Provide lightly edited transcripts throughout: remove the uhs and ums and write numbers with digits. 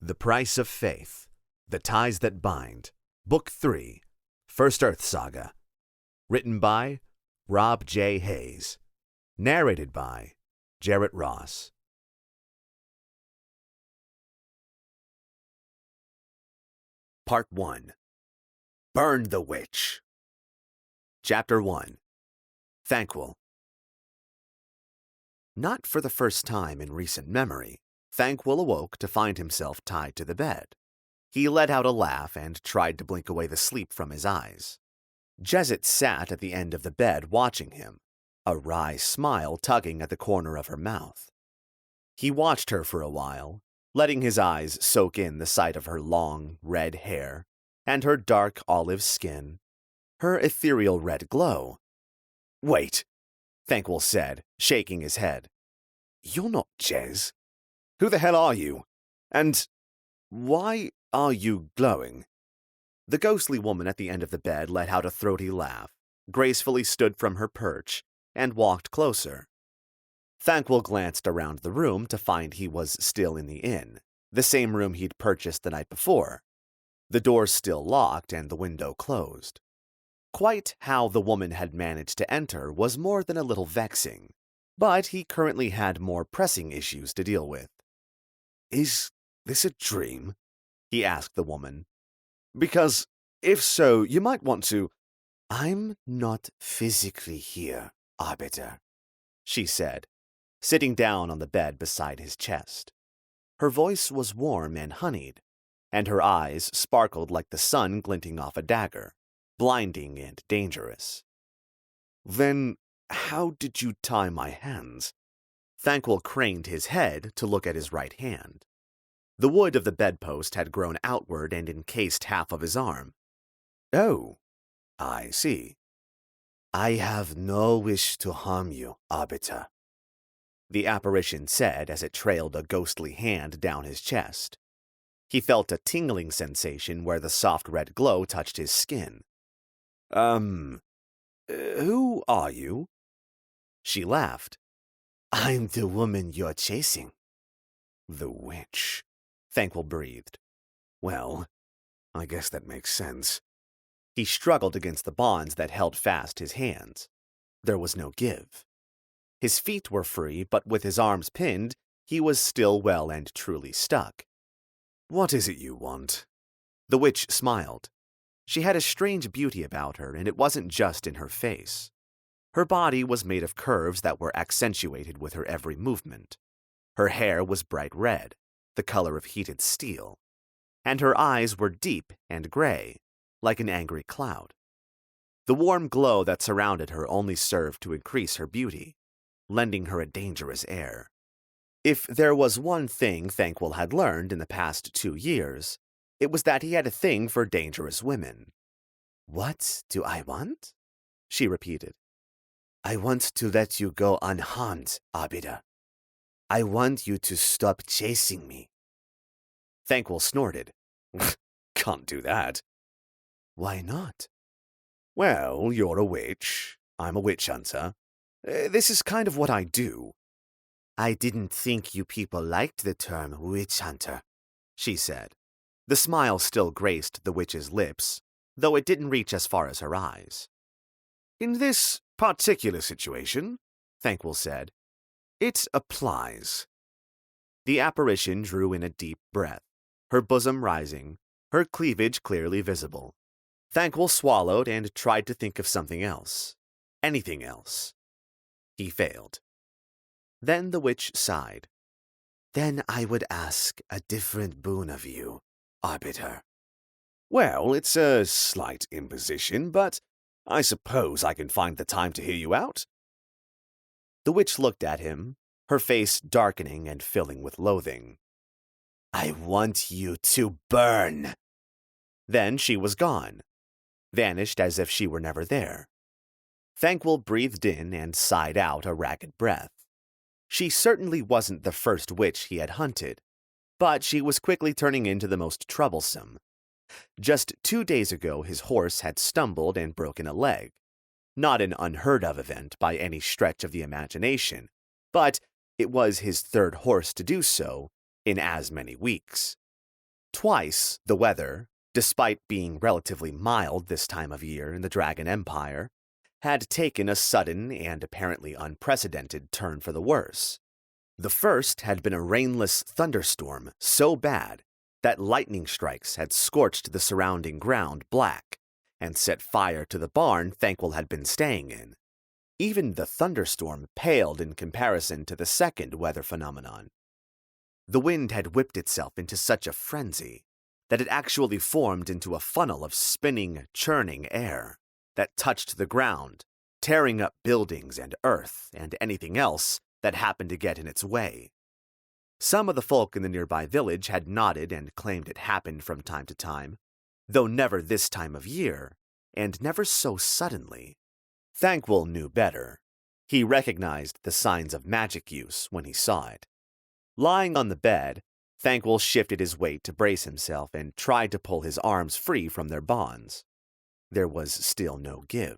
The Price of Faith, The Ties That Bind, Book 3, First Earth Saga. Written by Rob J. Hayes. Narrated by Jarrett Ross. Part 1. Burn the Witch. Chapter 1. Thankwell. Not for the first time in recent memory, Thankwell awoke to find himself tied to the bed. He let out a laugh and tried to blink away the sleep from his eyes. Jezet sat at the end of the bed watching him, a wry smile tugging at the corner of her mouth. He watched her for a while, letting his eyes soak in the sight of her long, red hair and her dark olive skin, her ethereal red glow. "Wait," Thankwell said, shaking his head. "You're not Jez. Who the hell are you? And why are you glowing?" The ghostly woman at the end of the bed let out a throaty laugh, gracefully stood from her perch, and walked closer. Thankwell glanced around the room to find he was still in the inn, the same room he'd purchased the night before. The door still locked and the window closed. Quite how the woman had managed to enter was more than a little vexing, but he currently had more pressing issues to deal with. "Is this a dream?" he asked the woman. "Because, if so, you might want to—" "I'm not physically here, Arbiter," she said, sitting down on the bed beside his chest. Her voice was warm and honeyed, and her eyes sparkled like the sun glinting off a dagger, blinding and dangerous. "Then how did you tie my hands?" Thankwell craned his head to look at his right hand. The wood of the bedpost had grown outward and encased half of his arm. "Oh, I see." "I have no wish to harm you, Arbiter," the apparition said as it trailed a ghostly hand down his chest. He felt a tingling sensation where the soft red glow touched his skin. Who are you?" She laughed. "I'm the woman you're chasing." "The witch," Thankwell breathed. "Well, I guess that makes sense." He struggled against the bonds that held fast his hands. There was no give. His feet were free, but with his arms pinned, he was still well and truly stuck. "What is it you want?" The witch smiled. She had a strange beauty about her, and it wasn't just in her face. Her body was made of curves that were accentuated with her every movement. Her hair was bright red, the color of heated steel, and her eyes were deep and gray, like an angry cloud. The warm glow that surrounded her only served to increase her beauty, lending her a dangerous air. If there was one thing Thankwell had learned in the past 2 years, it was that he had a thing for dangerous women. "What do I want?" she repeated. "I want to let you go unharmed, Arbiter. I want you to stop chasing me." Thankwell snorted. "Can't do that." "Why not?" "Well, you're a witch. I'm a witch hunter. This is kind of what I do." "I didn't think you people liked the term witch hunter," she said. The smile still graced the witch's lips, though it didn't reach as far as her eyes. "In this particular situation," Thankwell said, "it applies." The apparition drew in a deep breath, her bosom rising, her cleavage clearly visible. Thankwell swallowed and tried to think of something else. Anything else. He failed. Then the witch sighed. "Then I would ask a different boon of you, Arbiter." "Well, it's a slight imposition, but I suppose I can find the time to hear you out." The witch looked at him, her face darkening and filling with loathing. "I want you to burn." Then she was gone, vanished as if she were never there. Thankwell breathed in and sighed out a ragged breath. She certainly wasn't the first witch he had hunted, but she was quickly turning into the most troublesome. Just 2 days ago, his horse had stumbled and broken a leg. Not an unheard-of event by any stretch of the imagination, but it was his 3rd horse to do so in as many weeks. Twice, the weather, despite being relatively mild this time of year in the Dragon Empire, had taken a sudden and apparently unprecedented turn for the worse. The first had been a rainless thunderstorm so bad that lightning strikes had scorched the surrounding ground black and set fire to the barn Thanquol had been staying in. Even the thunderstorm paled in comparison to the second weather phenomenon. The wind had whipped itself into such a frenzy that it actually formed into a funnel of spinning, churning air that touched the ground, tearing up buildings and earth and anything else that happened to get in its way. Some of the folk in the nearby village had nodded and claimed it happened from time to time, though never this time of year, and never so suddenly. Thanquol knew better. He recognized the signs of magic use when he saw it. Lying on the bed, Thanquol shifted his weight to brace himself and tried to pull his arms free from their bonds. There was still no give.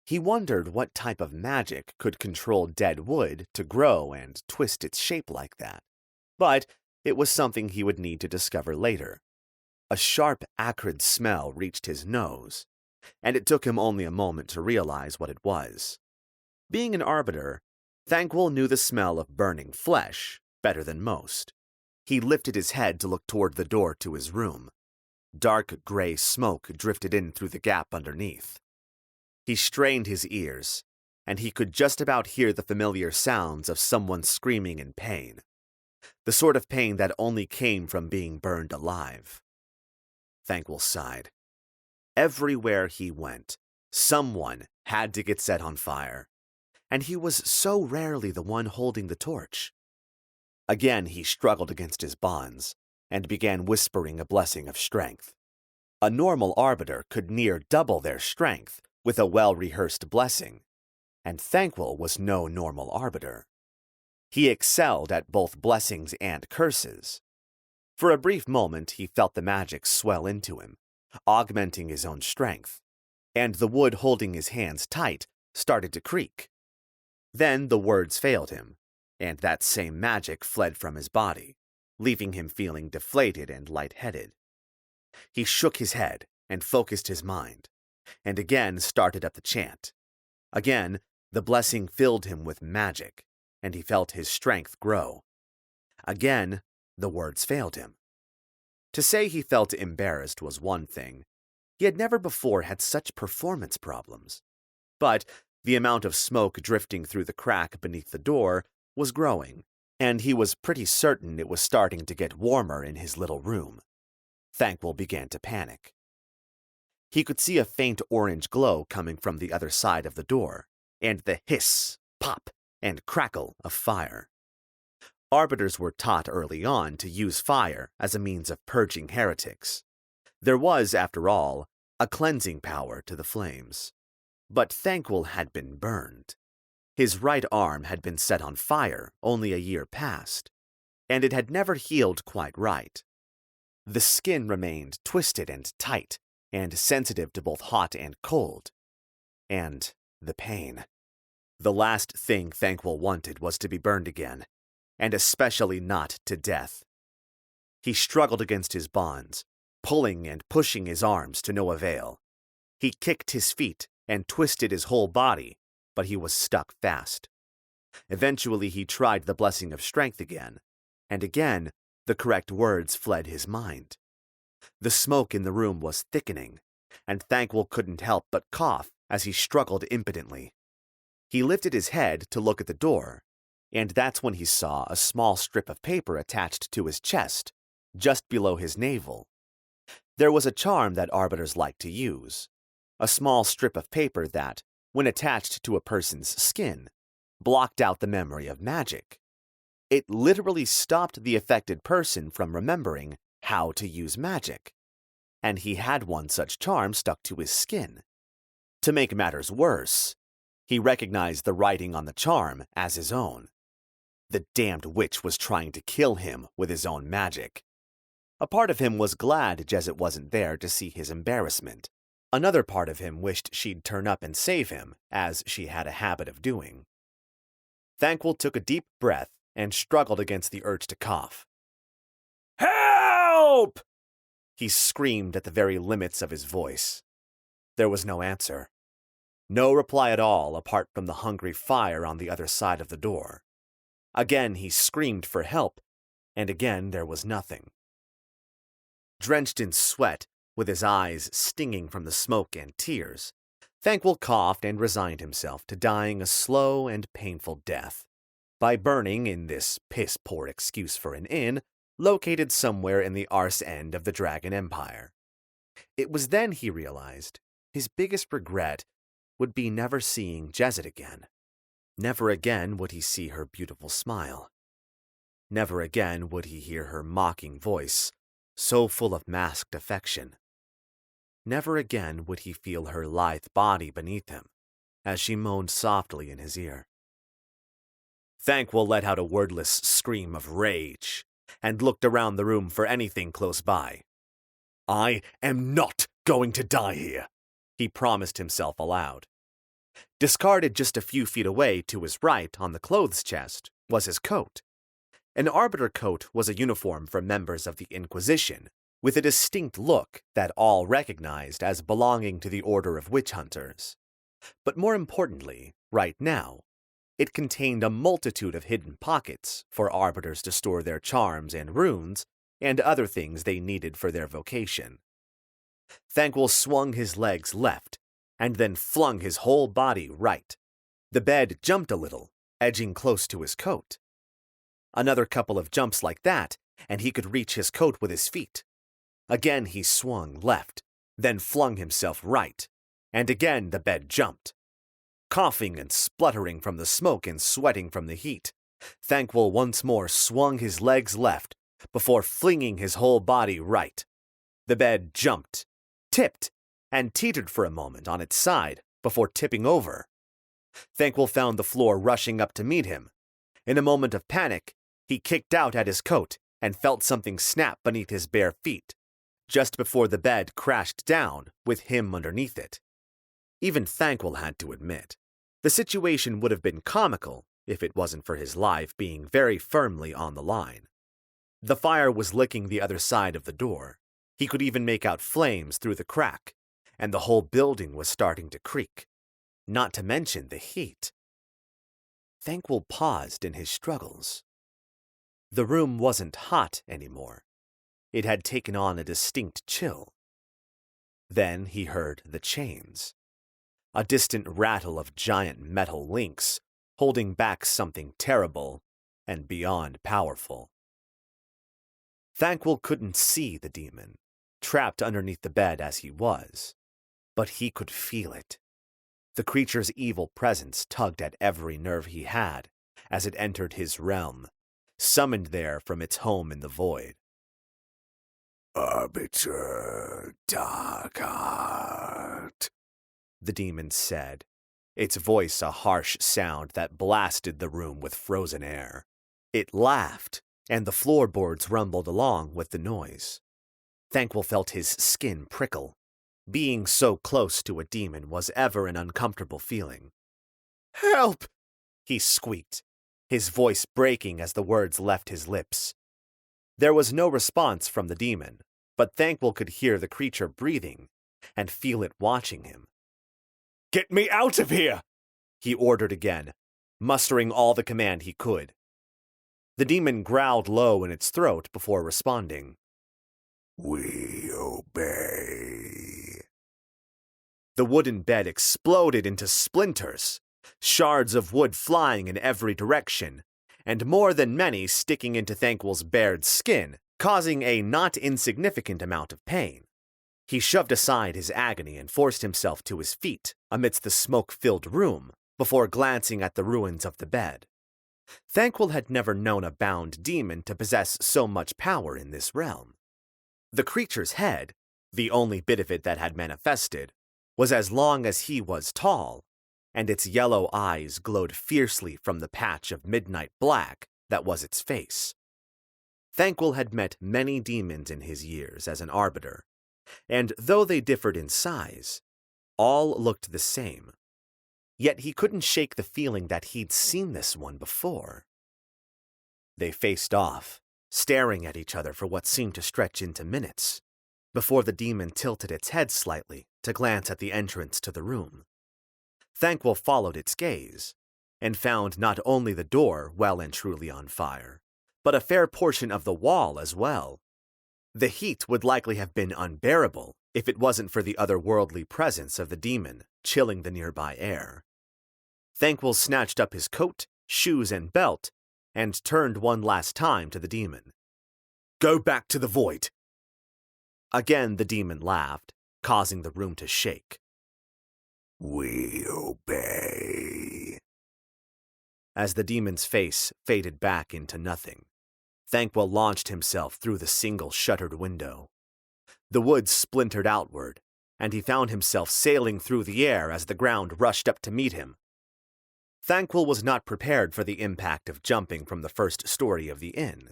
He wondered what type of magic could control dead wood to grow and twist its shape like that, but it was something he would need to discover later. A sharp, acrid smell reached his nose, and it took him only a moment to realize what it was. Being an arbiter, Thanquol knew the smell of burning flesh better than most. He lifted his head to look toward the door to his room. Dark gray smoke drifted in through the gap underneath. He strained his ears, and he could just about hear the familiar sounds of someone screaming in pain, the sort of pain that only came from being burned alive. Thanquol sighed. Everywhere he went, someone had to get set on fire, and he was so rarely the one holding the torch. Again he struggled against his bonds, and began whispering a blessing of strength. A normal arbiter could near double their strength with a well-rehearsed blessing, and Thanquol was no normal arbiter. He excelled at both blessings and curses. For a brief moment he felt the magic swell into him, augmenting his own strength, and the wood holding his hands tight started to creak. Then the words failed him, and that same magic fled from his body, leaving him feeling deflated and lightheaded. He shook his head and focused his mind, and again started up the chant. Again, the blessing filled him with magic, and he felt his strength grow. Again, the words failed him. To say he felt embarrassed was one thing. He had never before had such performance problems. But the amount of smoke drifting through the crack beneath the door was growing, and he was pretty certain it was starting to get warmer in his little room. Thanquol began to panic. He could see a faint orange glow coming from the other side of the door, and the hiss, pop, and crackle of fire. Arbiters were taught early on to use fire as a means of purging heretics. There was, after all, a cleansing power to the flames. But Thanquol had been burned. His right arm had been set on fire only a year past, and it had never healed quite right. The skin remained twisted and tight, and sensitive to both hot and cold. And the pain. The last thing Thanquol wanted was to be burned again, and especially not to death. He struggled against his bonds, pulling and pushing his arms to no avail. He kicked his feet and twisted his whole body, but he was stuck fast. Eventually he tried the blessing of strength again, and again the correct words fled his mind. The smoke in the room was thickening, and Thanquol couldn't help but cough as he struggled impotently. He lifted his head to look at the door, and that's when he saw a small strip of paper attached to his chest, just below his navel. There was a charm that arbiters like to use, a small strip of paper that, when attached to a person's skin, blocked out the memory of magic. It literally stopped the affected person from remembering how to use magic, and he had one such charm stuck to his skin. To make matters worse, he recognized the writing on the charm as his own. The damned witch was trying to kill him with his own magic. A part of him was glad Jesset wasn't there to see his embarrassment. Another part of him wished she'd turn up and save him, as she had a habit of doing. Thanquol took a deep breath and struggled against the urge to cough. "Help!" Help! He screamed at the very limits of his voice. There was no answer. No reply at all apart from the hungry fire on the other side of the door. Again he screamed for help, and again there was nothing. Drenched in sweat, with his eyes stinging from the smoke and tears, Thankwell coughed and resigned himself to dying a slow and painful death by burning in this piss-poor excuse for an inn located somewhere in the arse end of the Dragon Empire. It was then he realized his biggest regret would be never seeing Jezet again. Never again would he see her beautiful smile. Never again would he hear her mocking voice, so full of masked affection. Never again would he feel her lithe body beneath him, as she moaned softly in his ear. Thankwell let out a wordless scream of rage, and looked around the room for anything close by. I am not going to die here, he promised himself aloud. Discarded just a few feet away to his right on the clothes chest was his coat. An arbiter coat was a uniform for members of the Inquisition, with a distinct look that all recognized as belonging to the Order of Witch Hunters. But more importantly, right now, it contained a multitude of hidden pockets for arbiters to store their charms and runes and other things they needed for their vocation. Thankwell swung his legs left and then flung his whole body right. The bed jumped a little, edging close to his coat. Another couple of jumps like that, and he could reach his coat with his feet. Again he swung left, then flung himself right, and again the bed jumped. Coughing and spluttering from the smoke and sweating from the heat, Thankwell once more swung his legs left before flinging his whole body right. The bed jumped, tipped, and teetered for a moment on its side before tipping over. Thankwell found the floor rushing up to meet him. In a moment of panic, he kicked out at his coat and felt something snap beneath his bare feet, just before the bed crashed down with him underneath it. Even Thankwell had to admit, the situation would have been comical if it wasn't for his life being very firmly on the line. The fire was licking the other side of the door. He could even make out flames through the crack, and the whole building was starting to creak, not to mention the heat. Thankwell paused in his struggles. The room wasn't hot anymore. It had taken on a distinct chill. Then he heard the chains. A distant rattle of giant metal links, holding back something terrible and beyond powerful. Thankwell couldn't see the demon, trapped underneath the bed as he was, but he could feel it. The creature's evil presence tugged at every nerve he had as it entered his realm, summoned there from its home in the void. Arbiter Darkheart, the demon said, its voice a harsh sound that blasted the room with frozen air. It laughed, and the floorboards rumbled along with the noise. Thankwell felt his skin prickle. Being so close to a demon was ever an uncomfortable feeling. "Help!" he squeaked, his voice breaking as the words left his lips. There was no response from the demon, but Thankwell could hear the creature breathing and feel it watching him. "Get me out of here!" he ordered again, mustering all the command he could. The demon growled low in its throat before responding. "We obey." The wooden bed exploded into splinters, shards of wood flying in every direction, and more than many sticking into Thankwell's bared skin, causing a not insignificant amount of pain. He shoved aside his agony and forced himself to his feet amidst the smoke-filled room before glancing at the ruins of the bed. Thankwell had never known a bound demon to possess so much power in this realm. The creature's head, the only bit of it that had manifested, was as long as he was tall, and its yellow eyes glowed fiercely from the patch of midnight black that was its face. Thankwell had met many demons in his years as an arbiter, and though they differed in size, all looked the same. Yet he couldn't shake the feeling that he'd seen this one before. They faced off, staring at each other for what seemed to stretch into minutes, before the demon tilted its head slightly to glance at the entrance to the room. Thankwell followed its gaze, and found not only the door well and truly on fire, but a fair portion of the wall as well. The heat would likely have been unbearable if it wasn't for the otherworldly presence of the demon chilling the nearby air. Thankwell snatched up his coat, shoes, and belt, and turned one last time to the demon. "Go back to the void." Again the demon laughed, causing the room to shake. "We obey." As the demon's face faded back into nothing, Thankwell launched himself through the single shuttered window. The wood splintered outward, and he found himself sailing through the air as the ground rushed up to meet him. Thankwell was not prepared for the impact of jumping from the first story of the inn.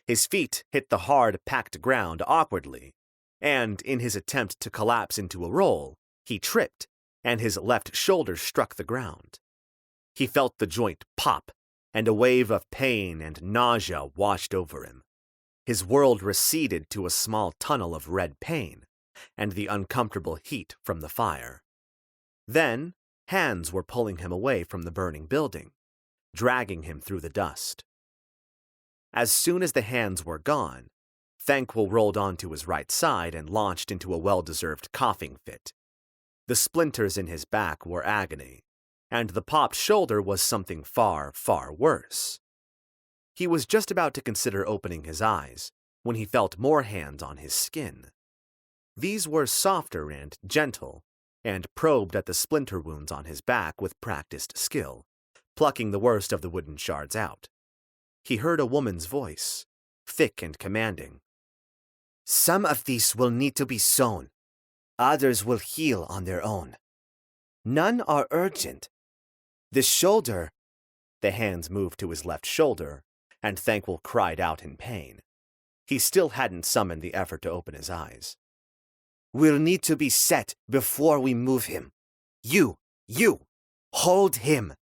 His feet hit the hard, packed ground awkwardly, and in his attempt to collapse into a roll, he tripped, and his left shoulder struck the ground. He felt the joint pop, and a wave of pain and nausea washed over him. His world receded to a small tunnel of red pain, and the uncomfortable heat from the fire. Then, hands were pulling him away from the burning building, dragging him through the dust. As soon as the hands were gone, Thankwell rolled onto his right side and launched into a well-deserved coughing fit. The splinters in his back were agony, and the popped shoulder was something far, far worse. He was just about to consider opening his eyes when he felt more hands on his skin. These were softer and gentle, and probed at the splinter wounds on his back with practiced skill, plucking the worst of the wooden shards out. He heard a woman's voice, thick and commanding. "Some of these will need to be sewn. Others will heal on their own. None are urgent. The shoulder—" The hands moved to his left shoulder, and Thankwell cried out in pain. He still hadn't summoned the effort to open his eyes. "Will need to be set before we move him. You, hold him."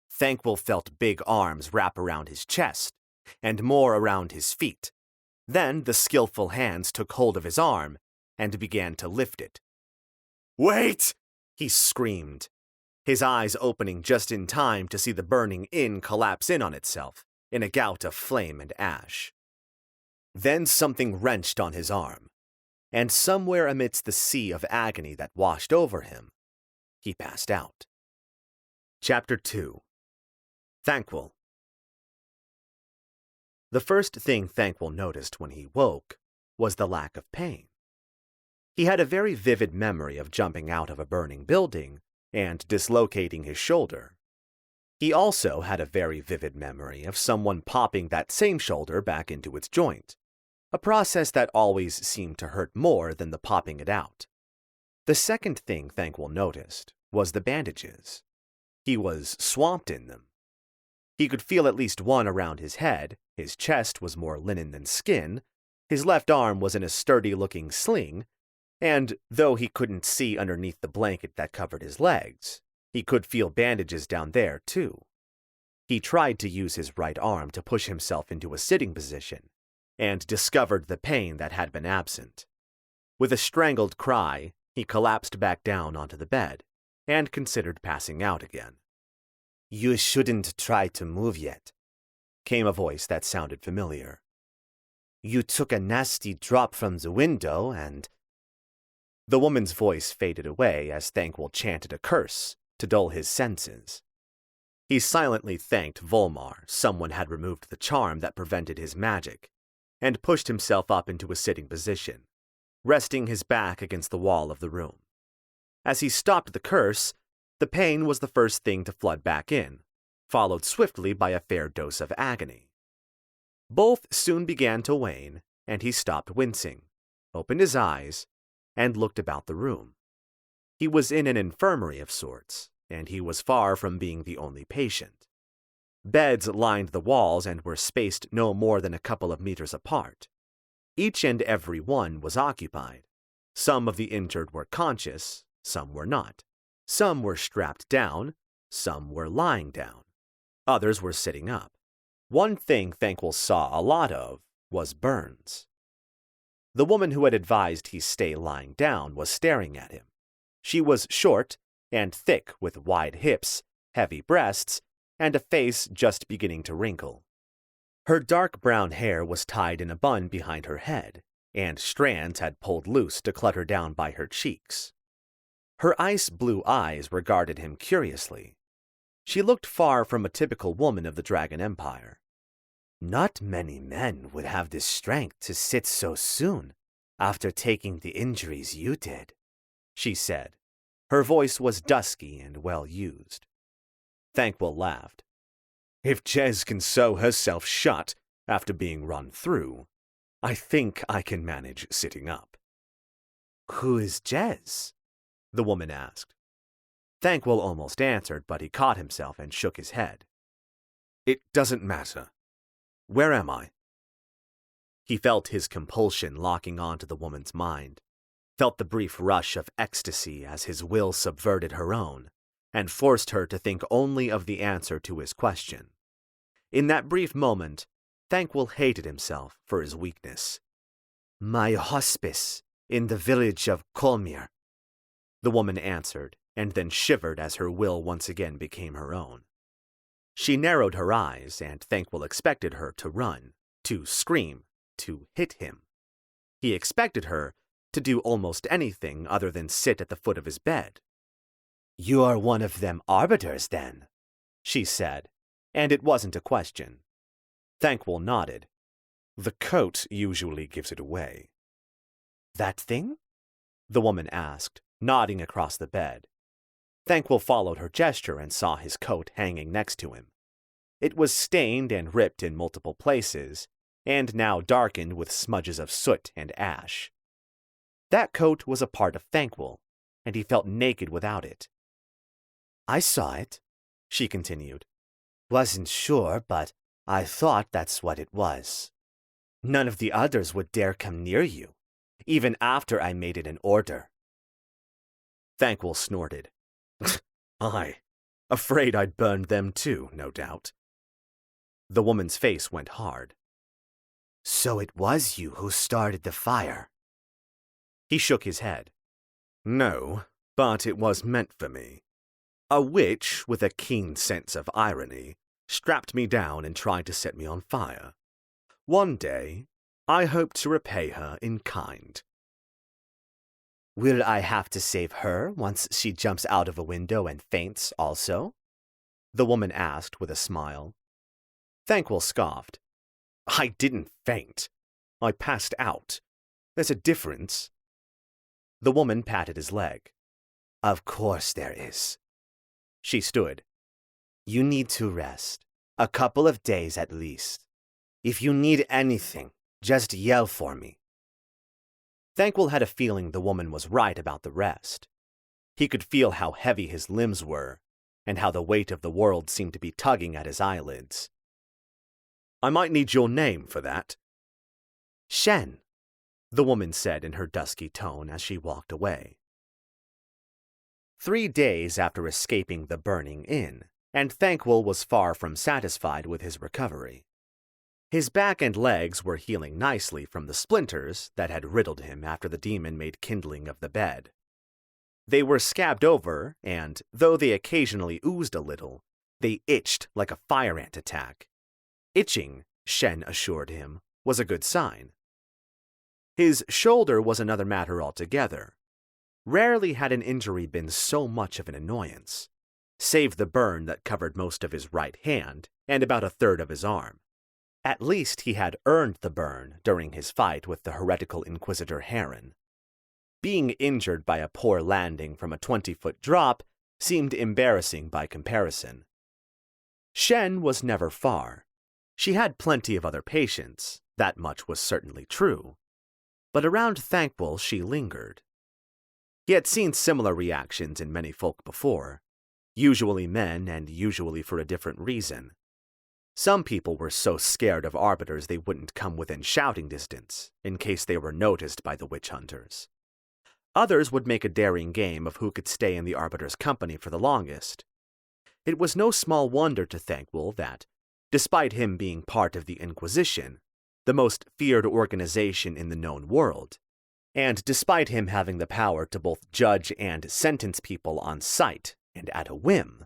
Thankwell felt big arms wrap around his chest, and more around his feet. Then the skillful hands took hold of his arm and began to lift it. "Wait!" he screamed, his eyes opening just in time to see the burning inn collapse in on itself in a gout of flame and ash. Then something wrenched on his arm, and somewhere amidst the sea of agony that washed over him, he passed out. Chapter 2. Thankwell. The first thing Thankwell noticed when he woke was the lack of pain. He had a very vivid memory of jumping out of a burning building and dislocating his shoulder. He also had a very vivid memory of someone popping that same shoulder back into its joint, a process that always seemed to hurt more than the popping it out. The second thing Thankwell noticed was the bandages. He was swamped in them. He could feel at least one around his head, his chest was more linen than skin, his left arm was in a sturdy-looking sling, and though he couldn't see underneath the blanket that covered his legs, he could feel bandages down there, too. He tried to use his right arm to push himself into a sitting position, and discovered the pain that had been absent. With a strangled cry, he collapsed back down onto the bed, and considered passing out again. "You shouldn't try to move yet," came a voice that sounded familiar. "You took a nasty drop from the window and—" The woman's voice faded away as Thankwell chanted a curse to dull his senses. He silently thanked Volmar someone had removed the charm that prevented his magic, and pushed himself up into a sitting position, resting his back against the wall of the room. As he stopped the curse, the pain was the first thing to flood back in, followed swiftly by a fair dose of agony. Both soon began to wane, and he stopped wincing, opened his eyes, and looked about the room. He was in an infirmary of sorts, and he was far from being the only patient. Beds lined the walls and were spaced no more than a couple of meters apart. Each and every one was occupied. Some of the injured were conscious, some were not. Some were strapped down, some were lying down. Others were sitting up. One thing Thankwell saw a lot of was burns. The woman who had advised he stay lying down was staring at him. She was short and thick with wide hips, heavy breasts, and a face just beginning to wrinkle. Her dark brown hair was tied in a bun behind her head, and strands had pulled loose to clutter down by her cheeks. Her ice-blue eyes regarded him curiously. She looked far from a typical woman of the Dragon Empire. Not many men would have the strength to sit so soon after taking the injuries you did, she said. Her voice was dusky and well-used. Thankwell laughed. If Jez can sew herself shut after being run through, I think I can manage sitting up. Who is Jez? The woman asked. Thankwell almost answered, but he caught himself and shook his head. It doesn't matter. Where am I? He felt his compulsion locking onto the woman's mind, felt the brief rush of ecstasy as his will subverted her own, and forced her to think only of the answer to his question. In that brief moment, Thankwell hated himself for his weakness. My hospice in the village of Colmere, the woman answered, and then shivered as her will once again became her own. She narrowed her eyes, and Thankwell expected her to run, to scream, to hit him. He expected her to do almost anything other than sit at the foot of his bed. You are one of them arbiters, then, she said, and it wasn't a question. Thankwell nodded. The coat usually gives it away. That thing? The woman asked, nodding across the bed. Thankwell followed her gesture and saw his coat hanging next to him. It was stained and ripped in multiple places, and now darkened with smudges of soot and ash. That coat was a part of Thankwell, and he felt naked without it. I saw it, she continued. Wasn't sure, but I thought that's what it was. None of the others would dare come near you, even after I made it an order. Thankwell snorted. Aye, afraid I'd burned them too, no doubt. The woman's face went hard. So it was you who started the fire? He shook his head. No, but it was meant for me. A witch with a keen sense of irony strapped me down and tried to set me on fire. One day, I hope to repay her in kind. Will I have to save her once she jumps out of a window and faints also? The woman asked with a smile. Thankwell scoffed. I didn't faint. I passed out. There's a difference. The woman patted his leg. Of course there is. She stood. You need to rest. A couple of days at least. If you need anything, just yell for me. Thankwell had a feeling the woman was right about the rest. He could feel how heavy his limbs were, and how the weight of the world seemed to be tugging at his eyelids. I might need your name for that. Shen, the woman said in her dusky tone as she walked away. 3 days after escaping the burning inn, and Thankwell was far from satisfied with his recovery. His back and legs were healing nicely from the splinters that had riddled him after the demon made kindling of the bed. They were scabbed over, and, though they occasionally oozed a little, they itched like a fire ant attack. Itching, Shen assured him, was a good sign. His shoulder was another matter altogether. Rarely had an injury been so much of an annoyance, save the burn that covered most of his right hand and about a third of his arm. At least he had earned the burn during his fight with the heretical Inquisitor Heron. Being injured by a poor landing from a 20-foot drop seemed embarrassing by comparison. Shen was never far. She had plenty of other patients, that much was certainly true. But around Thankwell she lingered. He had seen similar reactions in many folk before, usually men and usually for a different reason. Some people were so scared of arbiters they wouldn't come within shouting distance, in case they were noticed by the witch hunters. Others would make a daring game of who could stay in the arbiter's company for the longest. It was no small wonder to Thankwell that, Despite him being part of the Inquisition, the most feared organization in the known world, and despite him having the power to both judge and sentence people on sight and at a whim,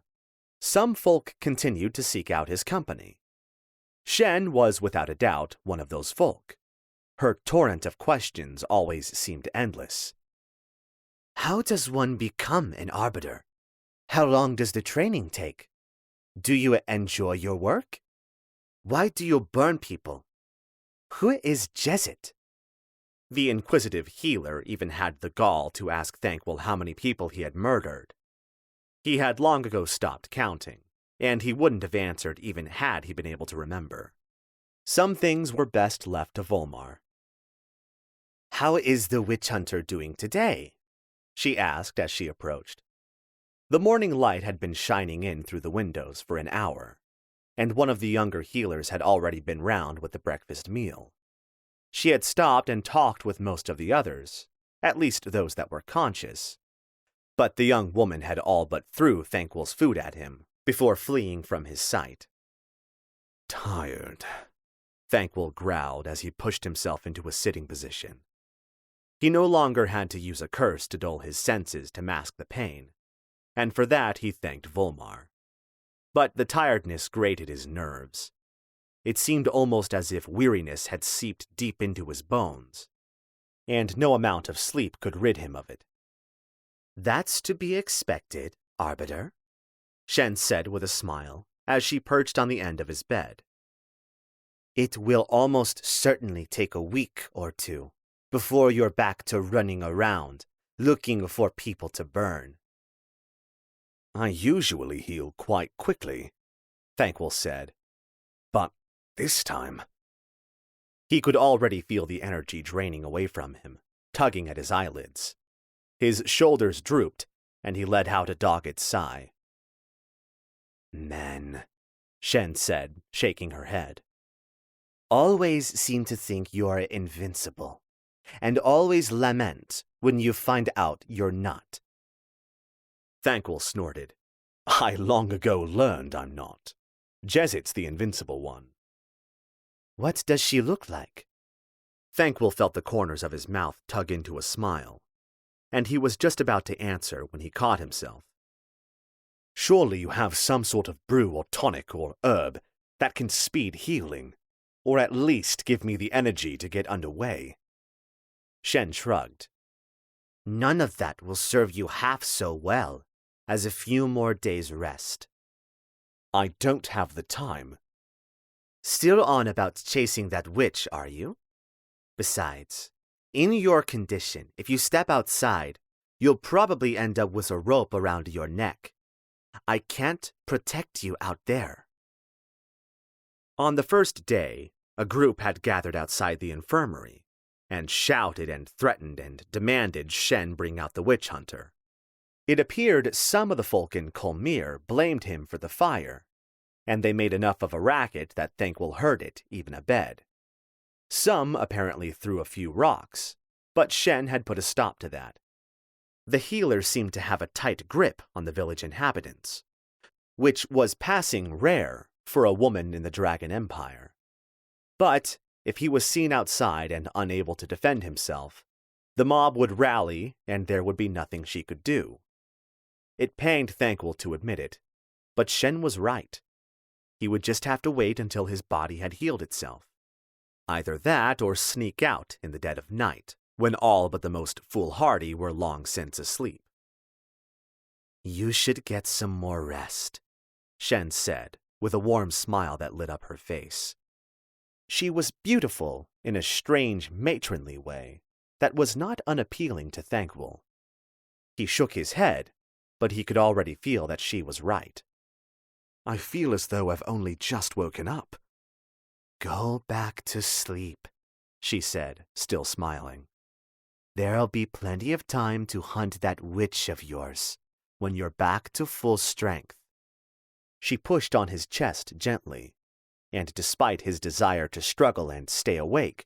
some folk continued to seek out his company. Shen was without a doubt one of those folk. Her torrent of questions always seemed endless. How does one become an arbiter? How long does the training take? Do you enjoy your work? Why do you burn people? Who is Jesuit? The inquisitive healer even had the gall to ask Thankwell how many people he had murdered. He had long ago stopped counting, and he wouldn't have answered even had he been able to remember. Some things were best left to Volmar. How is the witch hunter doing today? She asked as she approached. The morning light had been shining in through the windows for an hour, and one of the younger healers had already been round with the breakfast meal. She had stopped and talked with most of the others, at least those that were conscious. But the young woman had all but threw Thankwell's food at him before fleeing from his sight. Tired, Thankwell growled as he pushed himself into a sitting position. He no longer had to use a curse to dull his senses to mask the pain, and for that he thanked Volmar. But the tiredness grated his nerves. It seemed almost as if weariness had seeped deep into his bones, and no amount of sleep could rid him of it. That's to be expected, Arbiter, Shen said with a smile as she perched on the end of his bed. It will almost certainly take a week or two before you're back to running around, looking for people to burn. I usually heal quite quickly, Thankwell said. But this time... He could already feel the energy draining away from him, tugging at his eyelids. His shoulders drooped, and he let out a dogged sigh. Men, Shen said, shaking her head. Always seem to think you're invincible, and always lament when you find out you're not. Thankwell snorted. I long ago learned I'm not. Jesuit's the invincible one. What does she look like? Thankwell felt the corners of his mouth tug into a smile, and he was just about to answer when he caught himself. Surely you have some sort of brew or tonic or herb that can speed healing, or at least give me the energy to get underway. Shen shrugged. None of that will serve you half so well as a few more days' rest. I don't have the time. Still on about chasing that witch, are you? Besides, in your condition, if you step outside, you'll probably end up with a rope around your neck. I can't protect you out there. On the first day, a group had gathered outside the infirmary, and shouted and threatened and demanded Shen bring out the witch hunter. It appeared some of the folk in Colmere blamed him for the fire, and they made enough of a racket that Thankwell heard it even abed. Some apparently threw a few rocks, but Shen had put a stop to that. The healer seemed to have a tight grip on the village inhabitants, which was passing rare for a woman in the Dragon Empire. But if he was seen outside and unable to defend himself, the mob would rally and there would be nothing she could do. It pained Thankwell to admit it, but Shen was right. He would just have to wait until his body had healed itself. Either that or sneak out in the dead of night, when all but the most foolhardy were long since asleep. You should get some more rest, Shen said, with a warm smile that lit up her face. She was beautiful in a strange, matronly way that was not unappealing to Thankwell. He shook his head, but he could already feel that she was right. I feel as though I've only just woken up. Go back to sleep, she said, still smiling. There'll be plenty of time to hunt that witch of yours when you're back to full strength. She pushed on his chest gently, and despite his desire to struggle and stay awake,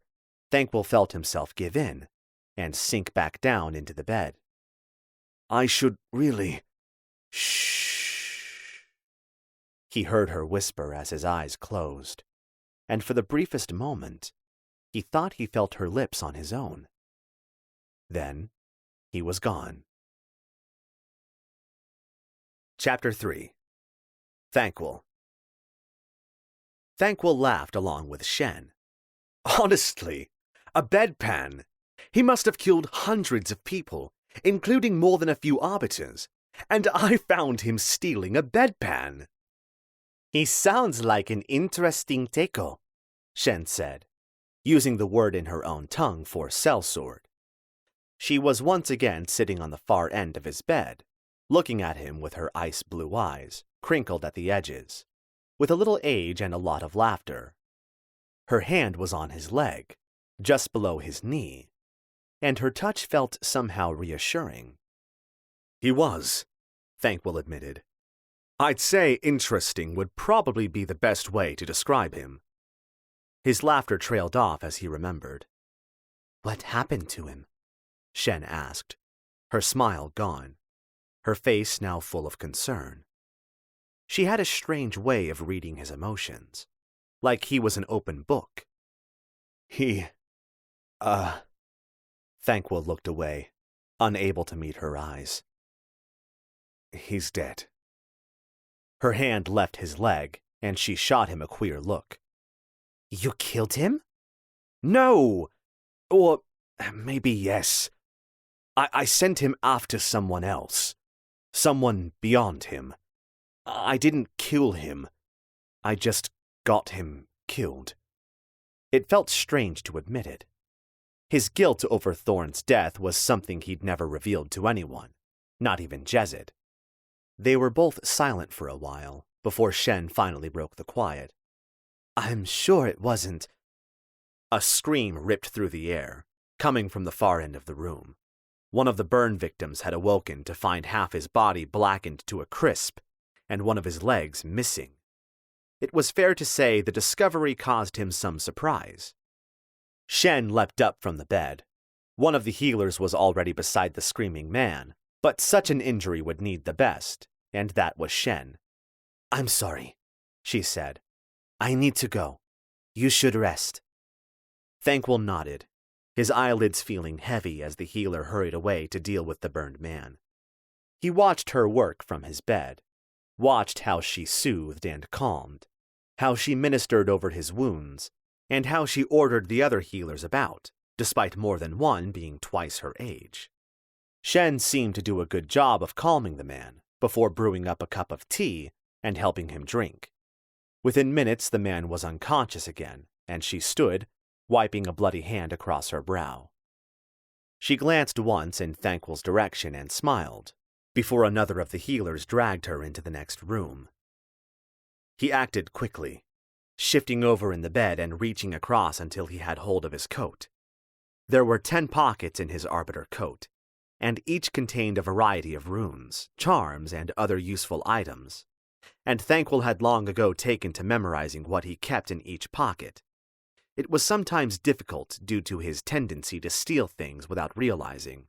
Thankwell felt himself give in and sink back down into the bed. I should really... Shh. He heard her whisper as his eyes closed, and for the briefest moment, he thought he felt her lips on his own. Then, he was gone. Chapter 3. Thankwell. Thankwell laughed along with Shen. Honestly, a bedpan. He must have killed hundreds of people, including more than a few arbiters, and I found him stealing a bedpan. He sounds like an interesting teko, Shen said, using the word in her own tongue for sellsword. She was once again sitting on the far end of his bed, looking at him with her ice-blue eyes, crinkled at the edges, with a little age and a lot of laughter. Her hand was on his leg, just below his knee, and her touch felt somehow reassuring. He was, Thankwell admitted. I'd say interesting would probably be the best way to describe him. His laughter trailed off as he remembered. What happened to him? Shen asked, her smile gone, her face now full of concern. She had a strange way of reading his emotions, like he was an open book. Thankwell looked away, unable to meet her eyes. He's dead. Her hand left his leg, and she shot him a queer look. You killed him? No! Or maybe yes. I sent him after someone else. Someone beyond him. I didn't kill him. I just got him killed. It felt strange to admit it. His guilt over Thorn's death was something he'd never revealed to anyone, not even Jezid. They were both silent for a while, before Shen finally broke the quiet. I'm sure it wasn't. A scream ripped through the air, coming from the far end of the room. One of the burn victims had awoken to find half his body blackened to a crisp, and one of his legs missing. It was fair to say the discovery caused him some surprise. Shen leapt up from the bed. One of the healers was already beside the screaming man, but such an injury would need the best, and that was Shen. I'm sorry, she said. I need to go. You should rest. Thankwell nodded, his eyelids feeling heavy as the healer hurried away to deal with the burned man. He watched her work from his bed, watched how she soothed and calmed, how she ministered over his wounds, and how she ordered the other healers about, despite more than one being twice her age. Shen seemed to do a good job of calming the man before brewing up a cup of tea and helping him drink. Within minutes the man was unconscious again, and she stood, wiping a bloody hand across her brow. She glanced once in Thankwell's direction and smiled, before another of the healers dragged her into the next room. He acted quickly, shifting over in the bed and reaching across until he had hold of his coat. There were 10 pockets in his arbiter coat, and each contained a variety of runes, charms, and other useful items, and Thankwell had long ago taken to memorizing what he kept in each pocket. It was sometimes difficult due to his tendency to steal things without realizing,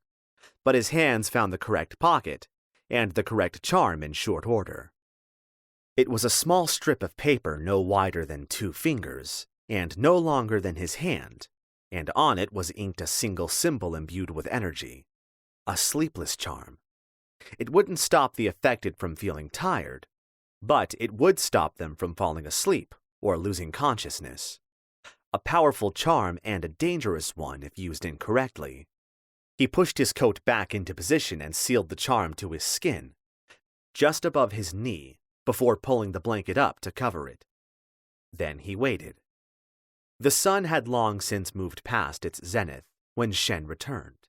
but his hands found the correct pocket and the correct charm in short order. It was a small strip of paper no wider than 2 fingers, and no longer than his hand, and on it was inked a single symbol imbued with energy, a sleepless charm. It wouldn't stop the affected from feeling tired, but it would stop them from falling asleep or losing consciousness. A powerful charm and a dangerous one if used incorrectly. He pushed his coat back into position and sealed the charm to his skin, just above his knee, before pulling the blanket up to cover it. Then he waited. The sun had long since moved past its zenith when Shen returned.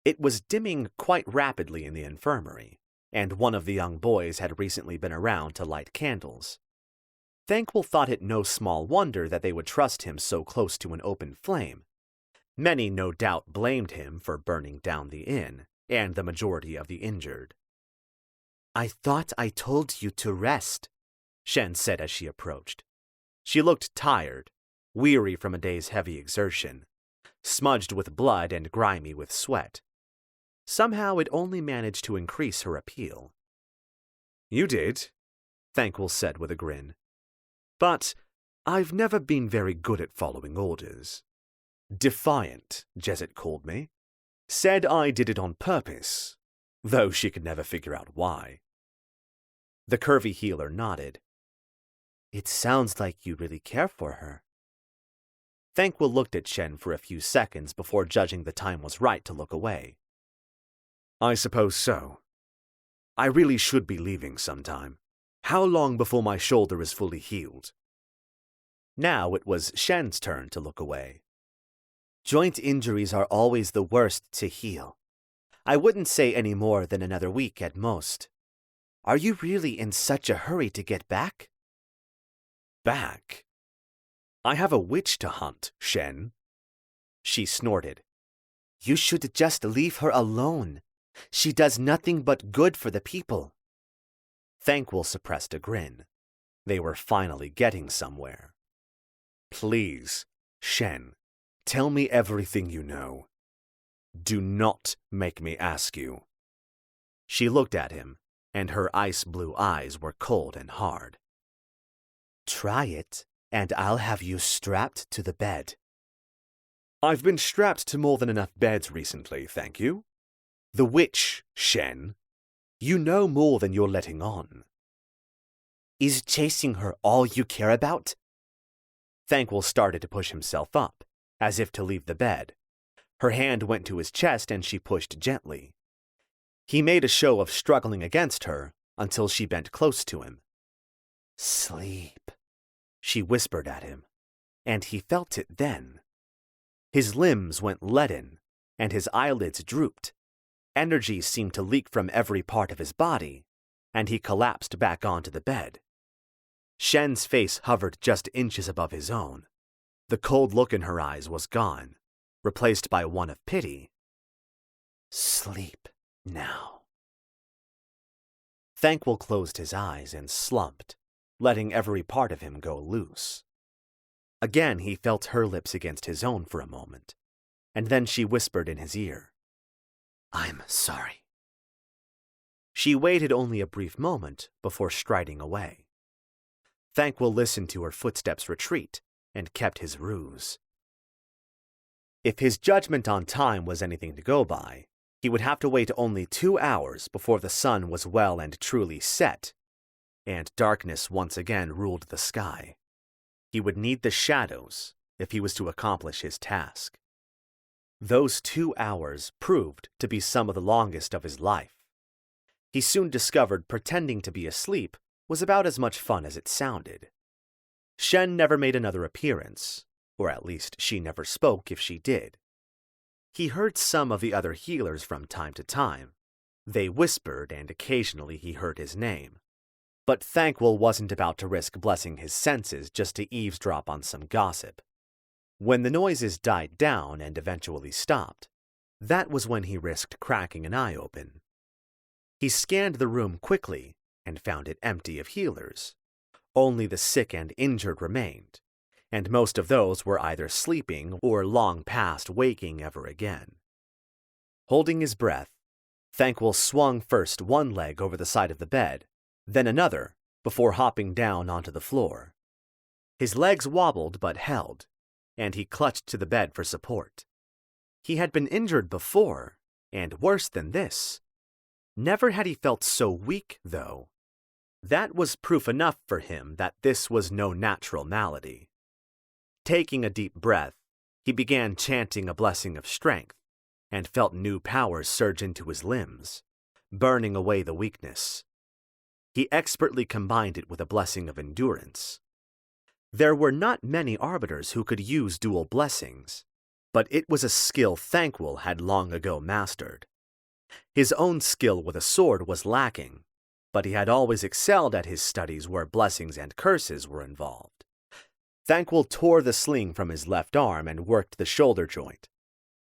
It was dimming quite rapidly in the infirmary, and one of the young boys had recently been around to light candles. Thankwell thought it no small wonder that they would trust him so close to an open flame. Many no doubt blamed him for burning down the inn, and the majority of the injured. I thought I told you to rest, Shen said as she approached. She looked tired, weary from a day's heavy exertion, smudged with blood and grimy with sweat. Somehow it only managed to increase her appeal. You did, Thankwell said with a grin. But I've never been very good at following orders. Defiant, Jesset called me. Said I did it on purpose, though she could never figure out why. The curvy healer nodded. It sounds like you really care for her. Thankwell looked at Shen for a few seconds before judging the time was right to look away. I suppose so. I really should be leaving sometime. How long before my shoulder is fully healed? Now it was Shen's turn to look away. Joint injuries are always the worst to heal. I wouldn't say any more than another week at most. Are you really in such a hurry to get back? Back? I have a witch to hunt, Shen. She snorted. You should just leave her alone. She does nothing but good for the people. Thankwell suppressed a grin. They were finally getting somewhere. Please, Shen, tell me everything you know. Do not make me ask you. She looked at him, and her ice-blue eyes were cold and hard. Try it, and I'll have you strapped to the bed. I've been strapped to more than enough beds recently, thank you. The witch, Shen. You know more than you're letting on. Is chasing her all you care about? Thankwell started to push himself up, as if to leave the bed. Her hand went to his chest and she pushed gently. He made a show of struggling against her until she bent close to him. Sleep, she whispered at him, and he felt it then. His limbs went leaden, and his eyelids drooped. Energy seemed to leak from every part of his body, and he collapsed back onto the bed. Shen's face hovered just inches above his own. The cold look in her eyes was gone, replaced by one of pity. Sleep now. Thankwell closed his eyes and slumped, letting every part of him go loose. Again he felt her lips against his own for a moment, and then she whispered in his ear, I'm sorry. She waited only a brief moment before striding away. Thankwell listened to her footsteps retreat and kept his ruse. If his judgment on time was anything to go by, he would have to wait only 2 hours before the sun was well and truly set, and darkness once again ruled the sky. He would need the shadows if he was to accomplish his task. Those 2 hours proved to be some of the longest of his life. He soon discovered pretending to be asleep was about as much fun as it sounded. Shen never made another appearance, or at least she never spoke if she did. He heard some of the other healers from time to time. They whispered, and occasionally he heard his name. But Thankwell wasn't about to risk blessing his senses just to eavesdrop on some gossip. When the noises died down and eventually stopped, that was when he risked cracking an eye open. He scanned the room quickly and found it empty of healers. Only the sick and injured remained, and most of those were either sleeping or long past waking ever again. Holding his breath, Thankwell swung first one leg over the side of the bed, then another, before hopping down onto the floor. His legs wobbled but held, and he clutched to the bed for support. He had been injured before, and worse than this. Never had he felt so weak, though. That was proof enough for him that this was no natural malady. Taking a deep breath, he began chanting a blessing of strength, and felt new powers surge into his limbs, burning away the weakness. He expertly combined it with a blessing of endurance. There were not many arbiters who could use dual blessings, but it was a skill Thankwell had long ago mastered. His own skill with a sword was lacking, but he had always excelled at his studies where blessings and curses were involved. Thankwell tore the sling from his left arm and worked the shoulder joint.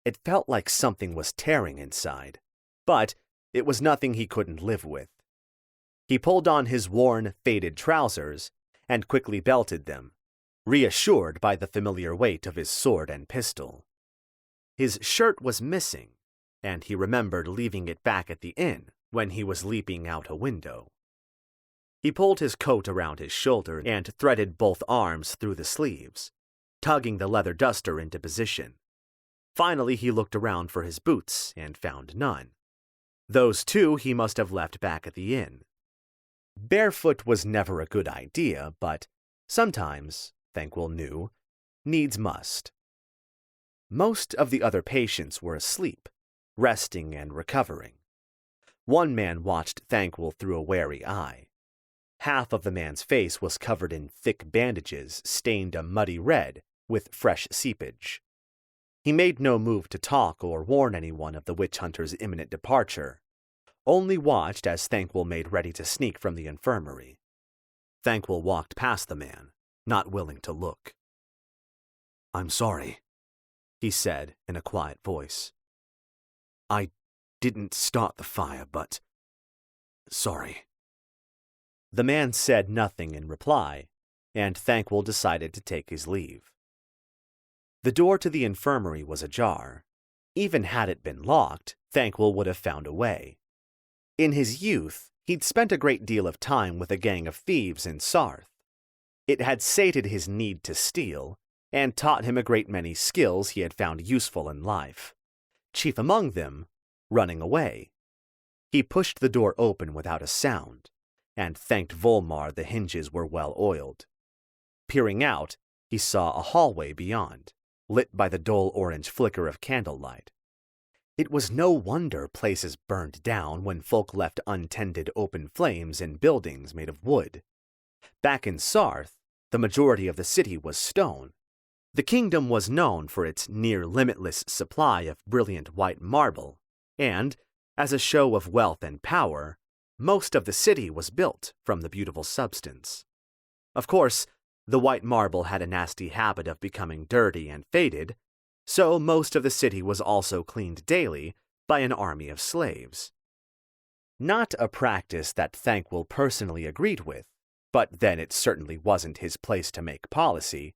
It felt like something was tearing inside, but it was nothing he couldn't live with. He pulled on his worn, faded trousers and quickly belted them, reassured by the familiar weight of his sword and pistol. His shirt was missing, and he remembered leaving it back at the inn when he was leaping out a window. He pulled his coat around his shoulder and threaded both arms through the sleeves, tugging the leather duster into position. Finally, he looked around for his boots and found none. Those too he must have left back at the inn. Barefoot was never a good idea, but sometimes, Thankwell knew, needs must. Most of the other patients were asleep, resting and recovering. One man watched Thankwell through a wary eye. Half of the man's face was covered in thick bandages stained a muddy red with fresh seepage. He made no move to talk or warn anyone of the witch hunter's imminent departure, only watched as Thankwell made ready to sneak from the infirmary. Thankwell walked past the man, not willing to look. "I'm sorry," he said in a quiet voice. "I didn't start the fire, but sorry." The man said nothing in reply, and Thankwell decided to take his leave. The door to the infirmary was ajar. Even had it been locked, Thankwell would have found a way. In his youth, he'd spent a great deal of time with a gang of thieves in Sarth. It had sated his need to steal, and taught him a great many skills he had found useful in life. Chief among them, running away. He pushed the door open without a sound, and thanked Volmar the hinges were well oiled. Peering out, he saw a hallway beyond, lit by the dull orange flicker of candlelight. It was no wonder places burned down when folk left untended open flames in buildings made of wood. Back in Sarth, the majority of the city was stone. The kingdom was known for its near-limitless supply of brilliant white marble, and, as a show of wealth and power, most of the city was built from the beautiful substance. Of course, the white marble had a nasty habit of becoming dirty and faded, so most of the city was also cleaned daily by an army of slaves. Not a practice that Thankwell personally agreed with, but then it certainly wasn't his place to make policy,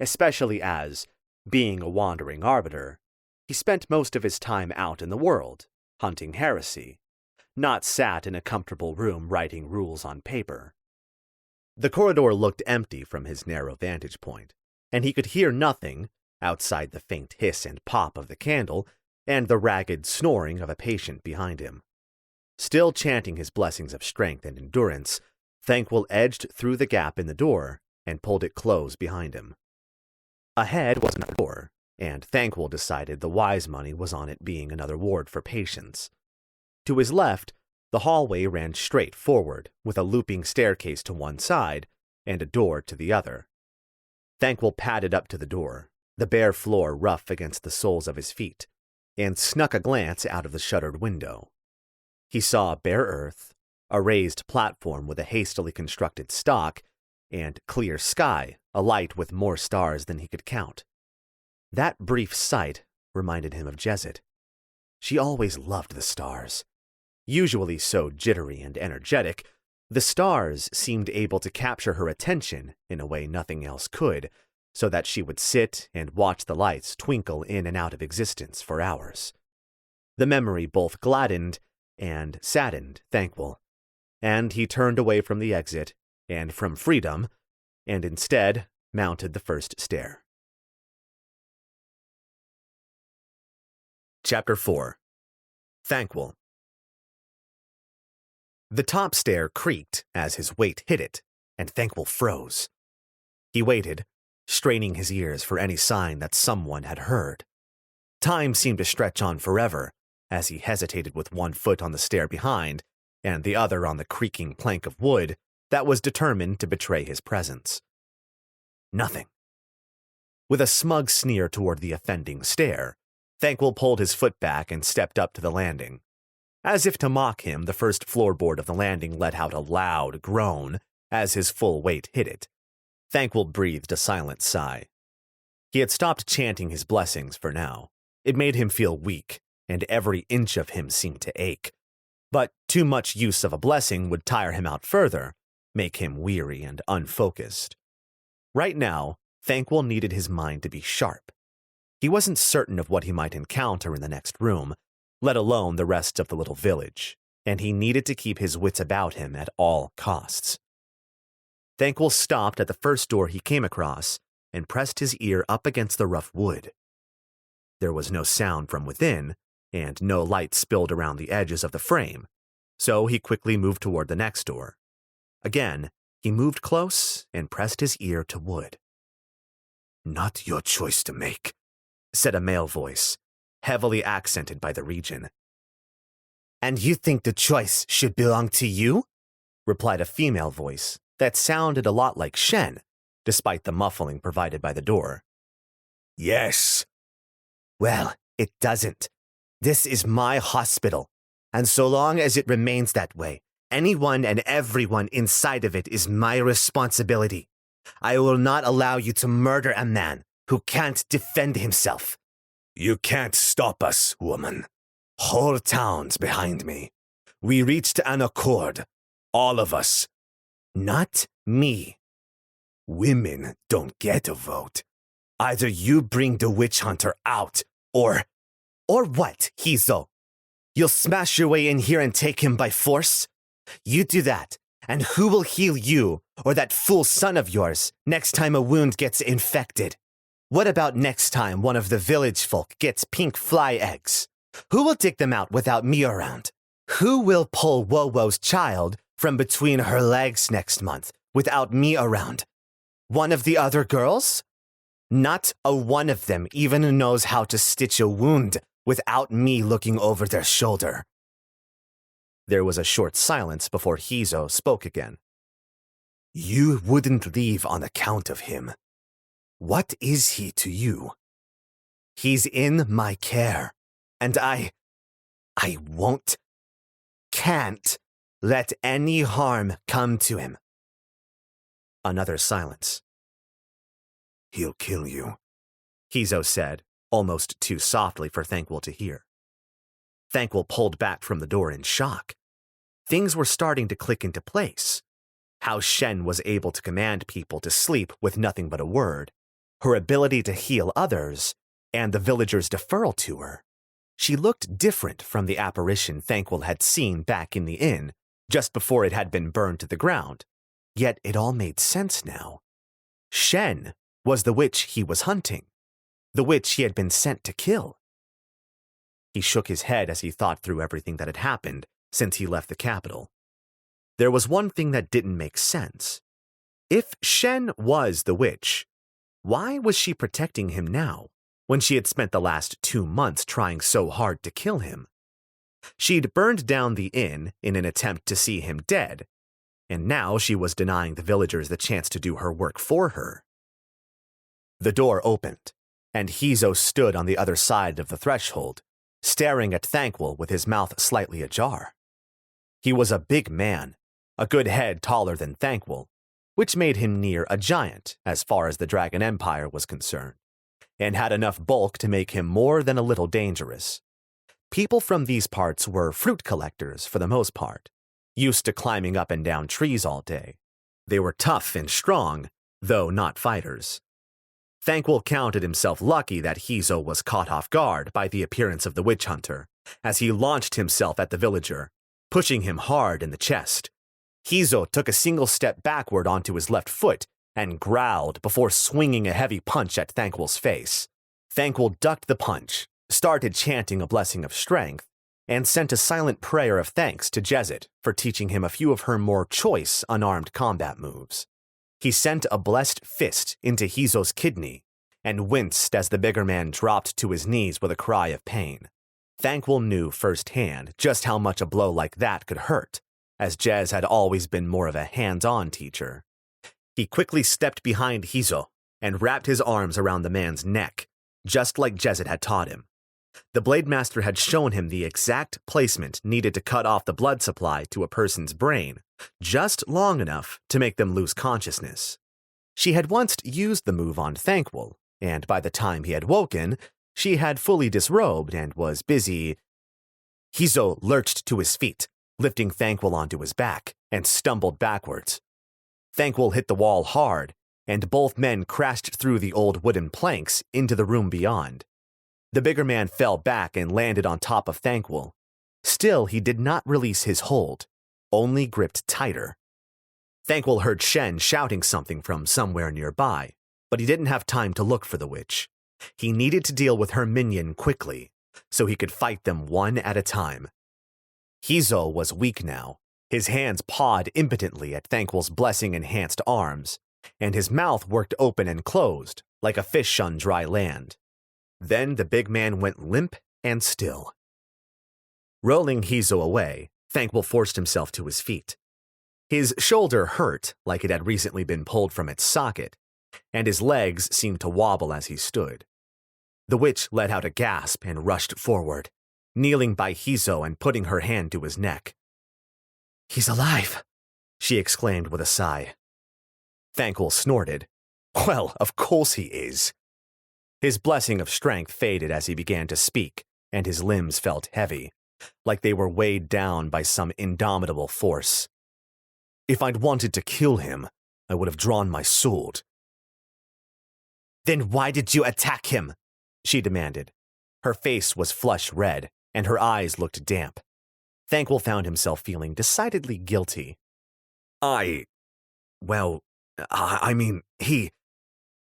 especially as, being a wandering arbiter, he spent most of his time out in the world, hunting heresy, not sat in a comfortable room writing rules on paper. The corridor looked empty from his narrow vantage point, and he could hear nothing outside the faint hiss and pop of the candle and the ragged snoring of a patient behind him. Still chanting his blessings of strength and endurance, Thankwell edged through the gap in the door and pulled it close behind him. Ahead was another door, and Thankwell decided the wise money was on it being another ward for patients. To his left, the hallway ran straight forward, with a looping staircase to one side and a door to the other. Thankwell padded up to the door, the bare floor rough against the soles of his feet, and snuck a glance out of the shuttered window. He saw bare earth, a raised platform with a hastily constructed stock, and clear sky alight with more stars than he could count. That brief sight reminded him of Jezet. She always loved the stars. Usually so jittery and energetic, the stars seemed able to capture her attention in a way nothing else could, so that she would sit and watch the lights twinkle in and out of existence for hours. The memory both gladdened and saddened Thankwell, and he turned away from the exit and from freedom, and instead mounted the first stair. Chapter 4. Thankwell. The top stair creaked as his weight hit it, and Thankwell froze. He waited, straining his ears for any sign that someone had heard. Time seemed to stretch on forever, as he hesitated with one foot on the stair behind, and the other on the creaking plank of wood that was determined to betray his presence. Nothing. With a smug sneer toward the offending stair, Thankwell pulled his foot back and stepped up to the landing. As if to mock him, the first floorboard of the landing let out a loud groan as his full weight hit it. Thankwell breathed a silent sigh. He had stopped chanting his blessings for now. It made him feel weak, and every inch of him seemed to ache. But too much use of a blessing would tire him out further, make him weary and unfocused. Right now, Thankwell needed his mind to be sharp. He wasn't certain of what he might encounter in the next room, let alone the rest of the little village, and he needed to keep his wits about him at all costs. Thankwell stopped at the first door he came across and pressed his ear up against the rough wood. There was no sound from within, and no light spilled around the edges of the frame, so he quickly moved toward the next door. Again, he moved close and pressed his ear to wood. "Not your choice to make," said a male voice, heavily accented by the region. "And you think the choice should belong to you?" replied a female voice that sounded a lot like Shen, despite the muffling provided by the door. "Yes." "Well, it doesn't. This is my hospital, and so long as it remains that way, anyone and everyone inside of it is my responsibility. I will not allow you to murder a man who can't defend himself." "You can't stop us, woman. Whole town's behind me. We reached an accord. All of us." "Not me." "Women don't get a vote. Either you bring the witch hunter out, or..." "Or what, Hizo? You'll smash your way in here and take him by force? You do that, and who will heal you or that fool son of yours next time a wound gets infected? What about next time one of the village folk gets pink fly eggs? Who will dig them out without me around? Who will pull Wowo's child from between her legs next month without me around? One of the other girls? Not a one of them even knows how to stitch a wound without me looking over their shoulder." There was a short silence before Hizo spoke again. "You wouldn't leave on account of him. What is he to you?" "He's in my care, and I can't let any harm come to him." Another silence. "He'll kill you," Hizo said, almost too softly for Thankwell to hear. Thankwell pulled back from the door in shock. Things were starting to click into place. How Shen was able to command people to sleep with nothing but a word, her ability to heal others, and the villagers' deferral to her. She looked different from the apparition Thankwell had seen back in the inn, just before it had been burned to the ground. Yet it all made sense now. Shen was the witch he was hunting, the witch he had been sent to kill. He shook his head as he thought through everything that had happened since he left the capital. There was one thing that didn't make sense. If Shen was the witch, why was she protecting him now, when she had spent the last 2 months trying so hard to kill him? She'd burned down the inn in an attempt to see him dead, and now she was denying the villagers the chance to do her work for her. The door opened, and Hizo stood on the other side of the threshold, staring at Thankwell with his mouth slightly ajar. He was a big man, a good head taller than Thankwell, which made him near a giant as far as the Dragon Empire was concerned, and had enough bulk to make him more than a little dangerous. People from these parts were fruit collectors for the most part, used to climbing up and down trees all day. They were tough and strong, though not fighters. Thankwell counted himself lucky that Hizo was caught off guard by the appearance of the witch hunter, as he launched himself at the villager, pushing him hard in the chest. Hizo took a single step backward onto his left foot and growled before swinging a heavy punch at Thankwell's face. Thankwell ducked the punch, started chanting a blessing of strength, and sent a silent prayer of thanks to Jezet for teaching him a few of her more choice unarmed combat moves. He sent a blessed fist into Hizo's kidney and winced as the bigger man dropped to his knees with a cry of pain. Thankwell knew firsthand just how much a blow like that could hurt, as Jez had always been more of a hands-on teacher. He quickly stepped behind Hizo and wrapped his arms around the man's neck, just like Jezet had taught him. The Blade Master had shown him the exact placement needed to cut off the blood supply to a person's brain, just long enough to make them lose consciousness. She had once used the move on Thankwell, and by the time he had woken, she had fully disrobed and was busy. Hizo lurched to his feet, lifting Thankwell onto his back, and stumbled backwards. Thankwell hit the wall hard, and both men crashed through the old wooden planks into the room beyond. The bigger man fell back and landed on top of Thankwell. Still, he did not release his hold, only gripped tighter. Thankwell heard Shen shouting something from somewhere nearby, but he didn't have time to look for the witch. He needed to deal with her minion quickly, so he could fight them one at a time. Hizo was weak now. His hands pawed impotently at Thankwell's blessing-enhanced arms, and his mouth worked open and closed, like a fish on dry land. Then the big man went limp and still. Rolling Hizo away, Thankwell forced himself to his feet. His shoulder hurt like it had recently been pulled from its socket, and his legs seemed to wobble as he stood. The witch let out a gasp and rushed forward, kneeling by Hizo and putting her hand to his neck. "He's alive," she exclaimed with a sigh. Thankwell snorted. "Well, of course he is." His blessing of strength faded as he began to speak, and his limbs felt heavy, like they were weighed down by some indomitable force. "If I'd wanted to kill him, I would have drawn my sword." "Then why did you attack him?" she demanded. Her face was flush red, and her eyes looked damp. Thankwell found himself feeling decidedly guilty. I mean, he...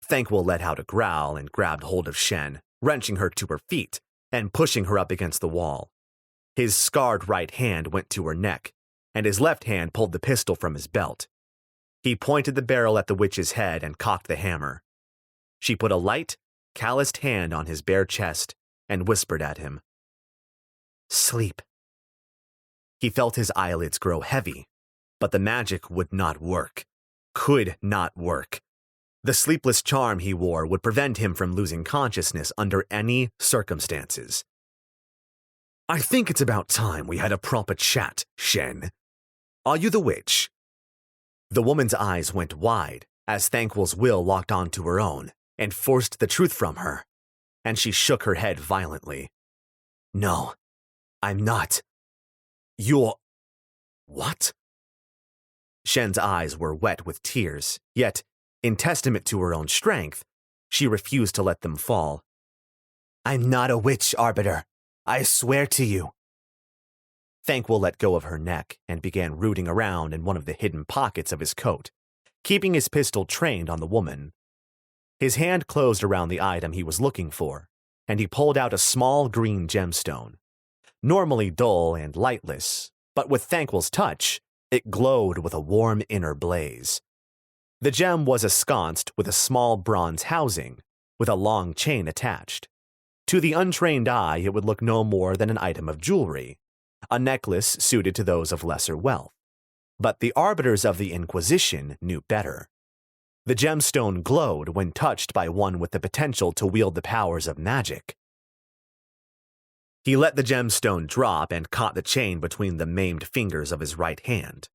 Thankwell let out a growl and grabbed hold of Shen, wrenching her to her feet and pushing her up against the wall. His scarred right hand went to her neck, and his left hand pulled the pistol from his belt. He pointed the barrel at the witch's head and cocked the hammer. She put a light, calloused hand on his bare chest and whispered at him, "Sleep." He felt his eyelids grow heavy, but the magic would not work. Could not work. The sleepless charm he wore would prevent him from losing consciousness under any circumstances. "I think it's about time we had a proper chat, Shen. Are you the witch?" The woman's eyes went wide as Thankwell's will locked onto her own and forced the truth from her, and she shook her head violently. "No, I'm not." "You're... what?" Shen's eyes were wet with tears, yet, in testament to her own strength, she refused to let them fall. "I'm not a witch, Arbiter. I swear to you." Thankwell let go of her neck and began rooting around in one of the hidden pockets of his coat, keeping his pistol trained on the woman. His hand closed around the item he was looking for, and he pulled out a small green gemstone. Normally dull and lightless, but with Thankwell's touch, it glowed with a warm inner blaze. The gem was ensconced with a small bronze housing, with a long chain attached. To the untrained eye, it would look no more than an item of jewelry, a necklace suited to those of lesser wealth. But the arbiters of the Inquisition knew better. The gemstone glowed when touched by one with the potential to wield the powers of magic. He let the gemstone drop and caught the chain between the maimed fingers of his right hand.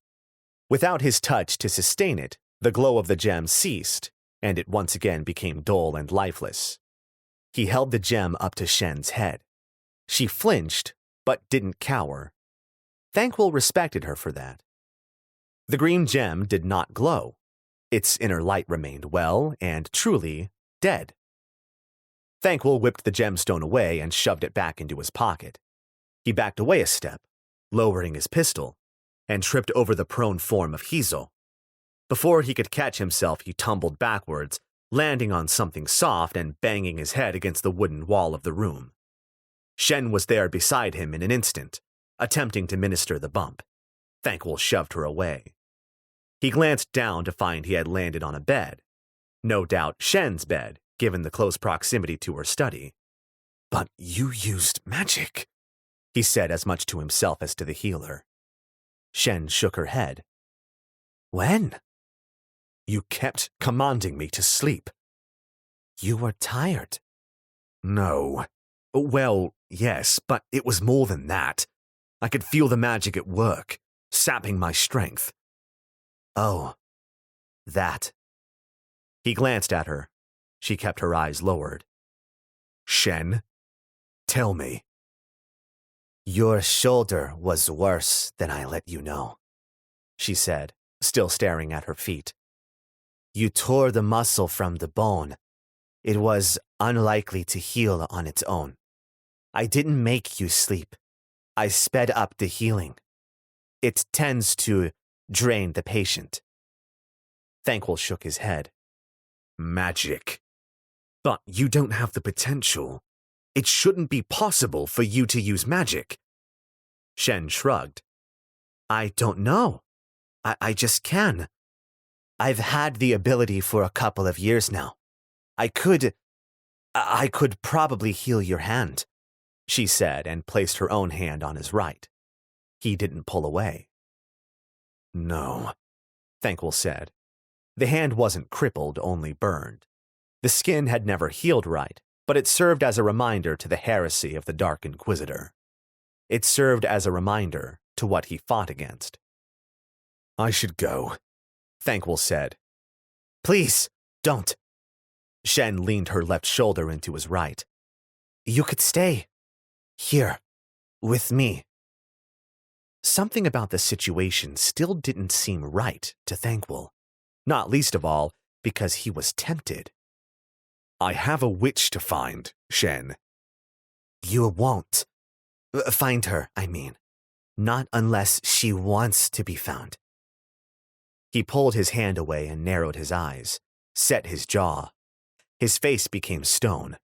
Without his touch to sustain it, the glow of the gem ceased, and it once again became dull and lifeless. He held the gem up to Shen's head. She flinched, but didn't cower. Thankwell respected her for that. The green gem did not glow. Its inner light remained well and truly dead. Thankwell whipped the gemstone away and shoved it back into his pocket. He backed away a step, lowering his pistol, and tripped over the prone form of Hizo. Before he could catch himself, he tumbled backwards, landing on something soft and banging his head against the wooden wall of the room. Shen was there beside him in an instant, attempting to minister the bump. Thankwell shoved her away. He glanced down to find he had landed on a bed. No doubt Shen's bed, given the close proximity to her study. "But you used magic," he said as much to himself as to the healer. Shen shook her head. "When?" "You kept commanding me to sleep." "You were tired." "No. Well, yes, but it was more than that. I could feel the magic at work, sapping my strength." "Oh, that." He glanced at her. She kept her eyes lowered. "Shen, tell me." "Your shoulder was worse than I let you know," she said, still staring at her feet. "You tore the muscle from the bone. It was unlikely to heal on its own. I didn't make you sleep. I sped up the healing. It tends to drain the patient. Thankwell shook his head. Magic. But you don't have the potential. It shouldn't be possible for you to use magic. Shen shrugged. I don't know. I just can. I've had the ability for a couple of years now. I could probably heal your hand, she said and placed her own hand on his right. He didn't pull away. No, Thankwell said. The hand wasn't crippled, only burned. The skin had never healed right, but it served as a reminder to the heresy of the Dark Inquisitor. It served as a reminder to what he fought against. I should go, Thankwell said. Please, don't. Shen leaned her left shoulder into his right. You could stay. Here. With me. Something about the situation still didn't seem right to Thankwell, not least of all because he was tempted. I have a witch to find, Shen. You won't. Find her, I mean. Not unless she wants to be found. He pulled his hand away and narrowed his eyes, set his jaw. His face became stone.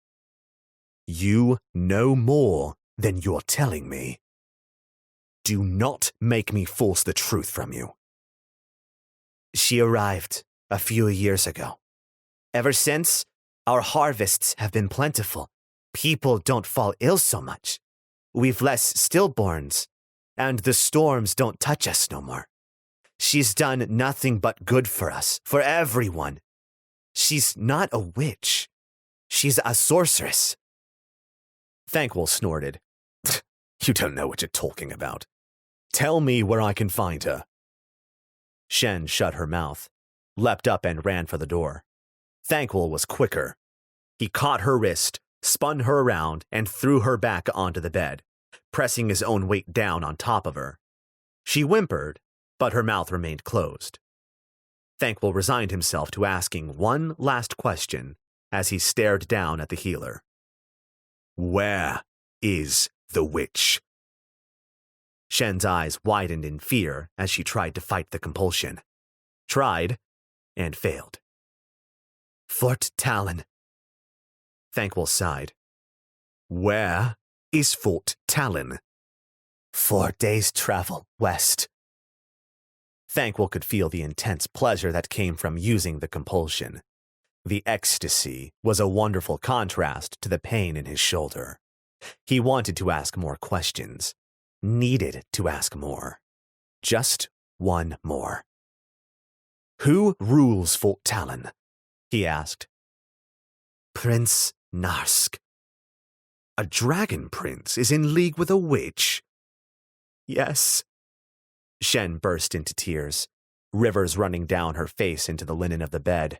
You know more than you're telling me. Do not make me force the truth from you. She arrived a few years ago. Ever since, our harvests have been plentiful. People don't fall ill so much. We've less stillborns, and the storms don't touch us no more. She's done nothing but good for us, for everyone. She's not a witch. She's a sorceress. Thankwell snorted. You don't know what you're talking about. Tell me where I can find her. Shen shut her mouth, leapt up and ran for the door. Thankwell was quicker. He caught her wrist, spun her around, and threw her back onto the bed, pressing his own weight down on top of her. She whimpered, but her mouth remained closed. Thankwell resigned himself to asking one last question as he stared down at the healer. Where is the witch? Shen's eyes widened in fear as she tried to fight the compulsion. Tried, and failed. Fort Talon. Thankwell sighed. Where is Fort Talon? 4 days' travel west. Thankwell could feel the intense pleasure that came from using the compulsion. The ecstasy was a wonderful contrast to the pain in his shoulder. He wanted to ask more questions. Needed to ask more. Just one more. Who rules Fort Talon? He asked. Prince Narsk. A dragon prince is in league with a witch? Yes. Shen burst into tears, rivers running down her face into the linen of the bed.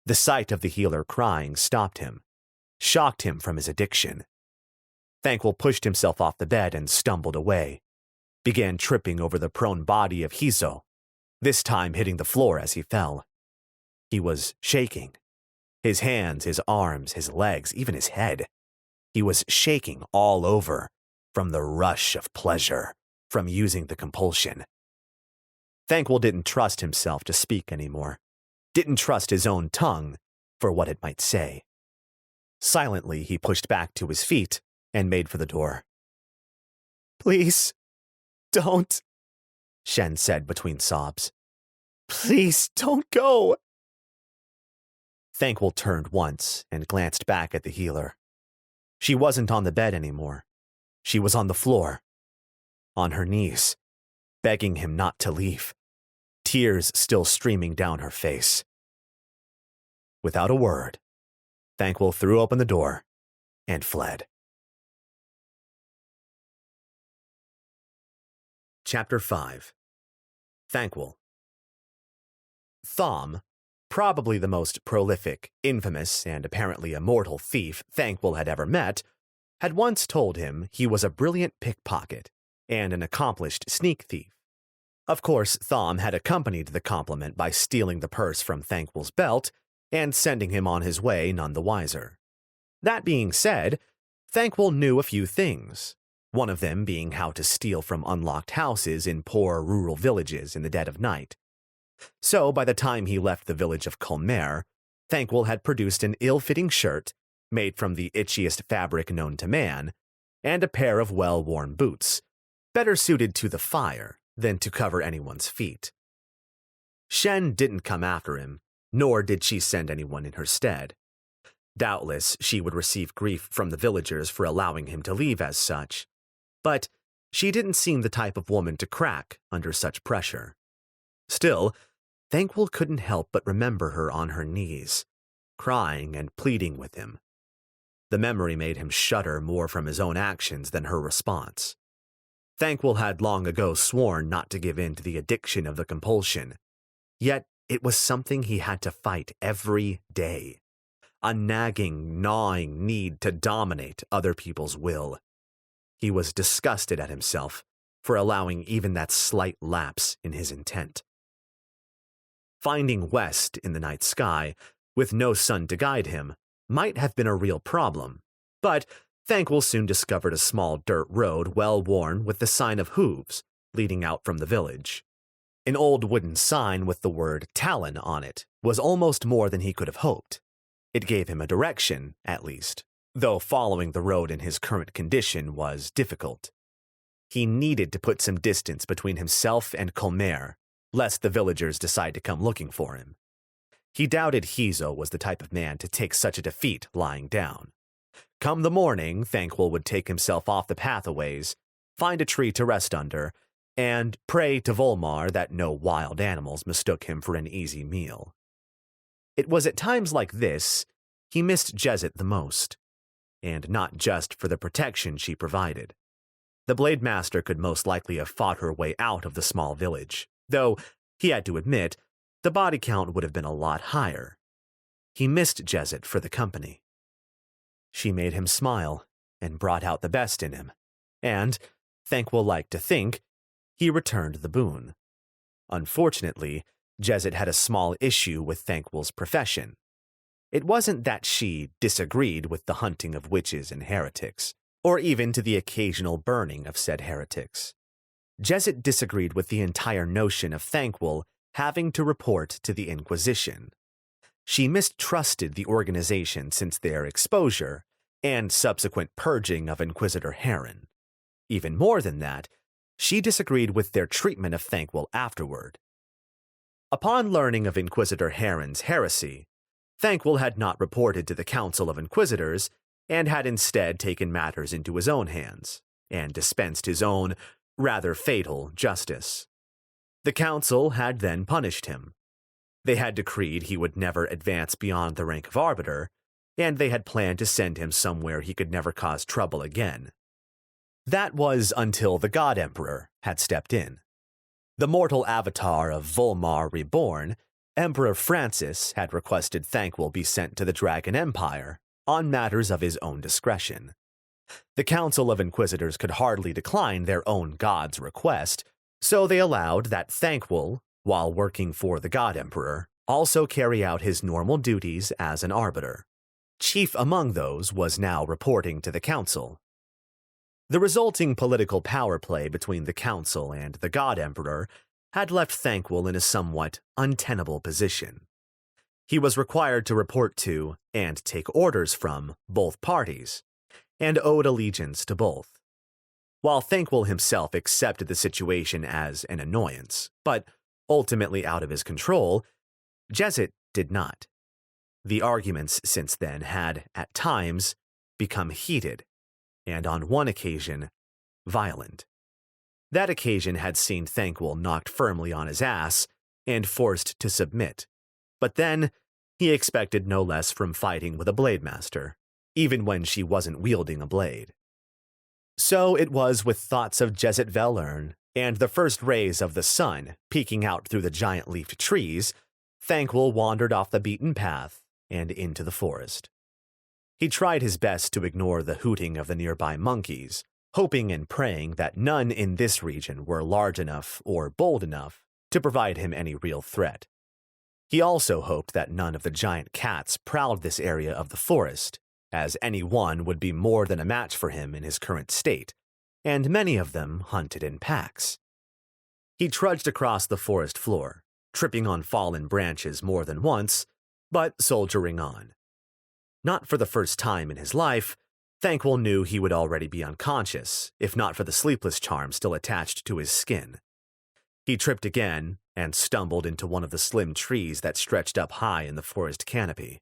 The sight of the healer crying stopped him, shocked him from his addiction. Thankwell pushed himself off the bed and stumbled away, began tripping over the prone body of Hizo, this time hitting the floor as he fell. He was shaking. His hands, his arms, his legs, even his head. He was shaking all over from the rush of pleasure from using the compulsion. Thankwell didn't trust himself to speak anymore, didn't trust his own tongue for what it might say. Silently, he pushed back to his feet and made for the door. Please, don't, Shen said between sobs. Please don't go. Thankwell turned once and glanced back at the healer. She wasn't on the bed anymore. She was on the floor, on her knees, begging him not to leave, tears still streaming down her face. Without a word, Thankwell threw open the door and fled. Chapter 5. Thankwell. Thom, probably the most prolific, infamous, and apparently immortal thief Thankwell had ever met, had once told him he was a brilliant pickpocket and an accomplished sneak thief. Of course, Thom had accompanied the compliment by stealing the purse from Thankwell's belt and sending him on his way none the wiser. That being said, Thankwell knew a few things. one of them being how to steal from unlocked houses in poor rural villages in the dead of night. So by the time he left the village of Colmare, Thankwell had produced an ill-fitting shirt, made from the itchiest fabric known to man, and a pair of well-worn boots, better suited to the fire than to cover anyone's feet. Shen didn't come after him, nor did she send anyone in her stead. Doubtless she would receive grief from the villagers for allowing him to leave as such, but she didn't seem the type of woman to crack under such pressure. Still, Thankwell couldn't help but remember her on her knees, crying and pleading with him. The memory made him shudder more from his own actions than her response. Thankwell had long ago sworn not to give in to the addiction of the compulsion, yet it was something he had to fight every day, a nagging, gnawing need to dominate other people's will. He was disgusted at himself for allowing even that slight lapse in his intent. Finding west in the night sky, with no sun to guide him, might have been a real problem, but Thankwell soon discovered a small dirt road well worn with the sign of hooves leading out from the village. An old wooden sign with the word Talon on it was almost more than he could have hoped. It gave him a direction, at least, though following the road in his current condition was difficult. He needed to put some distance between himself and Colmare, lest the villagers decide to come looking for him. He doubted Hizo was the type of man to take such a defeat lying down. Come the morning, Thankwell would take himself off the path a ways, find a tree to rest under, and pray to Volmar that no wild animals mistook him for an easy meal. It was at times like this he missed Jezet the most, and not just for the protection she provided. The Blade Master could most likely have fought her way out of the small village, though, he had to admit, the body count would have been a lot higher. He missed Jezet for the company. She made him smile and brought out the best in him, and, Thankwell liked to think, he returned the boon. Unfortunately, Jezet had a small issue with Thankwell's profession. It wasn't that she disagreed with the hunting of witches and heretics, or even to the occasional burning of said heretics. Jezet disagreed with the entire notion of Thankwell having to report to the Inquisition. She mistrusted the organization since their exposure and subsequent purging of Inquisitor Heron. Even more than that, she disagreed with their treatment of Thankwell afterward. Upon learning of Inquisitor Heron's heresy, Thankwell had not reported to the Council of Inquisitors and had instead taken matters into his own hands and dispensed his own, rather fatal, justice. The Council had then punished him. They had decreed he would never advance beyond the rank of Arbiter, and they had planned to send him somewhere he could never cause trouble again. That was until the God Emperor had stepped in. The mortal avatar of Volmar Reborn, Emperor Francis had requested Thankwell be sent to the Dragon Empire on matters of his own discretion. The Council of Inquisitors could hardly decline their own god's request, so they allowed that Thankwell, while working for the God Emperor, also carry out his normal duties as an arbiter. Chief among those was now reporting to the Council. The resulting political power play between the Council and the God Emperor had left Thankwell in a somewhat untenable position. He was required to report to and take orders from both parties, and owed allegiance to both. While Thankwell himself accepted the situation as an annoyance, but ultimately out of his control, Jezet did not. The arguments since then had, at times, become heated, and on one occasion, violent. That occasion had seen Thankwell knocked firmly on his ass and forced to submit, but then he expected no less from fighting with a Blade Master, even when she wasn't wielding a blade. So it was with thoughts of Jezet Velern and the first rays of the sun peeking out through the giant-leafed trees, Thankwell wandered off the beaten path and into the forest. He tried his best to ignore the hooting of the nearby monkeys, hoping and praying that none in this region were large enough or bold enough to provide him any real threat. He also hoped that none of the giant cats prowled this area of the forest, as any one would be more than a match for him in his current state, and many of them hunted in packs. He trudged across the forest floor, tripping on fallen branches more than once, but soldiering on. Not for the first time in his life, Thankwell knew he would already be unconscious, if not for the sleepless charm still attached to his skin. He tripped again and stumbled into one of the slim trees that stretched up high in the forest canopy.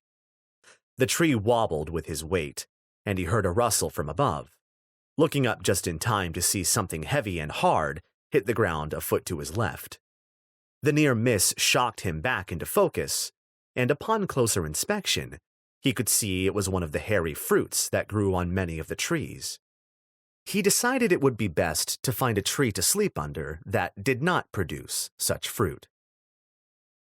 The tree wobbled with his weight, and he heard a rustle from above, looking up just in time to see something heavy and hard hit the ground a foot to his left. The near miss shocked him back into focus, and upon closer inspection, he could see it was one of the hairy fruits that grew on many of the trees. He decided it would be best to find a tree to sleep under that did not produce such fruit.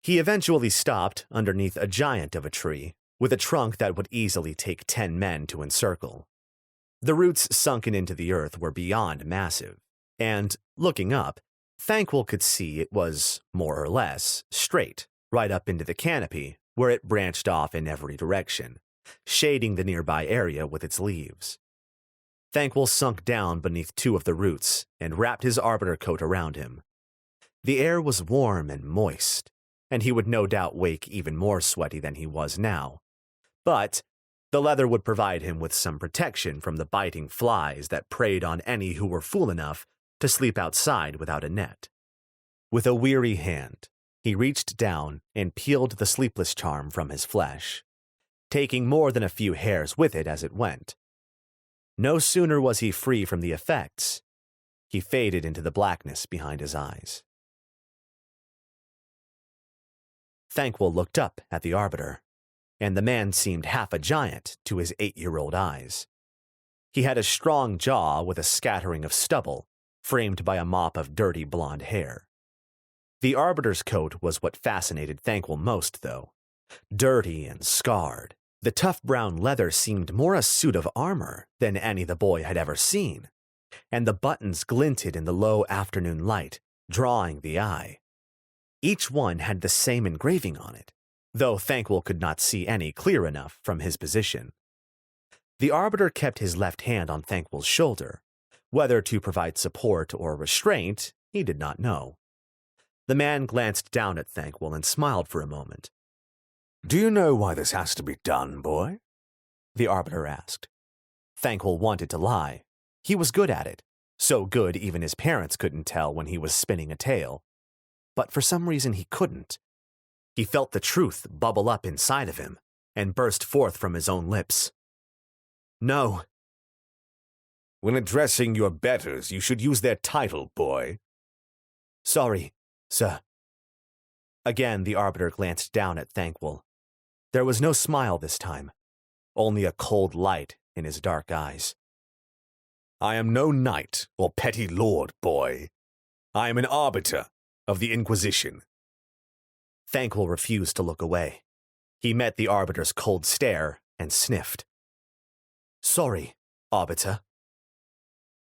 He eventually stopped underneath a giant of a tree, with a trunk that would easily take 10 men to encircle. The roots sunken into the earth were beyond massive, and, looking up, Thankwell could see it was, more or less, straight, right up into the canopy, where it branched off in every direction, shading the nearby area with its leaves. Thankwell sunk down beneath 2 of the roots and wrapped his arbiter coat around him. The air was warm and moist, and he would no doubt wake even more sweaty than he was now. But the leather would provide him with some protection from the biting flies that preyed on any who were fool enough to sleep outside without a net. With a weary hand, he reached down and peeled the sleepless charm from his flesh, taking more than a few hairs with it as it went. No sooner was he free from the effects, he faded into the blackness behind his eyes. Thankwell looked up at the arbiter, and the man seemed half a giant to his 8-year-old eyes. He had a strong jaw with a scattering of stubble, framed by a mop of dirty blonde hair. The arbiter's coat was what fascinated Thankwell most, though. Dirty and scarred, the tough brown leather seemed more a suit of armor than any the boy had ever seen, and the buttons glinted in the low afternoon light, drawing the eye. Each one had the same engraving on it, though Thankwell could not see any clear enough from his position. The arbiter kept his left hand on Thankwell's shoulder. Whether to provide support or restraint, he did not know. The man glanced down at Thankwell and smiled for a moment. "Do you know why this has to be done, boy?" the arbiter asked. Thankwell wanted to lie. He was good at it, so good even his parents couldn't tell when he was spinning a tale. But for some reason he couldn't. He felt the truth bubble up inside of him and burst forth from his own lips. "No." "When addressing your betters, you should use their title, boy." "Sorry, sir." Again the arbiter glanced down at Thankwell. There was no smile this time, only a cold light in his dark eyes. "I am no knight or petty lord, boy. I am an arbiter of the Inquisition." Thankwell refused to look away. He met the arbiter's cold stare and sniffed. "Sorry, arbiter."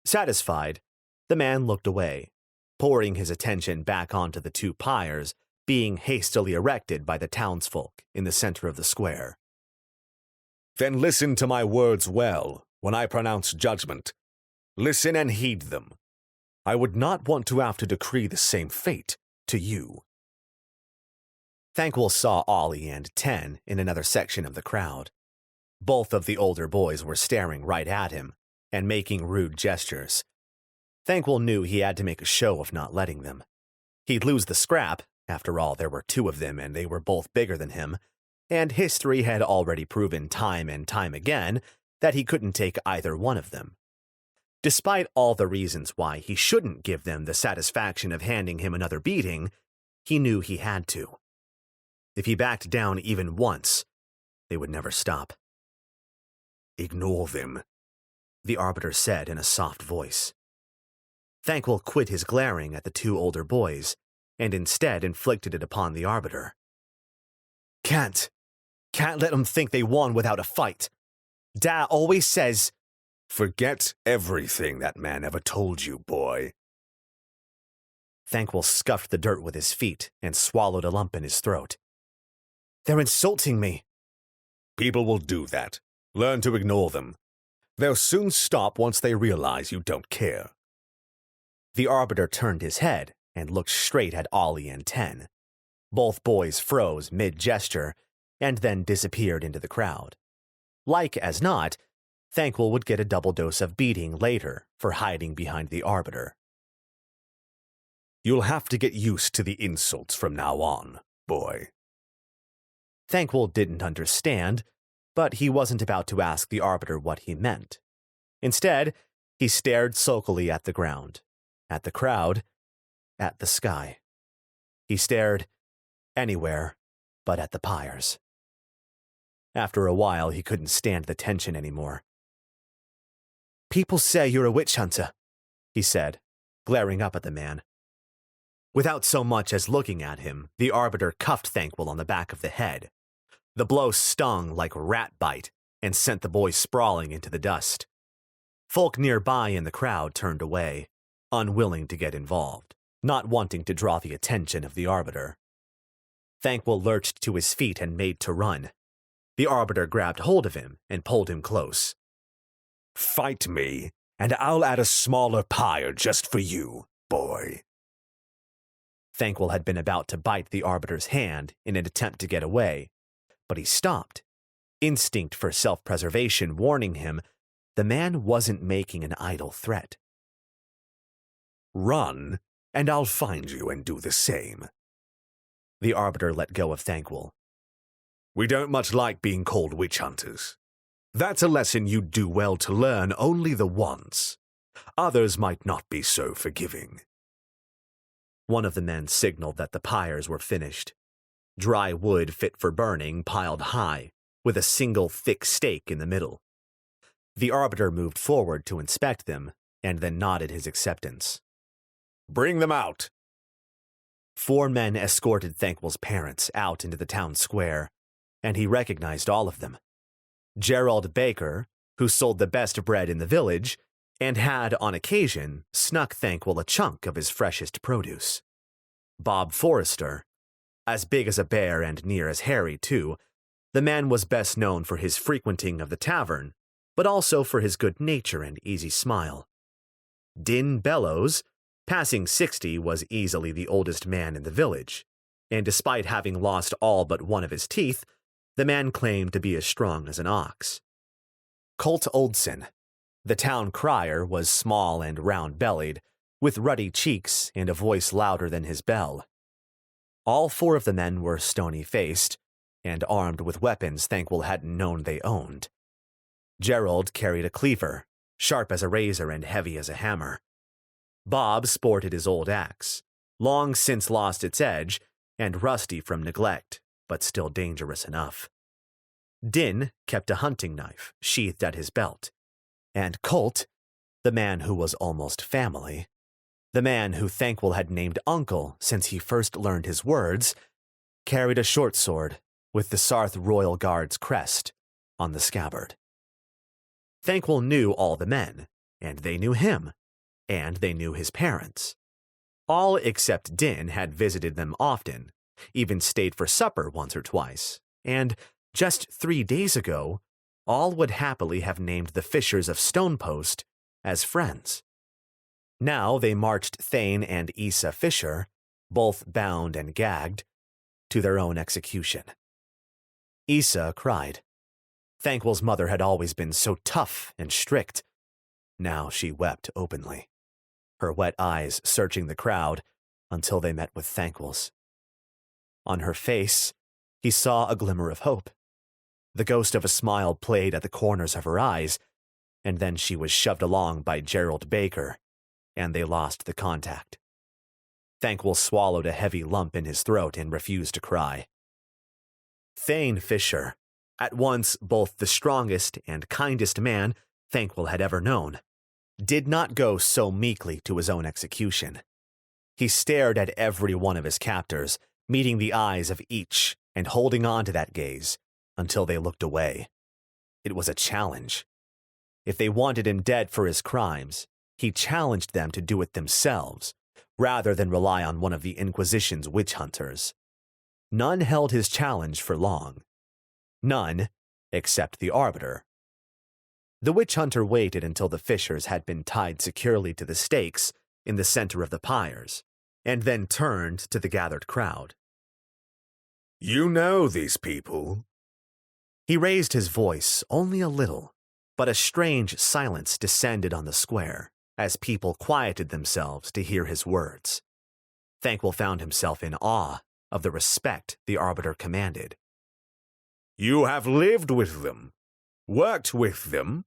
Satisfied, the man looked away, pouring his attention back onto the 2 pyres being hastily erected by the townsfolk in the center of the square. "Then listen to my words well when I pronounce judgment. Listen and heed them. I would not want to have to decree the same fate to you." Thankwell saw Ollie and 10 in another section of the crowd. Both of the older boys were staring right at him and making rude gestures. Thankwell knew he had to make a show of not letting them. He'd lose the scrap. After all, there were 2 of them and they were both bigger than him, and history had already proven time and time again that he couldn't take either one of them. Despite all the reasons why he shouldn't give them the satisfaction of handing him another beating, he knew he had to. If he backed down even once, they would never stop. "Ignore them," the arbiter said in a soft voice. Thankwell quit his glaring at the 2 older boys and instead inflicted it upon the arbiter. Can't let them think they won without a fight. Dad always says..." "Forget everything that man ever told you, boy." Thankwell scuffed the dirt with his feet and swallowed a lump in his throat. "They're insulting me." "People will do that. Learn to ignore them. They'll soon stop once they realize you don't care. The Arbiter turned his head and looked straight at Ollie and Ten. Both boys froze mid-gesture and then disappeared into the crowd. Like as not, Thankful would get a double dose of beating later for hiding behind the Arbiter. You'll have to get used to the insults from now on, boy. Thankful didn't understand, but he wasn't about to ask the Arbiter what he meant. Instead, he stared sulkily at the ground, at the crowd, at the sky. He stared anywhere but at the pyres. After a while, he couldn't stand the tension anymore. "People say you're a witch hunter," he said, glaring up at the man. Without so much as looking at him, the Arbiter cuffed Thankful on the back of the head. The blow stung like rat bite and sent the boy sprawling into the dust. Folk nearby in the crowd turned away, unwilling to get involved, not wanting to draw the attention of the Arbiter. Thankful lurched to his feet and made to run. The Arbiter grabbed hold of him and pulled him close. "Fight me, and I'll add a smaller pyre just for you, boy." Thankful had been about to bite the Arbiter's hand in an attempt to get away, but he stopped, instinct for self-preservation warning him the man wasn't making an idle threat. "Run, and I'll find you and do the same." The Arbiter let go of Thankful. "We don't much like being called witch hunters. That's a lesson you'd do well to learn only the once. Others might not be so forgiving." One of the men signaled that the pyres were finished. Dry wood fit for burning piled high, with a single thick stake in the middle. The Arbiter moved forward to inspect them, and then nodded his acceptance. "Bring them out." 4 men escorted Thankful's parents out into the town square, and he recognized all of them. Gerald Baker, who sold the best bread in the village, and had, on occasion, snuck Thankful a chunk of his freshest produce. Bob Forrester, as big as a bear and near as hairy, too, the man was best known for his frequenting of the tavern, but also for his good nature and easy smile. Din Bellows, passing 60, was easily the oldest man in the village, and despite having lost all but one of his teeth, the man claimed to be as strong as an ox. Colt Oldson, the town crier, was small and round-bellied, with ruddy cheeks and a voice louder than his bell. All 4 of the men were stony-faced, and armed with weapons Thankful hadn't known they owned. Gerald carried a cleaver, sharp as a razor and heavy as a hammer. Bob sported his old axe, long since lost its edge and rusty from neglect, but still dangerous enough. Din kept a hunting knife sheathed at his belt, and Colt, the man who was almost family, the man who Thankful had named Uncle since he first learned his words, carried a short sword with the Sarth Royal Guard's crest on the scabbard. Thankful knew all the men, and they knew him, and they knew his parents. All except Din had visited them often, even stayed for supper once or twice, and just 3 days ago, all would happily have named the Fishers of Stonepost as friends. Now they marched Thane and Issa Fisher, both bound and gagged, to their own execution. Issa cried. Thankful's mother had always been so tough and strict. Now she wept openly, her wet eyes searching the crowd until they met with Thankful's. On her face, he saw a glimmer of hope. The ghost of a smile played at the corners of her eyes, and then she was shoved along by Gerald Baker, and they lost the contact. Thankful swallowed a heavy lump in his throat and refused to cry. Thane Fisher, at once both the strongest and kindest man Thankful had ever known, did not go so meekly to his own execution. He stared at every one of his captors, meeting the eyes of each and holding on to that gaze until they looked away. It was a challenge. If they wanted him dead for his crimes, he challenged them to do it themselves, rather than rely on one of the Inquisition's witch hunters. None held his challenge for long. None, except the Arbiter. The witch hunter waited until the fishers had been tied securely to the stakes in the center of the pyres, and then turned to the gathered crowd. You know these people? He raised his voice only a little, but a strange silence descended on the square as people quieted themselves to hear his words. Thankwell found himself in awe of the respect the arbiter commanded. You have lived with them, worked with them,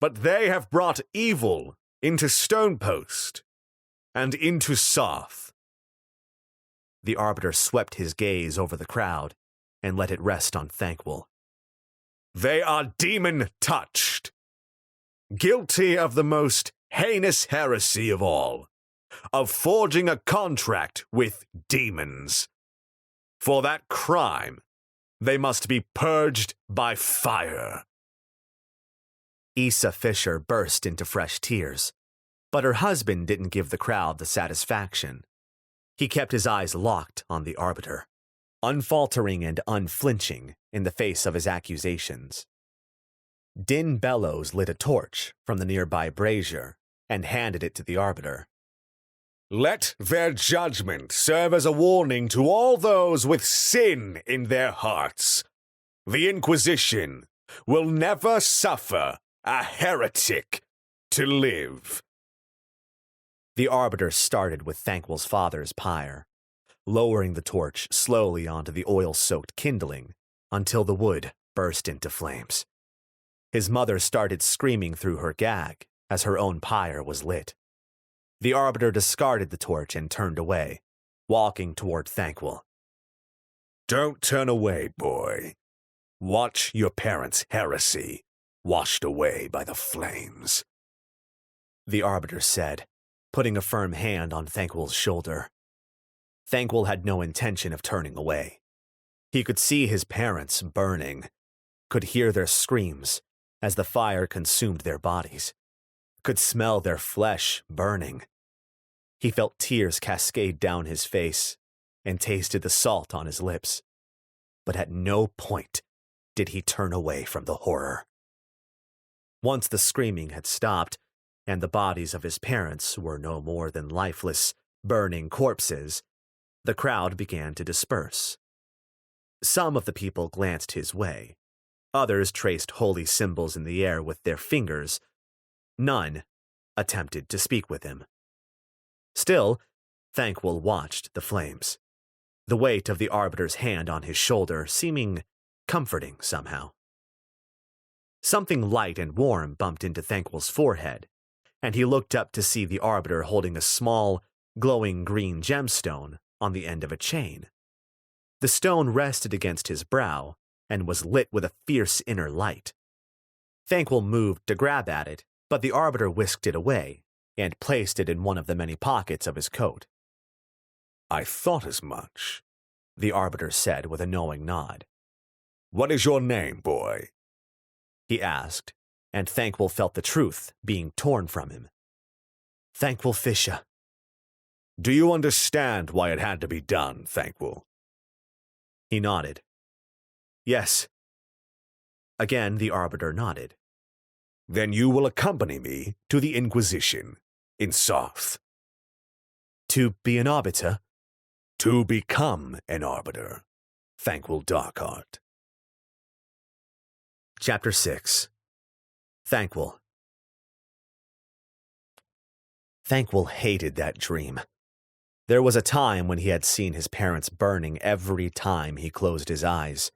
but they have brought evil into Stonepost and into Sarth. The arbiter swept his gaze over the crowd and let it rest on Thankwell. They are demon-touched, guilty of the most heinous heresy of all, of forging a contract with demons. For that crime, they must be purged by fire. Issa Fisher burst into fresh tears, but her husband didn't give the crowd the satisfaction. He kept his eyes locked on the arbiter, unfaltering and unflinching in the face of his accusations. Din Bellows lit a torch from the nearby brazier and handed it to the arbiter. Let their judgment serve as a warning to all those with sin in their hearts. The Inquisition will never suffer a heretic to live. The arbiter started with Thankwell's father's pyre, lowering the torch slowly onto the oil-soaked kindling until the wood burst into flames. His mother started screaming through her gag as her own pyre was lit. The arbiter discarded the torch and turned away, walking toward Thankwell. Don't turn away, boy. Watch your parents' heresy washed away by the flames, the arbiter said, putting a firm hand on Thankwell's shoulder. Thankwell had no intention of turning away. He could see his parents burning, could hear their screams as the fire consumed their bodies, could smell their flesh burning. He felt tears cascade down his face and tasted the salt on his lips, but at no point did he turn away from the horror. Once the screaming had stopped, and the bodies of his parents were no more than lifeless, burning corpses, the crowd began to disperse. Some of the people glanced his way. Others traced holy symbols in the air with their fingers. None attempted to speak with him. Still, Thankwell watched the flames, the weight of the arbiter's hand on his shoulder seeming comforting somehow. Something light and warm bumped into Thankwell's forehead, and he looked up to see the arbiter holding a small, glowing green gemstone on the end of a chain. The stone rested against his brow and was lit with a fierce inner light. Thankwell moved to grab at it, but the arbiter whisked it away and placed it in one of the many pockets of his coat. I thought as much, the arbiter said with a knowing nod. What is your name, boy? He asked, and Thankwell felt the truth being torn from him. Thankwell Fisher. Do you understand why it had to be done, Thankwell? He nodded. Yes. Again, the arbiter nodded. Then you will accompany me to the Inquisition in Sarth. To be an arbiter? To become an arbiter, Thankwell Darkheart. Chapter 6. Thankwell. Thankwell hated that dream. There was a time when he had seen his parents burning every time he closed his eyes.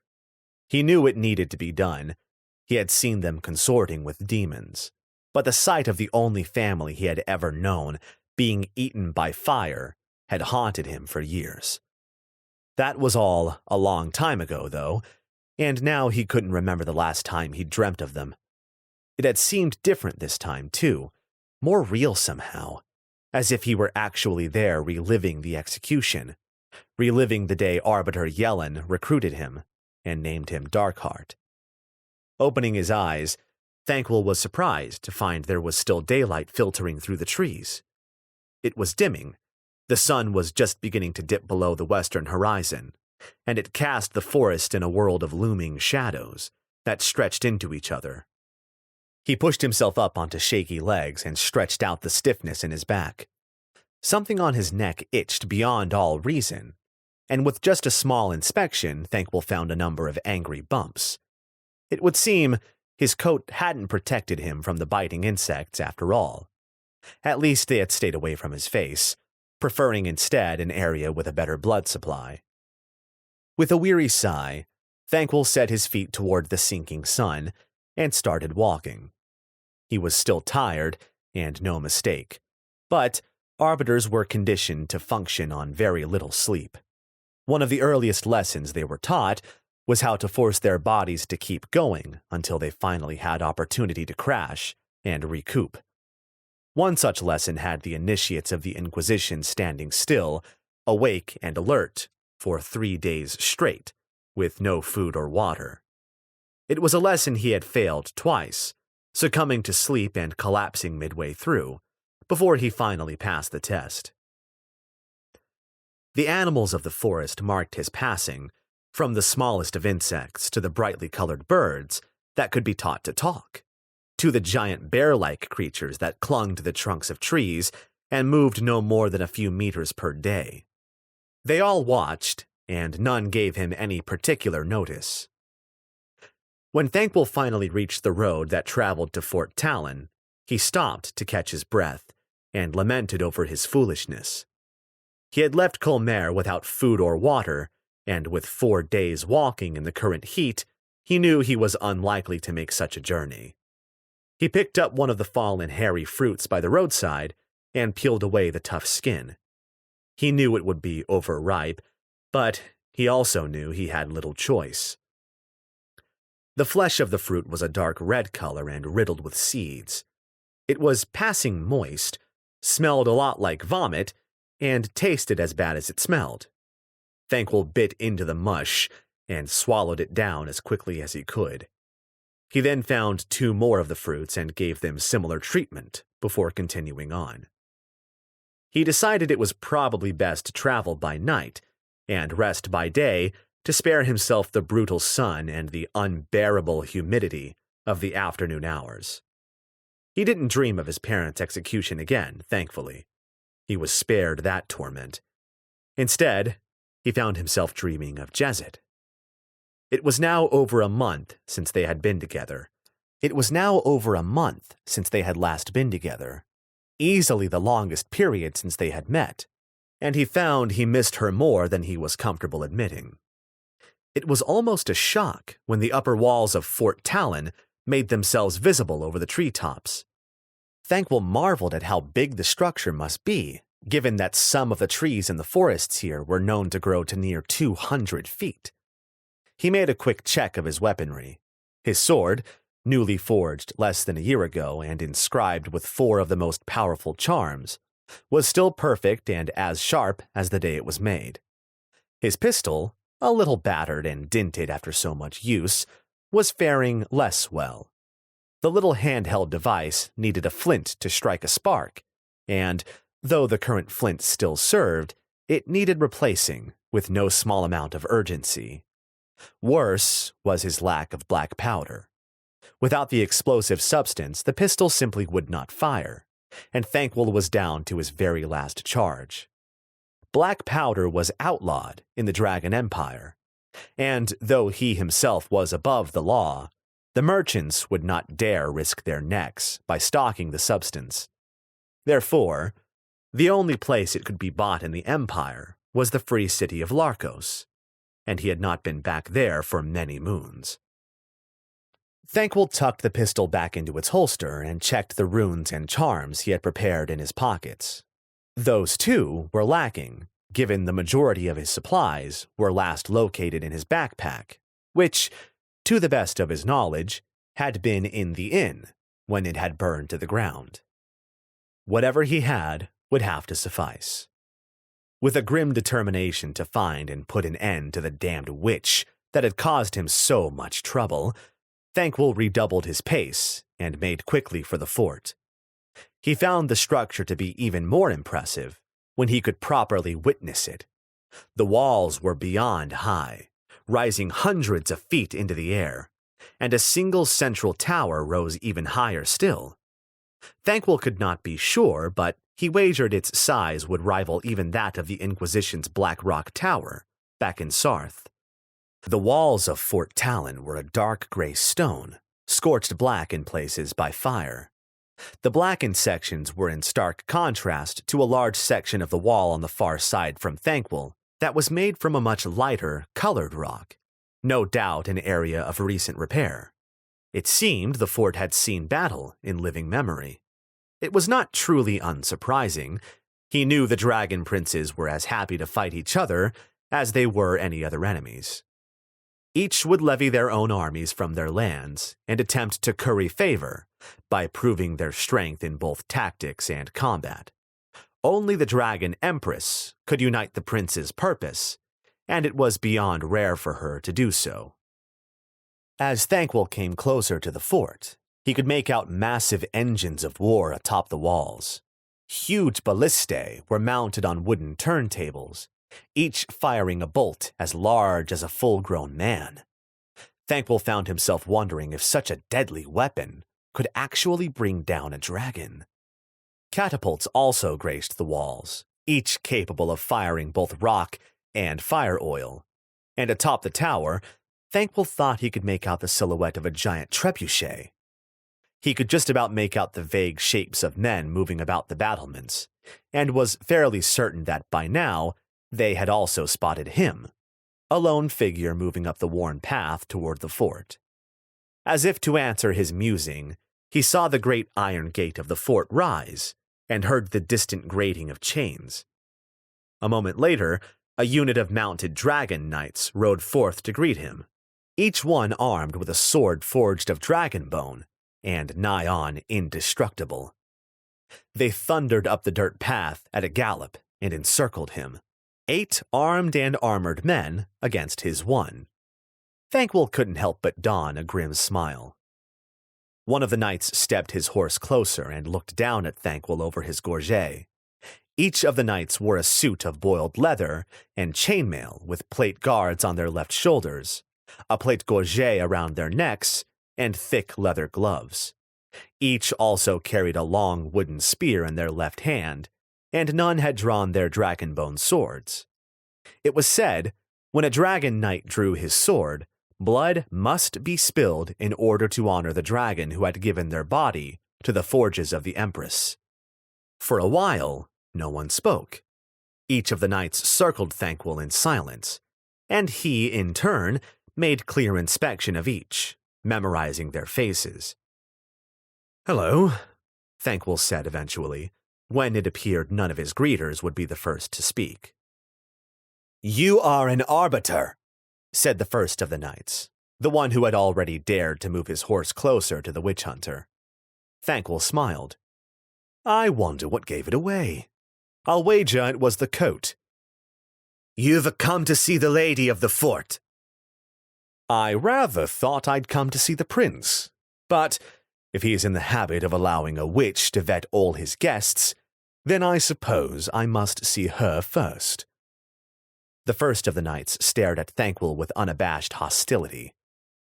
He knew it needed to be done. He had seen them consorting with demons. But the sight of the only family he had ever known being eaten by fire had haunted him for years. That was all a long time ago, though, and now he couldn't remember the last time he dreamt of them. It had seemed different this time, too, more real somehow, as if he were actually there reliving the execution, reliving the day Arbiter Yellen recruited him and named him Darkheart. Opening his eyes, Thankwell was surprised to find there was still daylight filtering through the trees. It was dimming. The sun was just beginning to dip below the western horizon, and it cast the forest in a world of looming shadows that stretched into each other. He pushed himself up onto shaky legs and stretched out the stiffness in his back. Something on his neck itched beyond all reason, and with just a small inspection, Thankful found a number of angry bumps. It would seem his coat hadn't protected him from the biting insects after all. At least they had stayed away from his face, preferring instead an area with a better blood supply. With a weary sigh, Thankful set his feet toward the sinking sun and started walking. He was still tired, and no mistake, but arbiters were conditioned to function on very little sleep. One of the earliest lessons they were taught was how to force their bodies to keep going until they finally had opportunity to crash and recoup. One such lesson had the initiates of the Inquisition standing still, awake and alert, for 3 days straight, with no food or water. It was a lesson he had failed twice, succumbing to sleep and collapsing midway through, before he finally passed the test. The animals of the forest marked his passing, from the smallest of insects to the brightly colored birds that could be taught to talk, to the giant bear-like creatures that clung to the trunks of trees and moved no more than a few meters per day. They all watched, and none gave him any particular notice. When Thankful finally reached the road that traveled to Fort Talon, he stopped to catch his breath and lamented over his foolishness. He had left Colmare without food or water, and with 4 days walking in the current heat, he knew he was unlikely to make such a journey. He picked up one of the fallen hairy fruits by the roadside and peeled away the tough skin. He knew it would be overripe, but he also knew he had little choice. The flesh of the fruit was a dark red color and riddled with seeds. It was passing moist, smelled a lot like vomit, and tasted as bad as it smelled. Thankful bit into the mush and swallowed it down as quickly as he could. He then found 2 more of the fruits and gave them similar treatment before continuing on. He decided it was probably best to travel by night and rest by day to spare himself the brutal sun and the unbearable humidity of the afternoon hours. He didn't dream of his parents' execution again, thankfully. He was spared that torment. Instead, he found himself dreaming of Jezid. It was now over a month since they had been together. Last been together. Easily the longest period since they had met, and he found he missed her more than he was comfortable admitting. It was almost a shock when the upper walls of Fort Talon made themselves visible over the treetops. Thankful marveled at how big the structure must be, given that some of the trees in the forests here were known to grow to near 200 feet. He made a quick check of his weaponry. His sword, newly forged less than a year ago and inscribed with 4 of the most powerful charms, was still perfect and as sharp as the day it was made. His pistol, a little battered and dinted after so much use, was faring less well. The little handheld device needed a flint to strike a spark, and, though the current flint still served, it needed replacing with no small amount of urgency. Worse was his lack of black powder. Without the explosive substance, the pistol simply would not fire, and Thankful was down to his very last charge. Black powder was outlawed in the Dragon Empire, and though he himself was above the law, the merchants would not dare risk their necks by stocking the substance. Therefore, the only place it could be bought in the Empire was the free city of Larkos, and he had not been back there for many moons. Thankful tucked the pistol back into its holster and checked the runes and charms he had prepared in his pockets. Those, too, were lacking, given the majority of his supplies were last located in his backpack, which, to the best of his knowledge, had been in the inn when it had burned to the ground. Whatever he had would have to suffice. With a grim determination to find and put an end to the damned witch that had caused him so much trouble, Thankful redoubled his pace and made quickly for the fort. He found the structure to be even more impressive when he could properly witness it. The walls were beyond high, rising hundreds of feet into the air, and a single central tower rose even higher still. Thankwell could not be sure, but he wagered its size would rival even that of the Inquisition's Black Rock Tower, back in Sarth. The walls of Fort Talon were a dark gray stone, scorched black in places by fire. The blackened sections were in stark contrast to a large section of the wall on the far side from Thankwell that was made from a much lighter, colored rock, no doubt an area of recent repair. It seemed the fort had seen battle in living memory. It was not truly unsurprising. He knew the dragon princes were as happy to fight each other as they were any other enemies. Each would levy their own armies from their lands and attempt to curry favor by proving their strength in both tactics and combat. Only the Dragon Empress could unite the prince's purpose, and it was beyond rare for her to do so. As Thankwell came closer to the fort, he could make out massive engines of war atop the walls. Huge ballistae were mounted on wooden turntables, each firing a bolt as large as a full-grown man. Thankwell found himself wondering if such a deadly weapon could actually bring down a dragon. Catapults also graced the walls, each capable of firing both rock and fire oil. And atop the tower, Thankwell thought he could make out the silhouette of a giant trebuchet. He could just about make out the vague shapes of men moving about the battlements, and was fairly certain that by now they had also spotted him, a lone figure moving up the worn path toward the fort. As if to answer his musing, he saw the great iron gate of the fort rise and heard the distant grating of chains. A moment later, a unit of mounted dragon knights rode forth to greet him, each one armed with a sword forged of dragon bone and nigh on indestructible. They thundered up the dirt path at a gallop and encircled him, 8 armed and armored men against his 1. Thankwell couldn't help but don a grim smile. One of the knights stepped his horse closer and looked down at Thankwell over his gorget. Each of the knights wore a suit of boiled leather and chainmail with plate guards on their left shoulders, a plate gorget around their necks, and thick leather gloves. Each also carried a long wooden spear in their left hand, and none had drawn their dragonbone swords. It was said, when a dragon knight drew his sword, blood must be spilled in order to honor the dragon who had given their body to the forges of the Empress. For a while, no one spoke. Each of the knights circled Thankwell in silence, and he, in turn, made clear inspection of each, memorizing their faces. "Hello," Thankwell said eventually, when it appeared none of his greeters would be the first to speak. "You are an arbiter," said the first of the knights, the one who had already dared to move his horse closer to the witch hunter. Thankwell smiled. "I wonder what gave it away. I'll wager it was the coat." "You've come to see the lady of the fort." "I rather thought I'd come to see the prince, but if he is in the habit of allowing a witch to vet all his guests, then I suppose I must see her first." The first of the knights stared at Thankwell with unabashed hostility.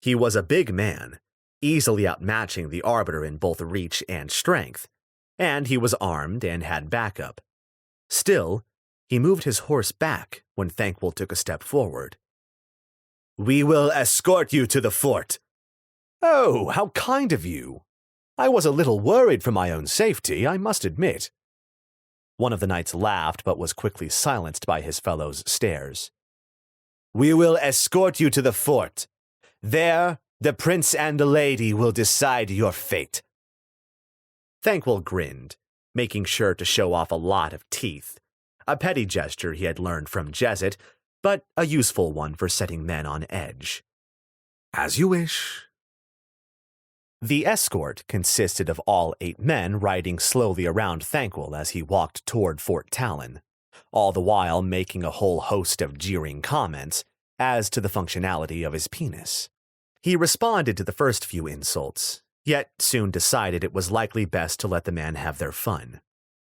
He was a big man, easily outmatching the arbiter in both reach and strength, and he was armed and had backup. Still, he moved his horse back when Thankwell took a step forward. "We will escort you to the fort." "Oh, how kind of you. I was a little worried for my own safety, I must admit." One of the knights laughed but was quickly silenced by his fellow's stares. "We will escort you to the fort. There, the prince and the lady will decide your fate." Thankwell grinned, making sure to show off a lot of teeth, a petty gesture he had learned from Jezzet, but a useful one for setting men on edge. "As you wish." The escort consisted of all 8 men riding slowly around Thankwell as he walked toward Fort Talon, all the while making a whole host of jeering comments as to the functionality of his penis. He responded to the first few insults, yet soon decided it was likely best to let the men have their fun.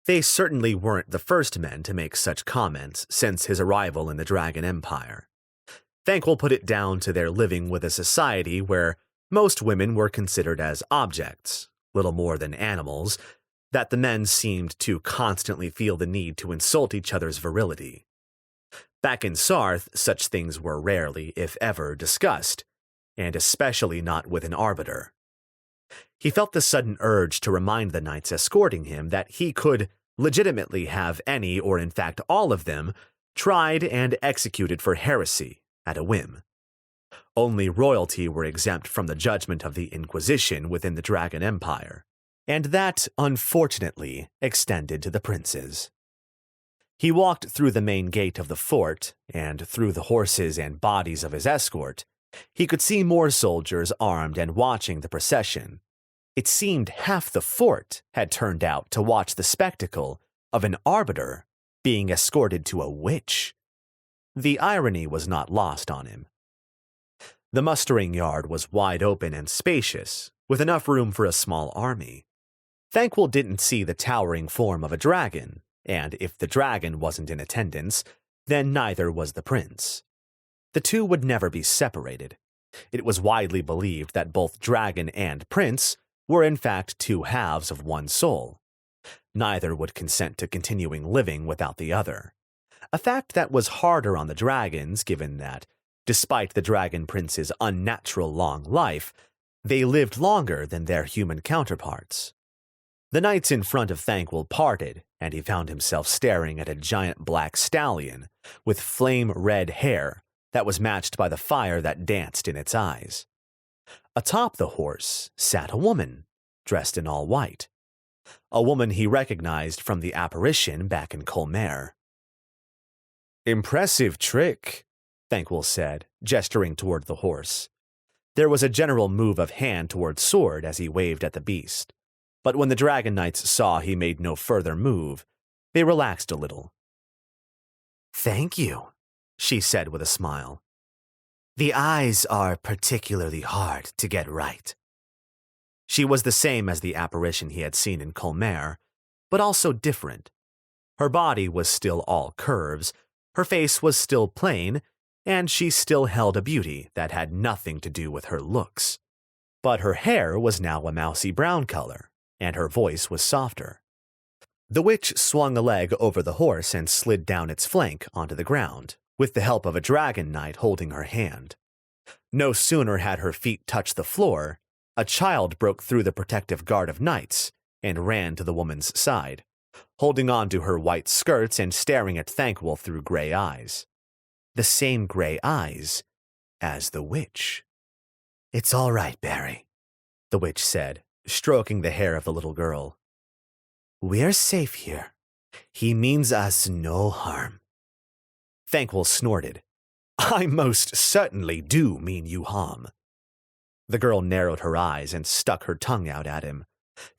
They certainly weren't the first men to make such comments since his arrival in the Dragon Empire. Thankwell put it down to their living with a society where Most women were considered as objects, little more than animals, that the men seemed to constantly feel the need to insult each other's virility. Back in Sarth, such things were rarely, if ever, discussed, and especially not with an arbiter. He felt the sudden urge to remind the knights escorting him that he could legitimately have any, or in fact all of them, tried and executed for heresy at a whim. Only royalty were exempt from the judgment of the Inquisition within the Dragon Empire, and that, unfortunately, extended to the princes. He walked through the main gate of the fort, and through the horses and bodies of his escort, he could see more soldiers armed and watching the procession. It seemed half the fort had turned out to watch the spectacle of an arbiter being escorted to a witch. The irony was not lost on him. The mustering yard was wide open and spacious, with enough room for a small army. Thankwell didn't see the towering form of a dragon, and if the dragon wasn't in attendance, then neither was the prince. The two would never be separated. It was widely believed that both dragon and prince were in fact two halves of one soul. Neither would consent to continuing living without the other, a fact that was harder on the dragons given that, despite the dragon prince's unnatural long life, they lived longer than their human counterparts. The knights in front of Thankwell parted, and he found himself staring at a giant black stallion with flame-red hair that was matched by the fire that danced in its eyes. Atop the horse sat a woman, dressed in all white. A woman he recognized from the apparition back in Colmare. "Impressive trick," Thankwell said, gesturing toward the horse. There was a general move of hand toward sword as he waved at the beast, but when the Dragon Knights saw he made no further move, they relaxed a little. "Thank you," she said with a smile. "The eyes are particularly hard to get right." She was the same as the apparition he had seen in Colmare, but also different. Her body was still all curves, her face was still plain, and she still held a beauty that had nothing to do with her looks. But her hair was now a mousy brown color, and her voice was softer. The witch swung a leg over the horse and slid down its flank onto the ground, with the help of a dragon knight holding her hand. No sooner had her feet touched the floor, a child broke through the protective guard of knights and ran to the woman's side, holding on to her white skirts and staring at Thankwell through gray eyes. The same gray eyes as the witch. "It's all right, Barry," the witch said, stroking the hair of the little girl. "We're safe here. He means us no harm." Thankwell snorted. "I most certainly do mean you harm." The girl narrowed her eyes and stuck her tongue out at him.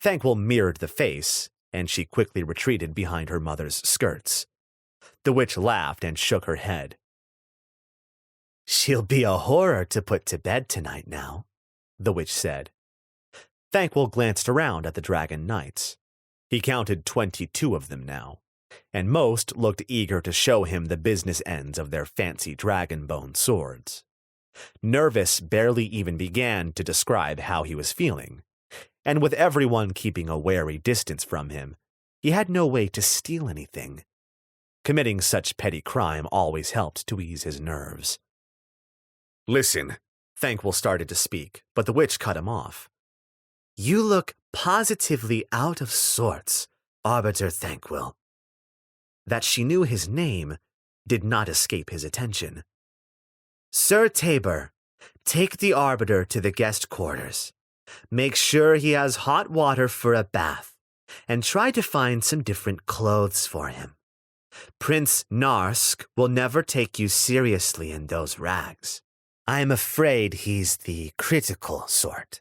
Thankwell mirrored the face, and she quickly retreated behind her mother's skirts. The witch laughed and shook her head. "She'll be a horror to put to bed tonight now," the witch said. Thankwell glanced around at the Dragon Knights. He counted 22 of them now, and most looked eager to show him the business ends of their fancy dragon bone swords. Nervous barely even began to describe how he was feeling, and with everyone keeping a wary distance from him, he had no way to steal anything. Committing such petty crime always helped to ease his nerves. "Listen," Thankwell started to speak, but the witch cut him off. "You look positively out of sorts, Arbiter Thankwell." That she knew his name did not escape his attention. "Sir Tabor, take the Arbiter to the guest quarters. Make sure he has hot water for a bath, and try to find some different clothes for him. Prince Narsk will never take you seriously in those rags. I'm afraid he's the critical sort."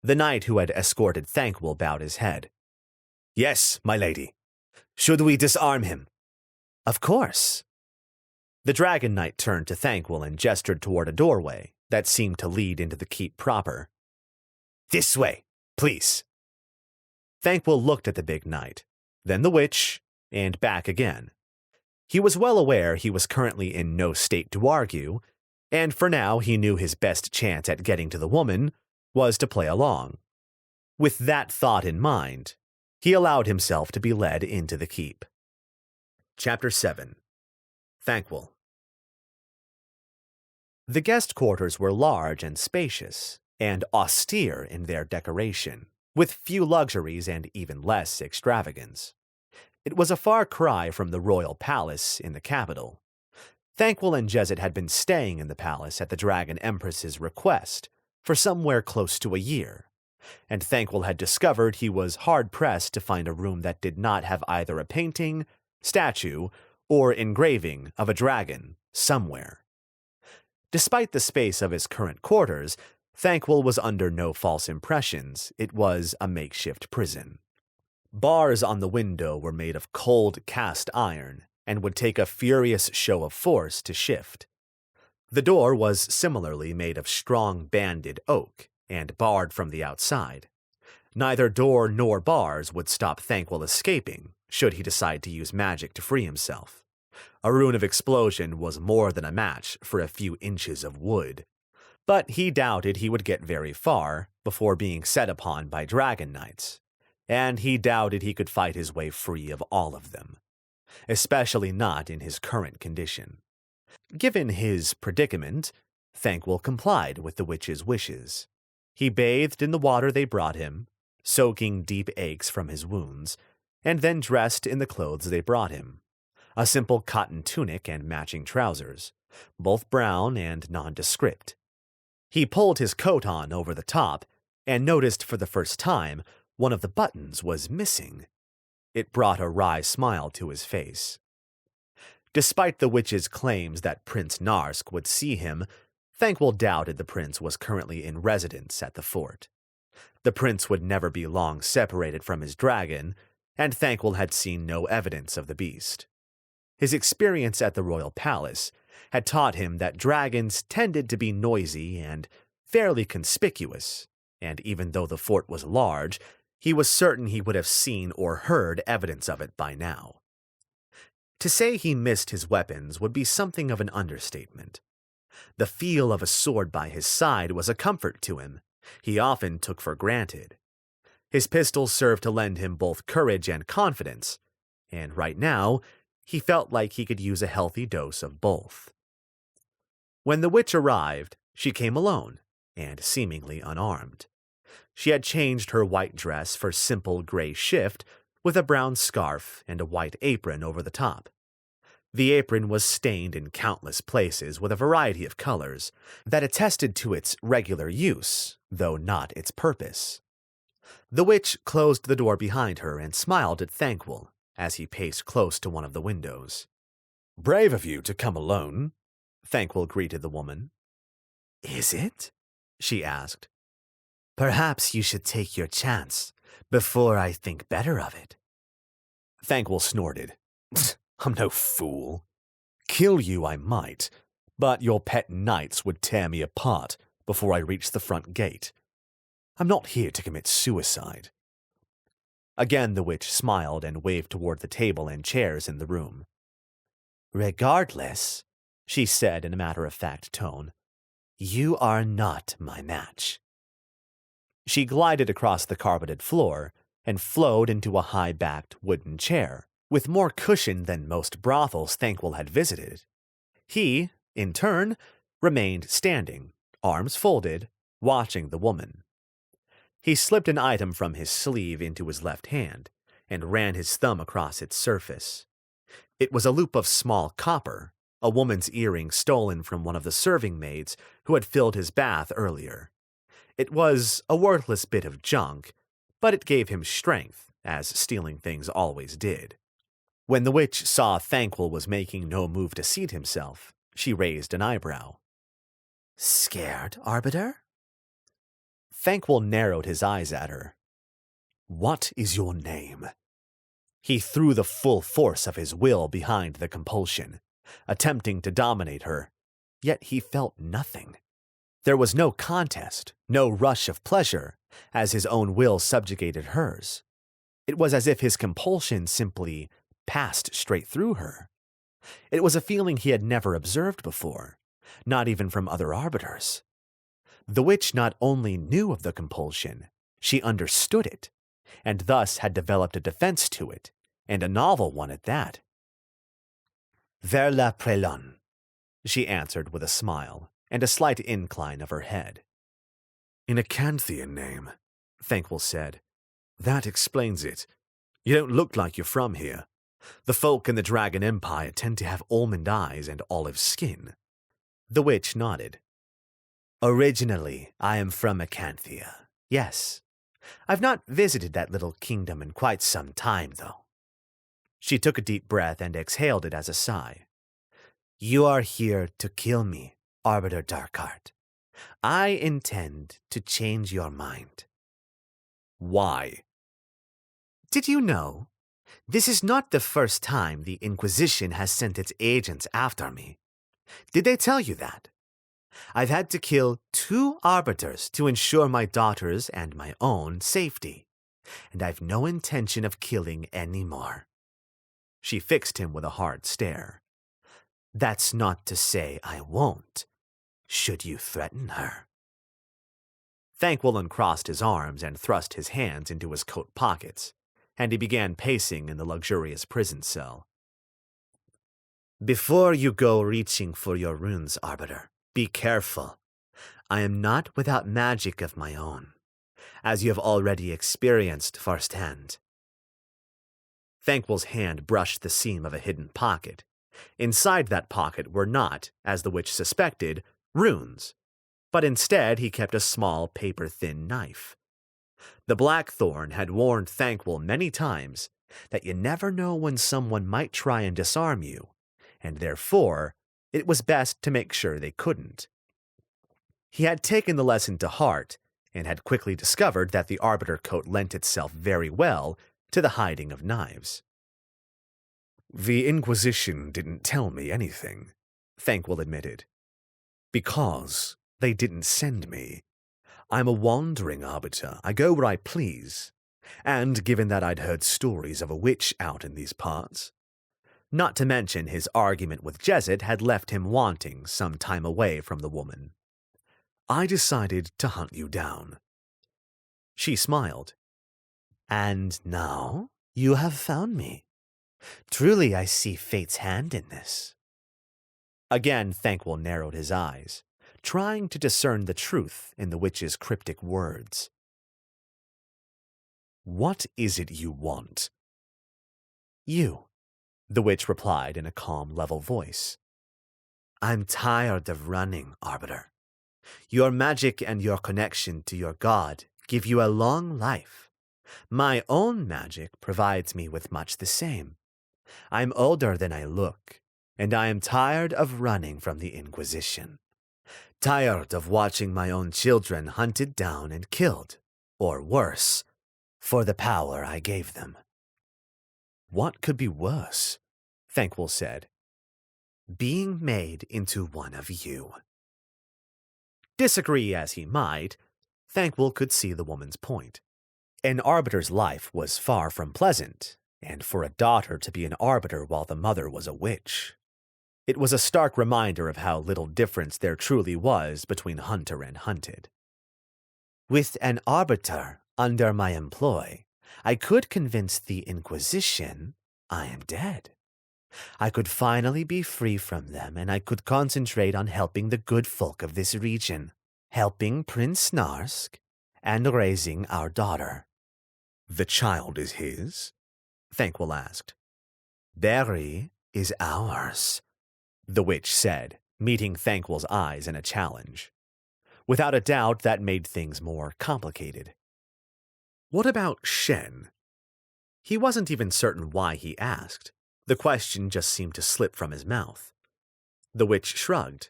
The knight who had escorted Thankwell bowed his head. "Yes, my lady. Should we disarm him?" "Of course." The Dragon Knight turned to Thankwell and gestured toward a doorway that seemed to lead into the keep proper. "This way, please." Thankwell looked at the big knight, then the witch, and back again. He was well aware he was currently in no state to argue, And for now, he knew his best chance at getting to the woman was to play along. With that thought in mind, he allowed himself to be led into the keep. Chapter 7. Thankwell. The guest quarters were large and spacious, and austere in their decoration, with few luxuries and even less extravagance. It was a far cry from the royal palace in the capital. Thankwell and Jezet had been staying in the palace at the Dragon Empress's request for somewhere close to a year, and Thankwell had discovered he was hard-pressed to find a room that did not have either a painting, statue, or engraving of a dragon somewhere. Despite the space of his current quarters, Thankwell was under no false impressions. It was a makeshift prison. Bars on the window were made of cold cast iron and would take a furious show of force to shift. The door was similarly made of strong banded oak and barred from the outside. Neither door nor bars would stop Thankwell escaping, should he decide to use magic to free himself. A rune of explosion was more than a match for a few inches of wood. But he doubted he would get very far before being set upon by dragon knights, and he doubted he could fight his way free of all of them, especially not in his current condition. Given his predicament, Thankwell complied with the witch's wishes. He bathed in the water they brought him, soaking deep aches from his wounds, and then dressed in the clothes they brought him, a simple cotton tunic and matching trousers, both brown and nondescript. He pulled his coat on over the top and noticed for the first time one of the buttons was missing. It brought a wry smile to his face. Despite the witch's claims that Prince Narsk would see him, Thankwell doubted the prince was currently in residence at the fort. The prince would never be long separated from his dragon, and Thankwell had seen no evidence of the beast. His experience at the royal palace had taught him that dragons tended to be noisy and fairly conspicuous, and even though the fort was large, he was certain he would have seen or heard evidence of it by now. To say he missed his weapons would be something of an understatement. The feel of a sword by his side was a comfort to him. He often took for granted. His pistol served to lend him both courage and confidence, and right now, he felt like he could use a healthy dose of both. When the witch arrived, she came alone, and seemingly unarmed. She had changed her white dress for simple gray shift with a brown scarf and a white apron over the top. The apron was stained in countless places with a variety of colors that attested to its regular use, though not its purpose. The witch closed the door behind her and smiled at Thankwell as he paced close to one of the windows. "Brave of you to come alone," Thankwell greeted the woman. "Is it?" she asked. "Perhaps you should take your chance before I think better of it." Thankwell snorted. "I'm no fool. Kill you I might, but your pet knights would tear me apart before I reached the front gate. I'm not here to commit suicide." Again the witch smiled and waved toward the table and chairs in the room. "Regardless," she said in a matter-of-fact tone, "you are not my match." She glided across the carpeted floor and flowed into a high-backed wooden chair, with more cushion than most brothels Thankwell had visited. He, in turn, remained standing, arms folded, watching the woman. He slipped an item from his sleeve into his left hand and ran his thumb across its surface. It was a loop of small copper, a woman's earring stolen from one of the serving maids who had filled his bath earlier. It was a worthless bit of junk, but it gave him strength, as stealing things always did. When the witch saw Thankwell was making no move to seat himself, she raised an eyebrow. "Scared, Arbiter?" Thankwell narrowed his eyes at her. "What is your name?" He threw the full force of his will behind the compulsion, attempting to dominate her, yet he felt nothing. There was no contest, no rush of pleasure, as his own will subjugated hers. It was as if his compulsion simply passed straight through her. It was a feeling he had never observed before, not even from other arbiters. The witch not only knew of the compulsion, she understood it, and thus had developed a defense to it, and a novel one at that. Vers la prelon, she answered with a smile and a slight incline of her head. In a Canthian name, Thankwell said. That explains it. You don't look like you're from here. The folk in the Dragon Empire tend to have almond eyes and olive skin. The witch nodded. Originally, I am from Acanthia, yes. I've not visited that little kingdom in quite some time, though. She took a deep breath and exhaled it as a sigh. You are here to kill me, Arbiter Darkheart. I intend to change your mind. Why? Did you know? This is not the first time the Inquisition has sent its agents after me. Did they tell you that? I've had to kill 2 arbiters to ensure my daughter's and my own safety, and I've no intention of killing any more. She fixed him with a hard stare. That's not to say I won't, should you threaten her. Thankwell uncrossed his arms and thrust his hands into his coat pockets, and he began pacing in the luxurious prison cell. Before you go reaching for your runes, Arbiter, be careful. I am not without magic of my own, as you have already experienced firsthand. Thankwell's hand brushed the seam of a hidden pocket. Inside that pocket were not, as the witch suspected, runes, but instead he kept a small paper-thin knife. The Blackthorn had warned Thankwell many times that you never know when someone might try and disarm you, and therefore it was best to make sure they couldn't. He had taken the lesson to heart and had quickly discovered that the arbiter coat lent itself very well to the hiding of knives. The Inquisition didn't tell me anything, Thankwell admitted. Because they didn't send me. I'm a wandering arbiter. I go where I please. And given that I'd heard stories of a witch out in these parts, not to mention his argument with Jezzet had left him wanting some time away from the woman, I decided to hunt you down. She smiled. And now you have found me. Truly I see fate's hand in this. Again Thankwell narrowed his eyes, trying to discern the truth in the witch's cryptic words. What is it you want? You, the witch replied in a calm, level voice. I'm tired of running, Arbiter. Your magic and your connection to your god give you a long life. My own magic provides me with much the same. I'm older than I look, and I am tired of running from the Inquisition. Tired of watching my own children hunted down and killed, or worse, for the power I gave them. What could be worse? Thankwell said. Being made into one of you. Disagree as he might, Thankwell could see the woman's point. An arbiter's life was far from pleasant, and for a daughter to be an arbiter while the mother was a witch. It was a stark reminder of how little difference there truly was between hunter and hunted. With an arbiter under my employ, I could convince the Inquisition I am dead. I could finally be free from them, and I could concentrate on helping the good folk of this region, helping Prince Narsk, and raising our daughter. The child is his? Thankwell asked. Berry is ours, the witch said, meeting Thankwell's eyes in a challenge. Without a doubt, that made things more complicated. What about Shen? He wasn't even certain why he asked. The question just seemed to slip from his mouth. The witch shrugged.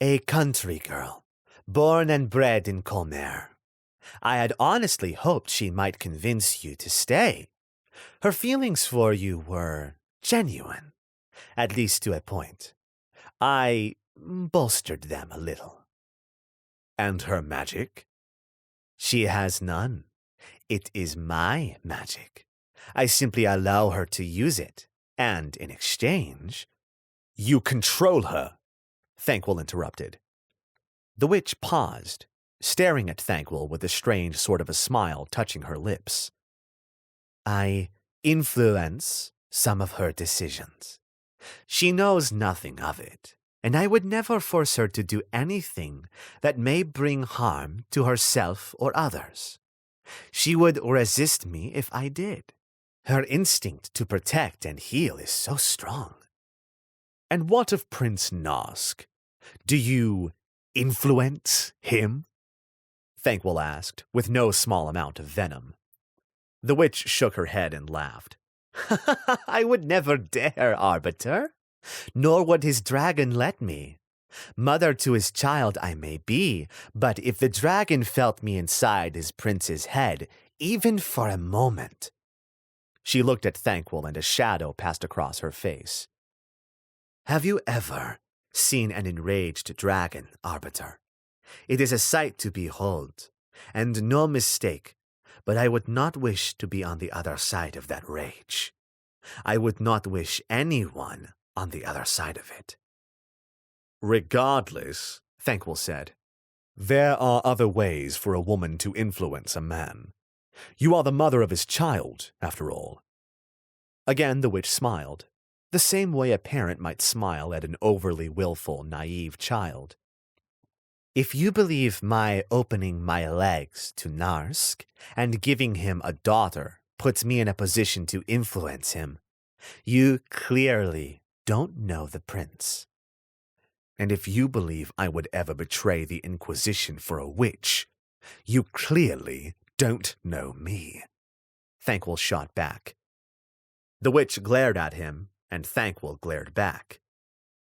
A country girl, born and bred in Colmer. I had honestly hoped she might convince you to stay. Her feelings for you were genuine, at least to a point. I bolstered them a little. And her magic? She has none. It is my magic. I simply allow her to use it, and in exchange... You control her. Thankwell interrupted. The witch paused, staring at Thankwell with a strange sort of a smile touching her lips. I influence some of her decisions. She knows nothing of it, and I would never force her to do anything that may bring harm to herself or others. She would resist me if I did. Her instinct to protect and heal is so strong. And what of Prince Nosk? Do you influence him? Thankwell asked, with no small amount of venom. The witch shook her head and laughed. I would never dare, Arbiter, nor would his dragon let me. Mother to his child I may be, but if the dragon felt me inside his prince's head, even for a moment. She looked at Thankwell and a shadow passed across her face. Have you ever seen an enraged dragon, Arbiter? It is a sight to behold, and no mistake, but I would not wish to be on the other side of that rage. I would not wish anyone on the other side of it. Regardless, Thankwell said, there are other ways for a woman to influence a man. You are the mother of his child, after all. Again the witch smiled, the same way a parent might smile at an overly willful, naive child. If you believe my opening my legs to Narsk and giving him a daughter puts me in a position to influence him, you clearly don't know the prince. And if you believe I would ever betray the Inquisition for a witch, you clearly don't know me. Thankwell shot back. The witch glared at him, and Thankwell glared back.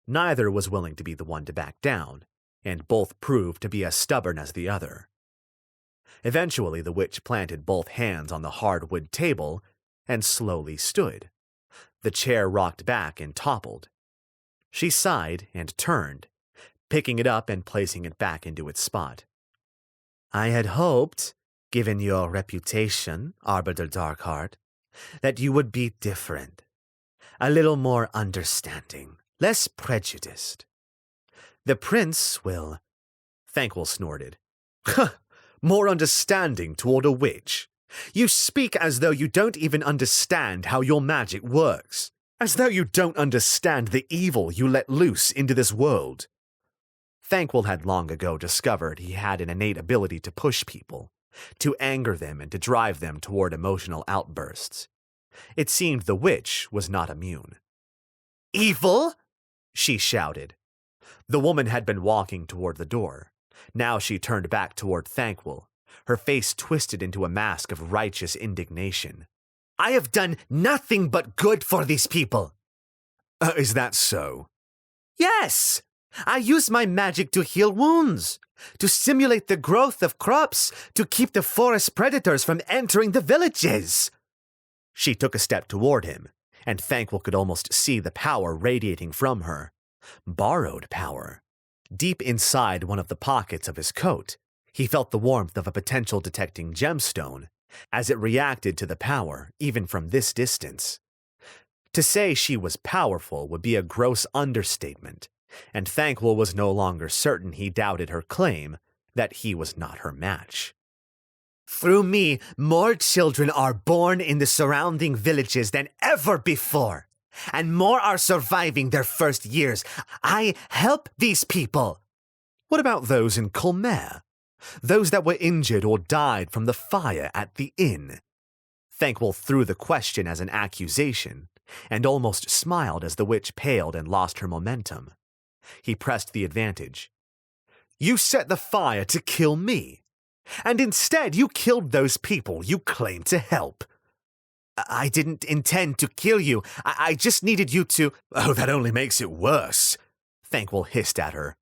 Neither was willing to be the one to back down, and both proved to be as stubborn as the other. Eventually, the witch planted both hands on the hardwood table and slowly stood. The chair rocked back and toppled. She sighed and turned, picking it up and placing it back into its spot. I had hoped, given your reputation, Arbiter Darkheart, that you would be different, a little more understanding, less prejudiced. The prince will... Thankwell snorted. More understanding toward a witch. You speak as though you don't even understand how your magic works. As though you don't understand the evil you let loose into this world. Thankwell had long ago discovered he had an innate ability to push people, to anger them and to drive them toward emotional outbursts. It seemed the witch was not immune. Evil? She shouted. The woman had been walking toward the door. Now she turned back toward Thankwell, her face twisted into a mask of righteous indignation. I have done nothing but good for these people. Is that so? Yes! I use my magic to heal wounds, to stimulate the growth of crops, to keep the forest predators from entering the villages. She took a step toward him, and Thankwell could almost see the power radiating from her. Borrowed power. Deep inside one of the pockets of his coat, he felt the warmth of a potential detecting gemstone as it reacted to the power, even from this distance. To say she was powerful would be a gross understatement, and Thankwell was no longer certain he doubted her claim that he was not her match. Through me, more children are born in the surrounding villages than ever before, and more are surviving their first years. I help these people. What about those in Colmare? Those that were injured or died from the fire at the inn? Thankwell threw the question as an accusation, and almost smiled as the witch paled and lost her momentum. He pressed the advantage. You set the fire to kill me, and instead you killed those people you claimed to help. I didn't intend to kill you. I just needed you to... Oh, that only makes it worse, Thankwell hissed at her.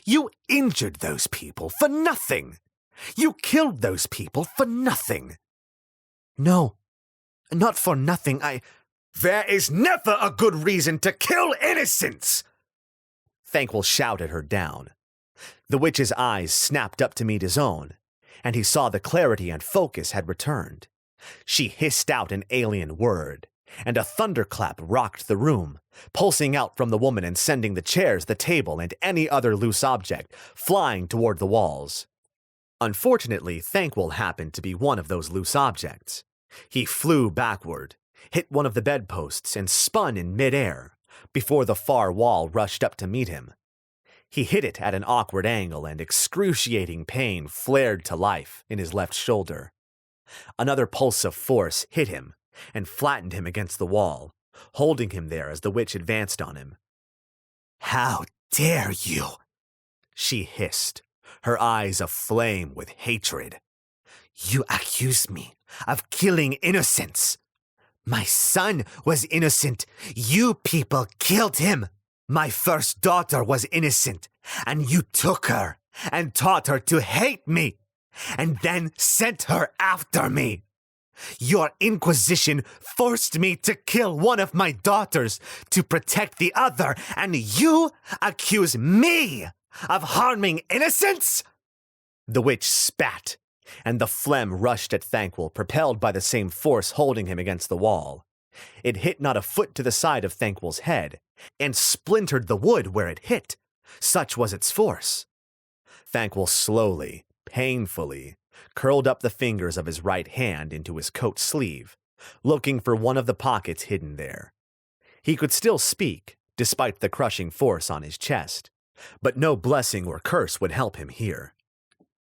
You injured those people for nothing. You killed those people for nothing. No, not for nothing. There is never a good reason to kill innocents! Thankwell shouted her down. The witch's eyes snapped up to meet his own, and he saw the clarity and focus had returned. She hissed out an alien word, and a thunderclap rocked the room, pulsing out from the woman and sending the chairs, the table, and any other loose object flying toward the walls. Unfortunately, Thankwell happened to be one of those loose objects. He flew backward, hit one of the bedposts, and spun in midair before the far wall rushed up to meet him. He hit it at an awkward angle, and excruciating pain flared to life in his left shoulder. Another pulse of force hit him and flattened him against the wall, holding him there as the witch advanced on him. "How dare you?" she hissed, her eyes aflame with hatred. "You accuse me of killing innocents. My son was innocent. You people killed him. My first daughter was innocent, and you took her and taught her to hate me, and then sent her after me. Your Inquisition forced me to kill one of my daughters to protect the other, and you accuse me of harming innocents?" The witch spat, and the phlegm rushed at Thankwell, propelled by the same force holding him against the wall. It hit not a foot to the side of Thankwell's head, and splintered the wood where it hit. Such was its force. Thankwell slowly, painfully, curled up the fingers of his right hand into his coat sleeve, looking for one of the pockets hidden there. He could still speak, despite the crushing force on his chest, but no blessing or curse would help him here.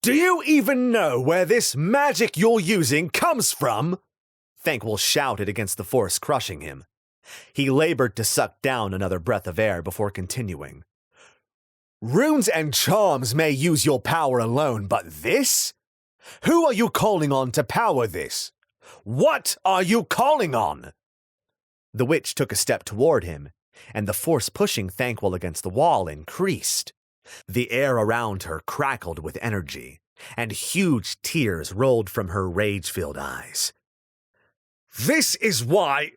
Do you even know where this magic you're using comes from? Thankwell shouted against the force crushing him. He labored to suck down another breath of air before continuing. Runes and charms may use your power alone, but this? Who are you calling on to power this? What are you calling on? The witch took a step toward him, and the force pushing Thankwell against the wall increased. The air around her crackled with energy, and huge tears rolled from her rage-filled eyes. This is why...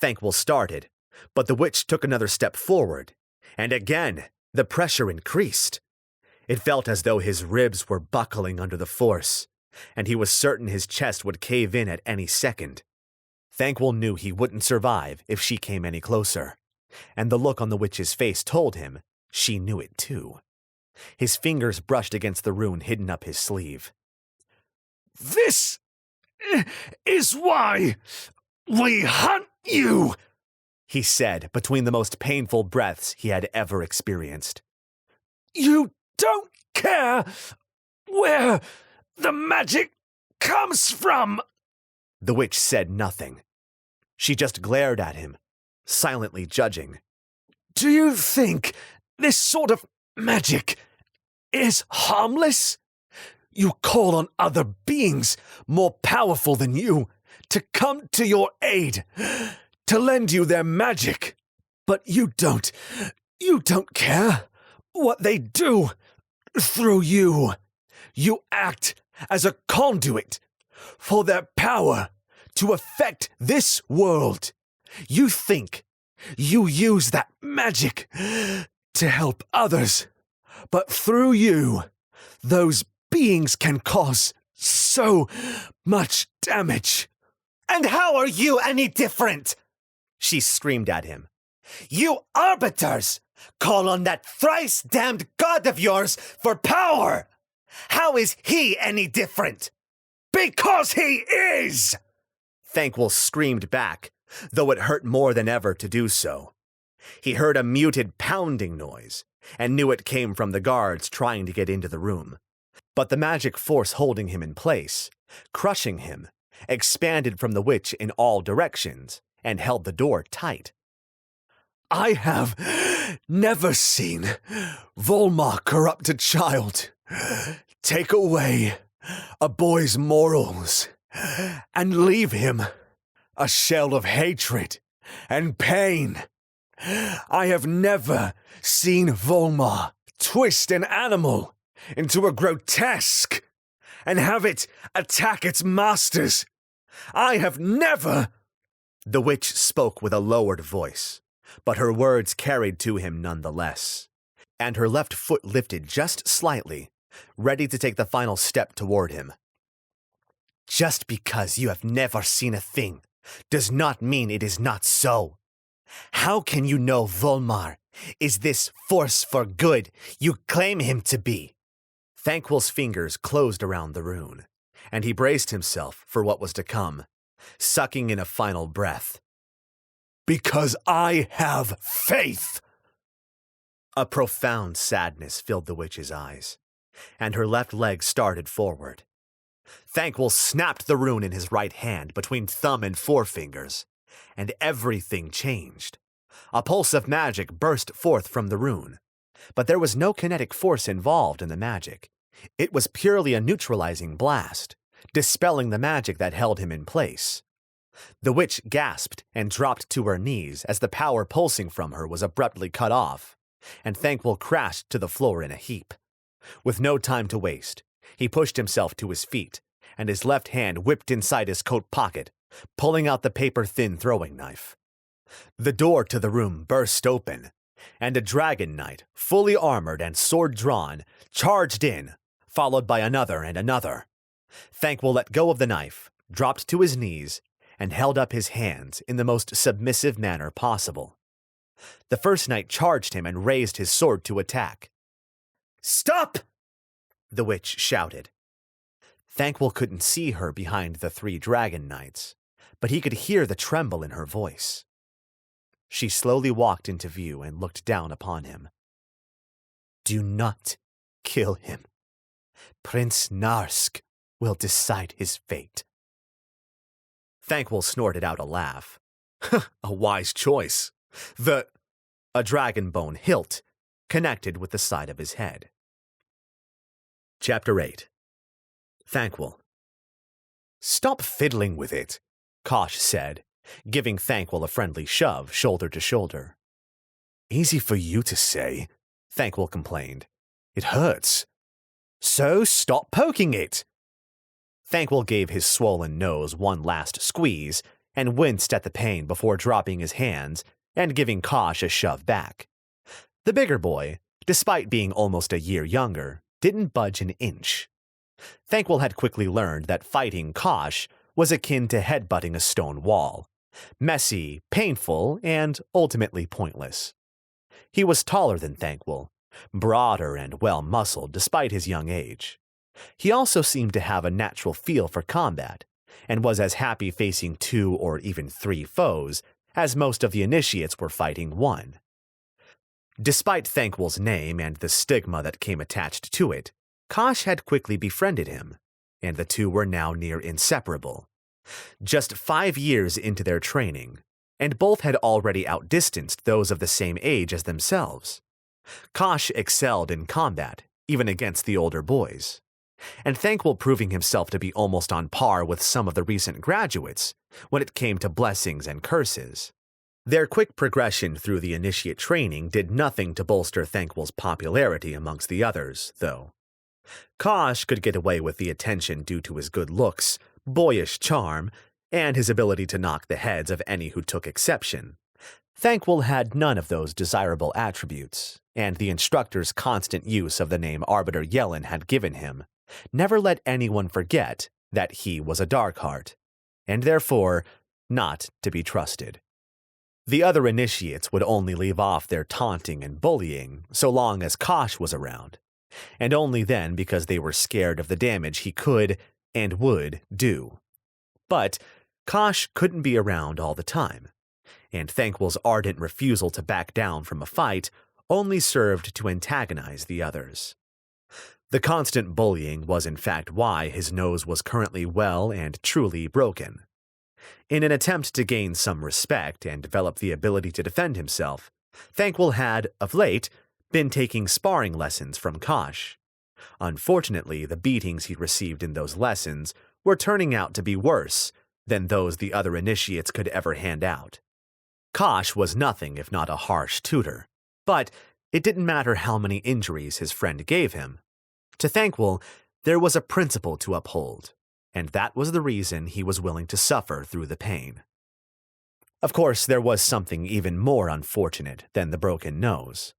Thankwell started, but the witch took another step forward, and again the pressure increased. It felt as though his ribs were buckling under the force, and he was certain his chest would cave in at any second. Thankwell knew he wouldn't survive if she came any closer, and the look on the witch's face told him she knew it too. His fingers brushed against the rune hidden up his sleeve. This is why we hunt you, he said between the most painful breaths he had ever experienced. You don't care where the magic comes from. The witch said nothing. She just glared at him, silently judging. Do you think this sort of magic is harmless? You call on other beings more powerful than you to come to your aid, to lend you their magic. But you don't care what they do through you. You act as a conduit for their power to affect this world. You think you use that magic to help others, but through you, those beings can cause so much damage. And how are you any different? She screamed at him. You arbiters call on that thrice-damned god of yours for power. How is he any different? Because he is! Thankwell screamed back, though it hurt more than ever to do so. He heard a muted pounding noise and knew it came from the guards trying to get into the room. But the magic force holding him in place, crushing him, expanded from the witch in all directions and held the door tight. I have never seen Volmar corrupt a child, take away a boy's morals, and leave him a shell of hatred and pain. I have never seen Volmar twist an animal into a grotesque and have it attack its masters. I have never... The witch spoke with a lowered voice, but her words carried to him nonetheless, and her left foot lifted just slightly, ready to take the final step toward him. Just because you have never seen a thing does not mean it is not so. How can you know Volmar is this force for good you claim him to be? Thanquol's fingers closed around the rune, and he braced himself for what was to come, sucking in a final breath. Because I have faith! A profound sadness filled the witch's eyes, and her left leg started forward. Thanquol snapped the rune in his right hand between thumb and forefingers, and everything changed. A pulse of magic burst forth from the rune, but there was no kinetic force involved in the magic. It was purely a neutralizing blast, dispelling the magic that held him in place. The witch gasped and dropped to her knees as the power pulsing from her was abruptly cut off, and Thanquol crashed to the floor in a heap. With no time to waste, he pushed himself to his feet, and his left hand whipped inside his coat pocket, pulling out the paper-thin throwing knife. The door to the room burst open, and a dragon knight, fully armored and sword drawn, charged in, followed by another and another. Thanquol let go of the knife, dropped to his knees, and held up his hands in the most submissive manner possible. The first knight charged him and raised his sword to attack. "Stop!" the witch shouted. Thanquol couldn't see her behind the 3 dragon knights, but he could hear the tremble in her voice. She slowly walked into view and looked down upon him. "Do not kill him. Prince Narsk will decide his fate." Thanquol snorted out a laugh. A wise choice. A dragon bone hilt connected with the side of his head. Chapter 8. Thanquol. "Stop fiddling with it," Kosh said, giving Thanquol a friendly shove, shoulder to shoulder. "Easy for you to say," Thanquol complained. "It hurts." "So stop poking it." Thanquol gave his swollen nose one last squeeze and winced at the pain before dropping his hands and giving Kosh a shove back. The bigger boy, despite being almost a year younger, didn't budge an inch. Thanquol had quickly learned that fighting Kosh was akin to headbutting a stone wall. Messy, painful, and ultimately pointless. He was taller than Thanquol, broader and well-muscled despite his young age. He also seemed to have a natural feel for combat, and was as happy facing 2 or even 3 foes as most of the initiates were fighting one. Despite Thanquol's name and the stigma that came attached to it, Kosh had quickly befriended him, and the two were now near inseparable. Just 5 years into their training, and both had already outdistanced those of the same age as themselves. Kosh excelled in combat, even against the older boys, and Thanquol proving himself to be almost on par with some of the recent graduates when it came to blessings and curses. Their quick progression through the initiate training did nothing to bolster Thanquol's popularity amongst the others, though. Kosh could get away with the attention due to his good looks, boyish charm, and his ability to knock the heads of any who took exception. Thanquol had none of those desirable attributes, and the instructor's constant use of the name Arbiter Yellen had given him never let anyone forget that he was a Darkheart, and therefore not to be trusted. The other initiates would only leave off their taunting and bullying so long as Kosh was around, and only then because they were scared of the damage he could and would do. But Kosh couldn't be around all the time, and Thanquol's ardent refusal to back down from a fight only served to antagonize the others. The constant bullying was in fact why his nose was currently well and truly broken. In an attempt to gain some respect and develop the ability to defend himself, Thanquol had, of late, been taking sparring lessons from Kosh. Unfortunately, the beatings he received in those lessons were turning out to be worse than those the other initiates could ever hand out. Kosh was nothing if not a harsh tutor, but it didn't matter how many injuries his friend gave him. To Thanquol, there was a principle to uphold, and that was the reason he was willing to suffer through the pain. Of course, there was something even more unfortunate than the broken nose.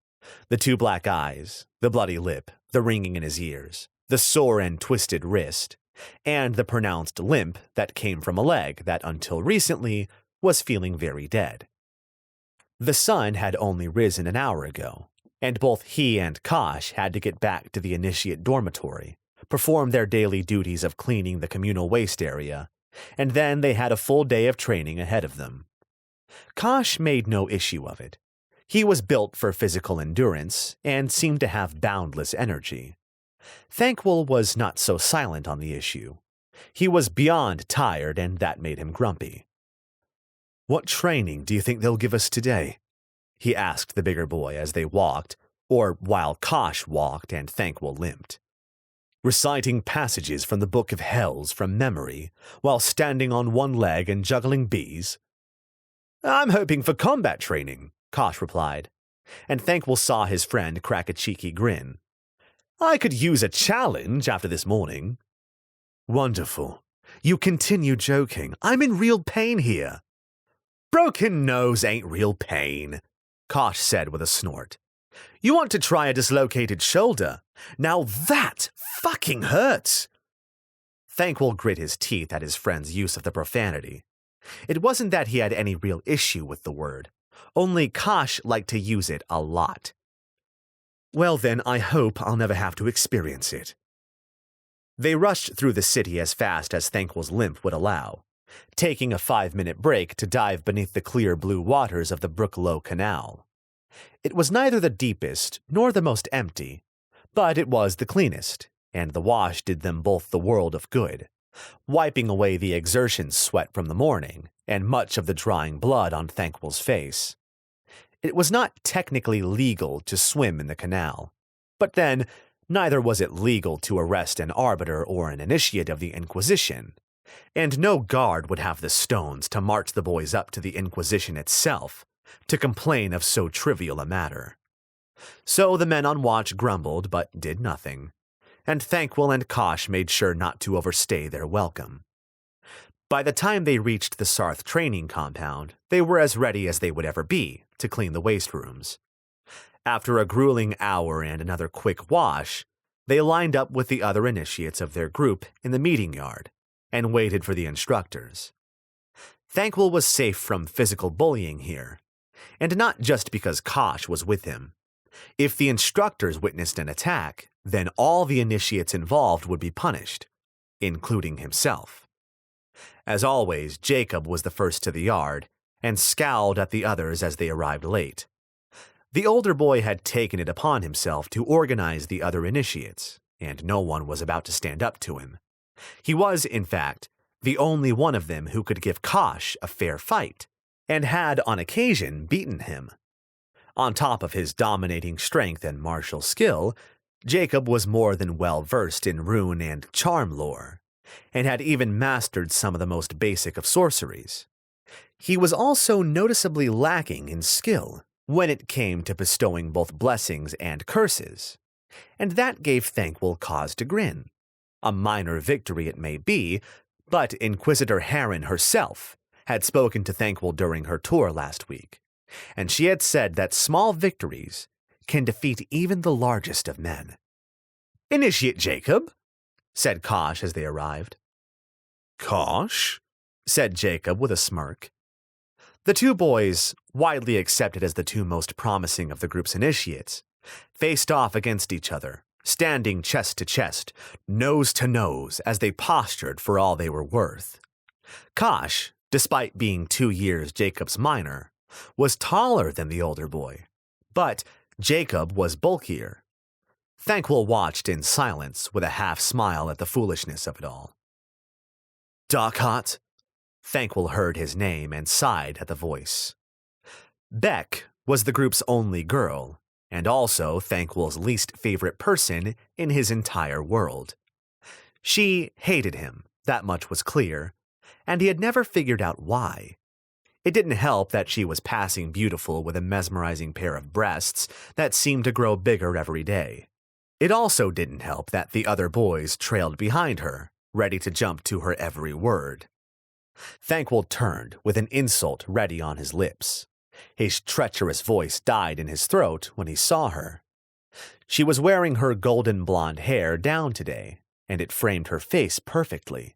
The 2 black eyes, the bloody lip, the ringing in his ears, the sore and twisted wrist, and the pronounced limp that came from a leg that until recently was feeling very dead. The sun had only risen an hour ago, and both he and Kosh had to get back to the initiate dormitory, perform their daily duties of cleaning the communal waste area, and then they had a full day of training ahead of them. Kosh made no issue of it. He was built for physical endurance and seemed to have boundless energy. Thankwell was not so silent on the issue. He was beyond tired, and that made him grumpy. "What training do you think they'll give us today?" he asked the bigger boy as they walked, or while Kosh walked and Thankwell limped. "Reciting passages from the Book of Hells from memory, while standing on one leg and juggling bees?" "I'm hoping for combat training," Kosh replied, and Thankwell saw his friend crack a cheeky grin. "I could use a challenge after this morning." "Wonderful. You continue joking. I'm in real pain here." "Broken nose ain't real pain," Kosh said with a snort. "You want to try a dislocated shoulder? Now that fucking hurts." Thankwell grit his teeth at his friend's use of the profanity. It wasn't that he had any real issue with the word. Only Kosh liked to use it a lot. "Well then, I hope I'll never have to experience it." They rushed through the city as fast as Thankwell's limp would allow, taking a 5-minute break to dive beneath the clear blue waters of the Brooklow Canal. It was neither the deepest nor the most empty, but it was the cleanest, and the wash did them both the world of good, wiping away the exertion sweat from the morning and much of the drying blood on Thankwell's face. It was not technically legal to swim in the canal, but then neither was it legal to arrest an arbiter or an initiate of the Inquisition, and no guard would have the stones to march the boys up to the Inquisition itself to complain of so trivial a matter. So the men on watch grumbled but did nothing, and Thankwell and Kosh made sure not to overstay their welcome. By the time they reached the Sarth training compound, they were as ready as they would ever be to clean the waste rooms. After a grueling hour and another quick wash, they lined up with the other initiates of their group in the meeting yard and waited for the instructors. Thankwell was safe from physical bullying here, and not just because Kosh was with him. If the instructors witnessed an attack, then all the initiates involved would be punished, including himself. As always, Jacob was the first to the yard and scowled at the others as they arrived late. The older boy had taken it upon himself to organize the other initiates, and no one was about to stand up to him. He was, in fact, the only one of them who could give Kosh a fair fight, and had on occasion beaten him. On top of his dominating strength and martial skill, Jacob was more than well versed in rune and charm lore, and had even mastered some of the most basic of sorceries. He was also noticeably lacking in skill when it came to bestowing both blessings and curses, and that gave Thankwell cause to grin. A minor victory it may be, but Inquisitor Harren herself had spoken to Thankwell during her tour last week, and she had said that small victories can defeat even the largest of men. "Initiate Jacob," said Kosh as they arrived. "Kosh?" said Jacob with a smirk. The two boys, widely accepted as the two most promising of the group's initiates, faced off against each other, standing chest to chest, nose to nose, as they postured for all they were worth. Kosh, despite being 2 years Jacob's minor, was taller than the older boy, but Jacob was bulkier. Thankwell watched in silence with a half-smile at the foolishness of it all. "Darkheart?" Thankwell heard his name and sighed at the voice. Beck was the group's only girl, and also Thankwell's least favorite person in his entire world. She hated him, that much was clear, and he had never figured out why. It didn't help that she was passing beautiful with a mesmerizing pair of breasts that seemed to grow bigger every day. It also didn't help that the other boys trailed behind her, ready to jump to her every word. Thankwell turned with an insult ready on his lips. His treacherous voice died in his throat when he saw her. She was wearing her golden blonde hair down today, and it framed her face perfectly,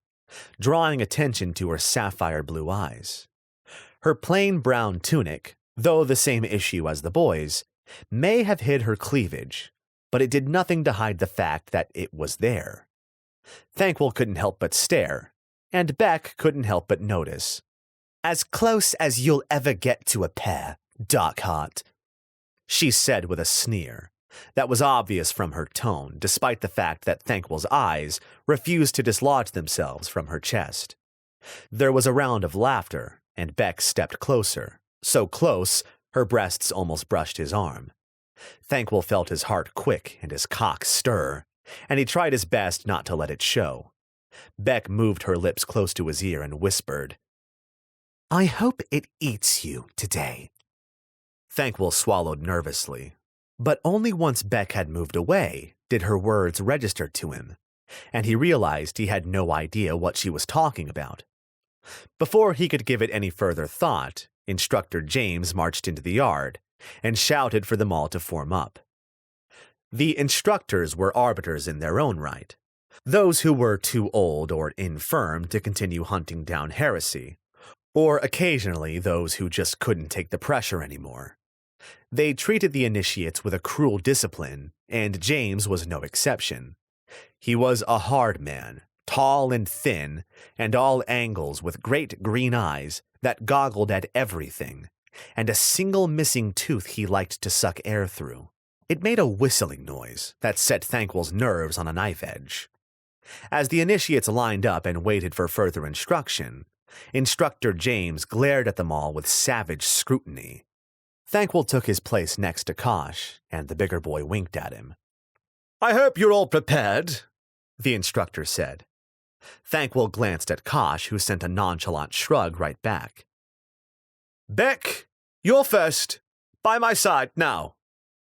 drawing attention to her sapphire blue eyes. Her plain brown tunic, though the same issue as the boys, may have hid her cleavage, but it did nothing to hide the fact that it was there. Thankwell couldn't help but stare, and Beck couldn't help but notice. "As close as you'll ever get to a pair, Darkheart," she said with a sneer that was obvious from her tone, despite the fact that Thankwell's eyes refused to dislodge themselves from her chest. There was a round of laughter, and Beck stepped closer, so close her breasts almost brushed his arm. Thankwell felt his heart quick and his cock stir, and he tried his best not to let it show. Beck moved her lips close to his ear and whispered, "I hope it eats you today." Thankwell swallowed nervously, but only once Beck had moved away did her words register to him, and he realized he had no idea what she was talking about. Before he could give it any further thought, Instructor James marched into the yard and shouted for them all to form up. The instructors were arbiters in their own right, those who were too old or infirm to continue hunting down heresy, or occasionally those who just couldn't take the pressure anymore. They treated the initiates with a cruel discipline, and James was no exception. He was a hard man, tall and thin, and all angles with great green eyes that goggled at everything, and a single missing tooth he liked to suck air through. It made a whistling noise that set Thankwell's nerves on a knife edge. As the initiates lined up and waited for further instruction, Instructor James glared at them all with savage scrutiny. Thankwell took his place next to Kosh, and the bigger boy winked at him. "I hope you're all prepared," the instructor said. Thankwell glanced at Kosh, who sent a nonchalant shrug right back. "Beck, you're first. By my side, now."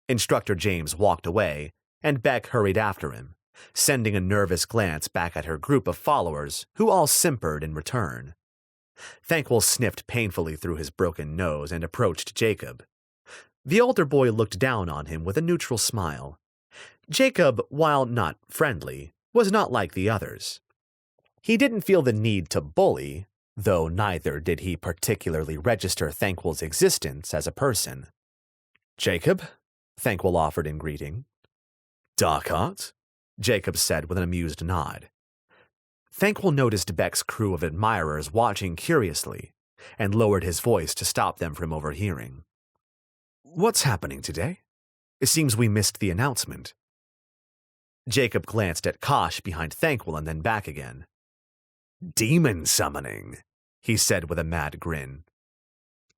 Instructor James walked away, and Beck hurried after him, sending a nervous glance back at her group of followers, who all simpered in return. Thankwell sniffed painfully through his broken nose and approached Jacob. The older boy looked down on him with a neutral smile. Jacob, while not friendly, was not like the others. He didn't feel the need to bully, though neither did he particularly register Thankwell's existence as a person. "Jacob," Thankwell offered in greeting. "Darkheart," Jacob said with an amused nod. Thankwell noticed Beck's crew of admirers watching curiously, and lowered his voice to stop them from overhearing. "What's happening today? It seems we missed the announcement." Jacob glanced at Kosh behind Thankwell and then back again. "Demon summoning," he said with a mad grin.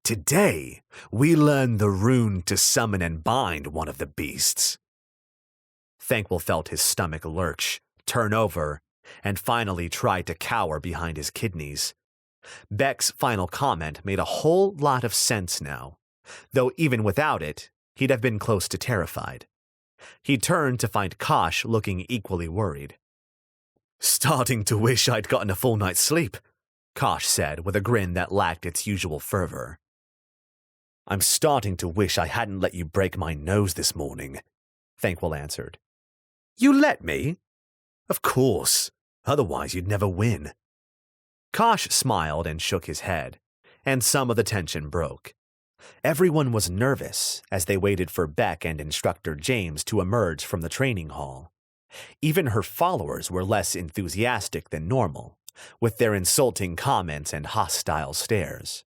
"Today, we learn the rune to summon and bind one of the beasts." Thankwell felt his stomach lurch, turn over, and finally tried to cower behind his kidneys. Beck's final comment made a whole lot of sense now, though even without it, he'd have been close to terrified. He turned to find Kosh looking equally worried. "Starting to wish I'd gotten a full night's sleep," Kosh said with a grin that lacked its usual fervor. "I'm starting to wish I hadn't let you break my nose this morning," Thankwell answered. "You let me?" "Of course. Otherwise you'd never win." Kosh smiled and shook his head, and some of the tension broke. Everyone was nervous as they waited for Beck and Instructor James to emerge from the training hall. Even her followers were less enthusiastic than normal, with their insulting comments and hostile stares.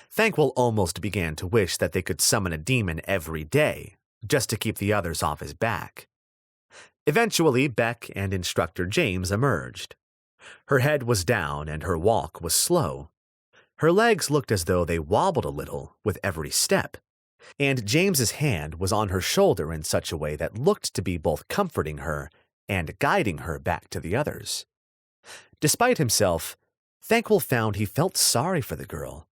Thankwell almost began to wish that they could summon a demon every day, just to keep the others off his back. Eventually, Beck and Instructor James emerged. Her head was down and her walk was slow. Her legs looked as though they wobbled a little with every step, and James's hand was on her shoulder in such a way that looked to be both comforting her and guiding her back to the others. Despite himself, Thankwell found he felt sorry for the girl.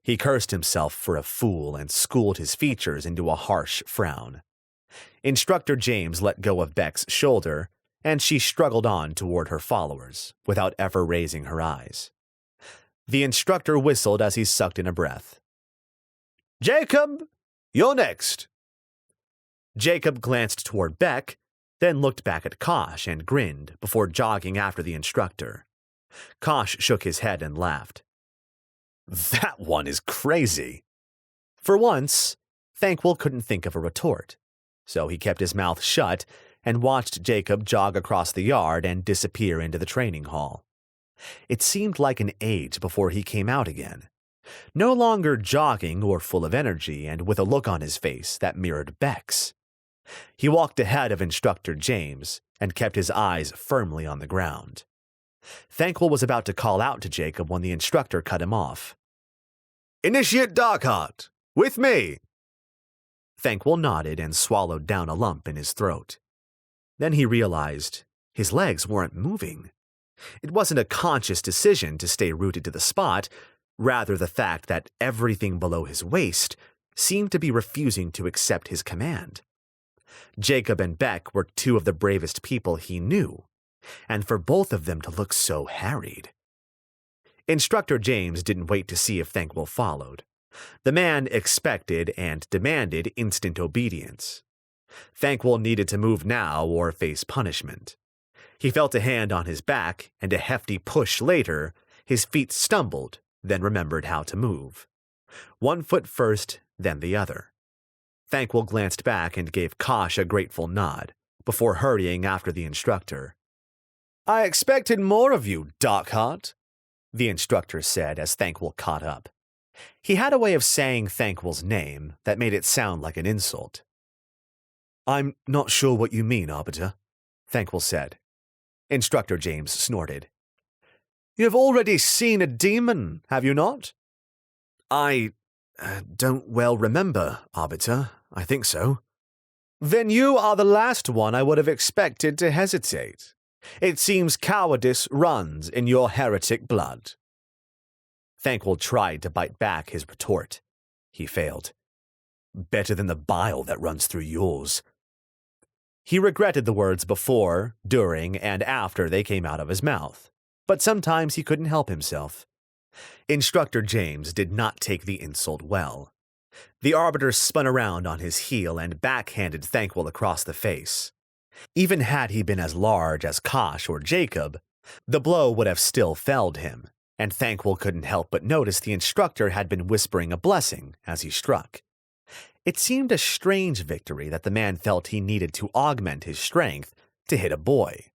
He cursed himself for a fool and schooled his features into a harsh frown. Instructor James let go of Beck's shoulder, and she struggled on toward her followers, without ever raising her eyes. The instructor whistled as he sucked in a breath. "Jacob, you're next." Jacob glanced toward Beck, then looked back at Kosh and grinned before jogging after the instructor. Kosh shook his head and laughed. That one is crazy. For once, Thankwell couldn't think of a retort, so he kept his mouth shut and watched Jacob jog across the yard and disappear into the training hall. It seemed like an age before he came out again, no longer jogging or full of energy and with a look on his face that mirrored Beck's. He walked ahead of Instructor James and kept his eyes firmly on the ground. Thankwell was about to call out to Jacob when the instructor cut him off. Initiate Darkheart, with me! Thankwell nodded and swallowed down a lump in his throat. Then he realized his legs weren't moving. It wasn't a conscious decision to stay rooted to the spot, rather the fact that everything below his waist seemed to be refusing to accept his command. Jacob and Beck were two of the bravest people he knew, and for both of them to look so harried. Instructor James didn't wait to see if Thankwell followed. The man expected and demanded instant obedience. Thankwell needed to move now or face punishment. He felt a hand on his back, and a hefty push later, his feet stumbled, then remembered how to move. One foot first, then the other. Thankwell glanced back and gave Kosh a grateful nod, before hurrying after the instructor. I expected more of you, Darkheart, the instructor said as Thankwell caught up. He had a way of saying Thankwell's name that made it sound like an insult. I'm not sure what you mean, Arbiter, Thankwell said. Instructor James snorted. You have already seen a demon, have you not? I don't well remember, Arbiter. I think so. Then you are the last one I would have expected to hesitate. It seems cowardice runs in your heretic blood. Thankwell tried to bite back his retort. He failed. Better than the bile that runs through yours. He regretted the words before, during, and after they came out of his mouth, but sometimes he couldn't help himself. Instructor James did not take the insult well. The Arbiter spun around on his heel and backhanded Thankwell across the face. Even had he been as large as Kosh or Jacob, the blow would have still felled him, and Thankwell couldn't help but notice the instructor had been whispering a blessing as he struck. It seemed a strange victory that the man felt he needed to augment his strength to hit a boy.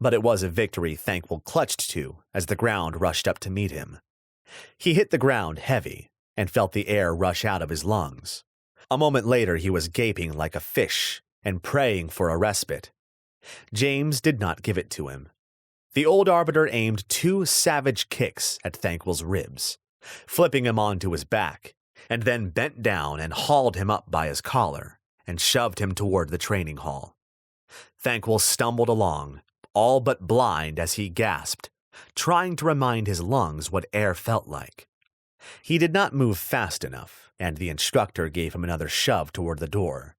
But it was a victory Thankwell clutched to as the ground rushed up to meet him. He hit the ground heavy and felt the air rush out of his lungs. A moment later he was gaping like a fish and praying for a respite. James did not give it to him. The old Arbiter aimed 2 savage kicks at Thankwell's ribs, flipping him onto his back, and then bent down and hauled him up by his collar and shoved him toward the training hall. Thankwell stumbled along, all but blind as he gasped, trying to remind his lungs what air felt like. He did not move fast enough, and the instructor gave him another shove toward the door.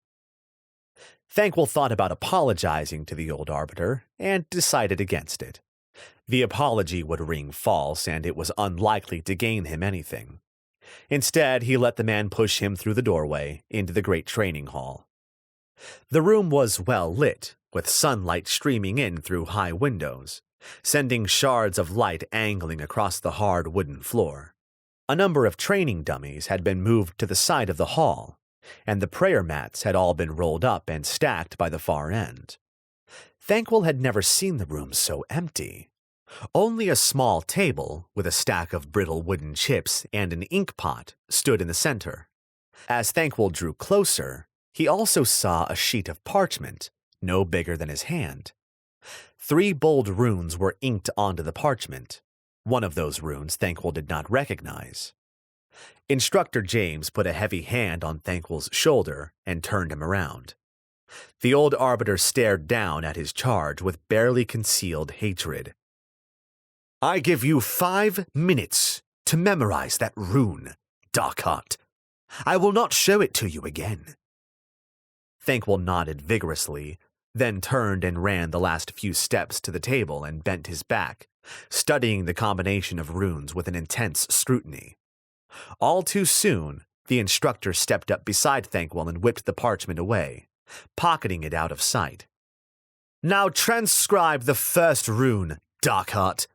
Thankwell thought about apologizing to the old Arbiter and decided against it. The apology would ring false, and it was unlikely to gain him anything. Instead, he let the man push him through the doorway into the great training hall. The room was well lit, with sunlight streaming in through high windows, sending shards of light angling across the hard wooden floor. A number of training dummies had been moved to the side of the hall, and the prayer mats had all been rolled up and stacked by the far end. Thankwell had never seen the room so empty. Only a small table with a stack of brittle wooden chips and an ink pot stood in the center. As Thankwell drew closer, he also saw a sheet of parchment, no bigger than his hand. 3 bold runes were inked onto the parchment. One of those runes Thankwell did not recognize. Instructor James put a heavy hand on Thankwell's shoulder and turned him around. The old Arbiter stared down at his charge with barely concealed hatred. I give you 5 minutes to memorize that rune, Darkheart. I will not show it to you again. Thankwell nodded vigorously, then turned and ran the last few steps to the table and bent his back, studying the combination of runes with an intense scrutiny. All too soon, the instructor stepped up beside Thankwell and whipped the parchment away, pocketing it out of sight. Now transcribe the first rune, Darkheart.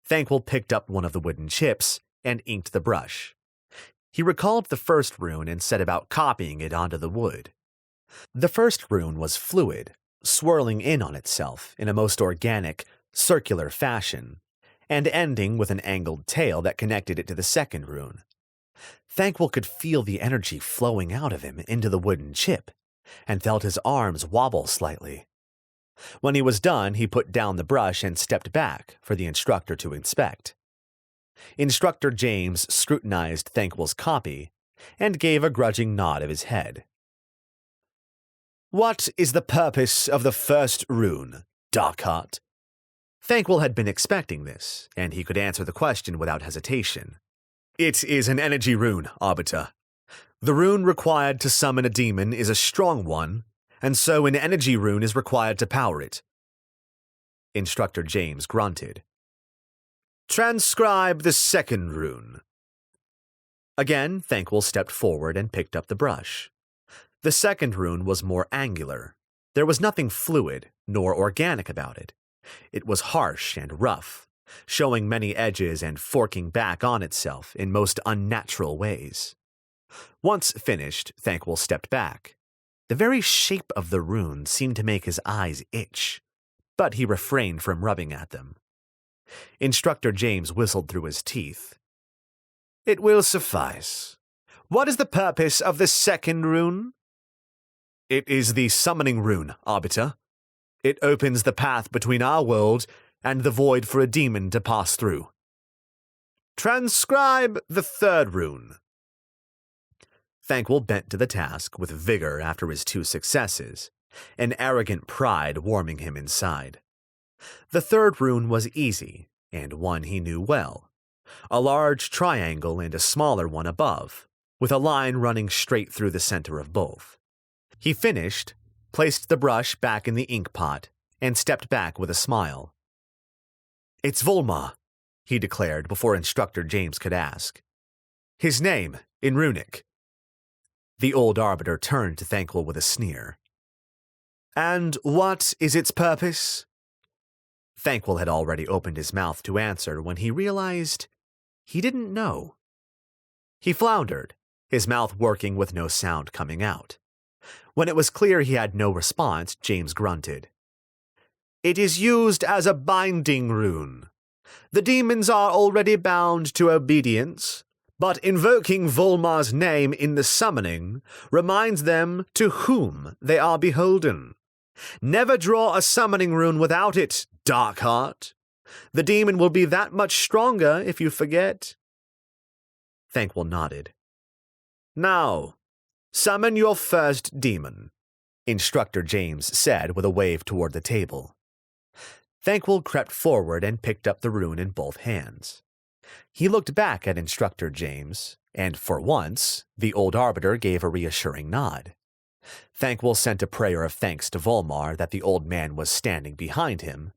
Thankwell picked up one of the wooden chips and inked the brush. He recalled the first rune and set about copying it onto the wood. The first rune was fluid, swirling in on itself in a most organic, circular fashion, and ending with an angled tail that connected it to the second rune. Thankwell could feel the energy flowing out of him into the wooden chip, and felt his arms wobble slightly. When he was done, he put down the brush and stepped back for the instructor to inspect. Instructor James scrutinized Thankwell's copy and gave a grudging nod of his head. What is the purpose of the first rune, Darkheart? Thankwell had been expecting this, and he could answer the question without hesitation. It is an energy rune, Arbiter. The rune required to summon a demon is a strong one, and so an energy rune is required to power it. Instructor James grunted. Transcribe the second rune. Again, Thankwell stepped forward and picked up the brush. The second rune was more angular. There was nothing fluid nor organic about it. It was harsh and rough, showing many edges and forking back on itself in most unnatural ways. Once finished, Thankwell stepped back. The very shape of the rune seemed to make his eyes itch, but he refrained from rubbing at them. Instructor James whistled through his teeth. It will suffice. What is the purpose of the second rune? It is the summoning rune, Arbiter. It opens the path between our world and the void for a demon to pass through. Transcribe the third rune. Thankwell bent to the task with vigor after his 2 successes, an arrogant pride warming him inside. The third rune was easy, and one he knew well. A large triangle and a smaller one above, with a line running straight through the center of both. He finished, placed the brush back in the ink pot, and stepped back with a smile. It's Volmar, he declared before Instructor James could ask. His name, in runic. The old Arbiter turned to Thankwell with a sneer. And what is its purpose? Thankwell had already opened his mouth to answer when he realized he didn't know. He floundered, his mouth working with no sound coming out. When it was clear he had no response, James grunted. It is used as a binding rune. The demons are already bound to obedience, but invoking Volmar's name in the summoning reminds them to whom they are beholden. Never draw a summoning rune without it, Darkheart. The demon will be that much stronger if you forget. Thankwell nodded. Now, summon your first demon, Instructor James said with a wave toward the table. Thankwell crept forward and picked up the rune in both hands. He looked back at Instructor James, and for once, the old Arbiter gave a reassuring nod. Thankwell sent a prayer of thanks to Volmar that the old man was standing behind him,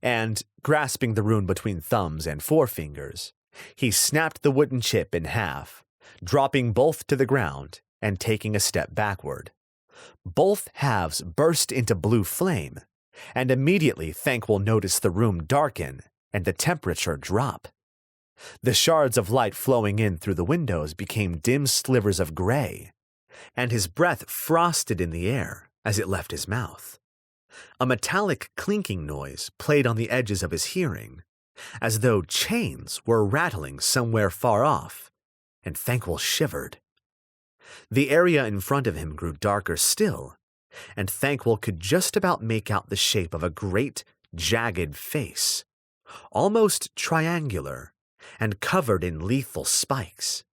and, grasping the rune between thumbs and forefingers, he snapped the wooden chip in half, dropping both to the ground and taking a step backward. Both halves burst into blue flame, and immediately Thankwell noticed the room darken and the temperature drop. The shards of light flowing in through the windows became dim slivers of gray, and his breath frosted in the air as it left his mouth. A metallic clinking noise played on the edges of his hearing, as though chains were rattling somewhere far off, and Thankwell shivered. The area in front of him grew darker still, and Thankwell could just about make out the shape of a great, jagged face, almost triangular, and covered in lethal spikes.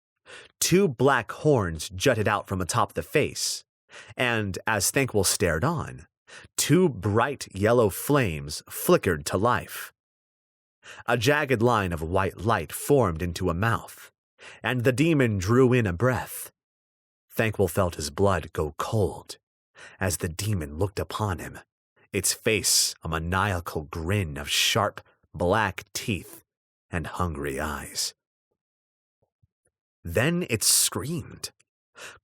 2 black horns jutted out from atop the face, and, as Thankwell stared on, 2 bright yellow flames flickered to life. A jagged line of white light formed into a mouth, and the demon drew in a breath. Thankwell felt his blood go cold as the demon looked upon him, its face a maniacal grin of sharp, black teeth and hungry eyes. Then it screamed.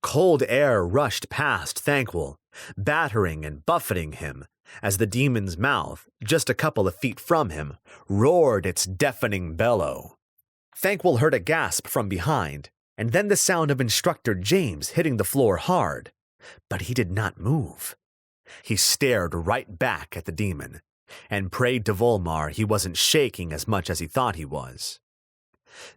Cold air rushed past Thankwell, battering and buffeting him, as the demon's mouth, just a couple of feet from him, roared its deafening bellow. Thankwell heard a gasp from behind, and then the sound of Instructor James hitting the floor hard. But he did not move. He stared right back at the demon, and prayed to Volmar he wasn't shaking as much as he thought he was.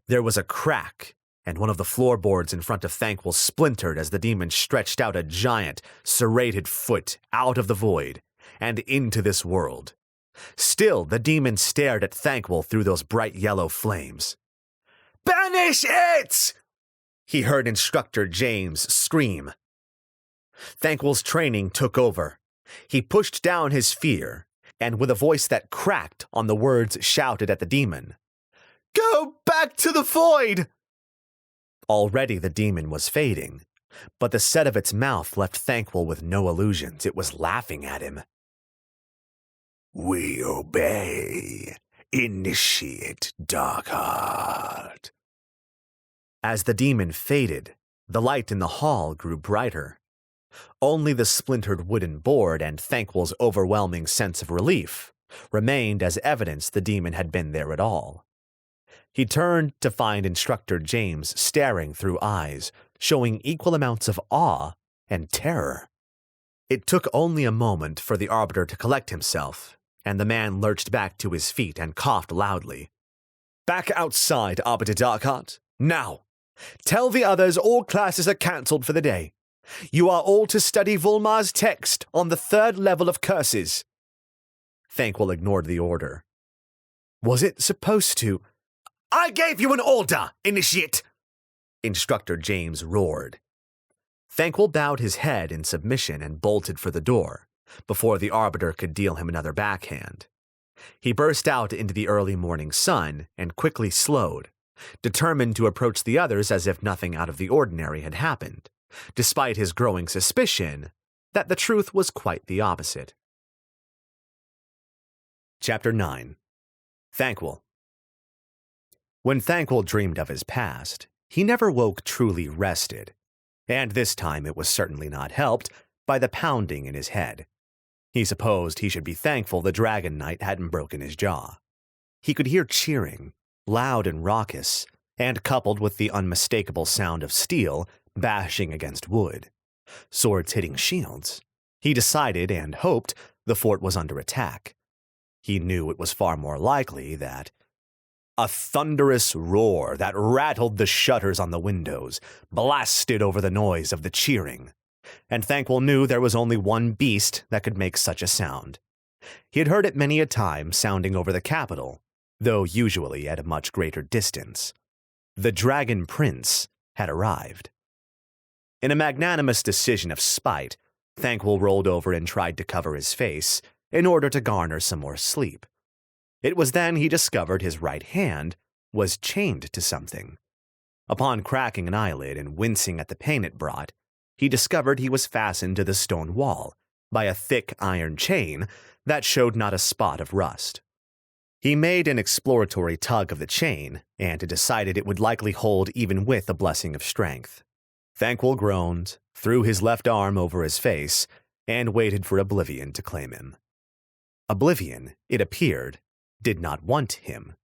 There was a crack, and one of the floorboards in front of Thankwell splintered as the demon stretched out a giant, serrated foot out of the void and into this world. Still, the demon stared at Thankwell through those bright yellow flames. "Banish it!" he heard Instructor James scream. Thankwell's training took over. He pushed down his fear, and with a voice that cracked on the words shouted at the demon, "Go back to the void!" Already the demon was fading, but the set of its mouth left Thankwell with no illusions. It was laughing at him. "We obey. Initiate Darkheart." As the demon faded, the light in the hall grew brighter. Only the splintered wooden board and Thankwell's overwhelming sense of relief remained as evidence the demon had been there at all. He turned to find Instructor James staring through eyes, showing equal amounts of awe and terror. It took only a moment for the Arbiter to collect himself, and the man lurched back to his feet and coughed loudly. "Back outside, Arbiter Darkheart. Now! Tell the others all classes are cancelled for the day. You are all to study Volmar's text on the 3rd level of curses." Thankwell ignored the order. "Was it supposed to—" "I gave you an order, Initiate!" Instructor James roared. Thankwell bowed his head in submission and bolted for the door, before the Arbiter could deal him another backhand. He burst out into the early morning sun and quickly slowed, determined to approach the others as if nothing out of the ordinary had happened, despite his growing suspicion that the truth was quite the opposite. Chapter 9. Thankwell. When Thankwell dreamed of his past, he never woke truly rested, and this time it was certainly not helped by the pounding in his head. He supposed he should be thankful the Dragon Knight hadn't broken his jaw. He could hear cheering, loud and raucous, and coupled with the unmistakable sound of steel bashing against wood, swords hitting shields, he decided and hoped the fort was under attack. He knew it was far more likely that a thunderous roar that rattled the shutters on the windows blasted over the noise of the cheering, and Thankwell knew there was only one beast that could make such a sound. He had heard it many a time sounding over the capital, though usually at a much greater distance. The Dragon Prince had arrived. In a magnanimous decision of spite, Thankwell rolled over and tried to cover his face in order to garner some more sleep. It was then he discovered his right hand was chained to something. Upon cracking an eyelid and wincing at the pain it brought, he discovered he was fastened to the stone wall by a thick iron chain that showed not a spot of rust. He made an exploratory tug of the chain and decided it would likely hold even with a blessing of strength. Thankwell groaned, threw his left arm over his face, and waited for Oblivion to claim him. Oblivion, it appeared, did not want him.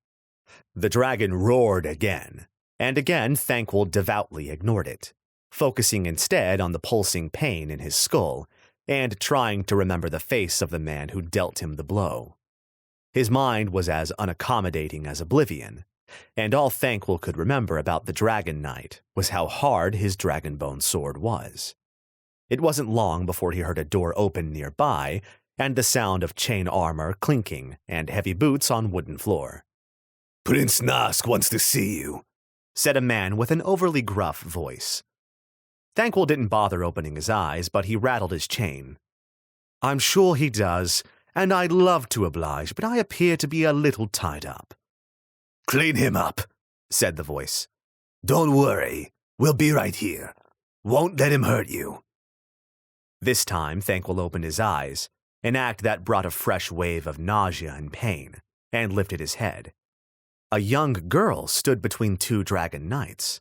The dragon roared again, and again Thankwell devoutly ignored it, focusing instead on the pulsing pain in his skull and trying to remember the face of the man who dealt him the blow. His mind was as unaccommodating as Oblivion, and all Thankwell could remember about the Dragon Knight was how hard his dragonbone sword was. It wasn't long before he heard a door open nearby and the sound of chain armor clinking and heavy boots on wooden floor. "Prince Nask wants to see you," said a man with an overly gruff voice. Thankwell didn't bother opening his eyes, but he rattled his chain. "I'm sure he does, and I'd love to oblige, but I appear to be a little tied up." "Clean him up," said the voice. "Don't worry, we'll be right here. Won't let him hurt you." This time, Thankwell opened his eyes, an act that brought a fresh wave of nausea and pain, and lifted his head. A young girl stood between two dragon knights.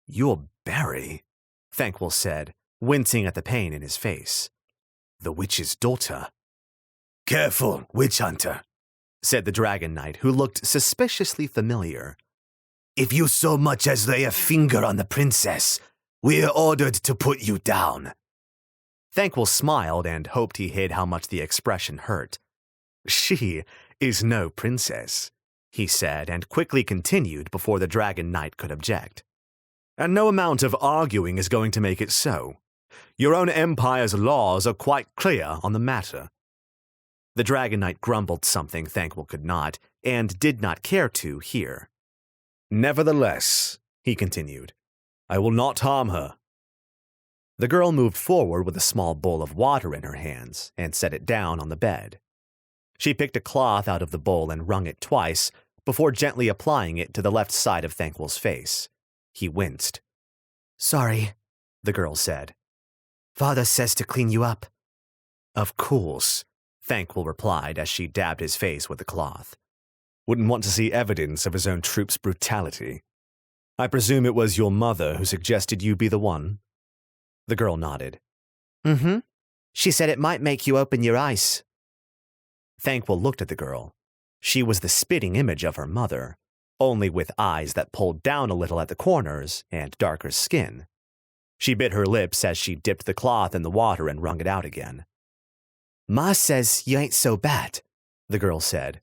"You're Barry," Thankwell said, wincing at the pain in his face. "The witch's daughter." Careful, witch hunter, said the Dragon Knight, who looked suspiciously familiar. If you so much as lay a finger on the princess, we are ordered to put you down. Thankwell smiled and hoped he hid how much the expression hurt. She is no princess, he said, and quickly continued before the Dragon Knight could object. And no amount of arguing is going to make it so. Your own empire's laws are quite clear on the matter. The Dragon Knight grumbled something Thankwell could not, and did not care to, hear. Nevertheless, he continued, I will not harm her. The girl moved forward with a small bowl of water in her hands and set it down on the bed. She picked a cloth out of the bowl and wrung it twice before gently applying it to the left side of Thankwell's face. He winced. Sorry, the girl said. Father says to clean you up. Of course, Thankwell replied as she dabbed his face with the cloth. Wouldn't want to see evidence of his own troops' brutality. I presume it was your mother who suggested you be the one? The girl nodded. Mm-hmm. She said it might make you open your eyes. Thankwell looked at the girl. She was the spitting image of her mother, only with eyes that pulled down a little at the corners and darker skin. She bit her lips as she dipped the cloth in the water and wrung it out again. Ma says you ain't so bad, the girl said.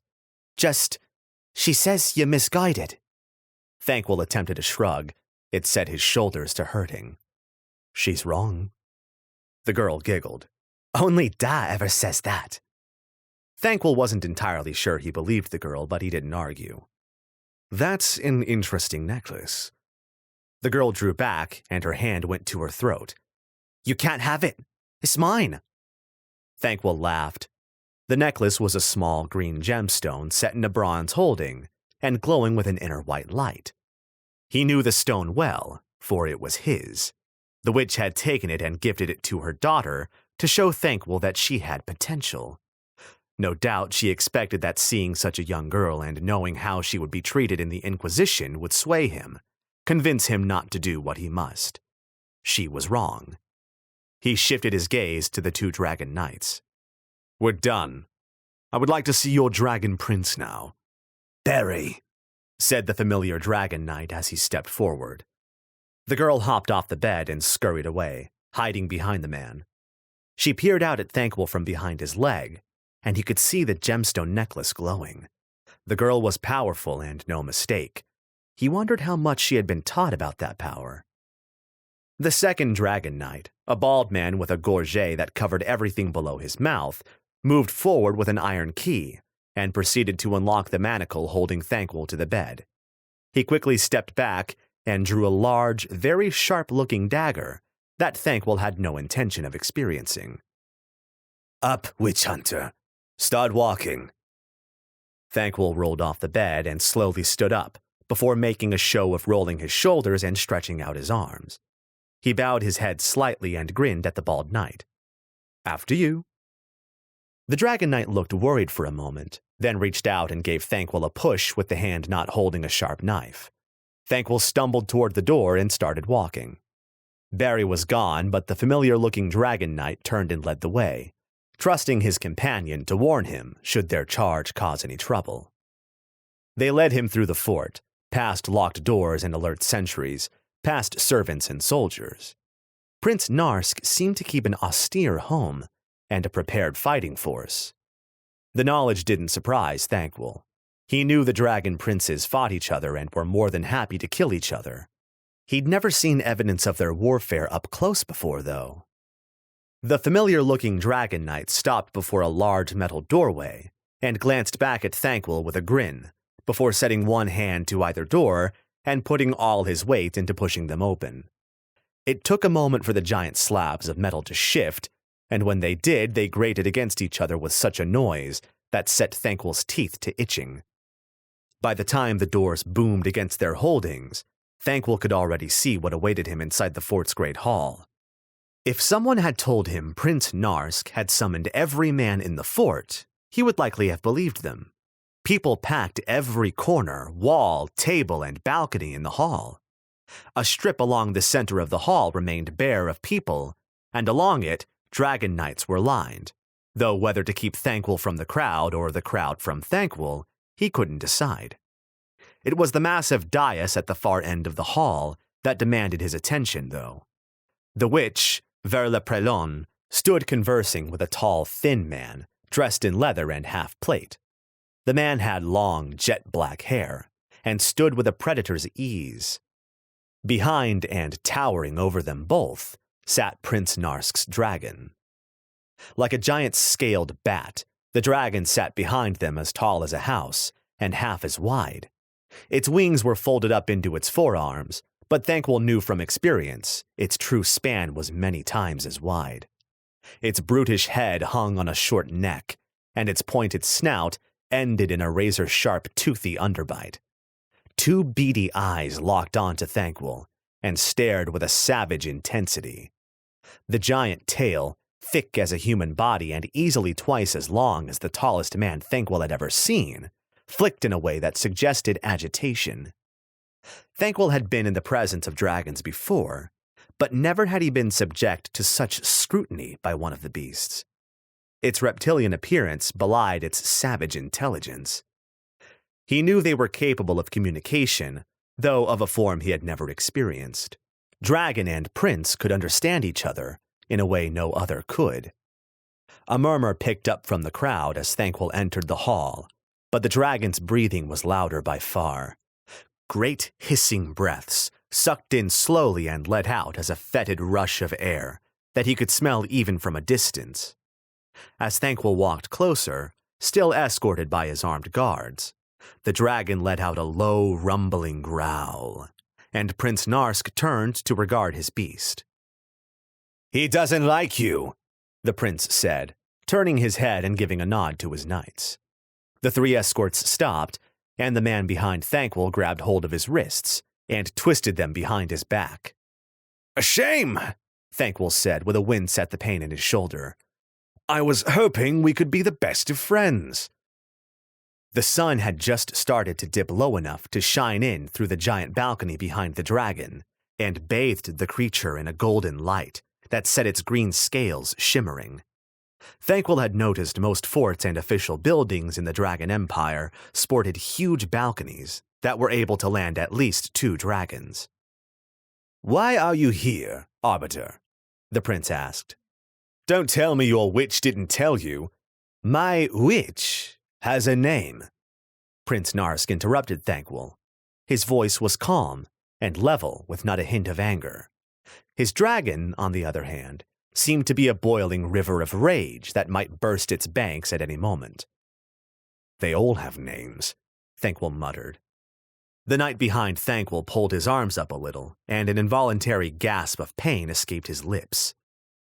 She says you're misguided. Thankwell attempted a shrug. It set his shoulders to hurting. She's wrong. The girl giggled. Only Da ever says that. Thankwell wasn't entirely sure he believed the girl, but he didn't argue. That's an interesting necklace. The girl drew back, and her hand went to her throat. You can't have it. It's mine. Thankwell laughed. The necklace was a small green gemstone set in a bronze holding and glowing with an inner white light. He knew the stone well, for it was his. The witch had taken it and gifted it to her daughter to show Thankwell that she had potential. No doubt she expected that seeing such a young girl and knowing how she would be treated in the Inquisition would sway him, convince him not to do what he must. She was wrong. He shifted his gaze to the two Dragon Knights. We're done. I would like to see your Dragon Prince now. Barry, said the familiar Dragon Knight as he stepped forward. The girl hopped off the bed and scurried away, hiding behind the man. She peered out at Thankwell from behind his leg, and he could see the gemstone necklace glowing. The girl was powerful and no mistake. He wondered how much she had been taught about that power. The second Dragon Knight, a bald man with a gorget that covered everything below his mouth, moved forward with an iron key and proceeded to unlock the manacle holding Thankwell to the bed. He quickly stepped back and drew a large, very sharp-looking dagger that Thankwell had no intention of experiencing. Up, witch hunter. Start walking. Thankwell rolled off the bed and slowly stood up, before making a show of rolling his shoulders and stretching out his arms. He bowed his head slightly and grinned at the bald knight. After you. The Dragon Knight looked worried for a moment, then reached out and gave Thankwell a push with the hand not holding a sharp knife. Thankwell stumbled toward the door and started walking. Barry was gone, but the familiar-looking Dragon Knight turned and led the way, trusting his companion to warn him should their charge cause any trouble. They led him through the fort, past locked doors and alert sentries, past servants and soldiers. Prince Narsk seemed to keep an austere home and a prepared fighting force. The knowledge didn't surprise Thankwell. He knew the dragon princes fought each other and were more than happy to kill each other. He'd never seen evidence of their warfare up close before, though. The familiar-looking Dragon Knight stopped before a large metal doorway and glanced back at Thankwell with a grin, before setting one hand to either door and putting all his weight into pushing them open. It took a moment for the giant slabs of metal to shift, and when they did, they grated against each other with such a noise that set Thankwell's teeth to itching. By the time the doors boomed against their holdings, Thankwell could already see what awaited him inside the fort's great hall. If someone had told him Prince Narsk had summoned every man in the fort, he would likely have believed them. People packed every corner, wall, table, and balcony in the hall. A strip along the center of the hall remained bare of people, and along it, dragon knights were lined. though whether to keep Thanquol from the crowd or the crowd from Thanquol, he couldn't decide. It was the massive dais at the far end of the hall that demanded his attention, though. The witch, Vers le Prelon, stood conversing with a tall, thin man, dressed in leather and half-plate. The man had long, jet-black hair, and stood with a predator's ease. Behind and towering over them both sat Prince Narsk's dragon. Like a giant scaled bat, the dragon sat behind them as tall as a house and half as wide. Its wings were folded up into its forearms, but Thanquol knew from experience its true span was many times as wide. Its brutish head hung on a short neck, and its pointed snout ended in a razor-sharp, toothy underbite. Two beady eyes locked onto Thanquol and stared with a savage intensity. The giant tail, thick as a human body and easily twice as long as the tallest man Thanquol had ever seen, flicked in a way that suggested agitation. Thanquol had been in the presence of dragons before, but never had he been subject to such scrutiny by one of the beasts. Its reptilian appearance belied its savage intelligence. He knew they were capable of communication, though of a form he had never experienced. Dragon and prince could understand each other in a way no other could. A murmur picked up from the crowd as Thanquol entered the hall, but the dragon's breathing was louder by far. Great hissing breaths sucked in slowly and let out as a fetid rush of air that he could smell even from a distance. As Thanquol walked closer, still escorted by his armed guards, the dragon let out a low, rumbling growl, and Prince Narsk turned to regard his beast. "He doesn't like you," the prince said, turning his head and giving a nod to his knights. The three escorts stopped, and the man behind Thanquol grabbed hold of his wrists and twisted them behind his back. "A shame," Thanquol said with a wince at the pain in his shoulder. "I was hoping we could be the best of friends." The sun had just started to dip low enough to shine in through the giant balcony behind the dragon and bathed the creature in a golden light that set its green scales shimmering. Thanquol had noticed most forts and official buildings in the Dragon Empire sported huge balconies that were able to land at least 2 dragons. "Why are you here, Arbiter?" the prince asked. "Don't tell me your witch didn't tell you. My witch has a name." Prince Narsk interrupted Thanquol. His voice was calm and level with not a hint of anger. His dragon, on the other hand, seemed to be a boiling river of rage that might burst its banks at any moment. "They all have names," Thanquol muttered. The knight behind Thanquol pulled his arms up a little, and an involuntary gasp of pain escaped his lips.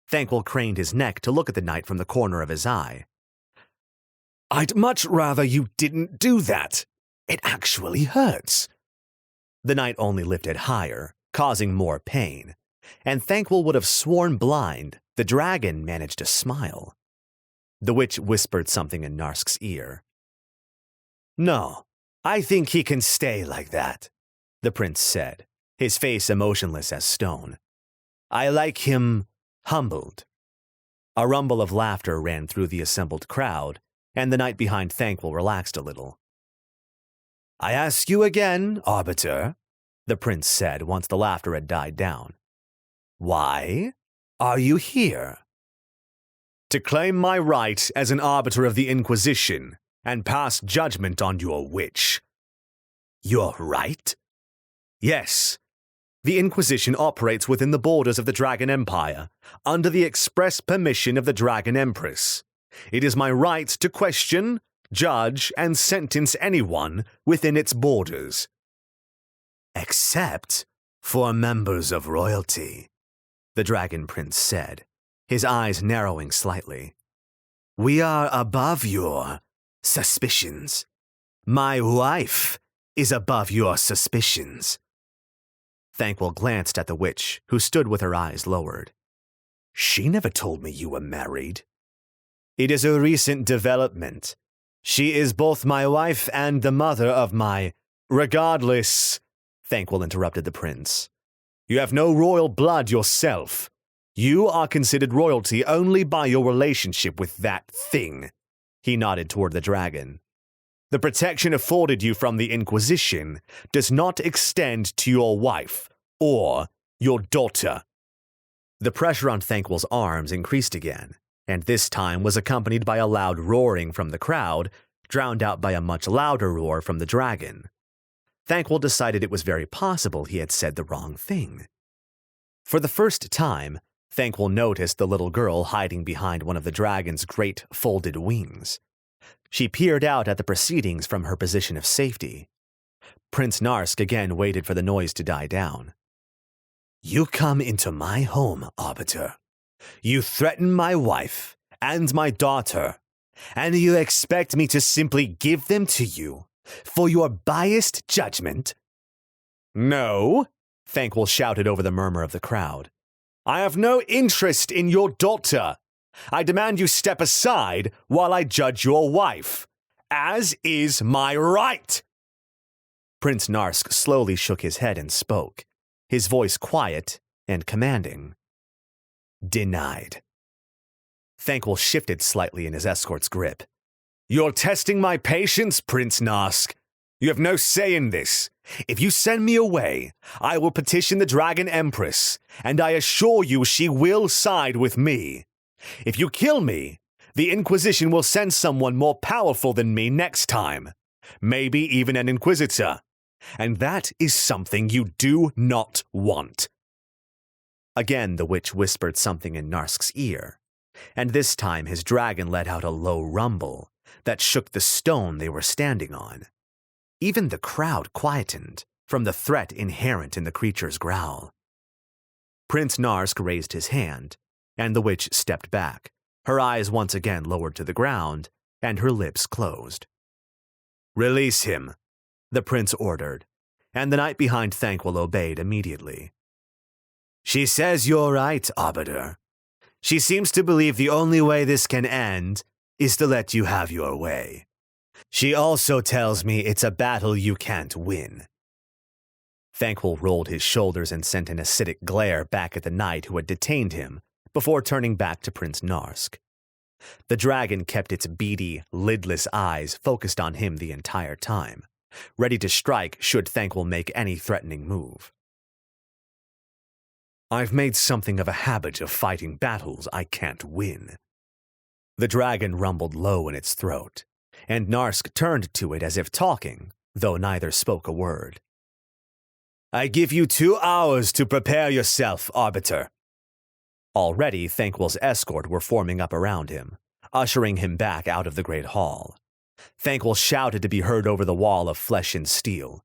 Thanquol craned his neck to look at the knight from the corner of his eye. "I'd much rather you didn't do that. It actually hurts." The knight only lifted higher, causing more pain, and Thanquol would have sworn blind the dragon managed to smile. The witch whispered something in Narsk's ear. "No, I think he can stay like that," the prince said, his face emotionless as stone. "I like him humbled." A rumble of laughter ran through the assembled crowd, and the knight behind Thanquol relaxed a little. "I ask you again, Arbiter," the prince said once the laughter had died down. "Why are you here?" "To claim my right as an arbiter of the Inquisition and pass judgment on your witch." "Your right?" "Yes. The Inquisition operates within the borders of the Dragon Empire, under the express permission of the Dragon Empress. It is my right to question, judge, and sentence anyone within its borders." "Except for members of royalty," the Dragon Prince said, his eyes narrowing slightly. "We are above your suspicions. My wife is above your suspicions." Thanquol glanced at the witch, who stood with her eyes lowered. "She never told me you were married." "It is a recent development. She is both my wife and the mother of my—" "Regardless," Thanquol interrupted the prince. "You have no royal blood yourself. You are considered royalty only by your relationship with that thing. He nodded toward the dragon. The protection afforded you from the Inquisition does not extend to your wife or your daughter. The pressure on Thanquol's arms increased again, and this time was accompanied by a loud roaring from the crowd, drowned out by a much louder roar from the dragon. Thanquol decided it was very possible he had said the wrong thing. For the first time, Thanquol noticed the little girl hiding behind one of the dragon's great folded wings. She peered out at the proceedings from her position of safety. Prince Narsk again waited for the noise to die down. You come into my home, Arbiter. You threaten my wife and my daughter, and you expect me to simply give them to you for your biased judgment? No, Thanquol shouted over the murmur of the crowd. I have no interest in your daughter. I demand you step aside while I judge your wife, as is my right. Prince Narsk slowly shook his head and spoke, his voice quiet and commanding. Denied. Thanquol shifted slightly in his escort's grip. You're testing my patience, Prince Narsk. You have no say in this. If you send me away, I will petition the Dragon Empress, and I assure you she will side with me. If you kill me, the Inquisition will send someone more powerful than me next time, maybe even an Inquisitor, and that is something you do not want. Again the witch whispered something in Narsk's ear, and this time his dragon let out a low rumble that shook the stone they were standing on. Even the crowd quietened from the threat inherent in the creature's growl. Prince Narsk raised his hand, and the witch stepped back, her eyes once again lowered to the ground, and her lips closed. Release him, the prince ordered, and the knight behind Thanquol obeyed immediately. She says you're right, Arbiter. She seems to believe the only way this can end is to let you have your way. She also tells me it's a battle you can't win. Thanquol rolled his shoulders and sent an acidic glare back at the knight who had detained him, before turning back to Prince Narsk. The dragon kept its beady, lidless eyes focused on him the entire time, ready to strike should Thanquol make any threatening move. I've made something of a habit of fighting battles I can't win. The dragon rumbled low in its throat, and Narsk turned to it as if talking, though neither spoke a word. I give you 2 hours to prepare yourself, Arbiter. Already, Thanquol's escort were forming up around him, ushering him back out of the great hall. Thanquol shouted to be heard over the wall of flesh and steel.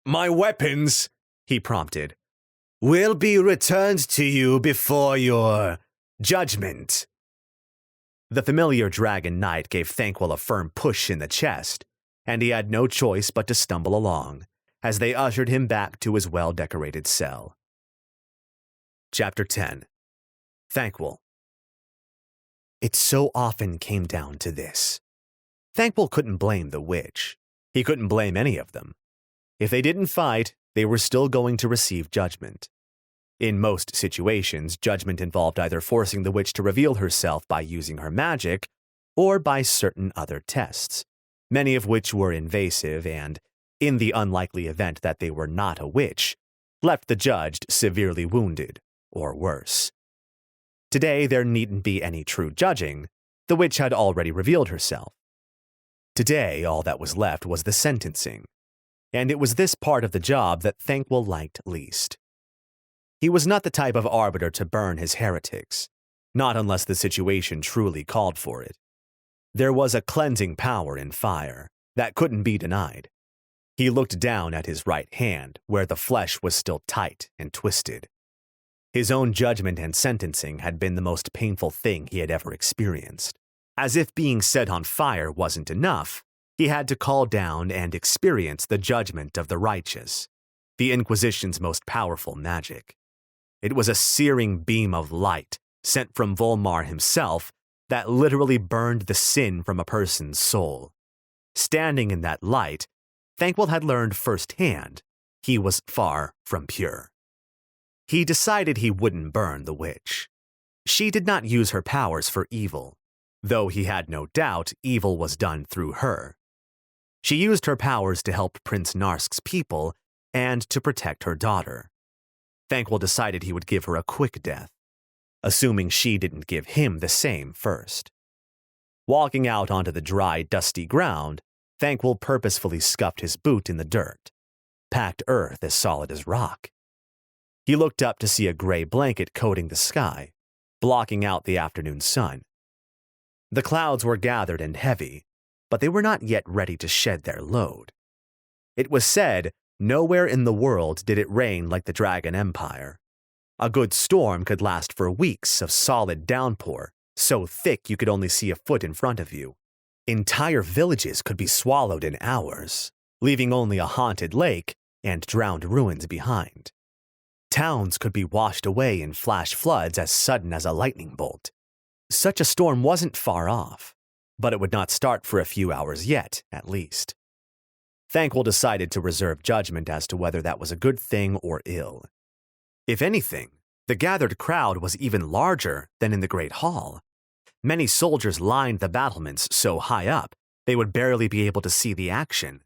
My weapons, he prompted, will be returned to you before your judgment. The familiar dragon knight gave Thanquol a firm push in the chest, and he had no choice but to stumble along, as they ushered him back to his well-decorated cell. Chapter 10. Thanquol. It so often came down to this. Thanquol couldn't blame the witch. He couldn't blame any of them. If they didn't fight, they were still going to receive judgment. In most situations, judgment involved either forcing the witch to reveal herself by using her magic, or by certain other tests, many of which were invasive and, in the unlikely event that they were not a witch, left the judged severely wounded, or worse. Today there needn't be any true judging. The witch had already revealed herself. Today all that was left was the sentencing, and it was this part of the job that Thanquol liked least. He was not the type of arbiter to burn his heretics, not unless the situation truly called for it. There was a cleansing power in fire that couldn't be denied. He looked down at his right hand, where the flesh was still tight and twisted. His own judgment and sentencing had been the most painful thing he had ever experienced. As if being set on fire wasn't enough, he had to call down and experience the judgment of the righteous, the Inquisition's most powerful magic. It was a searing beam of light sent from Volmar himself that literally burned the sin from a person's soul. Standing in that light, Thanquol had learned firsthand he was far from pure. He decided he wouldn't burn the witch. She did not use her powers for evil, though he had no doubt evil was done through her. She used her powers to help Prince Narsk's people and to protect her daughter. Thankwell decided he would give her a quick death, assuming she didn't give him the same first. Walking out onto the dry, dusty ground, Thankwell purposefully scuffed his boot in the dirt, packed earth as solid as rock. He looked up to see a gray blanket coating the sky, blocking out the afternoon sun. The clouds were gathered and heavy, but they were not yet ready to shed their load. It was said nowhere in the world did it rain like the Dragon Empire. A good storm could last for weeks of solid downpour, so thick you could only see a foot in front of you. Entire villages could be swallowed in hours, leaving only a haunted lake and drowned ruins behind. Towns could be washed away in flash floods as sudden as a lightning bolt. Such a storm wasn't far off, but it would not start for a few hours yet, at least. Thankwell decided to reserve judgment as to whether that was a good thing or ill. If anything, the gathered crowd was even larger than in the Great Hall. Many soldiers lined the battlements so high up they would barely be able to see the action.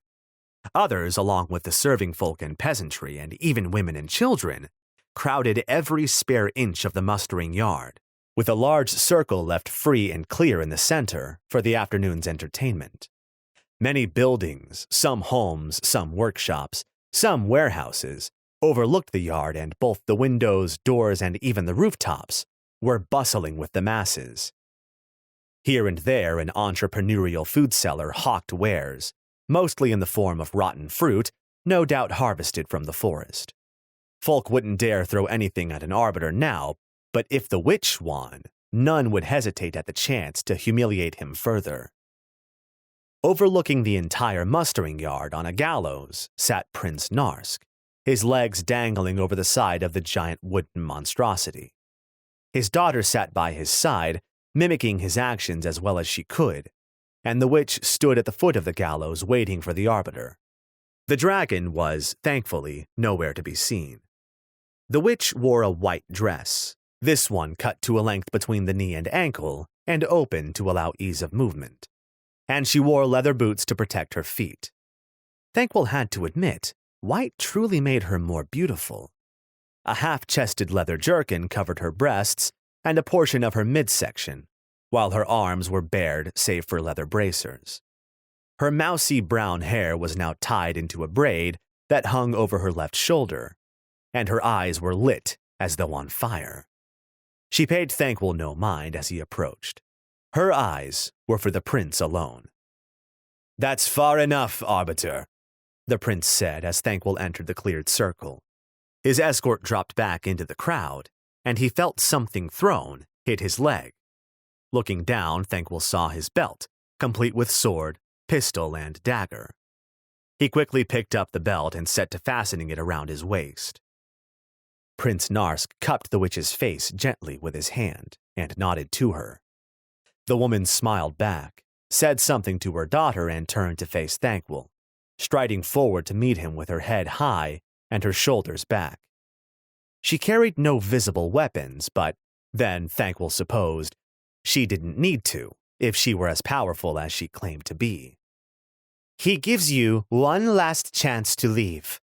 Others, along with the serving folk and peasantry and even women and children, crowded every spare inch of the mustering yard, with a large circle left free and clear in the center for the afternoon's entertainment. Many buildings, some homes, some workshops, some warehouses, overlooked the yard, and both the windows, doors, and even the rooftops were bustling with the masses. Here and there, an entrepreneurial food seller hawked wares, mostly in the form of rotten fruit, no doubt harvested from the forest. Folk wouldn't dare throw anything at an arbiter now, but if the witch won, none would hesitate at the chance to humiliate him further. Overlooking the entire mustering yard on a gallows sat Prince Narsk, his legs dangling over the side of the giant wooden monstrosity. His daughter sat by his side, mimicking his actions as well as she could, and the witch stood at the foot of the gallows waiting for the arbiter. The dragon was, thankfully, nowhere to be seen. The witch wore a white dress, this one cut to a length between the knee and ankle and open to allow ease of movement, and she wore leather boots to protect her feet. Thankwell had to admit, white truly made her more beautiful. A half-chested leather jerkin covered her breasts and a portion of her midsection, while her arms were bared save for leather bracers. Her mousy brown hair was now tied into a braid that hung over her left shoulder, and her eyes were lit as though on fire. She paid Thankwell no mind as he approached. Her eyes were for the prince alone. "That's far enough, Arbiter," the prince said as Thankwell entered the cleared circle. His escort dropped back into the crowd, and he felt something thrown hit his leg. Looking down, Thankwell saw his belt, complete with sword, pistol, and dagger. He quickly picked up the belt and set to fastening it around his waist. Prince Narsk cupped the witch's face gently with his hand and nodded to her. The woman smiled back, said something to her daughter, and turned to face Thankwell, striding forward to meet him with her head high and her shoulders back. She carried no visible weapons, but then, Thankwell supposed, she didn't need to if she were as powerful as she claimed to be. "He gives you one last chance to leave,"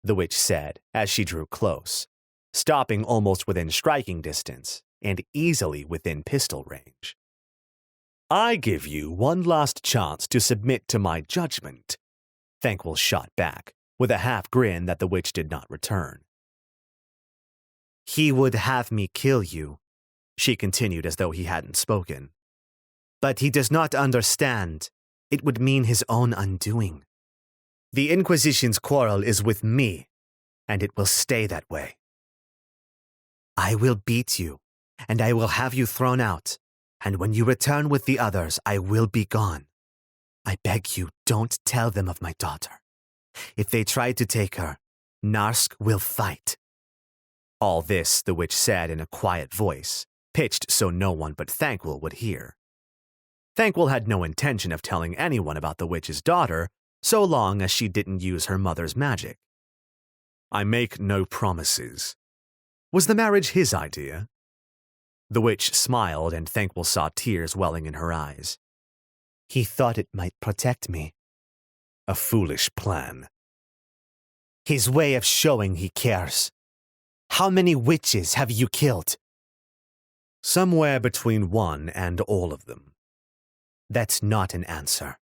the witch said as she drew close, stopping almost within striking distance and easily within pistol range. "I give you one last chance to submit to my judgment," Thankwell shot back, with a half grin that the witch did not return. "He would have me kill you," she continued as though he hadn't spoken. "But he does not understand. It would mean his own undoing. The Inquisition's quarrel is with me, and it will stay that way. I will beat you, and I will have you thrown out, and when you return with the others, I will be gone. I beg you, don't tell them of my daughter. If they try to take her, Narsk will fight." All this the witch said in a quiet voice, pitched so no one but Thankwell would hear. Thankwell had no intention of telling anyone about the witch's daughter, so long as she didn't use her mother's magic. "I make no promises," Was the marriage his idea? The witch smiled, and Thankwell saw tears welling in her eyes. He thought it might protect me. A foolish plan. His way of showing he cares. How many witches have you killed? Somewhere between 1 and all of them. That's not an answer.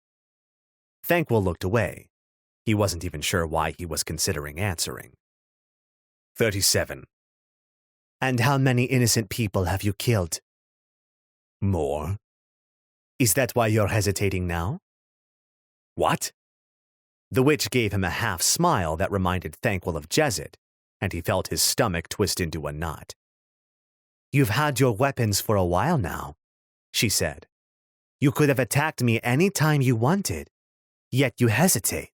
Thankwell looked away. He wasn't even sure why he was considering answering. 37. And how many innocent people have you killed? More. Is that why you're hesitating now? What? The witch gave him a half smile that reminded Thankwell of Jezet, and he felt his stomach twist into a knot. You've had your weapons for a while now, she said. You could have attacked me any time you wanted, yet you hesitate.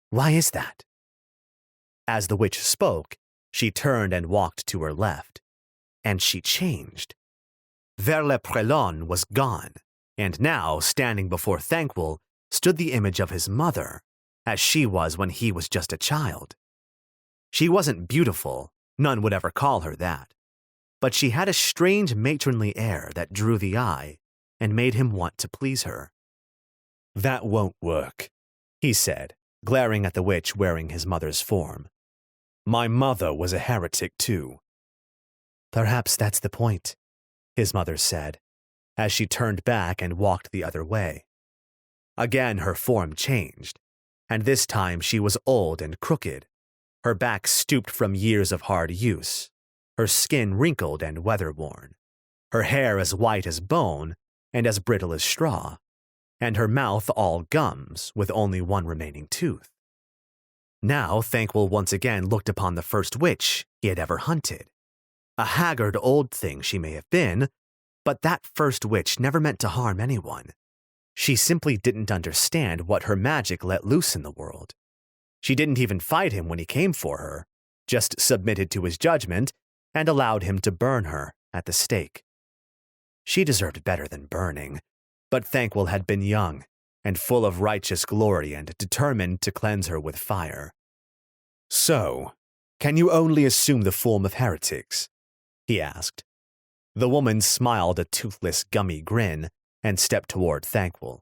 Why is that? As the witch spoke, she turned and walked to her left, and she changed. Verle-Prelon was gone, and now, standing before Thankwell, stood the image of his mother, as she was when he was just a child. She wasn't beautiful, none would ever call her that, but she had a strange matronly air that drew the eye and made him want to please her. That won't work, he said, glaring at the witch wearing his mother's form. My mother was a heretic too. Perhaps that's the point, his mother said, as she turned back and walked the other way. Again her form changed, and this time she was old and crooked, her back stooped from years of hard use, her skin wrinkled and weather-worn, her hair as white as bone and as brittle as straw, and her mouth all gums with only one remaining tooth. Now Thankwell once again looked upon the first witch he had ever hunted. A haggard old thing she may have been, but that first witch never meant to harm anyone. She simply didn't understand what her magic let loose in the world. She didn't even fight him when he came for her, just submitted to his judgment and allowed him to burn her at the stake. She deserved better than burning, but Thankwell had been young and full of righteous glory and determined to cleanse her with fire. So, can you only assume the form of heretics? He asked. The woman smiled a toothless, gummy grin and stepped toward Thankwell.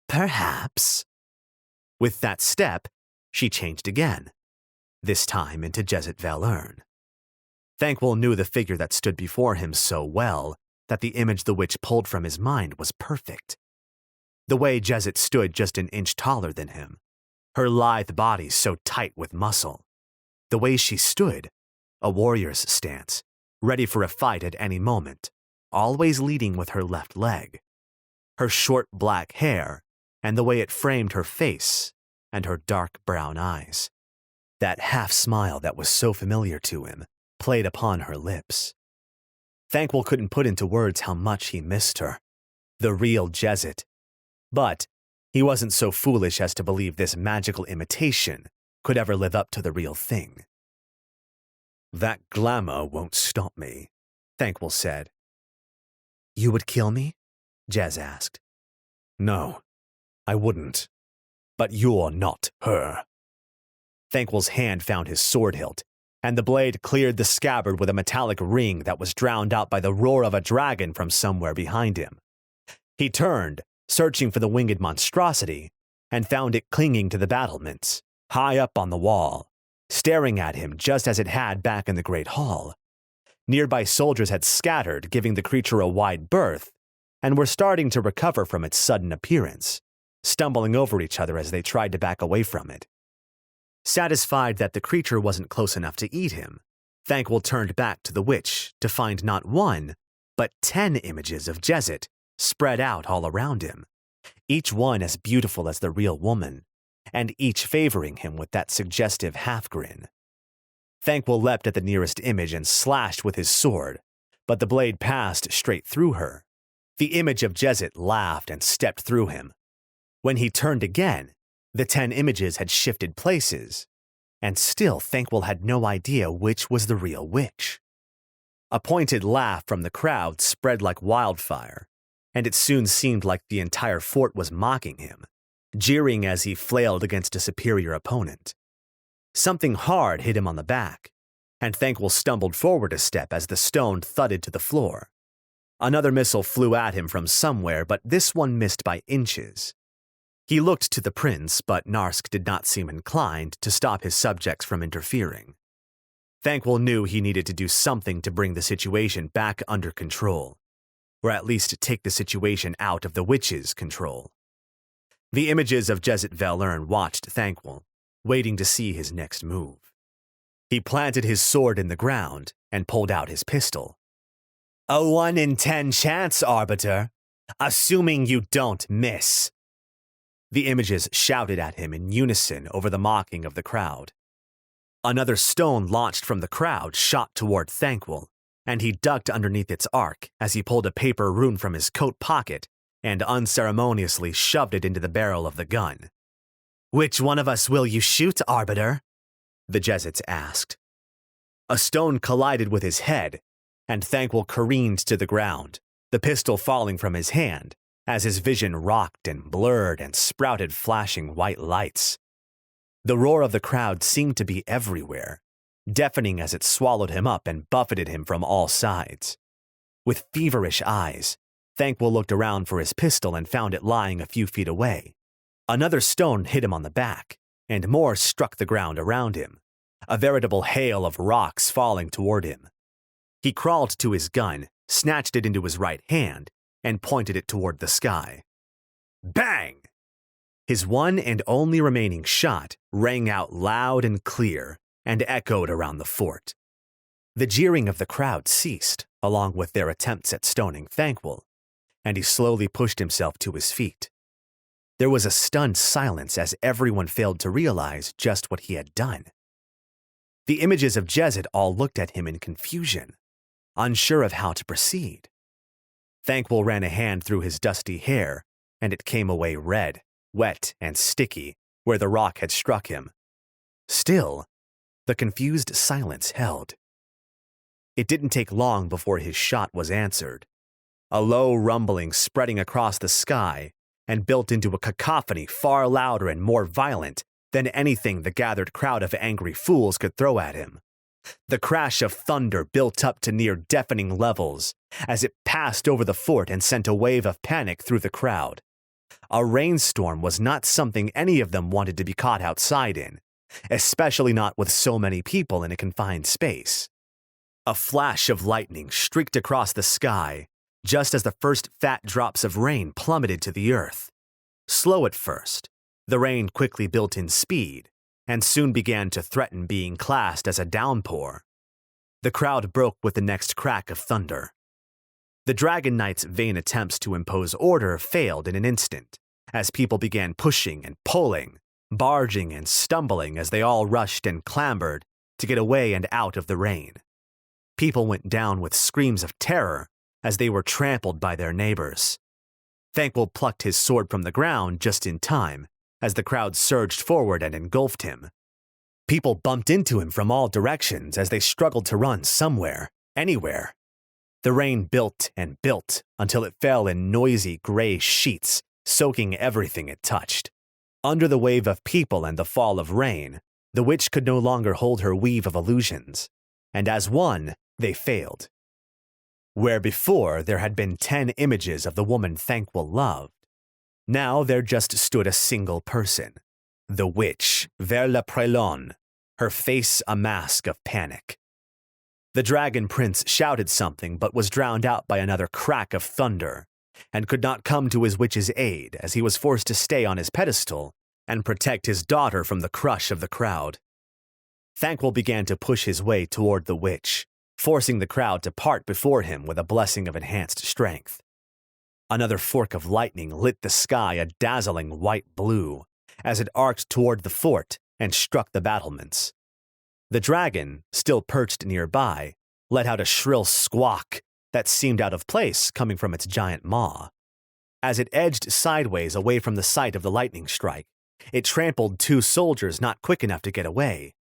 Perhaps. With that step, she changed again, this time into Jezet Valerne. Thankwell knew the figure that stood before him so well that the image the witch pulled from his mind was perfect. The way Jezet stood just an inch taller than him, her lithe body so tight with muscle. The way she stood, a warrior's stance, ready for a fight at any moment, always leading with her left leg. Her short black hair, and the way it framed her face, and her dark brown eyes. That half smile that was so familiar to him played upon her lips. Thankwell couldn't put into words how much he missed her, the real Jezet. But he wasn't so foolish as to believe this magical imitation could ever live up to the real thing. That glamour won't stop me, Thankwell said. You would kill me? Jez asked. No, I wouldn't. But you're not her. Thankwell's hand found his sword hilt, and the blade cleared the scabbard with a metallic ring that was drowned out by the roar of a dragon from somewhere behind him. He turned, searching for the winged monstrosity, and found it clinging to the battlements, high up on the wall, staring at him just as it had back in the Great Hall. Nearby soldiers had scattered, giving the creature a wide berth, and were starting to recover from its sudden appearance, stumbling over each other as they tried to back away from it. Satisfied that the creature wasn't close enough to eat him, Thankwell turned back to the witch to find not 1, but 10 images of Jezet spread out all around him, each one as beautiful as the real woman, and each favoring him with that suggestive half-grin. Thankwell leapt at the nearest image and slashed with his sword, but the blade passed straight through her. The image of Jezet laughed and stepped through him. When he turned again, the 10 images had shifted places, and still Thankwell had no idea which was the real witch. A pointed laugh from the crowd spread like wildfire, and it soon seemed like the entire fort was mocking him, jeering as he flailed against a superior opponent. Something hard hit him on the back, and Thankful stumbled forward a step as the stone thudded to the floor. Another missile flew at him from somewhere, but this one missed by inches. He looked to the prince, but Narsk did not seem inclined to stop his subjects from interfering. Thankful knew he needed to do something to bring the situation back under control, or at least take the situation out of the witch's control. The images of Jezet Valern watched Thankful, waiting to see his next move. He planted his sword in the ground and pulled out his pistol. A 1 in 10 chance, Arbiter, assuming you don't miss. The images shouted at him in unison over the mocking of the crowd. Another stone launched from the crowd shot toward Thankful, and he ducked underneath its arc as he pulled a paper rune from his coat pocket and unceremoniously shoved it into the barrel of the gun. Which one of us will you shoot, Arbiter? The Jezets asked. A stone collided with his head, and Thankful careened to the ground, the pistol falling from his hand as his vision rocked and blurred and sprouted flashing white lights. The roar of the crowd seemed to be everywhere, deafening as it swallowed him up and buffeted him from all sides. With feverish eyes, Thankful looked around for his pistol and found it lying a few feet away. Another stone hit him on the back, and more struck the ground around him, a veritable hail of rocks falling toward him. He crawled to his gun, snatched it into his right hand, and pointed it toward the sky. Bang! His one and only remaining shot rang out loud and clear and echoed around the fort. The jeering of the crowd ceased, along with their attempts at stoning Thankful, and he slowly pushed himself to his feet. There was a stunned silence as everyone failed to realize just what he had done. The images of Jezet all looked at him in confusion, unsure of how to proceed. Thankful ran a hand through his dusty hair, and it came away red, wet, and sticky where the rock had struck him. Still, the confused silence held. It didn't take long before his shot was answered, a low rumbling spreading across the sky and built into a cacophony far louder and more violent than anything the gathered crowd of angry fools could throw at him. The crash of thunder built up to near deafening levels as it passed over the fort and sent a wave of panic through the crowd. A rainstorm was not something any of them wanted to be caught outside in, especially not with so many people in a confined space. A flash of lightning streaked across the sky just as the first fat drops of rain plummeted to the earth. Slow at first, the rain quickly built in speed and soon began to threaten being classed as a downpour. The crowd broke with the next crack of thunder. The Dragon Knight's vain attempts to impose order failed in an instant, as people began pushing and pulling, barging and stumbling as they all rushed and clambered to get away and out of the rain. People went down with screams of terror as they were trampled by their neighbors. Thankful plucked his sword from the ground just in time as the crowd surged forward and engulfed him. People bumped into him from all directions as they struggled to run somewhere, anywhere. The rain built and built until it fell in noisy gray sheets, soaking everything it touched. Under the wave of people and the fall of rain, the witch could no longer hold her weave of illusions, and as one, they failed. Where before there had been 10 images of the woman Thankful loved, now there just stood a single person, the witch, Vers la Prelon, her face a mask of panic. The Dragon Prince shouted something but was drowned out by another crack of thunder, and could not come to his witch's aid as he was forced to stay on his pedestal and protect his daughter from the crush of the crowd. Thankful began to push his way toward the witch, forcing the crowd to part before him with a blessing of enhanced strength. Another fork of lightning lit the sky a dazzling white blue as it arced toward the fort and struck the battlements. The dragon, still perched nearby, let out a shrill squawk that seemed out of place coming from its giant maw. As it edged sideways away from the site of the lightning strike, it trampled 2 soldiers not quick enough to get away.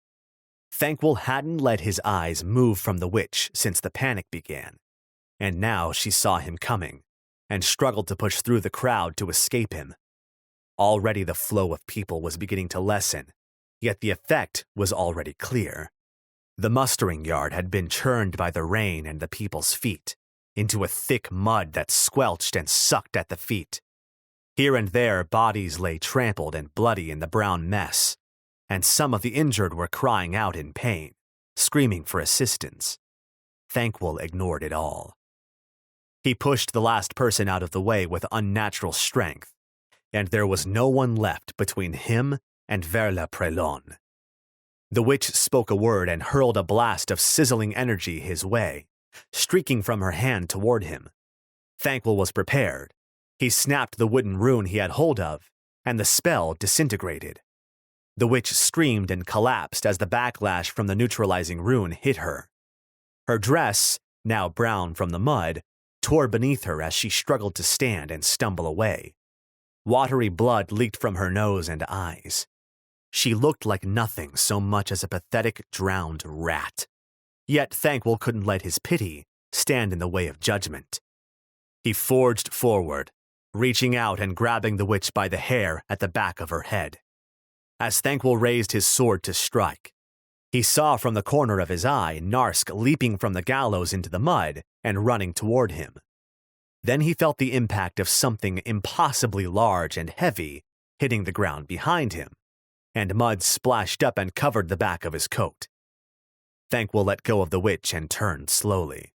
Thankful hadn't let his eyes move from the witch since the panic began, and now she saw him coming and struggled to push through the crowd to escape him. Already the flow of people was beginning to lessen, yet the effect was already clear. The mustering yard had been churned by the rain and the people's feet into a thick mud that squelched and sucked at the feet. Here and there, bodies lay trampled and bloody in the brown mess, and some of the injured were crying out in pain, screaming for assistance. Thankwell ignored it all. He pushed the last person out of the way with unnatural strength, and there was no one left between him and Verla-Prelon. The witch spoke a word and hurled a blast of sizzling energy his way, streaking from her hand toward him. Thankwell was prepared. He snapped the wooden rune he had hold of, and the spell disintegrated. The witch screamed and collapsed as the backlash from the neutralizing rune hit her. Her dress, now brown from the mud, tore beneath her as she struggled to stand and stumble away. Watery blood leaked from her nose and eyes. She looked like nothing so much as a pathetic drowned rat. Yet Thankwell couldn't let his pity stand in the way of judgment. He forged forward, reaching out and grabbing the witch by the hair at the back of her head. As Thankwell raised his sword to strike, he saw from the corner of his eye Narsk leaping from the gallows into the mud and running toward him. Then he felt the impact of something impossibly large and heavy hitting the ground behind him, and mud splashed up and covered the back of his coat. Thankwell let go of the witch and turned slowly,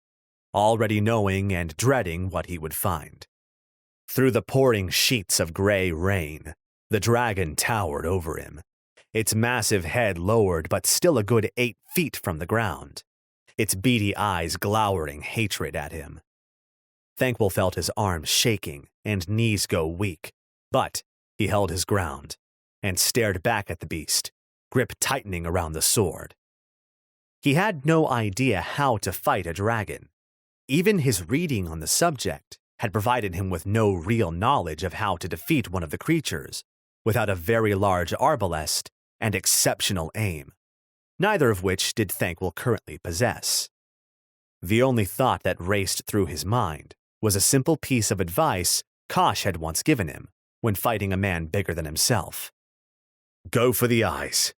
already knowing and dreading what he would find. Through the pouring sheets of gray rain, the dragon towered over him, its massive head lowered but still a good 8 feet from the ground, its beady eyes glowering hatred at him. Thankwell felt his arms shaking and knees go weak, but he held his ground and stared back at the beast, grip tightening around the sword. He had no idea how to fight a dragon. Even his reading on the subject had provided him with no real knowledge of how to defeat one of the creatures without a very large arbalest and exceptional aim, neither of which did Thankwell currently possess. The only thought that raced through his mind was a simple piece of advice Kosh had once given him when fighting a man bigger than himself. Go for the eyes.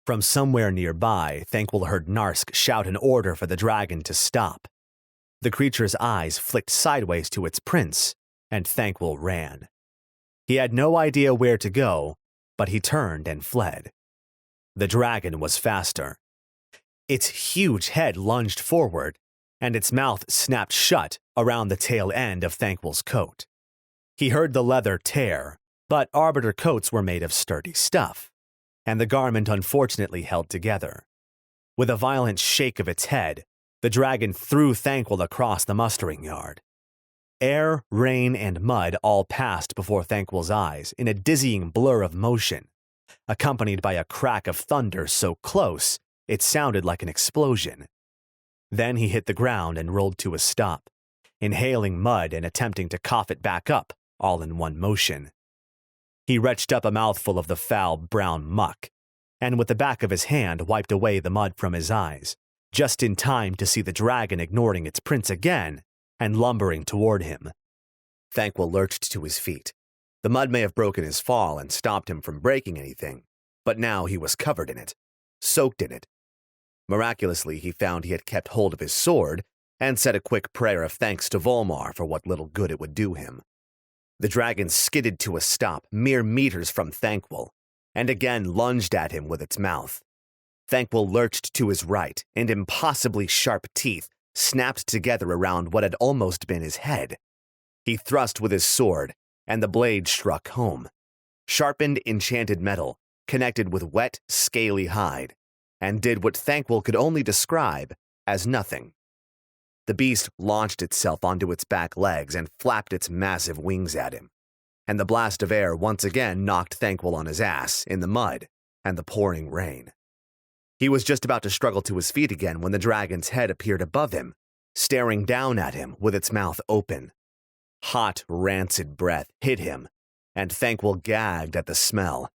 From somewhere nearby, Thankwell heard Narsk shout an order for the dragon to stop. The creature's eyes flicked sideways to its prince, and Thankwell ran. He had no idea where to go, but he turned and fled. The dragon was faster. Its huge head lunged forward, and its mouth snapped shut around the tail end of Thankwell's coat. He heard the leather tear, but arbiter coats were made of sturdy stuff, and the garment unfortunately held together. With a violent shake of its head, the dragon threw Thankwell across the mustering yard. Air, rain, and mud all passed before Thankwell's eyes in a dizzying blur of motion, accompanied by a crack of thunder so close it sounded like an explosion. Then he hit the ground and rolled to a stop, inhaling mud and attempting to cough it back up, all in one motion. He retched up a mouthful of the foul brown muck, and with the back of his hand wiped away the mud from his eyes, just in time to see the dragon ignoring its prince again and lumbering toward him. Thankwell lurched to his feet. The mud may have broken his fall and stopped him from breaking anything, but now he was covered in it, soaked in it. Miraculously, he found he had kept hold of his sword and said a quick prayer of thanks to Volmar for what little good it would do him. The dragon skidded to a stop mere meters from Thankwell, and again lunged at him with its mouth. Thankwell lurched to his right, and impossibly sharp teeth snapped together around what had almost been his head. He thrust with his sword, and the blade struck home. Sharpened enchanted metal, connected with wet, scaly hide, and did what Thankwell could only describe as nothing. The beast launched itself onto its back legs and flapped its massive wings at him, and the blast of air once again knocked Thankwell on his ass in the mud and the pouring rain. He was just about to struggle to his feet again when the dragon's head appeared above him, staring down at him with its mouth open. Hot, rancid breath hit him, and Thankwell gagged at the smell.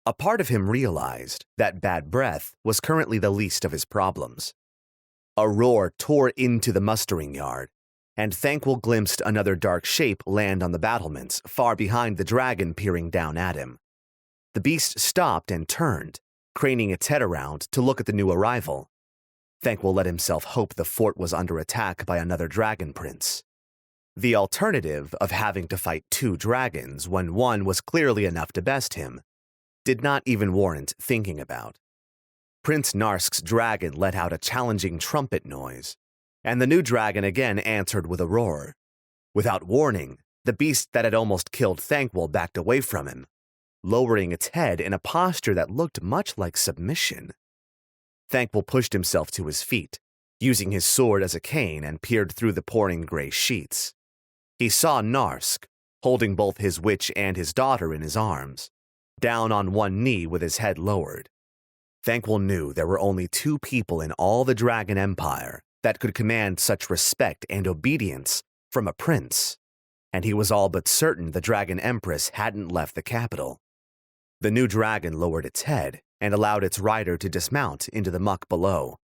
A part of him realized that bad breath was currently the least of his problems. A roar tore into the mustering yard, and Thankwell glimpsed another dark shape land on the battlements far behind the dragon peering down at him. The beast stopped and turned, craning its head around to look at the new arrival. Thankwell let himself hope the fort was under attack by another dragon prince. The alternative of having to fight 2 dragons when one was clearly enough to best him did not even warrant thinking about. Prince Narsk's dragon let out a challenging trumpet noise, and the new dragon again answered with a roar. Without warning, the beast that had almost killed Thankwell backed away from him, lowering its head in a posture that looked much like submission. Thankwell pushed himself to his feet, using his sword as a cane, and peered through the pouring gray sheets. He saw Narsk, holding both his witch and his daughter in his arms, down on one knee with his head lowered. Thankwell knew there were only 2 people in all the Dragon Empire that could command such respect and obedience from a prince, and he was all but certain the Dragon Empress hadn't left the capital. The new dragon lowered its head and allowed its rider to dismount into the muck below.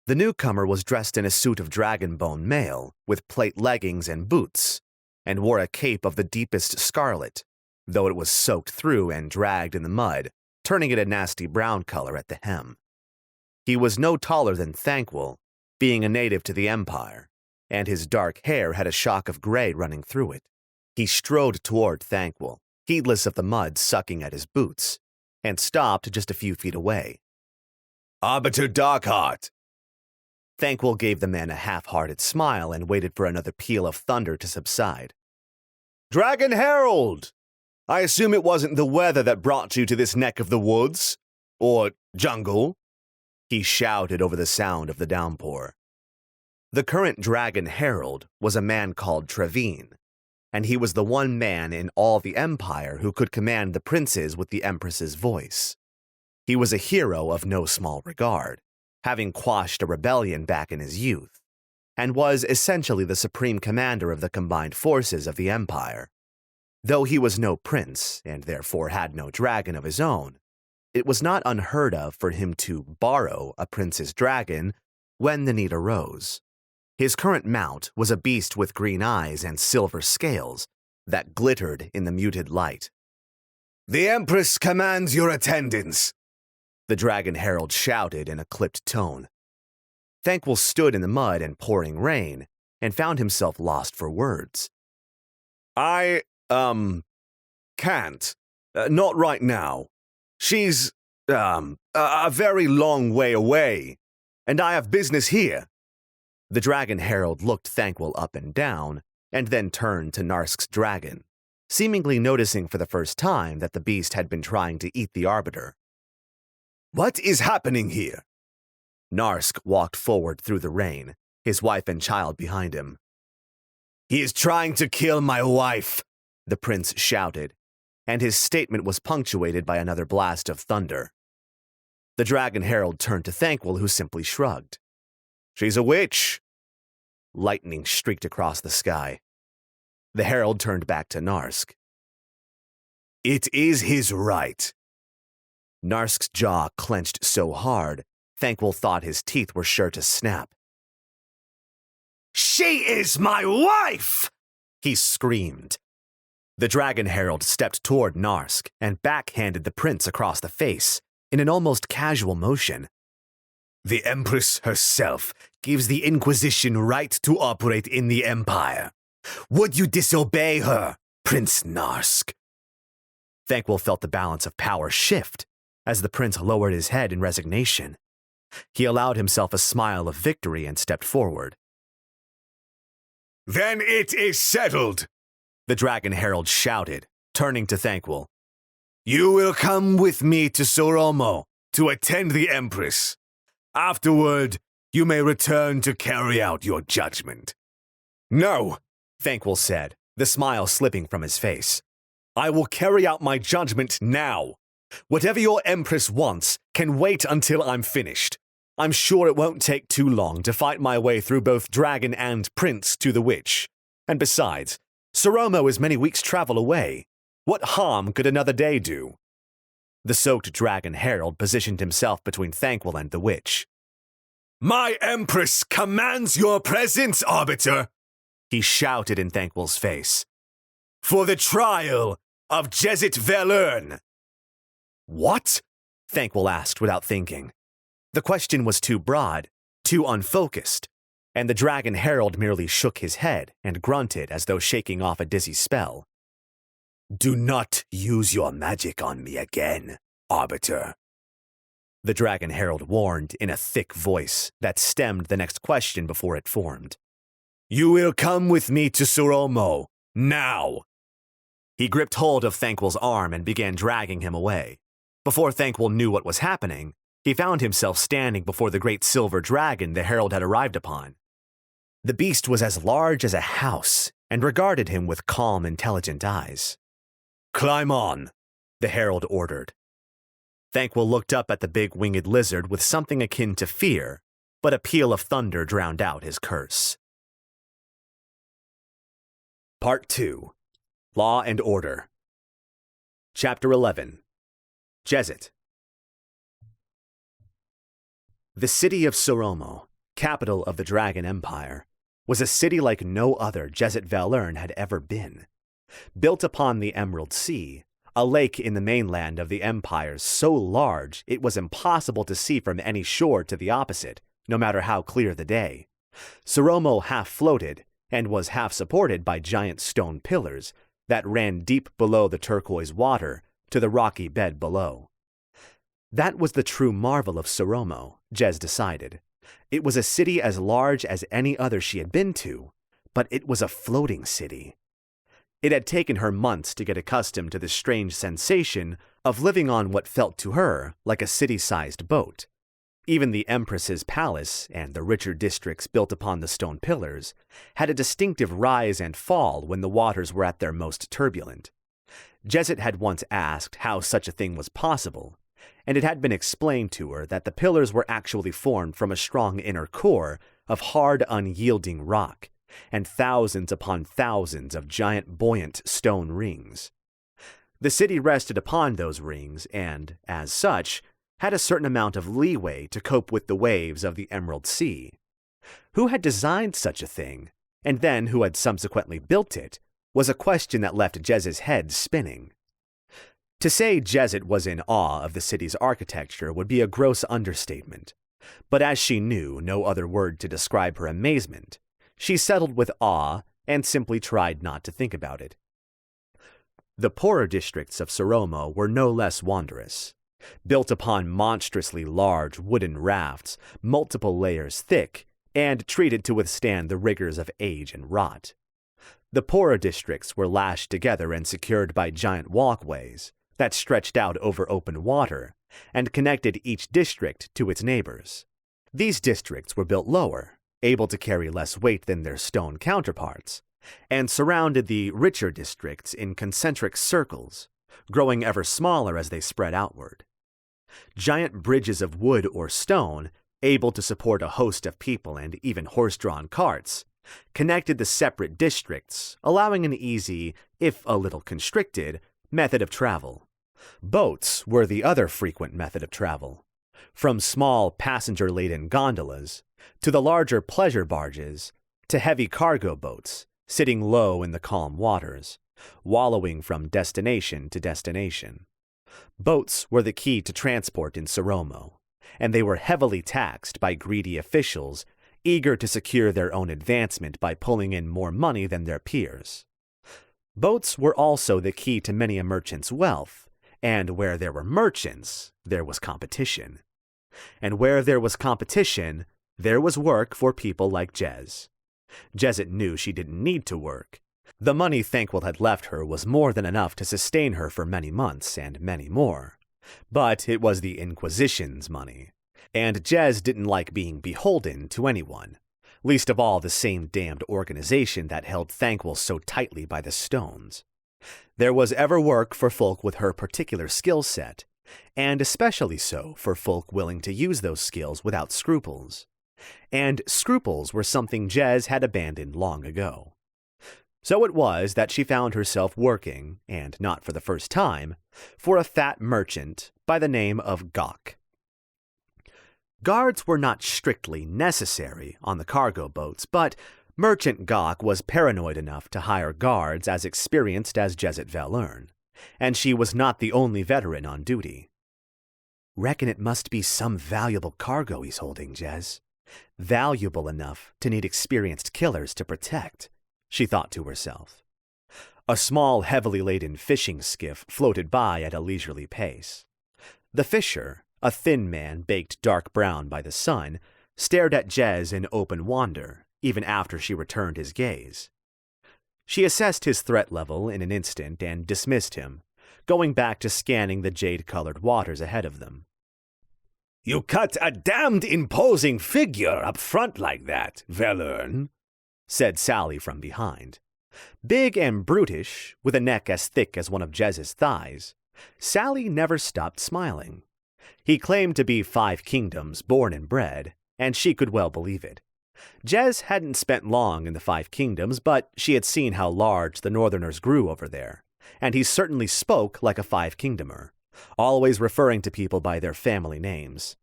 The newcomer was dressed in a suit of dragon bone mail with plate leggings and boots, and wore a cape of the deepest scarlet, though it was soaked through and dragged in the mud, turning it a nasty brown color at the hem. He was no taller than Thankwell, being a native to the Empire, and his dark hair had a shock of gray running through it. He strode toward Thankwell, heedless of the mud sucking at his boots, and stopped just a few feet away. Arbiter Darkheart! Thankwell gave the man a half-hearted smile and waited for another peal of thunder to subside. Dragon Herald! I assume it wasn't the weather that brought you to this neck of the woods? Or jungle? He shouted over the sound of the downpour. The current Dragon Herald was a man called Trevine, and he was the one man in all the Empire who could command the princes with the Empress's voice. He was a hero of no small regard, having quashed a rebellion back in his youth, and was essentially the supreme commander of the combined forces of the Empire. Though he was no prince, and therefore had no dragon of his own, it was not unheard of for him to borrow a prince's dragon when the need arose. His current mount was a beast with green eyes and silver scales that glittered in the muted light. The Empress commands your attendance, the Dragon Herald shouted in a clipped tone. Thankwell stood in the mud and pouring rain and found himself lost for words. I, can't. Not right now. She's, a very long way away, and I have business here. The Dragon Herald looked Thankwell up and down, and then turned to Narsk's dragon, seemingly noticing for the first time that the beast had been trying to eat the Arbiter. What is happening here? Narsk walked forward through the rain, his wife and child behind him. He is trying to kill my wife, the prince shouted, and his statement was punctuated by another blast of thunder. The Dragon Herald turned to Thankwell, who simply shrugged. She's a witch. Lightning streaked across the sky. The herald turned back to Narsk. It is his right. Narsk's jaw clenched so hard, Thankwell thought his teeth were sure to snap. She is my wife! He screamed. The Dragon Herald stepped toward Narsk and backhanded the prince across the face in an almost casual motion. The Empress herself gives the Inquisition right to operate in the Empire. Would you disobey her, Prince Narsk? Thankwell felt the balance of power shift as the prince lowered his head in resignation. He allowed himself a smile of victory and stepped forward. Then it is settled, the Dragon Herald shouted, turning to Thankwell. You will come with me to Soromo to attend the Empress. Afterward, you may return to carry out your judgment. No, Thankwell said, the smile slipping from his face. I will carry out my judgment now. Whatever your Empress wants can wait until I'm finished. I'm sure it won't take too long to fight my way through both dragon and prince to the witch. And besides, Soromo is many weeks' travel away. What harm could another day do? The soaked Dragon Herald positioned himself between Thankwell and the witch. My Empress commands your presence, Arbiter, he shouted in Thankwell's face. For the trial of Jezit Velern. What? Thankwell asked without thinking. The question was too broad, too unfocused, and the Dragon Herald merely shook his head and grunted as though shaking off a dizzy spell. Do not use your magic on me again, Arbiter. The Dragon Herald warned in a thick voice that stemmed the next question before it formed. You will come with me to Soromo, now! He gripped hold of Thankwell's arm and began dragging him away. Before Thankwell knew what was happening, he found himself standing before the great silver dragon the herald had arrived upon. The beast was as large as a house and regarded him with calm, intelligent eyes. Climb on, the herald ordered. Thankwell looked up at the big winged lizard with something akin to fear, but a peal of thunder drowned out his curse. Part 2. Law and Order. Chapter 11. Jezet. The city of Soromo, capital of the Dragon Empire, was a city like no other Jezet Valern had ever been. Built upon the Emerald Sea, a lake in the mainland of the Empire so large it was impossible to see from any shore to the opposite, no matter how clear the day. Soromo half floated and was half supported by giant stone pillars that ran deep below the turquoise water to the rocky bed below. That was the true marvel of Soromo, Jez decided. It was a city as large as any other she had been to, but it was a floating city. It had taken her months to get accustomed to the strange sensation of living on what felt to her like a city-sized boat. Even the Empress's palace and the richer districts built upon the stone pillars had a distinctive rise and fall when the waters were at their most turbulent. Jezet had once asked how such a thing was possible, and it had been explained to her that the pillars were actually formed from a strong inner core of hard, unyielding rock, and thousands upon thousands of giant buoyant stone rings. The city rested upon those rings and, as such, had a certain amount of leeway to cope with the waves of the Emerald Sea. Who had designed such a thing, and then who had subsequently built it, was a question that left Jez's head spinning. To say Jezet was in awe of the city's architecture would be a gross understatement, but as she knew no other word to describe her amazement, she settled with awe and simply tried not to think about it. The poorer districts of Soromo were no less wondrous. Built upon monstrously large wooden rafts, multiple layers thick, and treated to withstand the rigors of age and rot. The poorer districts were lashed together and secured by giant walkways that stretched out over open water and connected each district to its neighbors. These districts were built lower, able to carry less weight than their stone counterparts, and surrounded the richer districts in concentric circles, growing ever smaller as they spread outward. Giant bridges of wood or stone, able to support a host of people and even horse-drawn carts, connected the separate districts, allowing an easy, if a little constricted, method of travel. Boats were the other frequent method of travel. From small passenger-laden gondolas, to the larger pleasure barges, to heavy cargo boats, sitting low in the calm waters, wallowing from destination to destination. Boats were the key to transport in Soromo, and they were heavily taxed by greedy officials eager to secure their own advancement by pulling in more money than their peers. Boats were also the key to many a merchant's wealth, and where there were merchants, there was competition. And where there was competition, there was work for people like Jez. Jezet knew she didn't need to work. The money Thankwell had left her was more than enough to sustain her for many months and many more. But it was the Inquisition's money, and Jez didn't like being beholden to anyone, least of all the same damned organization that held Thankwell so tightly by the stones. There was ever work for folk with her particular skill set, and especially so for folk willing to use those skills without scruples. And scruples were something Jez had abandoned long ago. So it was that she found herself working, and not for the first time, for a fat merchant by the name of Gok. Guards were not strictly necessary on the cargo boats, but Merchant Gok was paranoid enough to hire guards as experienced as Jezet Valern, and she was not the only veteran on duty. Reckon it must be some valuable cargo he's holding, Jez. Valuable enough to need experienced killers to protect, she thought to herself. A small, heavily laden fishing skiff floated by at a leisurely pace. The fisher, a thin man baked dark brown by the sun, stared at Jez in open wonder, even after she returned his gaze. She assessed his threat level in an instant and dismissed him, going back to scanning the jade-colored waters ahead of them. "You cut a damned imposing figure up front like that, Velern," said Sally from behind. Big and brutish, with a neck as thick as one of Jez's thighs, Sally never stopped smiling. He claimed to be 5 kingdoms born and bred, and she could well believe it. Jez hadn't spent long in the 5 kingdoms, but she had seen how large the Northerners grew over there, and he certainly spoke like a 5-kingdomer, always referring to people by their family names.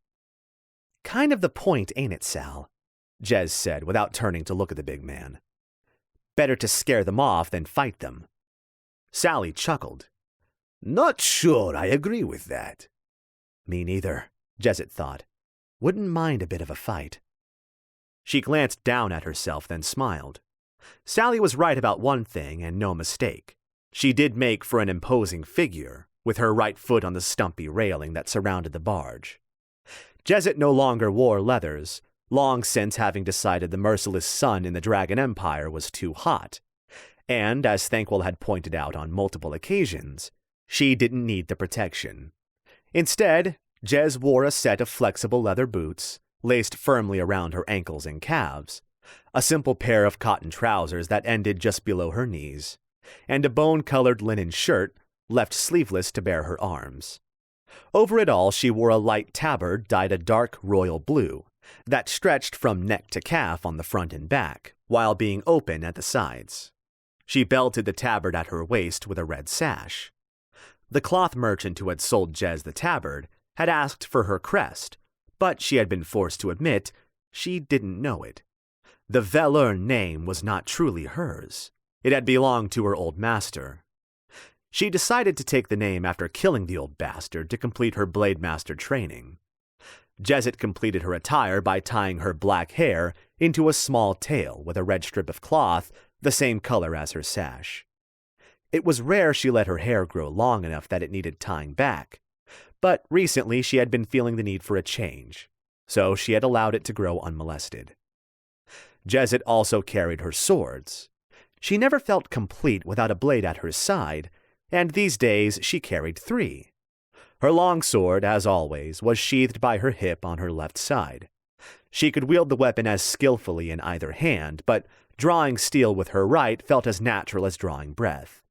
"Kind of the point, ain't it, Sal?" Jez said without turning to look at the big man. "Better to scare them off than fight them." Sally chuckled. "Not sure I agree with that." Me neither, Jezet thought. Wouldn't mind a bit of a fight. She glanced down at herself, then smiled. Sally was right about one thing, and no mistake. She did make for an imposing figure, with her right foot on the stumpy railing that surrounded the barge. Jezet no longer wore leathers, long since having decided the merciless sun in the Dragon Empire was too hot. And, as Thankwell had pointed out on multiple occasions, she didn't need the protection. Instead, Jez wore a set of flexible leather boots, laced firmly around her ankles and calves, a simple pair of cotton trousers that ended just below her knees, and a bone-colored linen shirt left sleeveless to bare her arms. Over it all, she wore a light tabard dyed a dark royal blue that stretched from neck to calf on the front and back, while being open at the sides. She belted the tabard at her waist with a red sash. The cloth merchant who had sold Jez the tabard had asked for her crest, but she had been forced to admit she didn't know it. The Velern name was not truly hers. It had belonged to her old master. She decided to take the name after killing the old bastard to complete her blade master training. Jezet completed her attire by tying her black hair into a small tail with a red strip of cloth the same color as her sash. It was rare she let her hair grow long enough that it needed tying back, but recently she had been feeling the need for a change, so she had allowed it to grow unmolested. Jezet also carried her swords. She never felt complete without a blade at her side, and these days she carried 3. Her long sword, as always, was sheathed by her hip on her left side. She could wield the weapon as skillfully in either hand, but drawing steel with her right felt as natural as drawing breath.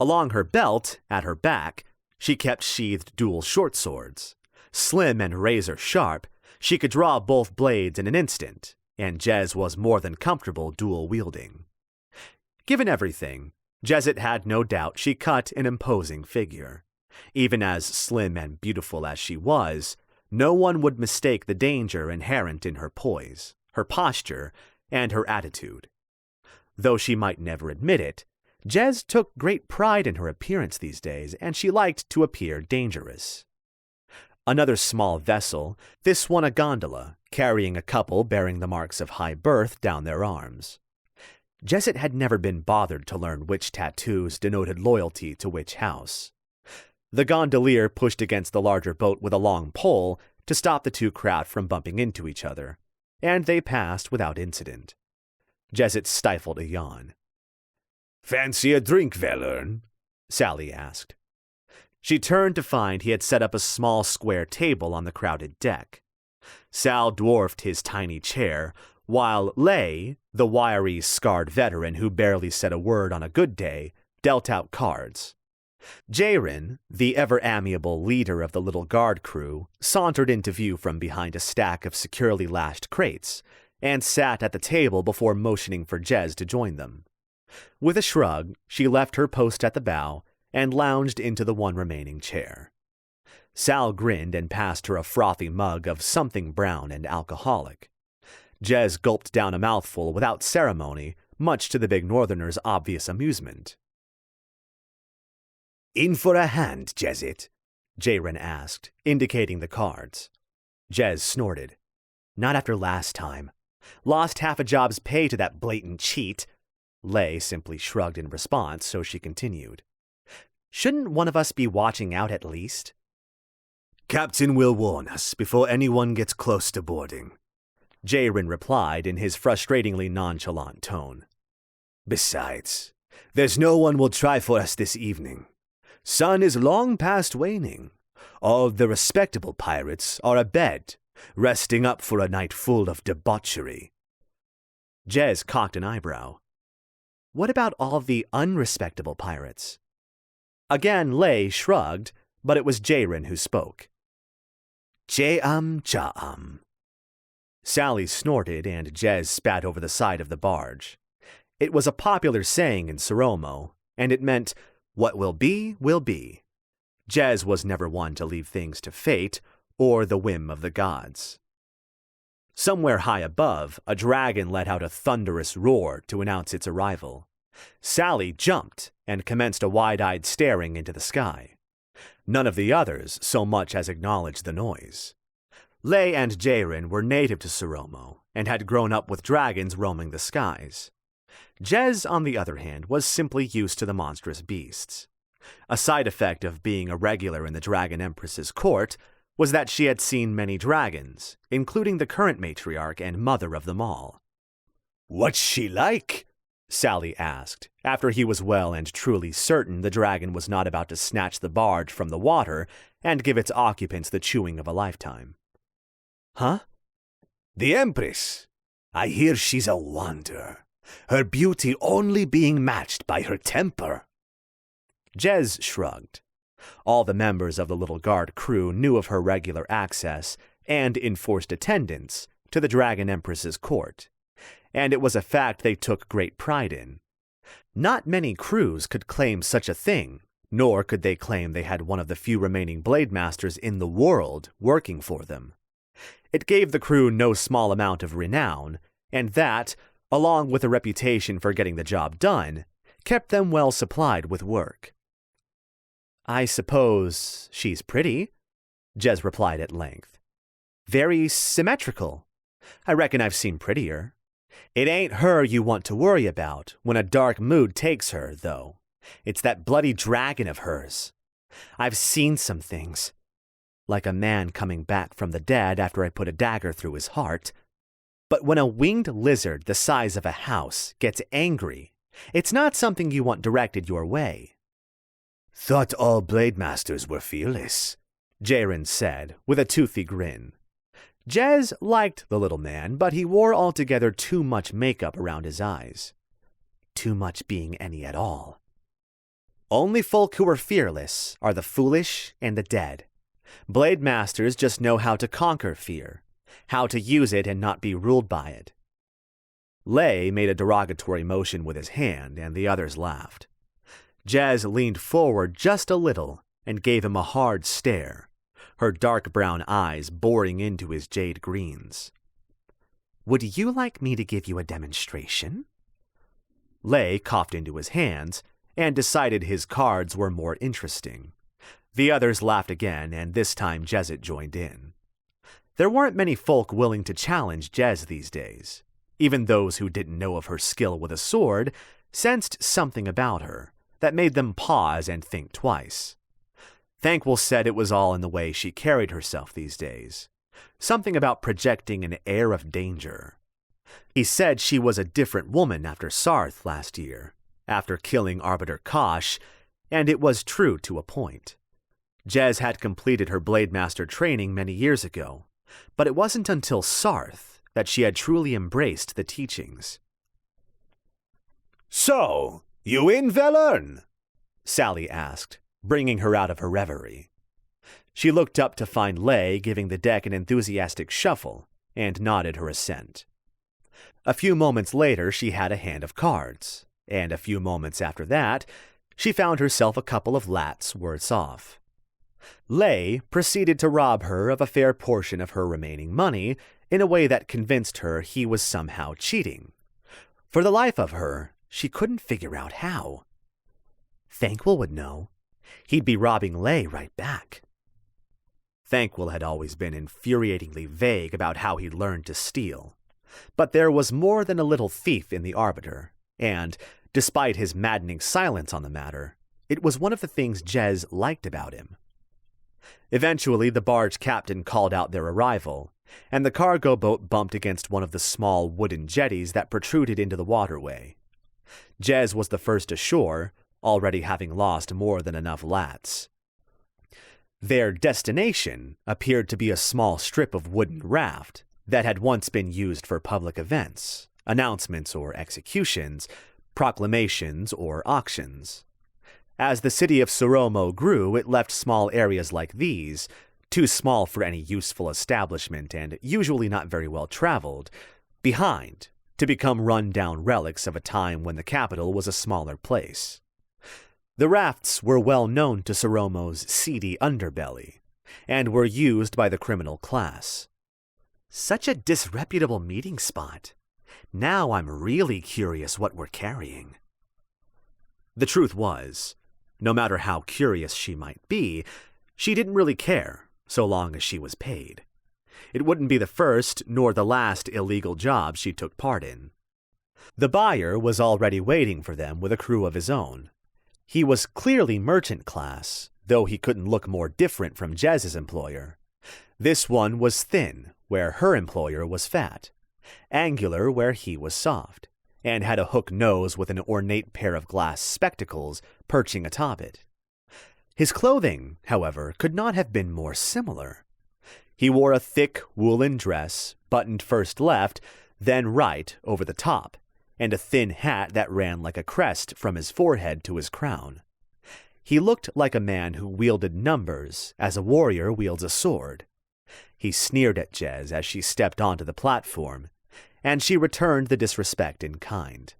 Along her belt, at her back, she kept sheathed dual short swords. Slim and razor sharp, she could draw both blades in an instant, and Jez was more than comfortable dual wielding. Given everything, Jezet had no doubt she cut an imposing figure. Even as slim and beautiful as she was, no one would mistake the danger inherent in her poise, her posture, and her attitude. Though she might never admit it, Jez took great pride in her appearance these days, and she liked to appear dangerous. Another small vessel, this one a gondola, carrying a couple bearing the marks of high birth down their arms. Jezet had never been bothered to learn which tattoos denoted loyalty to which house. The gondolier pushed against the larger boat with a long pole to stop the 2 craft from bumping into each other, and they passed without incident. Jezet stifled a yawn. "Fancy a drink, Velern?" Sally asked. She turned to find he had set up a small square table on the crowded deck. Sal dwarfed his tiny chair, while Lay, the wiry, scarred veteran who barely said a word on a good day, dealt out cards. Jaren, the ever-amiable leader of the little guard crew, sauntered into view from behind a stack of securely lashed crates, and sat at the table before motioning for Jez to join them. With a shrug, she left her post at the bow and lounged into the one remaining chair. Sal grinned and passed her a frothy mug of something brown and alcoholic. Jez gulped down a mouthful without ceremony, much to the big northerner's obvious amusement. "In for a hand, Jezet," Jayren asked, indicating the cards. Jez snorted. Not after last time. Lost half a job's pay to that blatant cheat. Lay simply shrugged in response, so she continued. Shouldn't one of us be watching out at least? Captain will warn us before anyone gets close to boarding, Jayren replied in his frustratingly nonchalant tone. Besides, there's no one will try for us this evening. Sun is long past waning. All the respectable pirates are abed, resting up for a night full of debauchery. Jez cocked an eyebrow. What about all the unrespectable pirates? Again, Lay shrugged, but it was Jayren who spoke. Ja'am. Sally snorted, and Jez spat over the side of the barge. It was a popular saying in Soromo, and it meant, what will be, will be. Jez was never one to leave things to fate or the whim of the gods. Somewhere high above, a dragon let out a thunderous roar to announce its arrival. Sally jumped and commenced a wide-eyed staring into the sky. None of the others so much as acknowledged the noise. Lay and Jayren were native to Soromo and had grown up with dragons roaming the skies. Jez, on the other hand, was simply used to the monstrous beasts. A side effect of being a regular in the Dragon Empress's court was that she had seen many dragons, including the current matriarch and mother of them all. What's she like? Sally asked, after he was well and truly certain the dragon was not about to snatch the barge from the water and give its occupants the chewing of a lifetime. Huh? The Empress. I hear she's a wonder, her beauty only being matched by her temper. Jez shrugged. All the members of the little guard crew knew of her regular access and enforced attendance to the Dragon Empress's court, and it was a fact they took great pride in. Not many crews could claim such a thing, nor could they claim they had one of the few remaining blade masters in the world working for them. It gave the crew no small amount of renown, and that, along with a reputation for getting the job done, kept them well supplied with work. I suppose she's pretty, Jez replied at length. Very symmetrical. I reckon I've seen prettier. It ain't her you want to worry about when a dark mood takes her, though. It's that bloody dragon of hers. I've seen some things. Like a man coming back from the dead after I put a dagger through his heart. But when a winged lizard the size of a house gets angry, it's not something you want directed your way. Thought all blade masters were fearless, Jayren said, with a toothy grin. Jez liked the little man, but he wore altogether too much makeup around his eyes. Too much being any at all. Only folk who are fearless are the foolish and the dead. Blade masters just know how to conquer fear, how to use it and not be ruled by it. Lay made a derogatory motion with his hand, and the others laughed. Jez leaned forward just a little and gave him a hard stare, her dark brown eyes boring into his jade greens. Would you like me to give you a demonstration? Lay coughed into his hands and decided his cards were more interesting. The others laughed again, and this time Jezet joined in. There weren't many folk willing to challenge Jez these days. Even those who didn't know of her skill with a sword sensed something about her that made them pause and think twice. Thankwell said it was all in the way she carried herself these days. Something about projecting an air of danger. He said she was a different woman after Sarth last year, after killing Arbiter Kosh, and it was true to a point. Jez had completed her Blade Master training many years ago, but it wasn't until Sarth that she had truly embraced the teachings. So, you in Velern? Sally asked, bringing her out of her reverie. She looked up to find Lay giving the deck an enthusiastic shuffle, and nodded her assent. A few moments later she had a hand of cards, and a few moments after that she found herself a couple of lats worse off. Lay proceeded to rob her of a fair portion of her remaining money in a way that convinced her he was somehow cheating. For the life of her, she couldn't figure out how. Thankwell would know. He'd be robbing Lay right back. Thankwell had always been infuriatingly vague about how he'd learned to steal. But there was more than a little thief in the Arbiter, and, despite his maddening silence on the matter, it was one of the things Jez liked about him. Eventually, the barge captain called out their arrival, and the cargo boat bumped against one of the small wooden jetties that protruded into the waterway. Jez was the first ashore, already having lost more than enough lats. Their destination appeared to be a small strip of wooden raft that had once been used for public events, announcements or executions, proclamations or auctions. As the city of Soromo grew, it left small areas like these, too small for any useful establishment and usually not very well traveled, behind, to become run-down relics of a time when the capital was a smaller place. The rafts were well known to Soromo's seedy underbelly, and were used by the criminal class. Such a disreputable meeting spot. Now I'm really curious what we're carrying. The truth was, no matter how curious she might be, she didn't really care, so long as she was paid. It wouldn't be the first nor the last illegal job she took part in. The buyer was already waiting for them with a crew of his own. He was clearly merchant class, though he couldn't look more different from Jez's employer. This one was thin, where her employer was fat, angular where he was soft, and had a hook nose with an ornate pair of glass spectacles perching atop it. His clothing, however, could not have been more similar. He wore a thick woolen dress, buttoned first left, then right over the top, and a thin hat that ran like a crest from his forehead to his crown. He looked like a man who wielded numbers as a warrior wields a sword. He sneered at Jez as she stepped onto the platform, and she returned the disrespect in kind.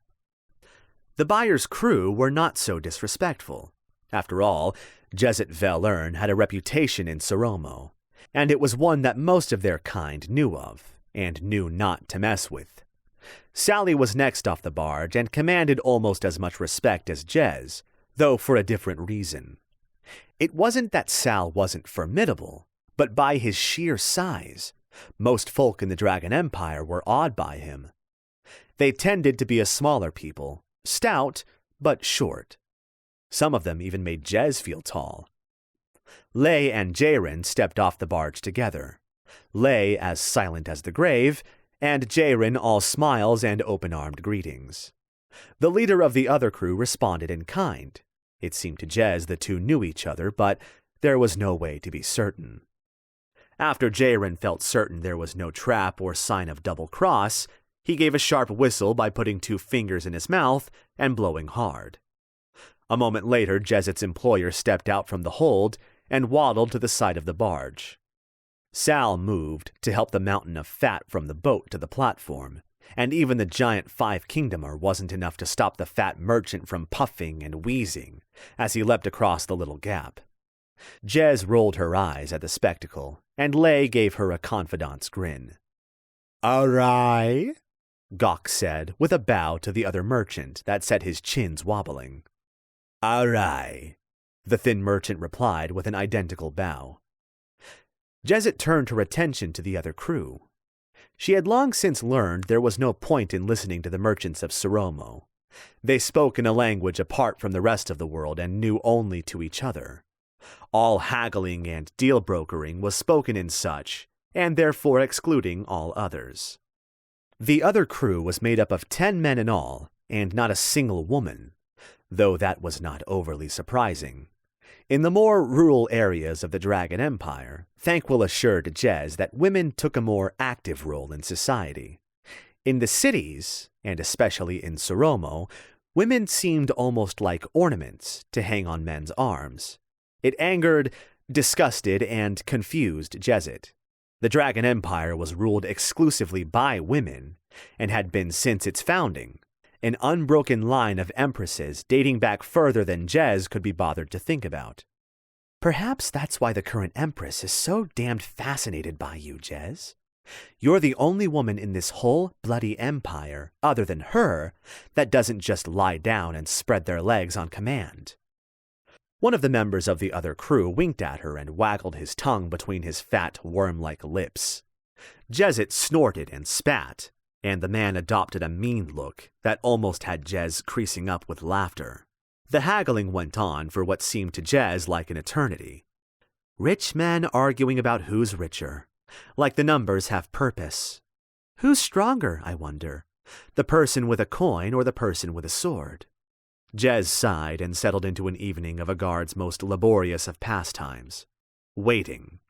The buyer's crew were not so disrespectful. After all, Jezet Velern had a reputation in Soromo, and it was one that most of their kind knew of, and knew not to mess with. Sally was next off the barge and commanded almost as much respect as Jez, though for a different reason. It wasn't that Sal wasn't formidable, but by his sheer size. Most folk in the Dragon Empire were awed by him. They tended to be a smaller people, stout but short. Some of them even made Jez feel tall. Lay and Jaren stepped off the barge together. Lay as silent as the grave, and Jaren all smiles and open-armed greetings. The leader of the other crew responded in kind. It seemed to Jez the two knew each other, but there was no way to be certain. After Jaren felt certain there was no trap or sign of double cross, he gave a sharp whistle by putting 2 fingers in his mouth and blowing hard. A moment later, Jezet's employer stepped out from the hold and waddled to the side of the barge. Sal moved to help the mountain of fat from the boat to the platform, and even the giant 5-kingdomer wasn't enough to stop the fat merchant from puffing and wheezing as he leapt across the little gap. Jez rolled her eyes at the spectacle, and Lay gave her a confidant's grin. "Aye," Gawk said, with a bow to the other merchant that set his chins wobbling. "Aye," the thin merchant replied with an identical bow. Jezet turned her attention to the other crew. She had long since learned there was no point in listening to the merchants of Soromo. They spoke in a language apart from the rest of the world and knew only to each other. All haggling and deal-brokering was spoken in such, and therefore excluding all others. The other crew was made up of 10 men in all, and not a single woman, though that was not overly surprising. In the more rural areas of the Dragon Empire, Thankwell assured Jez that women took a more active role in society. In the cities, and especially in Soromo, women seemed almost like ornaments to hang on men's arms. It angered, disgusted, and confused Jezet. The Dragon Empire was ruled exclusively by women, and had been since its founding, an unbroken line of empresses dating back further than Jez could be bothered to think about. Perhaps that's why the current empress is so damned fascinated by you, Jez. You're the only woman in this whole bloody empire, other than her, that doesn't just lie down and spread their legs on command. One of the members of the other crew winked at her and waggled his tongue between his fat, worm-like lips. Jezet snorted and spat, and the man adopted a mean look that almost had Jez creasing up with laughter. The haggling went on for what seemed to Jez like an eternity. Rich men arguing about who's richer, like the numbers have purpose. Who's stronger, I wonder, the person with a coin or the person with a sword? Jez sighed and settled into an evening of a guard's most laborious of pastimes, waiting.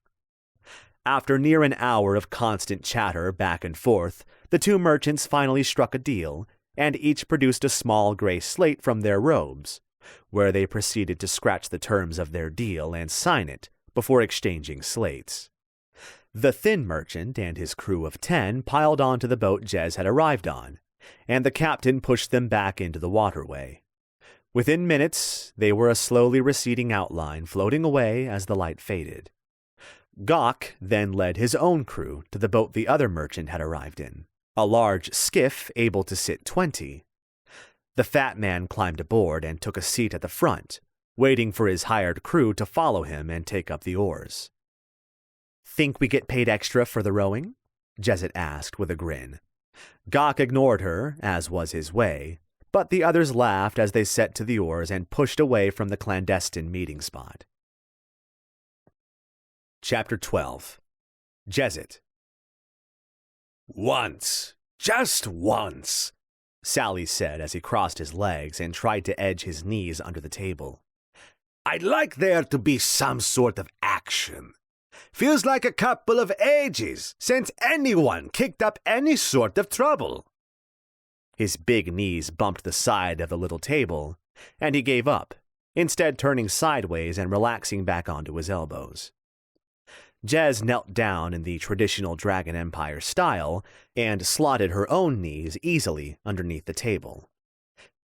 After near an hour of constant chatter back and forth, the two merchants finally struck a deal, and each produced a small gray slate from their robes, where they proceeded to scratch the terms of their deal and sign it before exchanging slates. The thin merchant and his crew of 10 piled onto the boat Jez had arrived on, and the captain pushed them back into the waterway. Within minutes, they were a slowly receding outline floating away as the light faded. Gawk then led his own crew to the boat the other merchant had arrived in, a large skiff able to sit 20. The fat man climbed aboard and took a seat at the front, waiting for his hired crew to follow him and take up the oars. "Think we get paid extra for the rowing?" Jezet asked with a grin. Gawk ignored her, as was his way, but the others laughed as they set to the oars and pushed away from the clandestine meeting spot. Chapter 12. Jezet. "Once, just once," Sally said as he crossed his legs and tried to edge his knees under the table. "I'd like there to be some sort of action. Feels like a couple of ages since anyone kicked up any sort of trouble." His big knees bumped the side of the little table, and he gave up, instead turning sideways and relaxing back onto his elbows. Jez knelt down in the traditional Dragon Empire style and slotted her own knees easily underneath the table.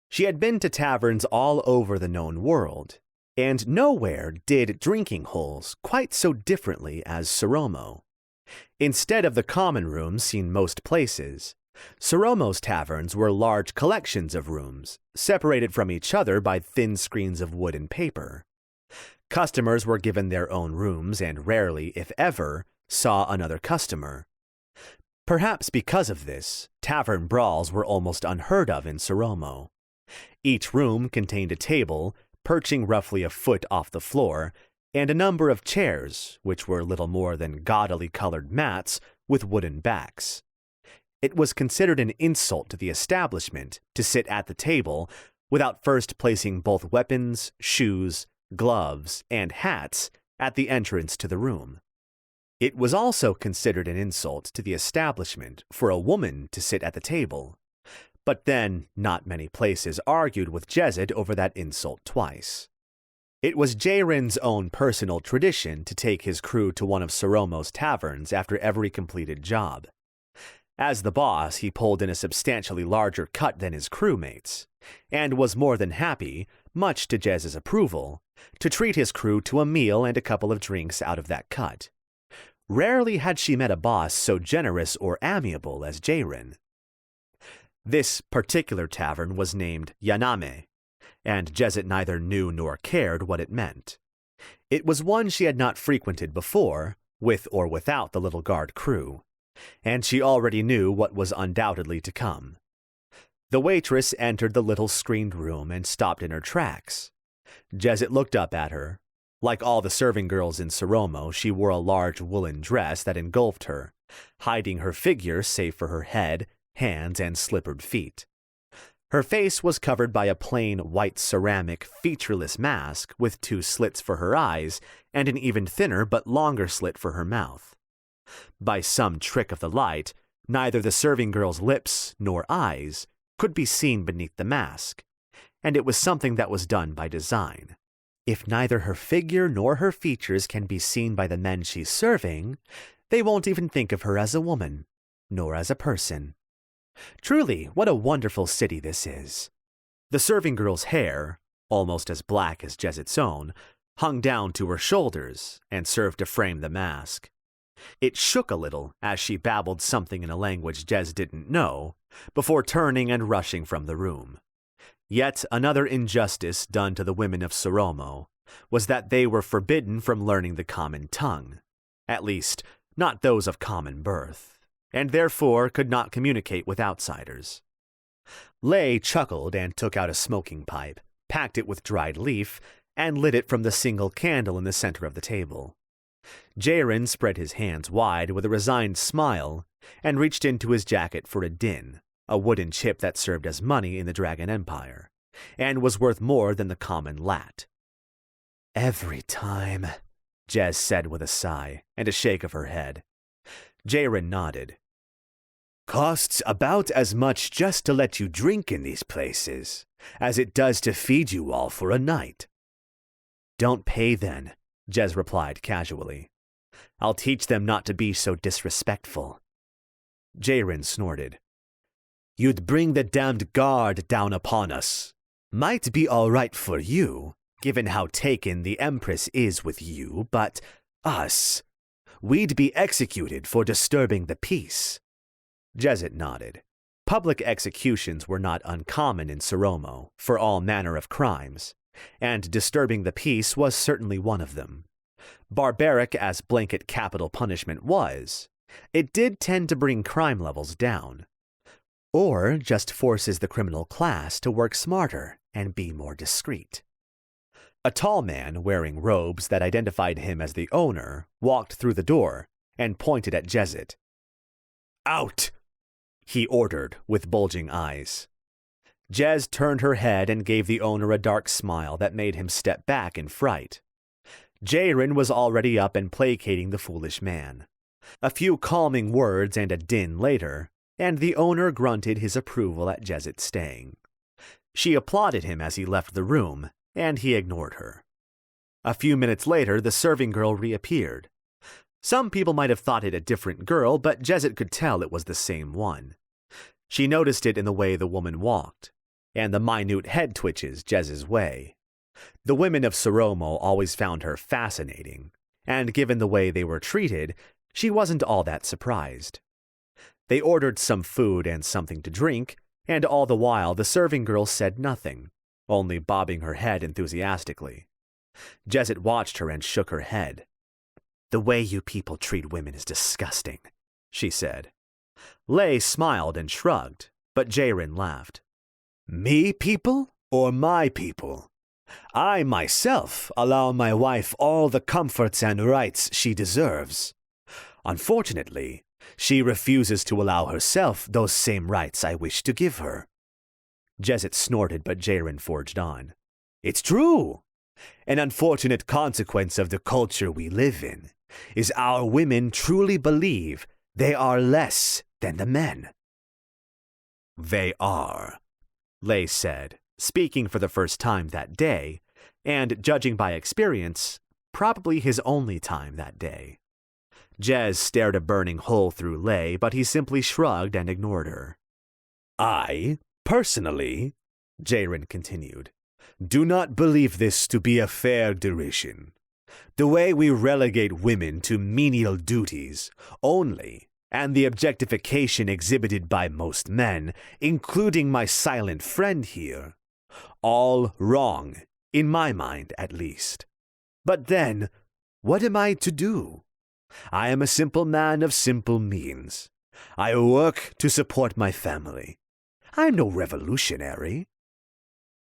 She had been to taverns all over the known world, and nowhere did drinking holes quite so differently as Soromo. Instead of the common rooms seen most places, Soromo's taverns were large collections of rooms, separated from each other by thin screens of wood and paper. Customers were given their own rooms and rarely, if ever, saw another customer. Perhaps because of this, tavern brawls were almost unheard of in Soromo. Each room contained a table, perching roughly a foot off the floor, and a number of chairs, which were little more than gaudily colored mats with wooden backs. It was considered an insult to the establishment to sit at the table without first placing both weapons, shoes, gloves, and hats at the entrance to the room. It was also considered an insult to the establishment for a woman to sit at the table, but then not many places argued with Jezet over that insult twice. It was Jayrin's own personal tradition to take his crew to one of Soromo's taverns after every completed job. As the boss, he pulled in a substantially larger cut than his crewmates, and was more than happy, much to Jez's approval, to treat his crew to a meal and a couple of drinks out of that cut. Rarely had she met a boss so generous or amiable as Jayrin. This particular tavern was named Yaname, and Jezet neither knew nor cared what it meant. It was one she had not frequented before, with or without the little guard crew, and she already knew what was undoubtedly to come. The waitress entered the little screened room and stopped in her tracks. Jezet looked up at her. Like all the serving girls in Soromo, she wore a large woolen dress that engulfed her, hiding her figure save for her head, hands, and slippered feet. Her face was covered by a plain white ceramic, featureless mask with 2 slits for her eyes and an even thinner but longer slit for her mouth. By some trick of the light, neither the serving girl's lips nor eyes could be seen beneath the mask, and it was something that was done by design. If neither her figure nor her features can be seen by the men she's serving, they won't even think of her as a woman, nor as a person. Truly, what a wonderful city this is. The serving girl's hair, almost as black as Jezet's own, hung down to her shoulders and served to frame the mask. It shook a little as she babbled something in a language Jez didn't know, before turning and rushing from the room. Yet another injustice done to the women of Soromo, was that they were forbidden from learning the common tongue, at least not those of common birth, and therefore could not communicate with outsiders. Lay chuckled and took out a smoking pipe, packed it with dried leaf, and lit it from the single candle in the center of the table. Jaren spread his hands wide with a resigned smile and reached into his jacket for a din, a wooden chip that served as money in the Dragon Empire, and was worth more than the common lat. "Every time," Jez said with a sigh and a shake of her head. Jaren nodded. "Costs about as much just to let you drink in these places as it does to feed you all for a night." "Don't pay then," Jez replied casually. "I'll teach them not to be so disrespectful." Jaren snorted. "You'd bring the damned guard down upon us. Might be all right for you, given how taken the Empress is with you, but us, we'd be executed for disturbing the peace." Jezet nodded. Public executions were not uncommon in Soromo for all manner of crimes, and disturbing the peace was certainly one of them. Barbaric as blanket capital punishment was, it did tend to bring crime levels down, or just forces the criminal class to work smarter and be more discreet. A tall man wearing robes that identified him as the owner walked through the door and pointed at Jezet. "Out!" he ordered with bulging eyes. Jez turned her head and gave the owner a dark smile that made him step back in fright. Jaren was already up and placating the foolish man. A few calming words and a din later, and the owner grunted his approval at Jezet staying. She applauded him as he left the room, and he ignored her. A few minutes later, the serving girl reappeared. Some people might have thought it a different girl, but Jezet could tell it was the same one. She noticed it in the way the woman walked, and the minute head twitches Jez's way. The women of Soromo always found her fascinating, and given the way they were treated, she wasn't all that surprised. They ordered some food and something to drink, and all the while the serving girl said nothing, only bobbing her head enthusiastically. Jezet watched her and shook her head. "The way you people treat women is disgusting," she said. Lay smiled and shrugged, but Jaren laughed. "Me people or my people? I myself allow my wife all the comforts and rights she deserves. Unfortunately, she refuses to allow herself those same rights I wish to give her." Jezet snorted, but Jaren forged on. "It's true. An unfortunate consequence of the culture we live in is our women truly believe they are less than the men." "They are," Lay said, speaking for the first time that day, and judging by experience, probably his only time that day. Jez stared a burning hole through Lay, but he simply shrugged and ignored her. "I, personally," Jaren continued, "do not believe this to be a fair derision. The way we relegate women to menial duties only, and the objectification exhibited by most men, including my silent friend here, all wrong, in my mind at least. But then, what am I to do? I am a simple man of simple means. I work to support my family. I'm no revolutionary."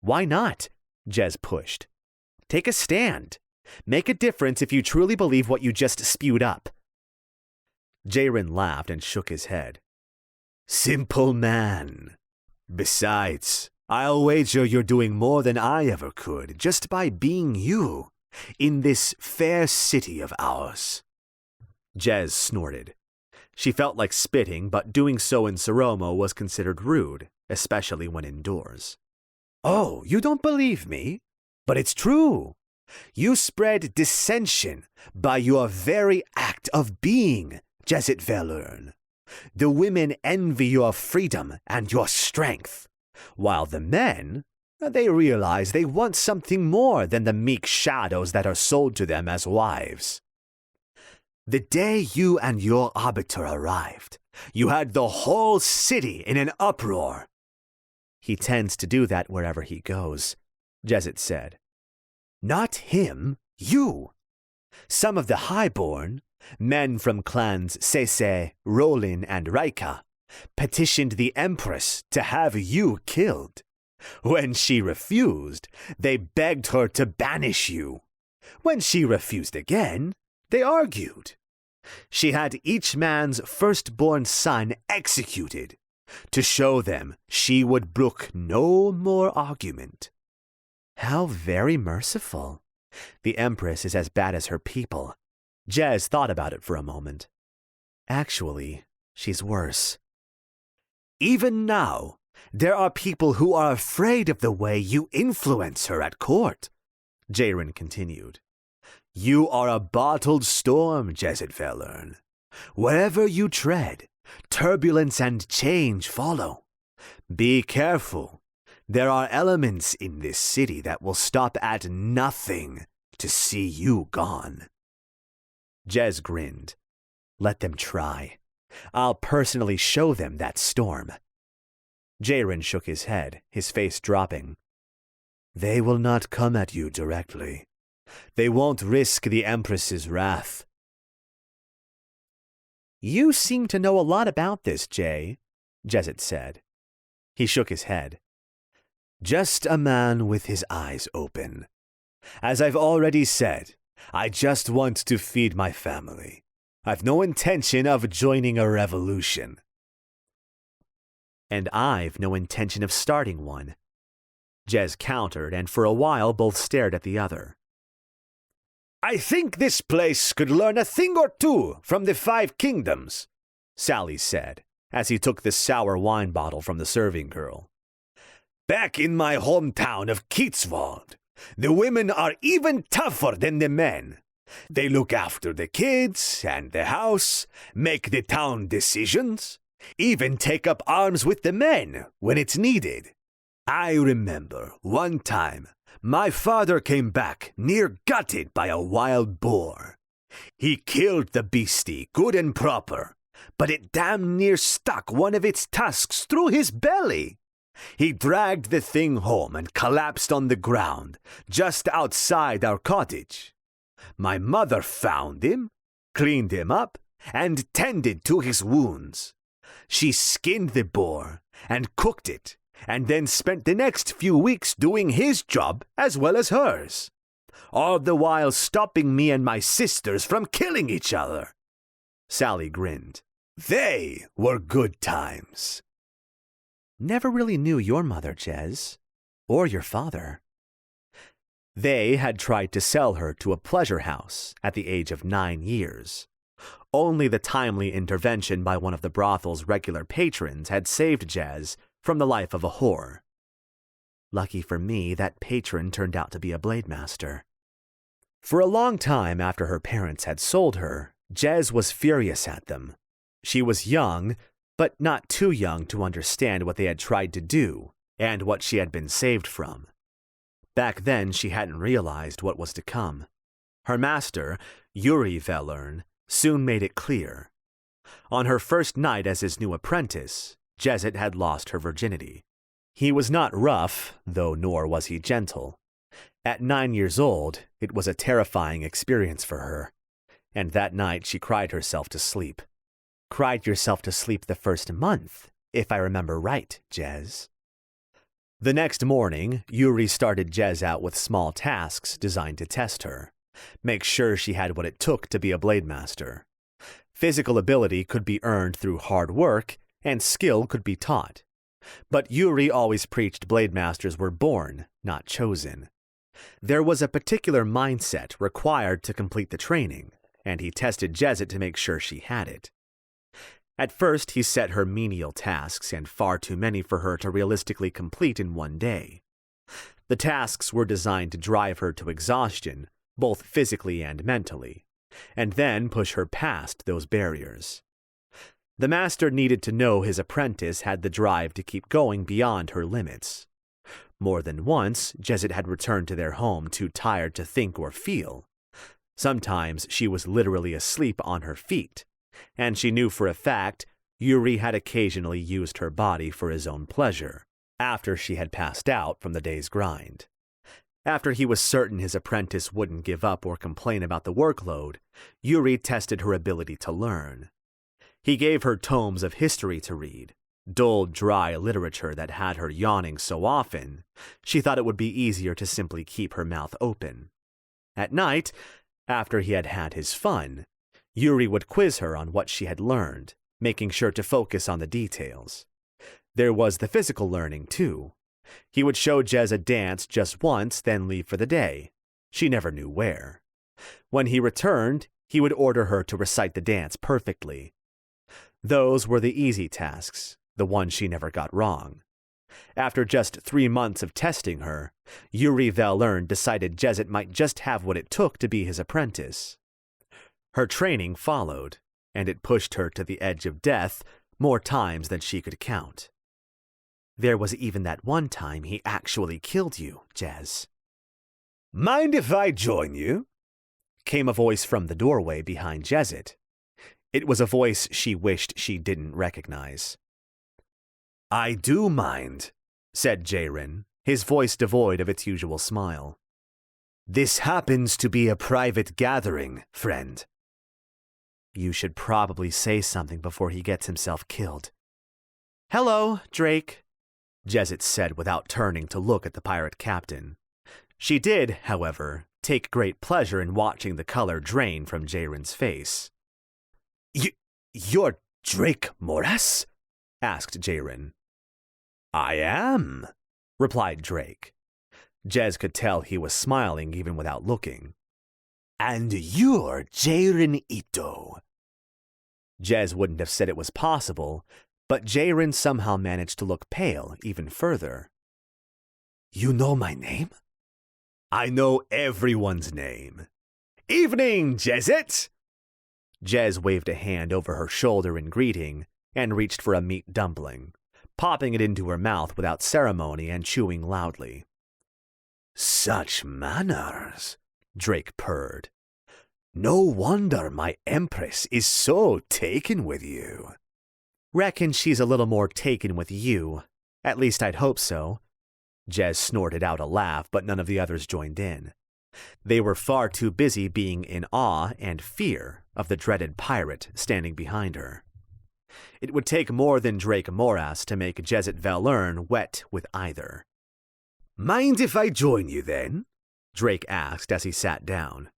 "Why not?" Jez pushed. "Take a stand. Make a difference if you truly believe what you just spewed up." Jaren laughed and shook his head. "Simple man. Besides, I'll wager you're doing more than I ever could just by being you in this fair city of ours." Jez snorted. She felt like spitting, but doing so in Soromo was considered rude, especially when indoors. "Oh, you don't believe me? But it's true. You spread dissension by your very act of being, Jezet Velern. The women envy your freedom and your strength, while the men, they realize they want something more than the meek shadows that are sold to them as wives. The day you and your arbiter arrived, you had the whole city in an uproar." "He tends to do that wherever he goes," Jezet said. Not him, you. Some of the highborn, men from clans Sese, Rolin, and Raika, petitioned the Empress to have you killed. When she refused, they begged her to banish you. When she refused again, they argued. She had each man's firstborn son executed to show them she would brook no more argument. How very merciful. The Empress is as bad as her people. Jez thought about it for a moment. Actually, she's worse. Even now, there are people who are afraid of the way you influence her at court, Jaren continued. You are a bottled storm, Jezet Velern. Wherever you tread, turbulence and change follow. Be careful. There are elements in this city that will stop at nothing to see you gone. Jez grinned. Let them try. I'll personally show them that storm. Jaren shook his head, his face dropping. They will not come at you directly. They won't risk the Empress's wrath. You seem to know a lot about this, Jay, Jezet said. He shook his head. Just a man with his eyes open. As I've already said, I just want to feed my family. I've no intention of joining a revolution. And I've no intention of starting one. Jez countered, and for a while both stared at the other. I think this place could learn a thing or two from the 5 kingdoms, Sally said, as he took the sour wine bottle from the serving girl. Back in my hometown of Kitzwald, the women are even tougher than the men. They look after the kids and the house, make the town decisions, even take up arms with the men when it's needed. I remember one time my father came back near gutted by a wild boar. He killed the beastie good and proper, but it damn near stuck one of its tusks through his belly. He dragged the thing home and collapsed on the ground just outside our cottage. My mother found him, cleaned him up, and tended to his wounds. She skinned the boar and cooked it, and then spent the next few weeks doing his job as well as hers, all the while stopping me and my sisters from killing each other. Sally grinned. They were good times. Never really knew your mother, Jez, or your father. They had tried to sell her to a pleasure house at the age of 9 years. Only the timely intervention by one of the brothel's regular patrons had saved Jez from the life of a whore. Lucky for me, that patron turned out to be a blade master. For a long time after her parents had sold her, Jez was furious at them. She was young, but not too young to understand what they had tried to do and what she had been saved from. Back then, she hadn't realized what was to come. Her master, Yuri Velern, soon made it clear. On her first night as his new apprentice, Jezet had lost her virginity. He was not rough, though nor was he gentle. At 9 years old, it was a terrifying experience for her, and that night she cried herself to sleep. Cried yourself to sleep the first month, if I remember right, Jez. The next morning, Yuri started Jez out with small tasks designed to test her, make sure she had what it took to be a blade master. Physical ability could be earned through hard work, and skill could be taught. But Yuri always preached blade masters were born, not chosen. There was a particular mindset required to complete the training, and he tested Jezet to make sure she had it. At first, he set her menial tasks, and far too many for her to realistically complete in one day. The tasks were designed to drive her to exhaustion, both physically and mentally, and then push her past those barriers. The master needed to know his apprentice had the drive to keep going beyond her limits. More than once, Jezet had returned to their home too tired to think or feel. Sometimes she was literally asleep on her feet, and she knew for a fact Yuri had occasionally used her body for his own pleasure, after she had passed out from the day's grind. After he was certain his apprentice wouldn't give up or complain about the workload, Yuri tested her ability to learn. He gave her tomes of history to read, dull, dry literature that had her yawning so often, she thought it would be easier to simply keep her mouth open. At night, after he had had his fun, Yuri would quiz her on what she had learned, making sure to focus on the details. There was the physical learning, too. He would show Jez a dance just once, then leave for the day. She never knew where. When he returned, he would order her to recite the dance perfectly. Those were the easy tasks, the ones she never got wrong. After just 3 months of testing her, Yuri Valern decided Jezet might just have what it took to be his apprentice. Her training followed, and it pushed her to the edge of death more times than she could count. There was even that one time he actually killed you, Jez. Mind if I join you? Came a voice from the doorway behind Jezet. It was a voice she wished she didn't recognize. I do mind, said Jaren, his voice devoid of its usual smile. This happens to be a private gathering, friend. You should probably say something before he gets himself killed. Hello, Drake, Jezet said without turning to look at the pirate captain. She did, however, take great pleasure in watching the color drain from Jaren's face. You're Drake Moras? Asked Jaren. I am, replied Drake. Jez could tell he was smiling even without looking. And you're Jaren Ito. Jez wouldn't have said it was possible, but Jaren somehow managed to look pale even further. You know my name? I know everyone's name. Evening, Jezet! Jez waved a hand over her shoulder in greeting and reached for a meat dumpling, popping it into her mouth without ceremony and chewing loudly. Such manners, Drake purred. No wonder my empress is so taken with you. Reckon she's a little more taken with you. At least I'd hope so. Jez snorted out a laugh, but none of the others joined in. They were far too busy being in awe and fear of the dreaded pirate standing behind her. It would take more than Drake Moras to make Jezet Valern wet with either. Mind if I join you, then? Drake asked as he sat down.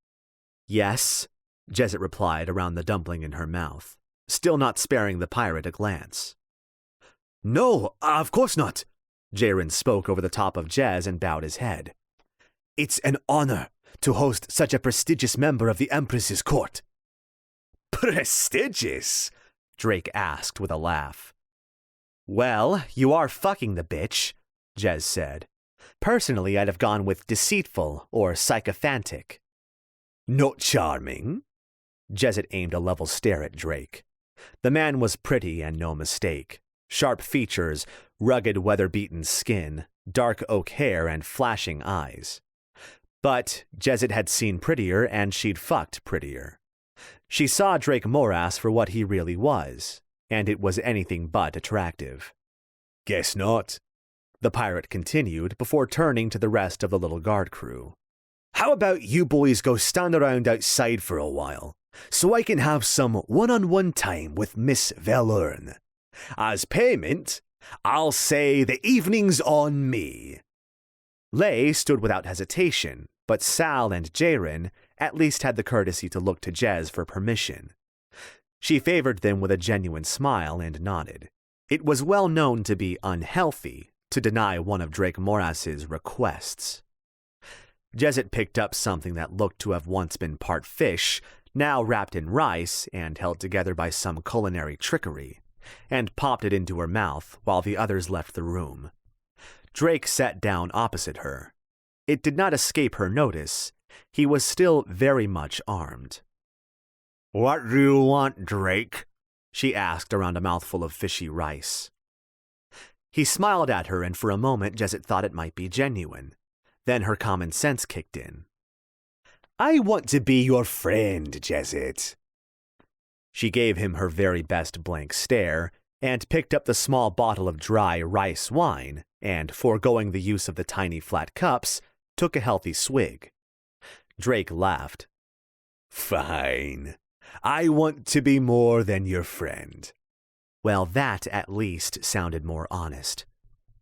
Yes, Jezet replied around the dumpling in her mouth, still not sparing the pirate a glance. No, of course not, Jaren spoke over the top of Jez and bowed his head. It's an honor to host such a prestigious member of the Empress's court. Prestigious? Drake asked with a laugh. Well, you are fucking the bitch, Jez said. Personally, I'd have gone with deceitful or sycophantic. Not charming? Jezet aimed a level stare at Drake. The man was pretty and no mistake. Sharp features, rugged weather-beaten skin, dark oak hair, and flashing eyes. But Jezet had seen prettier and she'd fucked prettier. She saw Drake Moras for what he really was, and it was anything but attractive. Guess not, the pirate continued before turning to the rest of the little guard crew. How about you boys go stand around outside for a while, so I can have some one-on-one time with Miss Valern. As payment, I'll say the evening's on me. Lay stood without hesitation, but Sal and Jaren at least had the courtesy to look to Jez for permission. She favored them with a genuine smile and nodded. It was well known to be unhealthy to deny one of Drake Moras's requests. Jezet picked up something that looked to have once been part fish, now wrapped in rice and held together by some culinary trickery, and popped it into her mouth while the others left the room. Drake sat down opposite her. It did not escape her notice. He was still very much armed. What do you want, Drake? She asked around a mouthful of fishy rice. He smiled at her, and for a moment Jezet thought it might be genuine. Then her common sense kicked in. I want to be your friend, Jezet. She gave him her very best blank stare and picked up the small bottle of dry rice wine and, foregoing the use of the tiny flat cups, took a healthy swig. Drake laughed. Fine. I want to be more than your friend. Well, that at least sounded more honest,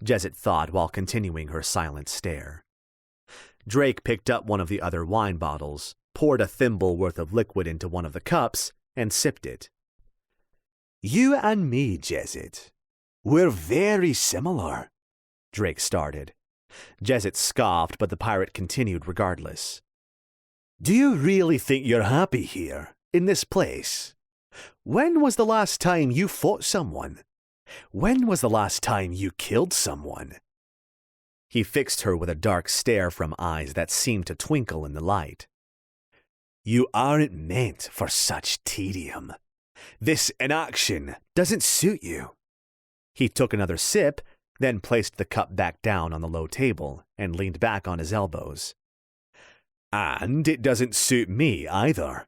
Jezet thought while continuing her silent stare. Drake picked up one of the other wine bottles, poured a thimble worth of liquid into one of the cups, and sipped it. You and me, Jezet. We're very similar, Drake started. Jezet scoffed, but the pirate continued regardless. Do you really think you're happy here, in this place? When was the last time you fought someone? When was the last time you killed someone? He fixed her with a dark stare from eyes that seemed to twinkle in the light. You aren't meant for such tedium. This inaction doesn't suit you. He took another sip, then placed the cup back down on the low table and leaned back on his elbows. And it doesn't suit me either.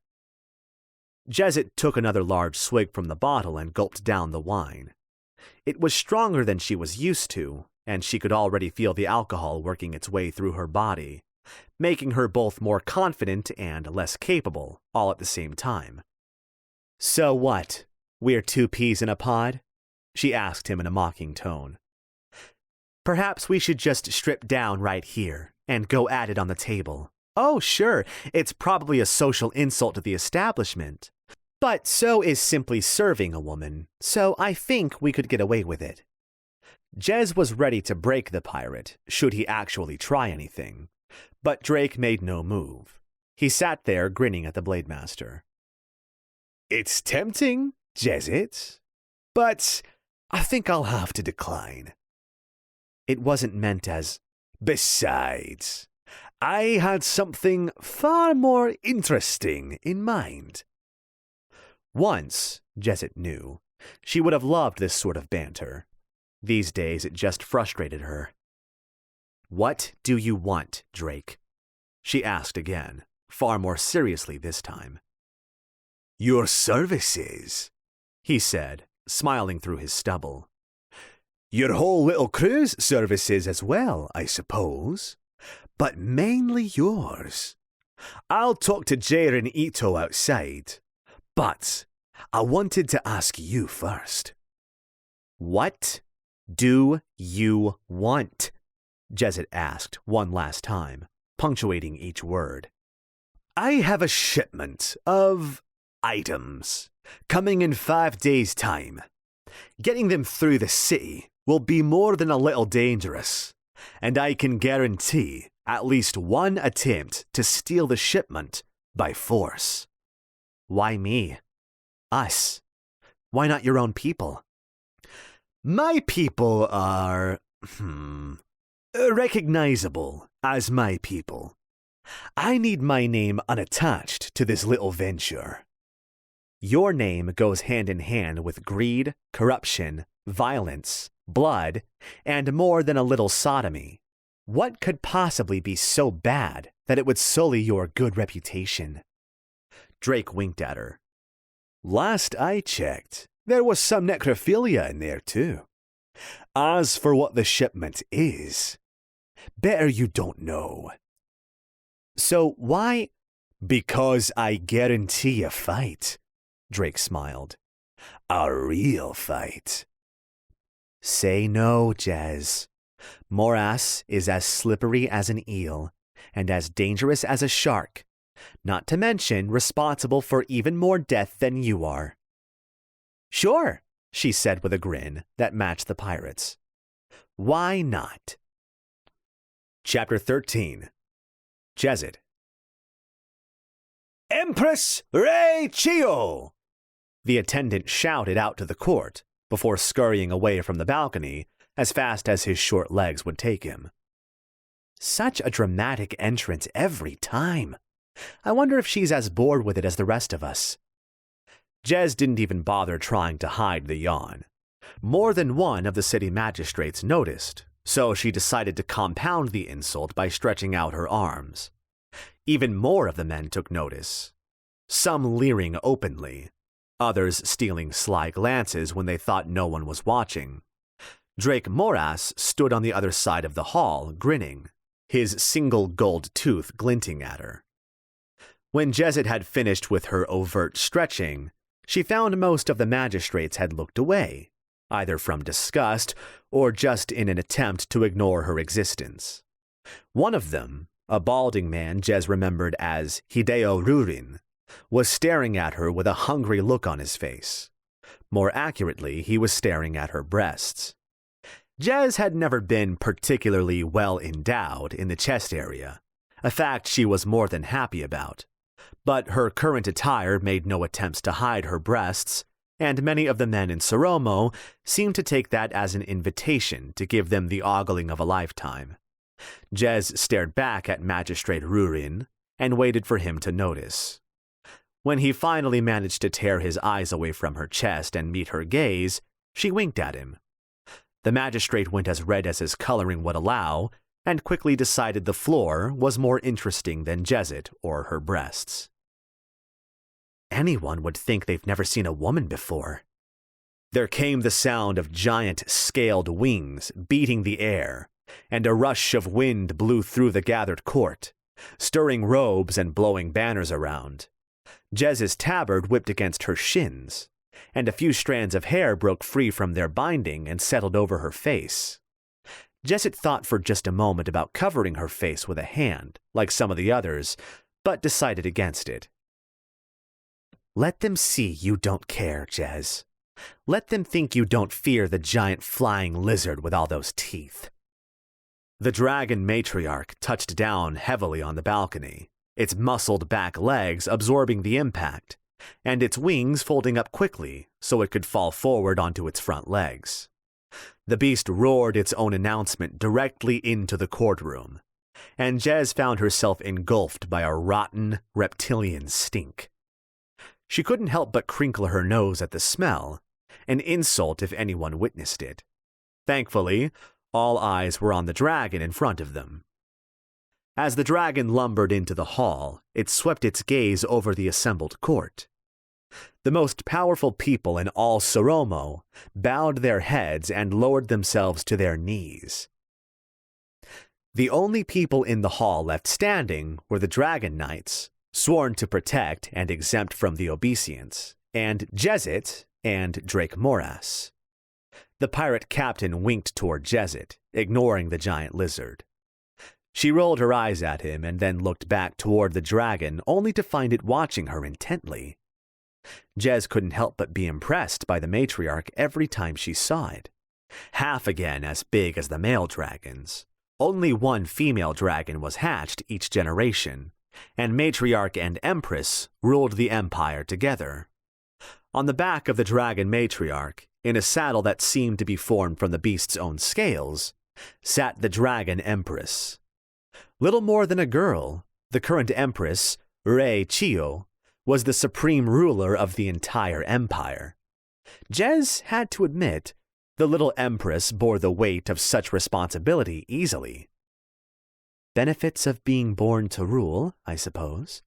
Jezet took another large swig from the bottle and gulped down the wine. It was stronger than she was used to, and she could already feel the alcohol working its way through her body, making her both more confident and less capable, all at the same time. So what? We're two peas in a pod? She asked him in a mocking tone. Perhaps we should just strip down right here and go at it on the table. Oh, sure, it's probably a social insult to the establishment, but so is simply serving a woman, so I think we could get away with it. Jez was ready to break the pirate, should he actually try anything, but Drake made no move. He sat there grinning at the Blade Master. It's tempting, Jezet, but I think I'll have to decline. It wasn't meant as... Besides, I had something far more interesting in mind. Once, Jezet knew, she would have loved this sort of banter. These days it just frustrated her. What do you want, Drake? She asked again, far more seriously this time. Your services, he said, smiling through his stubble. Your whole little crew's services as well, I suppose, but mainly yours. I'll talk to Jair and Ito outside, but I wanted to ask you first. What do you want? Jezet asked one last time, punctuating each word. I have a shipment of items coming in 5 days' time. Getting them through the city will be more than a little dangerous, and I can guarantee at least one attempt to steal the shipment by force. Why me? Us? Why not your own people? My people are, recognizable as my people. I need my name unattached to this little venture. Your name goes hand in hand with greed, corruption, violence, blood, and more than a little sodomy. What could possibly be so bad that it would sully your good reputation? Drake winked at her. Last I checked, there was some necrophilia in there too. As for what the shipment is, better you don't know. So why? Because I guarantee a fight, Drake smiled. A real fight. Say no, Jez. Morass is as slippery as an eel, and as dangerous as a shark, not to mention responsible for even more death than you are. Sure, she said with a grin that matched the pirate's. Why not? Chapter 13. Jezet. Empress Rachio! The attendant shouted out to the court before scurrying away from the balcony as fast as his short legs would take him. Such a dramatic entrance every time. I wonder if she's as bored with it as the rest of us. Jez didn't even bother trying to hide the yawn. More than one of the city magistrates noticed, so she decided to compound the insult by stretching out her arms. Even more of the men took notice, some leering openly, others stealing sly glances when they thought no one was watching. Drake Morass stood on the other side of the hall, grinning, his single gold tooth glinting at her. When Jezet had finished with her overt stretching, she found most of the magistrates had looked away, either from disgust or just in an attempt to ignore her existence. One of them, a balding man Jez remembered as Hideo Rurin, was staring at her with a hungry look on his face. More accurately, he was staring at her breasts. Jez had never been particularly well endowed in the chest area, a fact she was more than happy about. But her current attire made no attempts to hide her breasts, and many of the men in Soromo seemed to take that as an invitation to give them the ogling of a lifetime. Jez stared back at Magistrate Rurin and waited for him to notice. When he finally managed to tear his eyes away from her chest and meet her gaze, she winked at him. The magistrate went as red as his coloring would allow, and quickly decided the floor was more interesting than Jezet or her breasts. Anyone would think they've never seen a woman before. There came the sound of giant scaled wings beating the air, and a rush of wind blew through the gathered court, stirring robes and blowing banners around. Jez's tabard whipped against her shins, and a few strands of hair broke free from their binding and settled over her face. Jezet thought for just a moment about covering her face with a hand, like some of the others, but decided against it. Let them see you don't care, Jez. Let them think you don't fear the giant flying lizard with all those teeth. The dragon matriarch touched down heavily on the balcony, its muscled back legs absorbing the impact, and its wings folding up quickly so it could fall forward onto its front legs. The beast roared its own announcement directly into the courtroom, and Jez found herself engulfed by a rotten, reptilian stink. She couldn't help but crinkle her nose at the smell, an insult if anyone witnessed it. Thankfully, all eyes were on the dragon in front of them. As the dragon lumbered into the hall, it swept its gaze over the assembled court. The most powerful people in all Soromo bowed their heads and lowered themselves to their knees. The only people in the hall left standing were the Dragon Knights, sworn to protect and exempt from the obeisance, and Jezet and Drake Moras. The pirate captain winked toward Jezet, ignoring the giant lizard. She rolled her eyes at him and then looked back toward the dragon, only to find it watching her intently. Jez couldn't help but be impressed by the matriarch every time she saw it. Half again as big as the male dragons. Only one female dragon was hatched each generation, and matriarch and empress ruled the empire together. On the back of the dragon matriarch, in a saddle that seemed to be formed from the beast's own scales, sat the dragon empress. Little more than a girl, the current empress, Rei Chio, was the supreme ruler of the entire empire. Jez had to admit, the little empress bore the weight of such responsibility easily. Benefits of being born to rule, I suppose.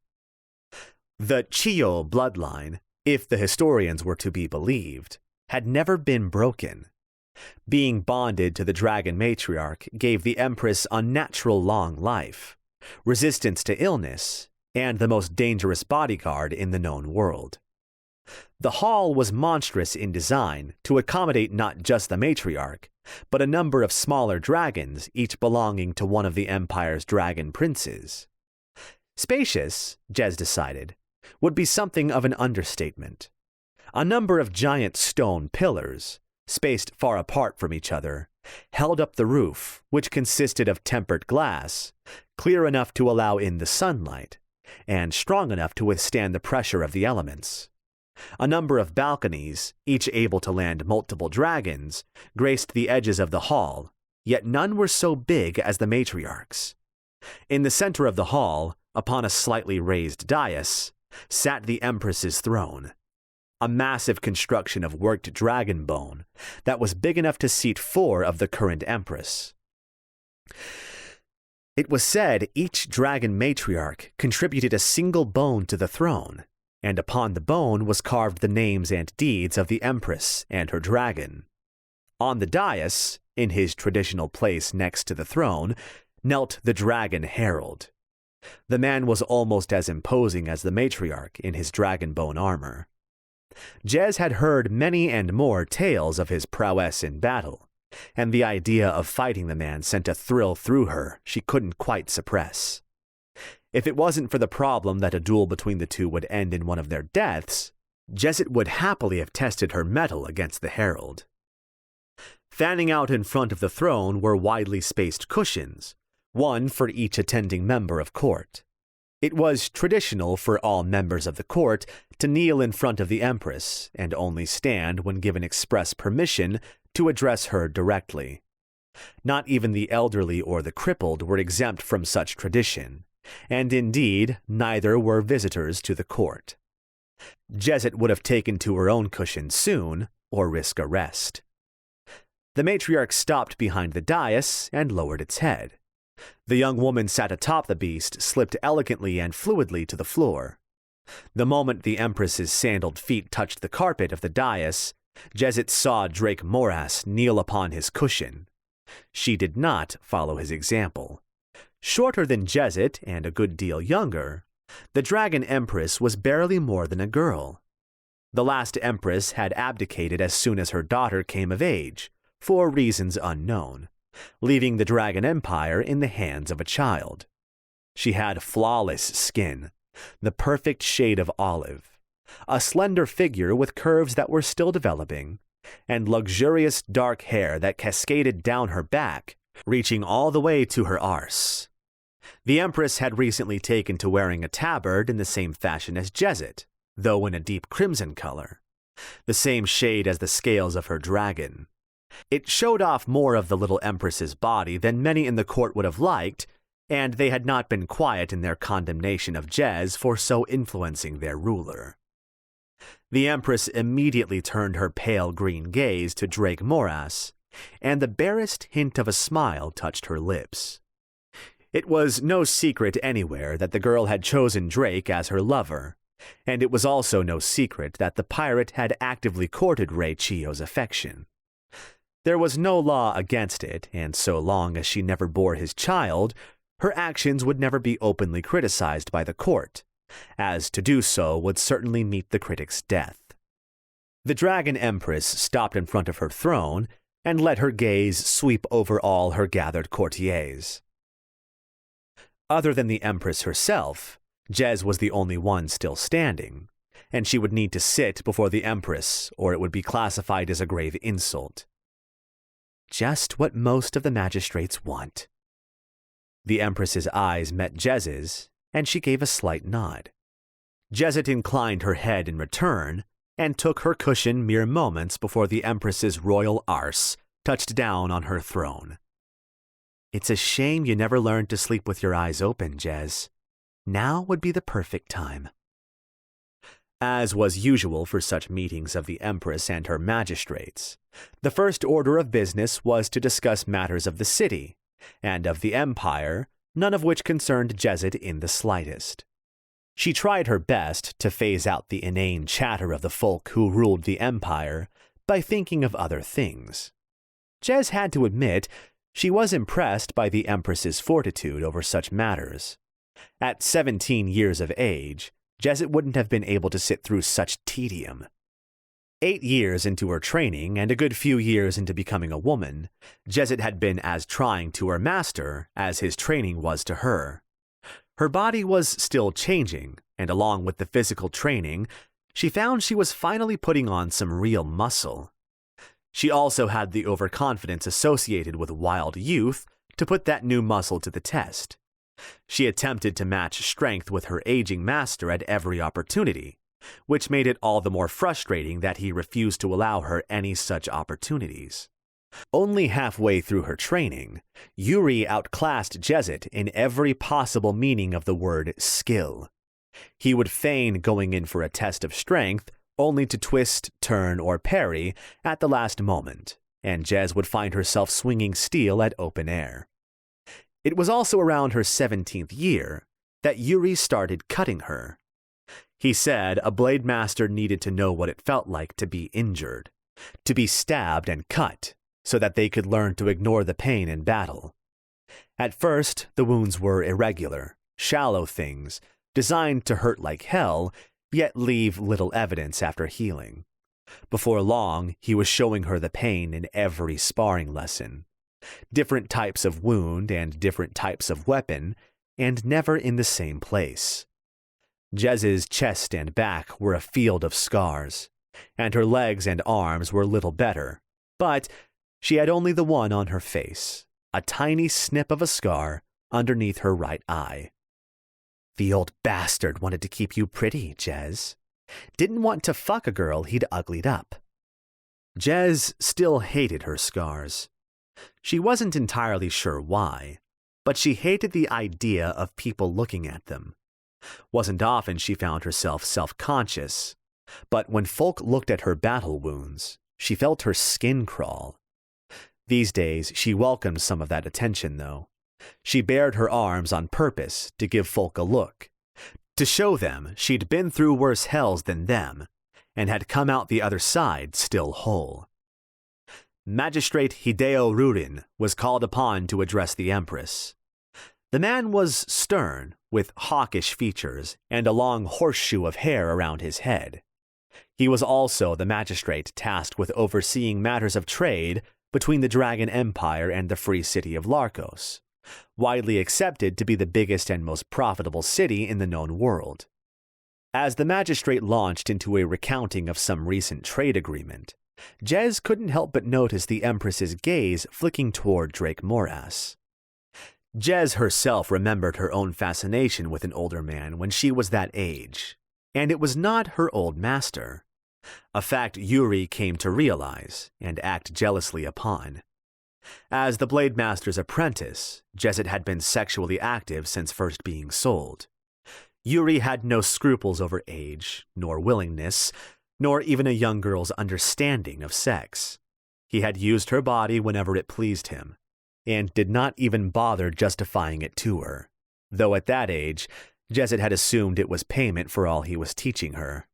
The Chio bloodline, if the historians were to be believed, had never been broken. Being bonded to the dragon matriarch gave the empress unnatural long life, resistance to illness, and the most dangerous bodyguard in the known world. The hall was monstrous in design to accommodate not just the matriarch, but a number of smaller dragons, each belonging to one of the empire's dragon princes. Spacious, Jez decided, would be something of an understatement. A number of giant stone pillars, spaced far apart from each other, held up the roof, which consisted of tempered glass, clear enough to allow in the sunlight, and strong enough to withstand the pressure of the elements. A number of balconies, each able to land multiple dragons, graced the edges of the hall, yet none were so big as the matriarch's. In the center of the hall, upon a slightly raised dais, sat the Empress's throne, a massive construction of worked dragon bone that was big enough to seat 4 of the current Empress. It was said each dragon matriarch contributed a single bone to the throne, and upon the bone was carved the names and deeds of the Empress and her dragon. On the dais, in his traditional place next to the throne, knelt the dragon herald. The man was almost as imposing as the matriarch in his dragon bone armor. Jez had heard many and more tales of his prowess in battle, and the idea of fighting the man sent a thrill through her she couldn't quite suppress. If it wasn't for the problem that a duel between the two would end in one of their deaths, Jez would happily have tested her mettle against the herald. Fanning out in front of the throne were widely spaced cushions, one for each attending member of court. It was traditional for all members of the court to kneel in front of the Empress and only stand when given express permission to address her directly. Not even the elderly or the crippled were exempt from such tradition, and indeed neither were visitors to the court. Jezet would have taken to her own cushion soon, or risk arrest. The matriarch stopped behind the dais and lowered its head. The young woman sat atop the beast slipped elegantly and fluidly to the floor. The moment the Empress's sandaled feet touched the carpet of the dais, Jezet saw Drake Moras kneel upon his cushion. She did not follow his example. Shorter than Jezet and a good deal younger, the Dragon Empress was barely more than a girl. The last Empress had abdicated as soon as her daughter came of age, for reasons unknown, leaving the Dragon Empire in the hands of a child. She had flawless skin, the perfect shade of olive, a slender figure with curves that were still developing, and luxurious dark hair that cascaded down her back, reaching all the way to her arse. The Empress had recently taken to wearing a tabard in the same fashion as Jezet, though in a deep crimson color, the same shade as the scales of her dragon. It showed off more of the little Empress's body than many in the court would have liked, and they had not been quiet in their condemnation of Jez for so influencing their ruler. The Empress immediately turned her pale green gaze to Drake Moras, and the barest hint of a smile touched her lips. It was no secret anywhere that the girl had chosen Drake as her lover, and it was also no secret that the pirate had actively courted Rei Chio's affection. There was no law against it, and so long as she never bore his child, her actions would never be openly criticized by the court, as to do so would certainly meet the critic's death. The Dragon Empress stopped in front of her throne and let her gaze sweep over all her gathered courtiers. Other than the Empress herself, Jez was the only one still standing, and she would need to sit before the Empress or it would be classified as a grave insult. Just what most of the magistrates want. The Empress's eyes met Jez's, and she gave a slight nod. Jezet inclined her head in return and took her cushion mere moments before the Empress's royal arse touched down on her throne. It's a shame you never learned to sleep with your eyes open, Jez. Now would be the perfect time. As was usual for such meetings of the Empress and her magistrates, the first order of business was to discuss matters of the city and of the Empire, none of which concerned Jezet in the slightest. She tried her best to phase out the inane chatter of the folk who ruled the Empire by thinking of other things. Jez had to admit she was impressed by the Empress's fortitude over such matters. At 17 years of age, Jezet wouldn't have been able to sit through such tedium. 8 years into her training and a good few years into becoming a woman, Jezet had been as trying to her master as his training was to her. Her body was still changing, and along with the physical training, she found she was finally putting on some real muscle. She also had the overconfidence associated with wild youth to put that new muscle to the test. She attempted to match strength with her aging master at every opportunity, which made it all the more frustrating that he refused to allow her any such opportunities. Only halfway through her training, Yuri outclassed Jezet in every possible meaning of the word skill. He would feign going in for a test of strength, only to twist, turn, or parry at the last moment, and Jez would find herself swinging steel at open air. It was also around her 17th year that Yuri started cutting her. He said a blade master needed to know what it felt like to be injured, to be stabbed and cut, so that they could learn to ignore the pain in battle. At first, the wounds were irregular, shallow things, designed to hurt like hell, yet leave little evidence after healing. Before long, he was showing her the pain in every sparring lesson. Different types of wound and different types of weapon, and never in the same place. Jez's chest and back were a field of scars, and her legs and arms were little better, but she had only the one on her face, a tiny snip of a scar underneath her right eye. The old bastard wanted to keep you pretty, Jez. Didn't want to fuck a girl he'd uglied up. Jez still hated her scars. She wasn't entirely sure why, but she hated the idea of people looking at them. Wasn't often she found herself self-conscious, but when folk looked at her battle wounds, she felt her skin crawl. These days, she welcomed some of that attention, though. She bared her arms on purpose to give folk a look, to show them she'd been through worse hells than them, and had come out the other side still whole. Magistrate Hideo Rurin was called upon to address the Empress. The man was stern, with hawkish features and a long horseshoe of hair around his head. He was also the magistrate tasked with overseeing matters of trade between the Dragon Empire and the free city of Larkos, widely accepted to be the biggest and most profitable city in the known world. As the magistrate launched into a recounting of some recent trade agreement, Jez couldn't help but notice the Empress's gaze flicking toward Drake Morass. Jez herself remembered her own fascination with an older man when she was that age, and it was not her old master, a fact Yuri came to realize and act jealously upon. As the Blade Master's apprentice, Jezet had been sexually active since first being sold. Yuri had no scruples over age, nor willingness, nor even a young girl's understanding of sex. He had used her body whenever it pleased him, and did not even bother justifying it to her, though at that age, Jezet had assumed it was payment for all he was teaching her.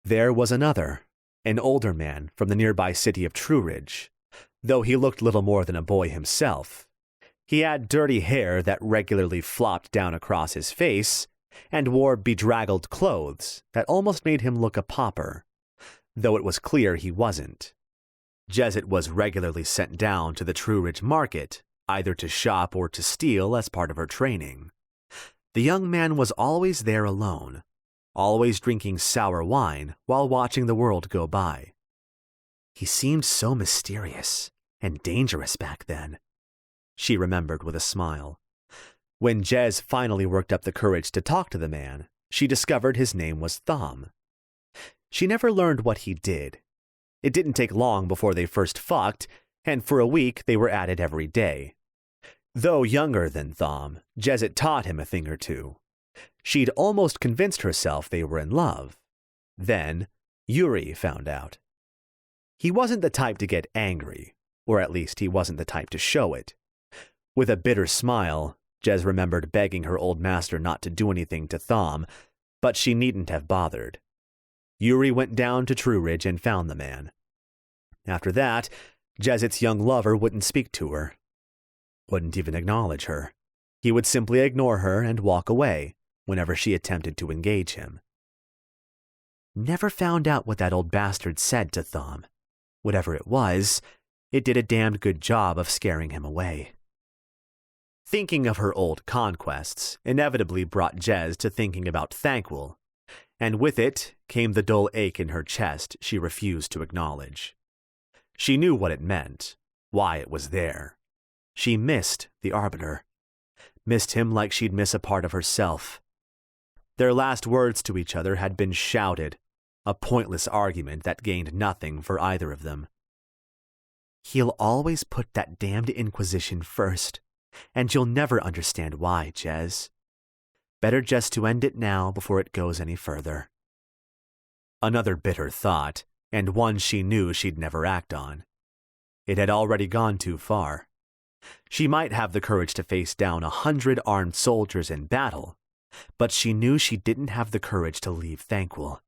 There was another, an older man from the nearby city of Truridge. Though he looked little more than a boy himself, he had dirty hair that regularly flopped down across his face, and wore bedraggled clothes that almost made him look a pauper, though it was clear he wasn't. Jezet was regularly sent down to the Truridge market, either to shop or to steal as part of her training. The young man was always there alone, always drinking sour wine while watching the world go by. He seemed so mysterious and dangerous back then, she remembered with a smile. When Jez finally worked up the courage to talk to the man, she discovered his name was Thom. She never learned what he did. It didn't take long before they first fucked, and for a week they were at it every day. Though younger than Thom, Jezet taught him a thing or two. She'd almost convinced herself they were in love. Then, Yuri found out. He wasn't the type to get angry, or at least he wasn't the type to show it. With a bitter smile, Jez remembered begging her old master not to do anything to Thom, but she needn't have bothered. Yuri went down to Truridge and found the man. After that, Jezet's young lover wouldn't speak to her. Wouldn't even acknowledge her. He would simply ignore her and walk away whenever she attempted to engage him. Never found out what that old bastard said to Thom. Whatever it was, it did a damned good job of scaring him away. Thinking of her old conquests inevitably brought Jez to thinking about Thanquol, and with it came the dull ache in her chest she refused to acknowledge. She knew what it meant, why it was there. She missed the Arbiter. Missed him like she'd miss a part of herself. Their last words to each other had been shouted, a pointless argument that gained nothing for either of them. He'll always put that damned Inquisition first, and you'll never understand why, Jez. Better just to end it now before it goes any further. Another bitter thought, and one she knew she'd never act on. It had already gone too far. She might have the courage to face down 100 armed soldiers in battle, but she knew she didn't have the courage to leave Thanquol.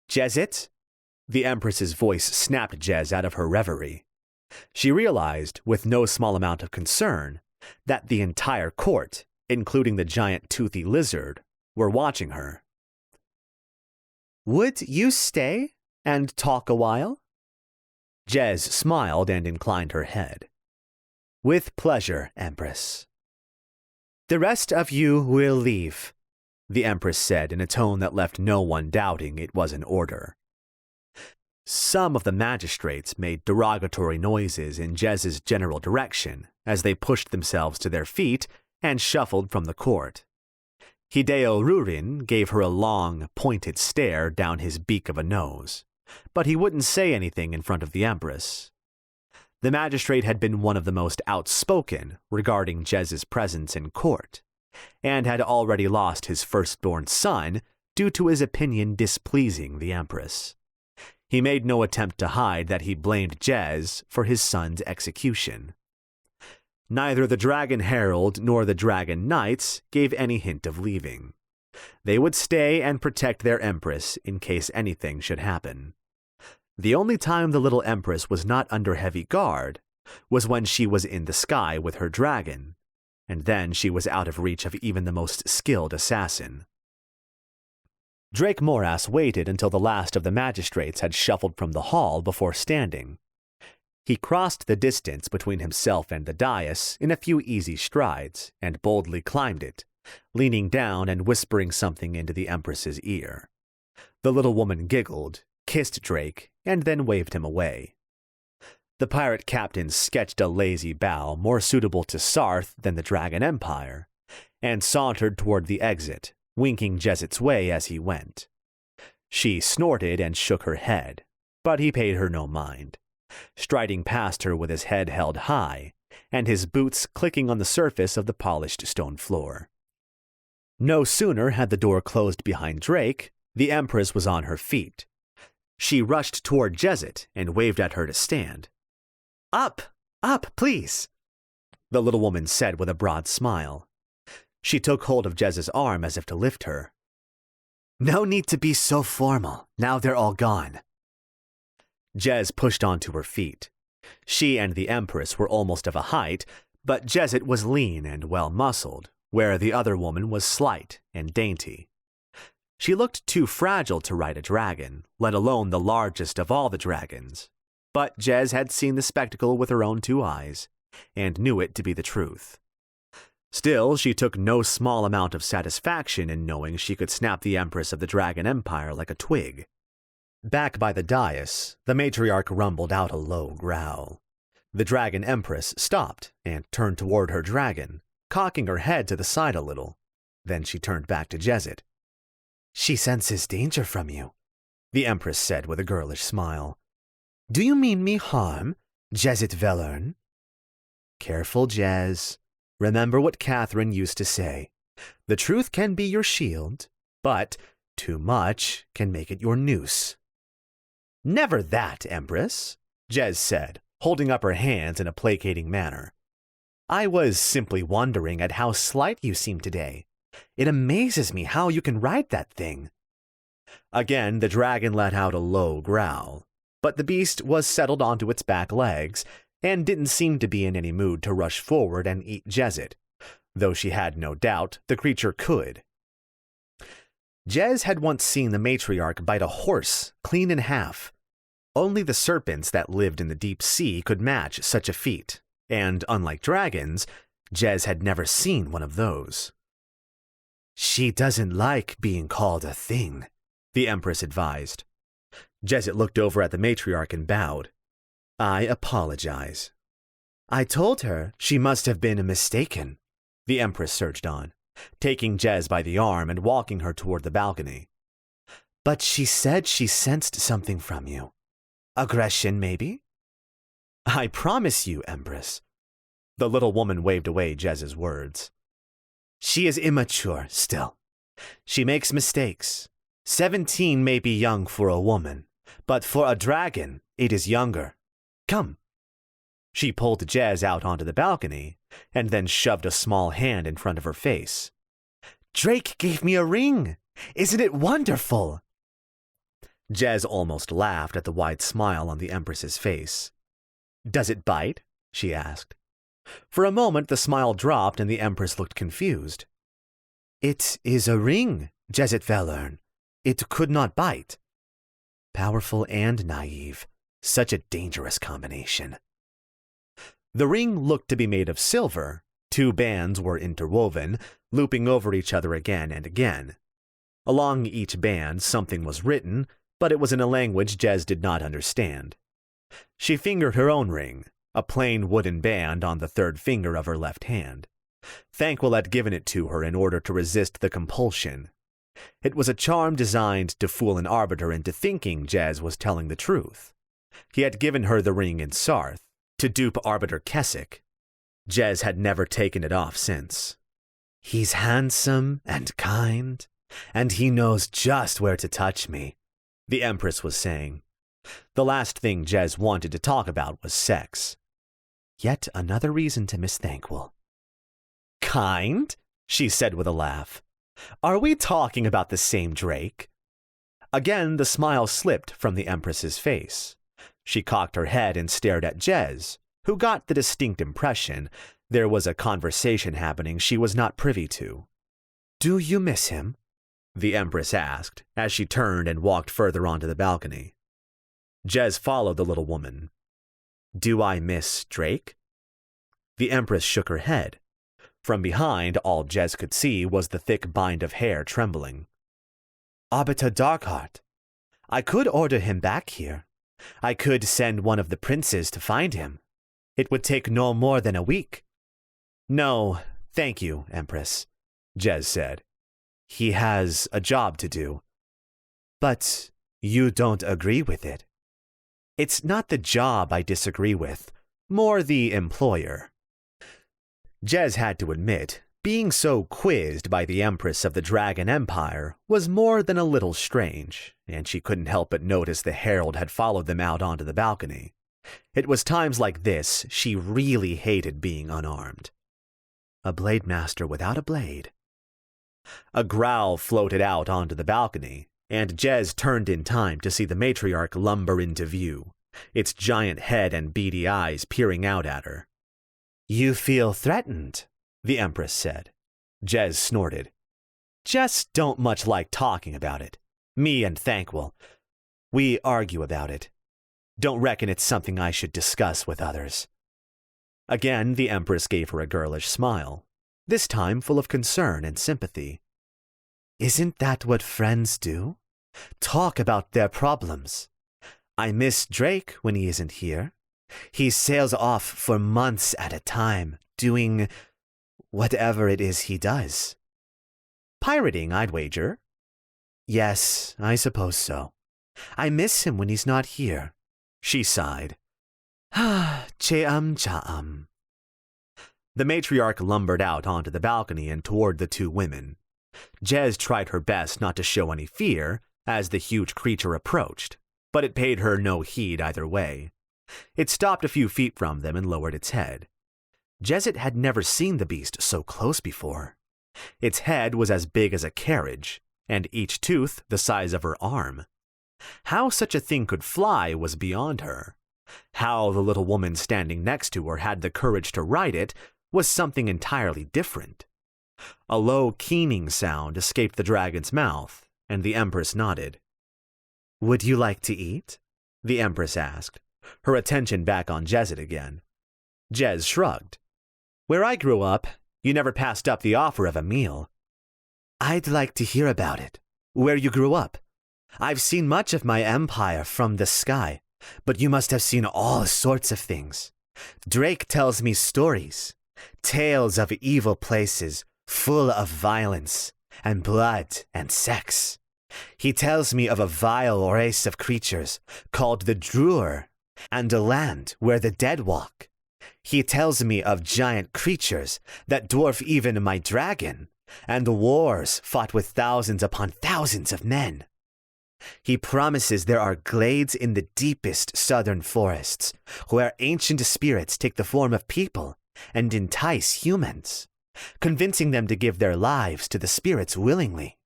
Jezet? The Empress's voice snapped Jez out of her reverie. She realized, with no small amount of concern, that the entire court, including the giant toothy lizard, were watching her. "Would you stay and talk a while?" Jez smiled and inclined her head. "With pleasure, Empress." "The rest of you will leave," the Empress said in a tone that left no one doubting it was an order. Some of the magistrates made derogatory noises in Jez's general direction as they pushed themselves to their feet and shuffled from the court. Hideo Rurin gave her a long, pointed stare down his beak of a nose, but he wouldn't say anything in front of the Empress. The magistrate had been one of the most outspoken regarding Jez's presence in court, and had already lost his firstborn son due to his opinion displeasing the Empress. He made no attempt to hide that he blamed Jez for his son's execution. Neither the Dragon Herald nor the Dragon Knights gave any hint of leaving. They would stay and protect their Empress in case anything should happen. The only time the little Empress was not under heavy guard was when she was in the sky with her dragon, and then she was out of reach of even the most skilled assassin. Drake Morass waited until the last of the magistrates had shuffled from the hall before standing. He crossed the distance between himself and the dais in a few easy strides and boldly climbed it, leaning down and whispering something into the Empress's ear. The little woman giggled, kissed Drake, and then waved him away. The pirate captain sketched a lazy bow more suitable to Sarth than the Dragon Empire, and sauntered toward the exit, winking Jezzet's way as he went. She snorted and shook her head, but he paid her no mind, striding past her with his head held high, and his boots clicking on the surface of the polished stone floor. No sooner had the door closed behind Drake, the Empress was on her feet. She rushed toward Jezzet and waved at her to stand. Up, please," the little woman said with a broad smile. She took hold of Jez's arm as if to lift her. "No need to be so formal, now they're all gone." Jez pushed onto her feet. She and the Empress were almost of a height, but Jezzet was lean and well-muscled, where the other woman was slight and dainty. She looked too fragile to ride a dragon, let alone the largest of all the dragons, but Jez had seen the spectacle with her own 2 eyes, and knew it to be the truth. Still, she took no small amount of satisfaction in knowing she could snap the Empress of the Dragon Empire like a twig. Back by the dais, the matriarch rumbled out a low growl. The Dragon Empress stopped and turned toward her dragon, cocking her head to the side a little. Then she turned back to Jezzet. "She senses danger from you," the Empress said with a girlish smile. "Do you mean me harm, Jezzet Velern?" "Careful, Jez. Remember what Catherine used to say. The truth can be your shield, but too much can make it your noose." "Never that, Empress," Jez said, holding up her hands in a placating manner. "I was simply wondering at how slight you seem today. It amazes me how you can ride that thing." Again, the dragon let out a low growl, but the beast was settled onto its back legs and didn't seem to be in any mood to rush forward and eat Jezzet, though she had no doubt the creature could. Jez had once seen the matriarch bite a horse clean in half. Only the serpents that lived in the deep sea could match such a feat, and unlike dragons, Jez had never seen one of those. "She doesn't like being called a thing," the Empress advised. Jezzet looked over at the matriarch and bowed. "I apologize." "I told her she must have been mistaken," the Empress surged on, taking Jez by the arm and walking her toward the balcony. "But she said she sensed something from you. Aggression, maybe?" "I promise you, Empress." The little woman waved away Jez's words. "She is immature still. She makes mistakes. 17 may be young for a woman, but for a dragon, it is younger. Come." She pulled Jez out onto the balcony and then shoved a small hand in front of her face. "Drake gave me a ring. Isn't it wonderful?" Jez almost laughed at the wide smile on the Empress's face. "Does it bite?" she asked. For a moment, the smile dropped and the Empress looked confused. It is a ring, Jezit Velern. It could not bite. Powerful and naive. Such a dangerous combination. The ring looked to be made of silver. 2 bands were interwoven, looping over each other again and again. Along each band, something was written, but it was in a language Jez did not understand. She fingered her own ring, a plain wooden band on the 3rd finger of her left hand. Thankwell had given it to her in order to resist the compulsion. It was a charm designed to fool an arbiter into thinking Jez was telling the truth. He had given her the ring in Sarth, to dupe Arbiter Keswick. Jez had never taken it off since. He's handsome and kind, and he knows just where to touch me, the Empress was saying. The last thing Jez wanted to talk about was sex. Yet another reason to miss Thankwell. Kind? She said with a laugh. Are we talking about the same Drake? Again, the smile slipped from the Empress's face. She cocked her head and stared at Jez, who got the distinct impression there was a conversation happening she was not privy to. Do you miss him? The Empress asked, as she turned and walked further onto the balcony. Jez followed the little woman. Do I miss Drake? The Empress shook her head. From behind, all Jez could see was the thick bind of hair trembling. Arbiter Darkheart, I could order him back here. I could send one of the princes to find him. It would take no more than a week. No, thank you, Empress, Jez said. He has a job to do. But you don't agree with it. It's not the job I disagree with, more the employer. Jez had to admit, being so quizzed by the Empress of the Dragon Empire was more than a little strange, and she couldn't help but notice the herald had followed them out onto the balcony. It was times like this she really hated being unarmed. A blade master without a blade. A growl floated out onto the balcony, and Jez turned in time to see the matriarch lumber into view, its giant head and beady eyes peering out at her. You feel threatened, the Empress said. Jez snorted. Just don't much like talking about it. Me and Thankwell. We argue about it. Don't reckon it's something I should discuss with others. Again, the Empress gave her a girlish smile, this time full of concern and sympathy. Isn't that what friends do? Talk about their problems. I miss Drake when he isn't here. He sails off for months at a time, doing whatever it is he does. Pirating, I'd wager. Yes, I suppose so. I miss him when he's not here. She sighed. Cha'am. The matriarch lumbered out onto the balcony and toward the 2 women. Jez tried her best not to show any fear as the huge creature approached, but it paid her no heed either way. It stopped a few feet from them and lowered its head. Jezit had never seen the beast so close before. Its head was as big as a carriage, and each tooth the size of her arm. How such a thing could fly was beyond her. How the little woman standing next to her had the courage to ride it was something entirely different. A low, keening sound escaped the dragon's mouth, and the Empress nodded. Would you like to eat? The Empress asked, her attention back on Jezit again. Jez shrugged. Where I grew up, you never passed up the offer of a meal. I'd like to hear about it. Where you grew up. I've seen much of my empire from the sky, but you must have seen all sorts of things. Drake tells me stories, tales of evil places full of violence and blood and sex. He tells me of a vile race of creatures called the Druer, and a land where the dead walk. He tells me of giant creatures that dwarf even my dragon, and wars fought with thousands upon thousands of men. He promises there are glades in the deepest southern forests, where ancient spirits take the form of people and entice humans, convincing them to give their lives to the spirits willingly.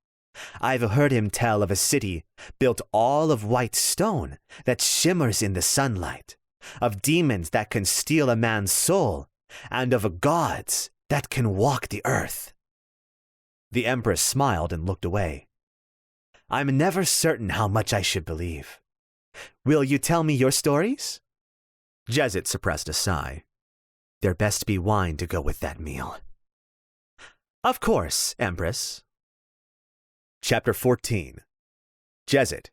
I've heard him tell of a city built all of white stone that shimmers in the sunlight, of demons that can steal a man's soul and of gods that can walk the earth." The Empress smiled and looked away. "I'm never certain how much I should believe. Will you tell me your stories?" Jezet suppressed a sigh. "There best be wine to go with that meal." "Of course, Empress." Chapter 14. Jezet.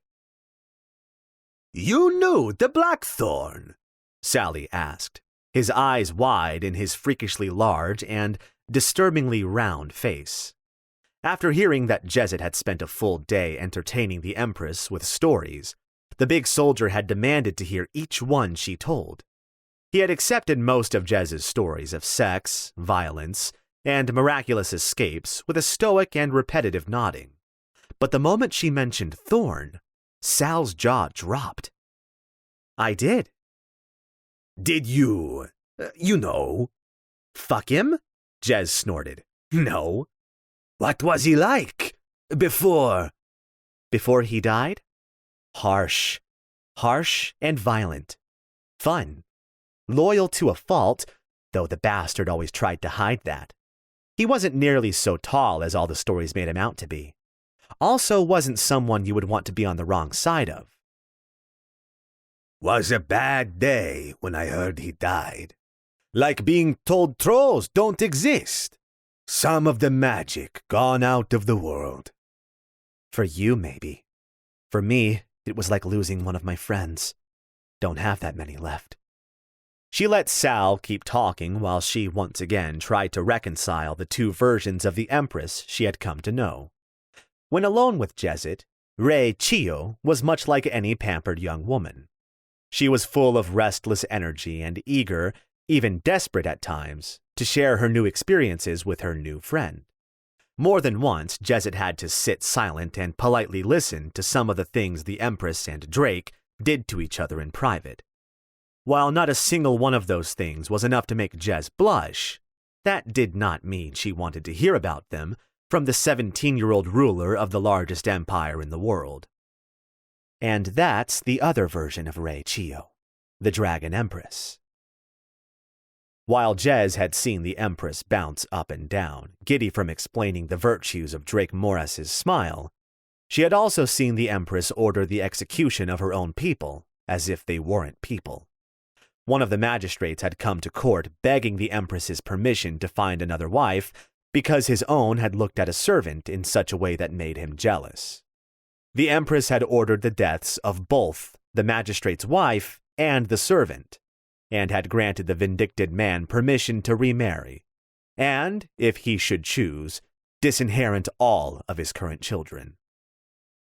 "You knew the Blackthorn?" Sally asked, his eyes wide in his freakishly large and disturbingly round face. After hearing that Jezet had spent a full day entertaining the Empress with stories, the big soldier had demanded to hear each one she told. He had accepted most of Jez's stories of sex, violence, and miraculous escapes with a stoic and repetitive nodding. But the moment she mentioned Thorn, Sal's jaw dropped. "I did." "Did you know?" "Fuck him?" Jez snorted. "No." "What was he like before?" "Before he died? Harsh. Harsh and violent. Fun. Loyal to a fault, though the bastard always tried to hide that. He wasn't nearly so tall as all the stories made him out to be. Also wasn't someone you would want to be on the wrong side of." "Was a bad day when I heard he died. Like being told trolls don't exist. Some of the magic gone out of the world." "For you, maybe. For me, it was like losing one of my friends. Don't have that many left." She let Sal keep talking while she once again tried to reconcile the two versions of the Empress she had come to know. When alone with Jezet, Rei Chio was much like any pampered young woman. She was full of restless energy and eager, even desperate at times, to share her new experiences with her new friend. More than once, Jezet had to sit silent and politely listen to some of the things the Empress and Drake did to each other in private. While not a single one of those things was enough to make Jez blush, that did not mean she wanted to hear about them from the 17-year-old ruler of the largest empire in the world. And that's the other version of Rei Chio, the Dragon Empress. While Jez had seen the Empress bounce up and down, giddy from explaining the virtues of Drake Morris's smile, she had also seen the Empress order the execution of her own people, as if they weren't people. One of the magistrates had come to court begging the Empress's permission to find another wife because his own had looked at a servant in such a way that made him jealous. The Empress had ordered the deaths of both the magistrate's wife and the servant, and had granted the vindicted man permission to remarry, and, if he should choose, disinherit all of his current children.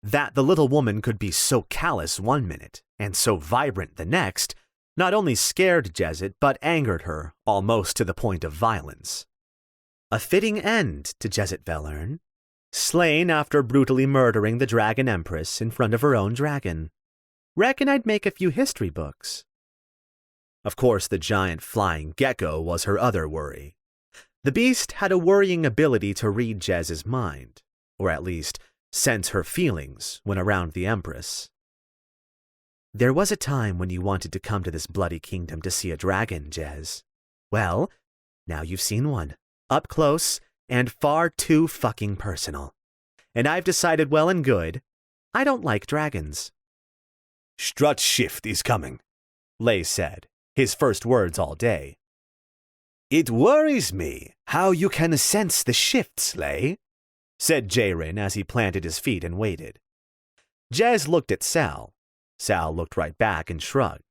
That the little woman could be so callous one minute and so vibrant the next not only scared Jezet but angered her almost to the point of violence. A fitting end to Jezet Velern, slain after brutally murdering the Dragon Empress in front of her own dragon. Reckon I'd make a few history books. Of course, the giant flying gecko was her other worry. The beast had a worrying ability to read Jez's mind, or at least sense her feelings when around the Empress. There was a time when you wanted to come to this bloody kingdom to see a dragon, Jez. Well, now you've seen one, up close and far too fucking personal. And I've decided well and good, I don't like dragons. Strut shift is coming, Lay said, his first words all day. It worries me how you can sense the shifts, Lay, said Jaren as he planted his feet and waited. Jez looked at Sal. Sal looked right back and shrugged.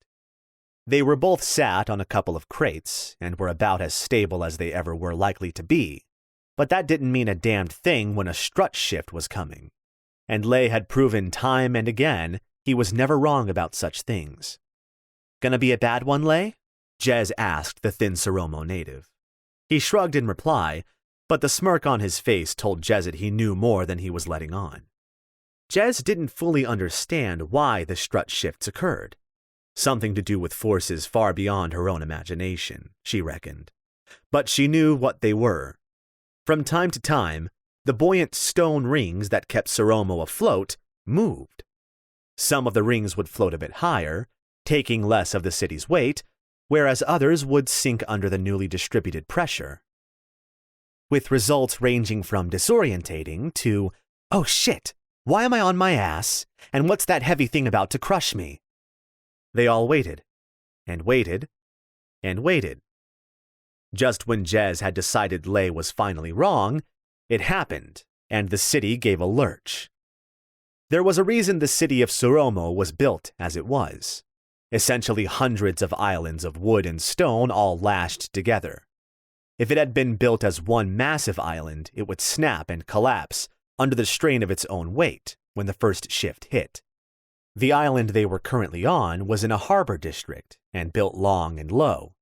They were both sat on a couple of crates and were about as stable as they ever were likely to be, but that didn't mean a damned thing when a strut shift was coming, and Lay had proven time and again he was never wrong about such things. Gonna be a bad one, Lay? Jez asked the thin Soromo native. He shrugged in reply, but the smirk on his face told Jezet he knew more than he was letting on. Jez didn't fully understand why the strut shifts occurred. Something to do with forces far beyond her own imagination, she reckoned. But she knew what they were. From time to time, the buoyant stone rings that kept Soromo afloat moved. Some of the rings would float a bit higher, taking less of the city's weight, whereas others would sink under the newly distributed pressure, with results ranging from disorientating to, oh shit, why am I on my ass, and what's that heavy thing about to crush me? They all waited, and waited, and waited. Just when Jez had decided Lei was finally wrong, it happened, and the city gave a lurch. There was a reason the city of Suromo was built as it was. Essentially hundreds of islands of wood and stone all lashed together. If it had been built as one massive island, it would snap and collapse under the strain of its own weight when the first shift hit. The island they were currently on was in a harbor district and built long and low.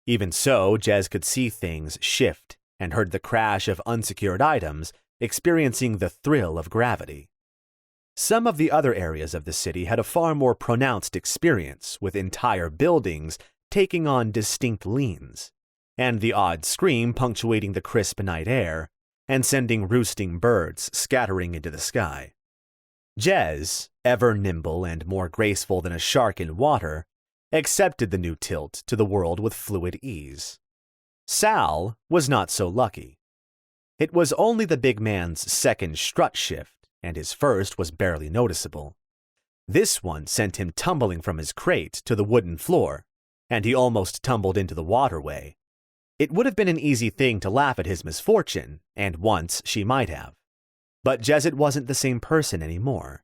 Even so, Jez could see things shift and heard the crash of unsecured items, experiencing the thrill of gravity. Some of the other areas of the city had a far more pronounced experience, with entire buildings taking on distinct leans, and the odd scream punctuating the crisp night air and sending roosting birds scattering into the sky. Jez, ever nimble and more graceful than a shark in water, accepted the new tilt to the world with fluid ease. Sal was not so lucky. It was only the big man's second strut shift, and his first was barely noticeable. This one sent him tumbling from his crate to the wooden floor, and he almost tumbled into the waterway. It would have been an easy thing to laugh at his misfortune, and once she might have. But Jezet wasn't the same person anymore.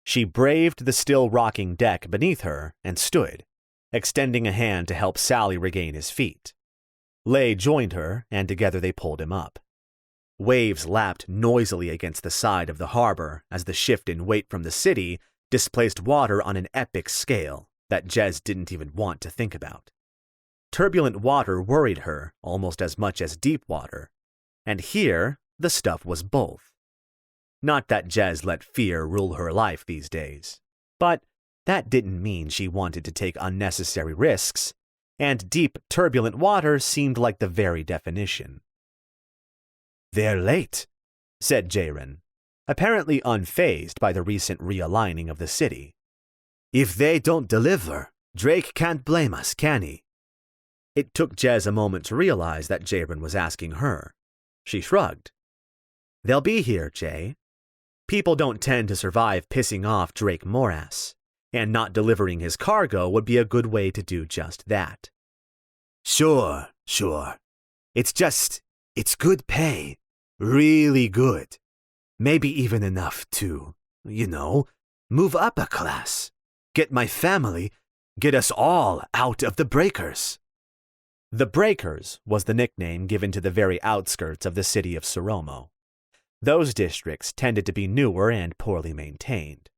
She braved the still rocking deck beneath her and stood, extending a hand to help Sally regain his feet. Lei joined her, and together they pulled him up. Waves lapped noisily against the side of the harbor as the shift in weight from the city displaced water on an epic scale that Jez didn't even want to think about. Turbulent water worried her almost as much as deep water, and here the stuff was both. Not that Jez let fear rule her life these days, but that didn't mean she wanted to take unnecessary risks, and deep, turbulent water seemed like the very definition. "They're late," said Jaren, apparently unfazed by the recent realigning of the city. "If they don't deliver, Drake can't blame us, can he?" It took Jez a moment to realize that Jaren was asking her. She shrugged. "They'll be here, Jay. People don't tend to survive pissing off Drake Morass, and not delivering his cargo would be a good way to do just that." Sure. It's good pay. Really good. Maybe even enough to, move up a class. Get my family, get us all out of the breakers." The Breakers was the nickname given to the very outskirts of the city of Suromo. Those districts tended to be newer and poorly maintained.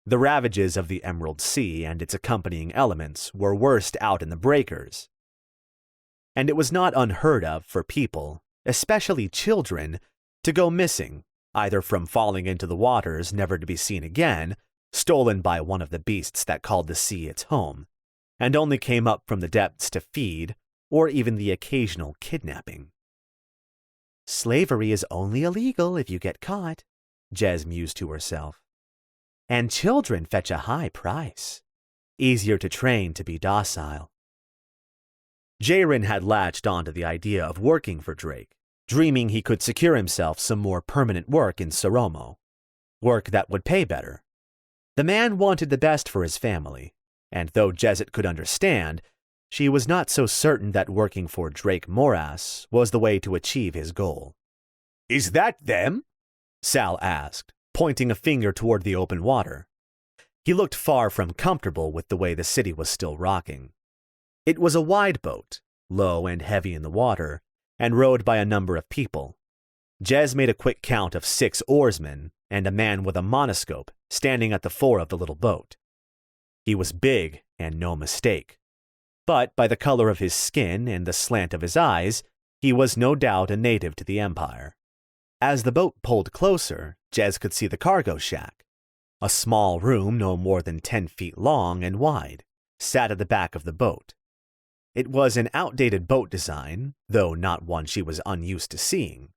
The ravages of the Emerald Sea and its accompanying elements were worst out in the Breakers. And it was not unheard of for people, especially children, to go missing, either from falling into the waters never to be seen again, stolen by one of the beasts that called the sea its home, and only came up from the depths to feed, or even the occasional kidnapping. "Slavery is only illegal if you get caught," Jez mused to herself. "And children fetch a high price. Easier to train to be docile." Jaren had latched onto the idea of working for Drake, dreaming he could secure himself some more permanent work in Suromo, work that would pay better. The man wanted the best for his family, and though Jezet could understand, she was not so certain that working for Drake Morass was the way to achieve his goal. "Is that them?" Sal asked, pointing a finger toward the open water. He looked far from comfortable with the way the city was still rocking. It was a wide boat, low and heavy in the water, and rowed by a number of people. Jez made a quick count of 6 oarsmen and a man with a monoscope standing at the fore of the little boat. He was big and no mistake, but by the color of his skin and the slant of his eyes, he was no doubt a native to the Empire. As the boat pulled closer, Jez could see the cargo shack. A small room no more than 10 feet long and wide sat at the back of the boat. It was an outdated boat design, though not one she was unused to seeing.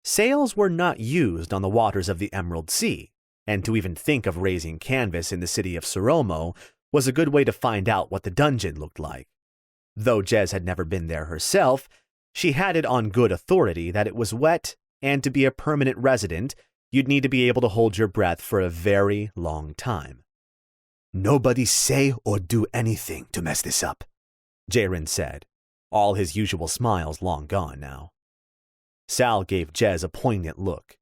Sails were not used on the waters of the Emerald Sea, and to even think of raising canvas in the city of Suromo was a good way to find out what the dungeon looked like. Though Jez had never been there herself, she had it on good authority that it was wet, and to be a permanent resident, you'd need to be able to hold your breath for a very long time. "Nobody say or do anything to mess this up," Jaren said, all his usual smiles long gone now. Sal gave Jez a poignant look.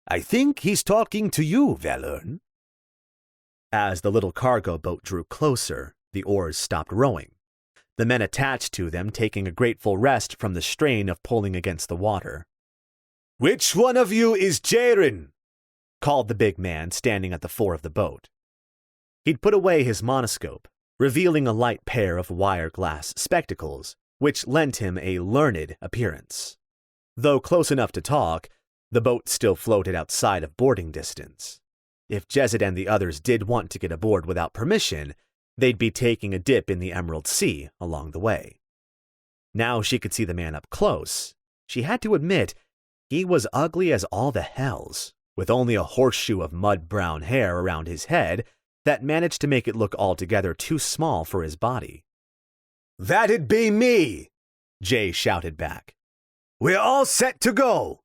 "I think he's talking to you, Valern." As the little cargo boat drew closer, the oars stopped rowing, the men attached to them taking a grateful rest from the strain of pulling against the water. "Which one of you is Jaren?" called the big man standing at the fore of the boat. He'd put away his monoscope, revealing a light pair of wire glass spectacles, which lent him a learned appearance. Though close enough to talk, the boat still floated outside of boarding distance. If Jezid and the others did want to get aboard without permission, they'd be taking a dip in the Emerald Sea along the way. Now she could see the man up close. She had to admit, he was ugly as all the hells, with only a horseshoe of mud-brown hair around his head that managed to make it look altogether too small for his body. "That'd be me," Jay shouted back. "We're all set to go."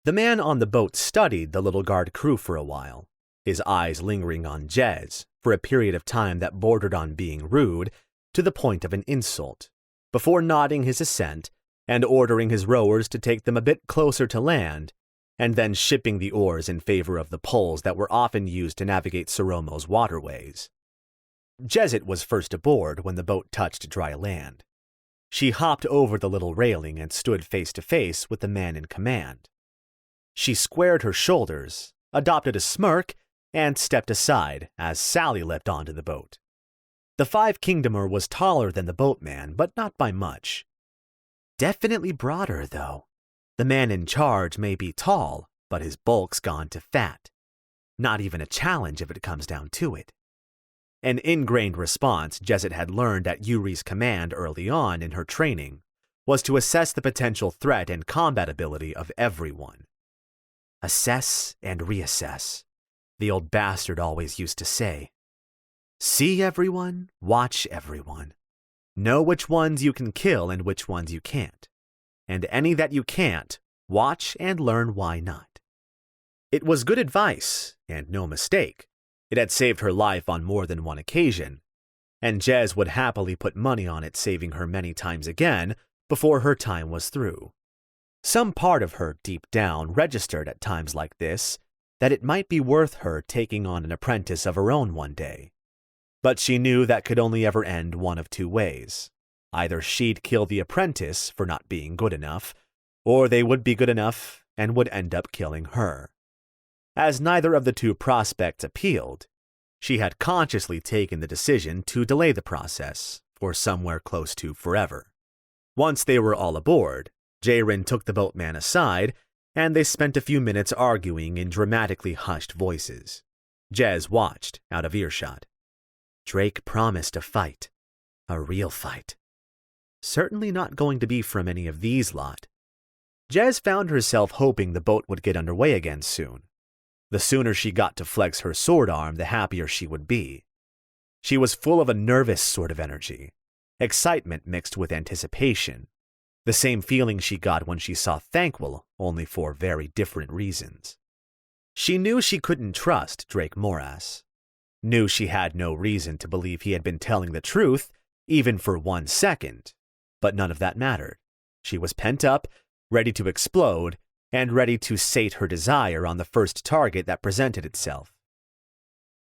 The man on the boat studied the little guard crew for a while, his eyes lingering on Jez for a period of time that bordered on being rude to the point of an insult, before nodding his assent and ordering his rowers to take them a bit closer to land, and then shipping the oars in favor of the poles that were often used to navigate Soromo's waterways. Jezit was first aboard when the boat touched dry land. She hopped over the little railing and stood face to face with the man in command. She squared her shoulders, adopted a smirk, and stepped aside as Sally leapt onto the boat. The Five Kingdomer was taller than the boatman, but not by much. Definitely broader, though. The man in charge may be tall, but his bulk's gone to fat. Not even a challenge if it comes down to it. An ingrained response Jezit had learned at Yuri's command early on in her training was to assess the potential threat and combat ability of everyone. Assess and reassess, the old bastard always used to say. See everyone, watch everyone. Know which ones you can kill and which ones you can't. And any that you can't, watch and learn why not. It was good advice, and no mistake. It had saved her life on more than one occasion, and Jez would happily put money on it saving her many times again before her time was through. Some part of her deep down registered at times like this that it might be worth her taking on an apprentice of her own one day. But she knew that could only ever end one of two ways. Either she'd kill the apprentice for not being good enough, or they would be good enough and would end up killing her. As neither of the two prospects appealed, she had consciously taken the decision to delay the process for somewhere close to forever. Once they were all aboard, Jaren took the boatman aside, and they spent a few minutes arguing in dramatically hushed voices. Jez watched out of earshot. Drake promised a fight. A real fight. Certainly not going to be from any of these lot. Jez found herself hoping the boat would get underway again soon. The sooner she got to flex her sword arm, the happier she would be. She was full of a nervous sort of energy, excitement mixed with anticipation, the same feeling she got when she saw Thankwell, only for very different reasons. She knew she couldn't trust Drake Moras, knew she had no reason to believe he had been telling the truth, even for 1 second, but none of that mattered. She was pent up, ready to explode, and ready to sate her desire on the first target that presented itself.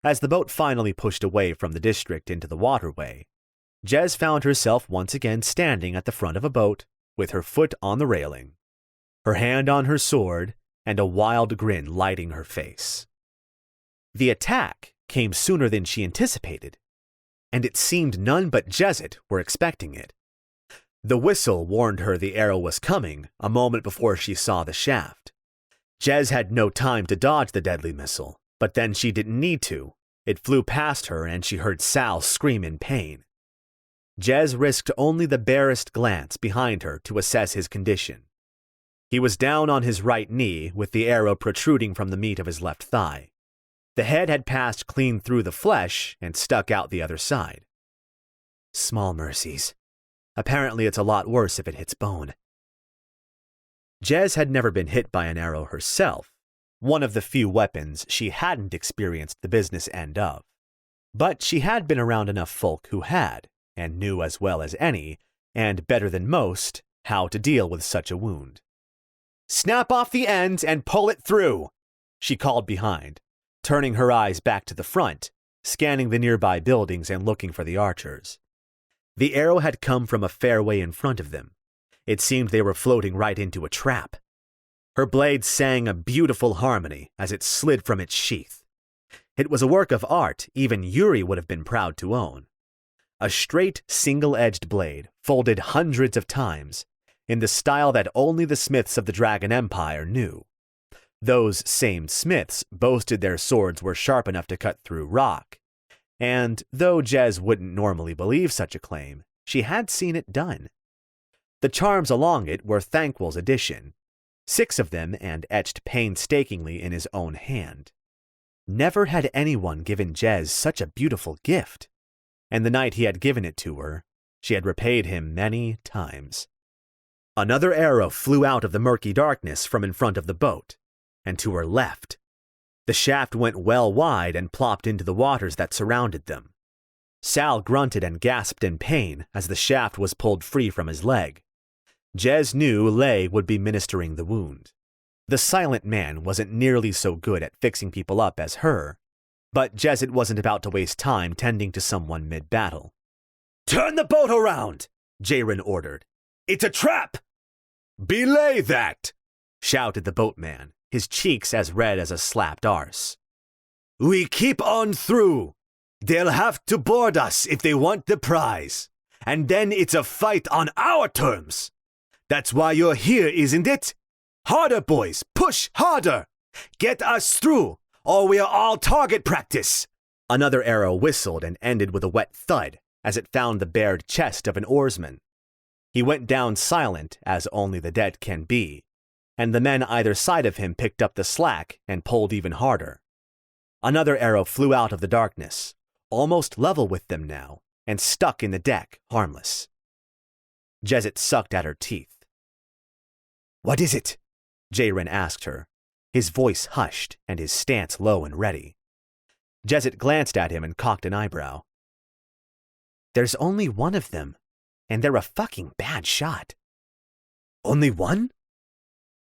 As the boat finally pushed away from the district into the waterway, Jez found herself once again standing at the front of a boat, with her foot on the railing, her hand on her sword, and a wild grin lighting her face. The attack came sooner than she anticipated, and it seemed none but Jezit were expecting it. The whistle warned her the arrow was coming a moment before she saw the shaft. Jez had no time to dodge the deadly missile, but then she didn't need to. It flew past her and she heard Sal scream in pain. Jez risked only the barest glance behind her to assess his condition. He was down on his right knee with the arrow protruding from the meat of his left thigh. The head had passed clean through the flesh and stuck out the other side. Small mercies. Apparently it's a lot worse if it hits bone. Jez had never been hit by an arrow herself, one of the few weapons she hadn't experienced the business end of. But she had been around enough folk who had, and knew as well as any, and better than most, how to deal with such a wound. "Snap off the ends and pull it through," she called behind, turning her eyes back to the front, scanning the nearby buildings and looking for the archers. The arrow had come from a fairway in front of them. It seemed they were floating right into a trap. Her blade sang a beautiful harmony as it slid from its sheath. It was a work of art even Yuri would have been proud to own. A straight, single-edged blade, folded hundreds of times, in the style that only the smiths of the Dragon Empire knew. Those same smiths boasted their swords were sharp enough to cut through rock. And though Jez wouldn't normally believe such a claim, she had seen it done. The charms along it were Thanquol's addition, 6 of them and etched painstakingly in his own hand. Never had anyone given Jez such a beautiful gift, and the night he had given it to her, she had repaid him many times. Another arrow flew out of the murky darkness from in front of the boat, and to her left. The shaft went well wide and plopped into the waters that surrounded them. Sal grunted and gasped in pain as the shaft was pulled free from his leg. Jez knew Lay would be ministering the wound. The silent man wasn't nearly so good at fixing people up as her, but Jez wasn't about to waste time tending to someone mid-battle. "Turn the boat around!" Jayrin ordered. "It's a trap!" "Belay that!" shouted the boatman, his cheeks as red as a slapped arse. "We keep on through. They'll have to board us if they want the prize, and then it's a fight on our terms. That's why you're here, isn't it? Harder, boys, push harder! Get us through, or we're all target practice!" Another arrow whistled and ended with a wet thud as it found the bared chest of an oarsman. He went down silent, as only the dead can be, and the men either side of him picked up the slack and pulled even harder. Another arrow flew out of the darkness, almost level with them now, and stuck in the deck, harmless. Jez sucked at her teeth. "What is it?" Jayrin asked her, his voice hushed and his stance low and ready. Jez glanced at him and cocked an eyebrow. "There's only one of them, and they're a fucking bad shot." "Only one?"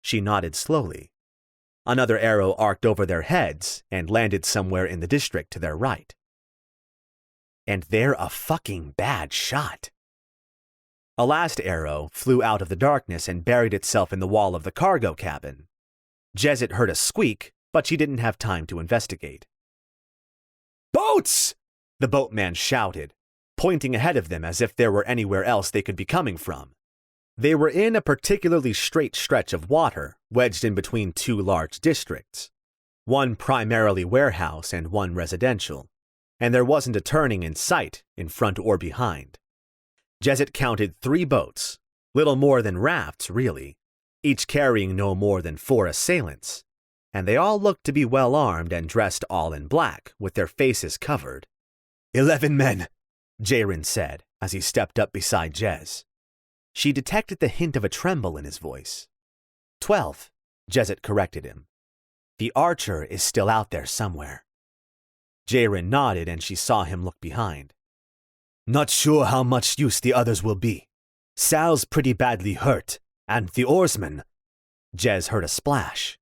She nodded slowly. Another arrow arced over their heads and landed somewhere in the district to their right. "And they're a fucking bad shot." A last arrow flew out of the darkness and buried itself in the wall of the cargo cabin. Jez heard a squeak, but she didn't have time to investigate. "Boats!" the boatman shouted, pointing ahead of them as if there were anywhere else they could be coming from. They were in a particularly straight stretch of water, wedged in between 2 large districts, one primarily warehouse and one residential, and there wasn't a turning in sight, in front or behind. Jez counted 3 boats, little more than rafts, really, each carrying no more than 4 assailants, and they all looked to be well armed and dressed all in black, with their faces covered. 11 men, Jayrin said as he stepped up beside Jez. She detected the hint of a tremble in his voice. 12, Jez corrected him. The archer is still out there somewhere. Jayrin nodded and she saw him look behind. "Not sure how much use the others will be. Sal's pretty badly hurt, and the oarsmen." Jez heard a splash.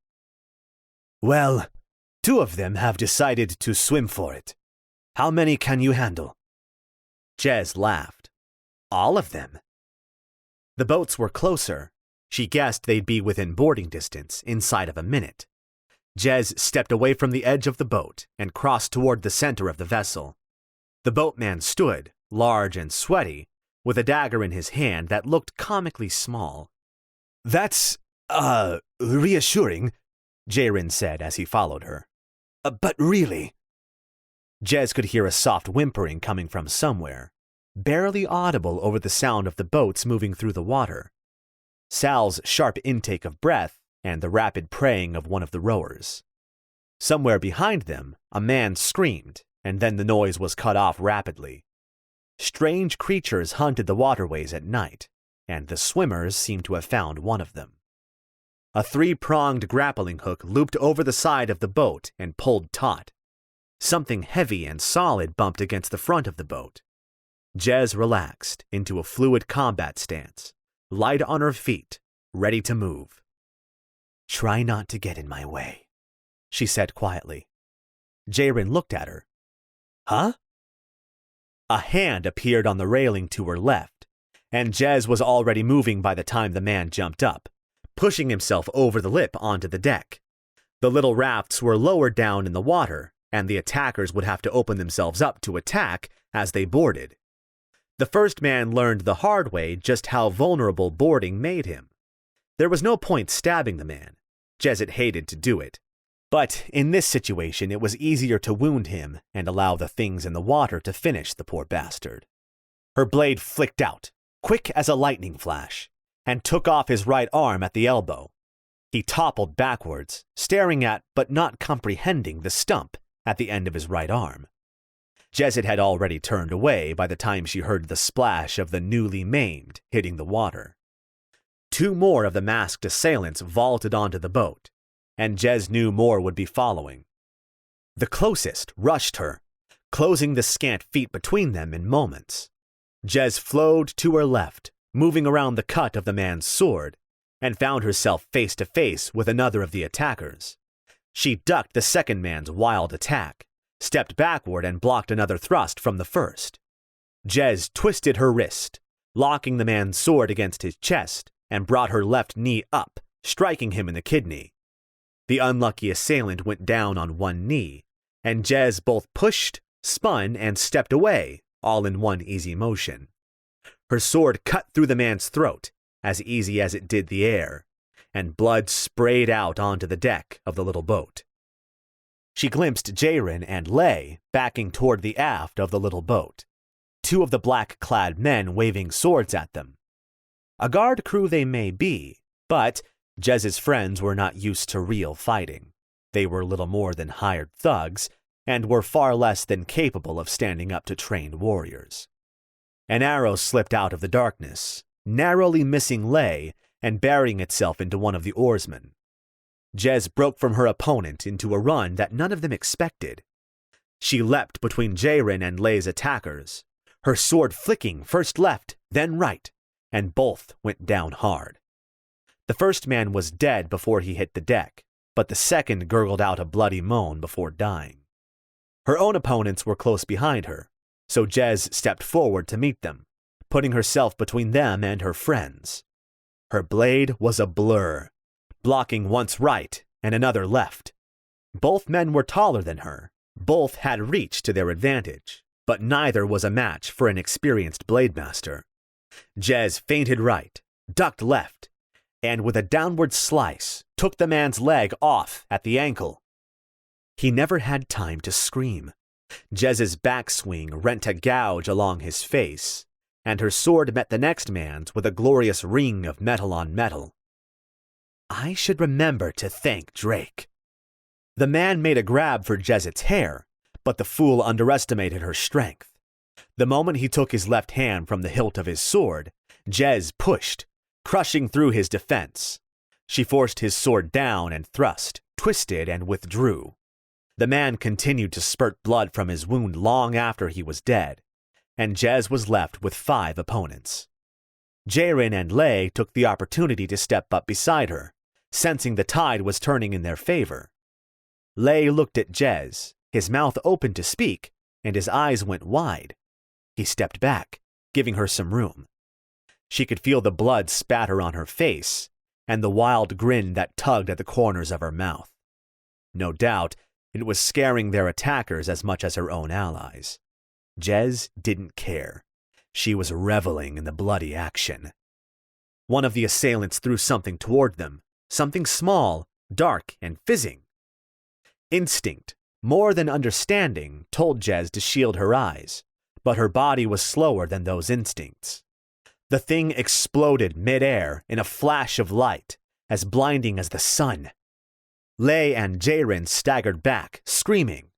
"Well, 2 of them have decided to swim for it. How many can you handle?" Jez laughed. "All of them." The boats were closer. She guessed they'd be within boarding distance inside of a minute. Jez stepped away from the edge of the boat and crossed toward the center of the vessel. The boatman stood, large and sweaty, with a dagger in his hand that looked comically small. "That's, reassuring," Jayrin said as he followed her. "But really—" Jez could hear a soft whimpering coming from somewhere, barely audible over the sound of the boats moving through the water. Sal's sharp intake of breath and the rapid praying of one of the rowers. Somewhere behind them, a man screamed, and then the noise was cut off rapidly. Strange creatures hunted the waterways at night, and the swimmers seemed to have found one of them. A 3-pronged grappling hook looped over the side of the boat and pulled taut. Something heavy and solid bumped against the front of the boat. Jez relaxed into a fluid combat stance, light on her feet, ready to move. "Try not to get in my way," she said quietly. Jaren looked at her. "Huh?" A hand appeared on the railing to her left, and Jez was already moving by the time the man jumped up, pushing himself over the lip onto the deck. The little rafts were lower down in the water, and the attackers would have to open themselves up to attack as they boarded. The first man learned the hard way just how vulnerable boarding made him. There was no point stabbing the man. Jez had hated to do it. But in this situation, it was easier to wound him and allow the things in the water to finish the poor bastard. Her blade flicked out, quick as a lightning flash, and took off his right arm at the elbow. He toppled backwards, staring at but not comprehending the stump at the end of his right arm. Jez had already turned away by the time she heard the splash of the newly maimed hitting the water. 2 more of the masked assailants vaulted onto the boat, and Jez knew more would be following. The closest rushed her, closing the scant feet between them in moments. Jez flowed to her left, moving around the cut of the man's sword, and found herself face to face with another of the attackers. She ducked the second man's wild attack, stepped backward and blocked another thrust from the first. Jez twisted her wrist, locking the man's sword against his chest, and brought her left knee up, striking him in the kidney. The unlucky assailant went down on one knee, and Jez both pushed, spun, and stepped away, all in one easy motion. Her sword cut through the man's throat, as easy as it did the air, and blood sprayed out onto the deck of the little boat. She glimpsed Jaren and Lay backing toward the aft of the little boat, 2 of the black-clad men waving swords at them. A guard crew they may be, but Jez's friends were not used to real fighting. They were little more than hired thugs, and were far less than capable of standing up to trained warriors. An arrow slipped out of the darkness, narrowly missing Lay and burying itself into one of the oarsmen. Jez broke from her opponent into a run that none of them expected. She leapt between Jaren and Lay's attackers, her sword flicking first left, then right, and both went down hard. The first man was dead before he hit the deck, but the second gurgled out a bloody moan before dying. Her own opponents were close behind her, so Jez stepped forward to meet them, putting herself between them and her friends. Her blade was a blur, blocking once right and another left. Both men were taller than her, both had reach to their advantage, but neither was a match for an experienced blade master. Jez feinted right, ducked left, and with a downward slice, took the man's leg off at the ankle. He never had time to scream. Jez's backswing rent a gouge along his face, and her sword met the next man's with a glorious ring of metal on metal. I should remember to thank Drake. The man made a grab for Jez's hair, but the fool underestimated her strength. The moment he took his left hand from the hilt of his sword, Jez pushed, crushing through his defense. She forced his sword down and thrust, twisted, and withdrew. The man continued to spurt blood from his wound long after he was dead, and Jez was left with 5 opponents. Jaren and Lay took the opportunity to step up beside her, sensing the tide was turning in their favor. Lay looked at Jez, his mouth open to speak, and his eyes went wide. He stepped back, giving her some room. She could feel the blood spatter on her face, and the wild grin that tugged at the corners of her mouth. No doubt, it was scaring their attackers as much as her own allies. Jez didn't care. She was reveling in the bloody action. One of the assailants threw something toward them, something small, dark, and fizzing. Instinct, more than understanding, told Jez to shield her eyes, but her body was slower than those instincts. The thing exploded mid-air in a flash of light, as blinding as the sun. Lay and Jaren staggered back, screaming,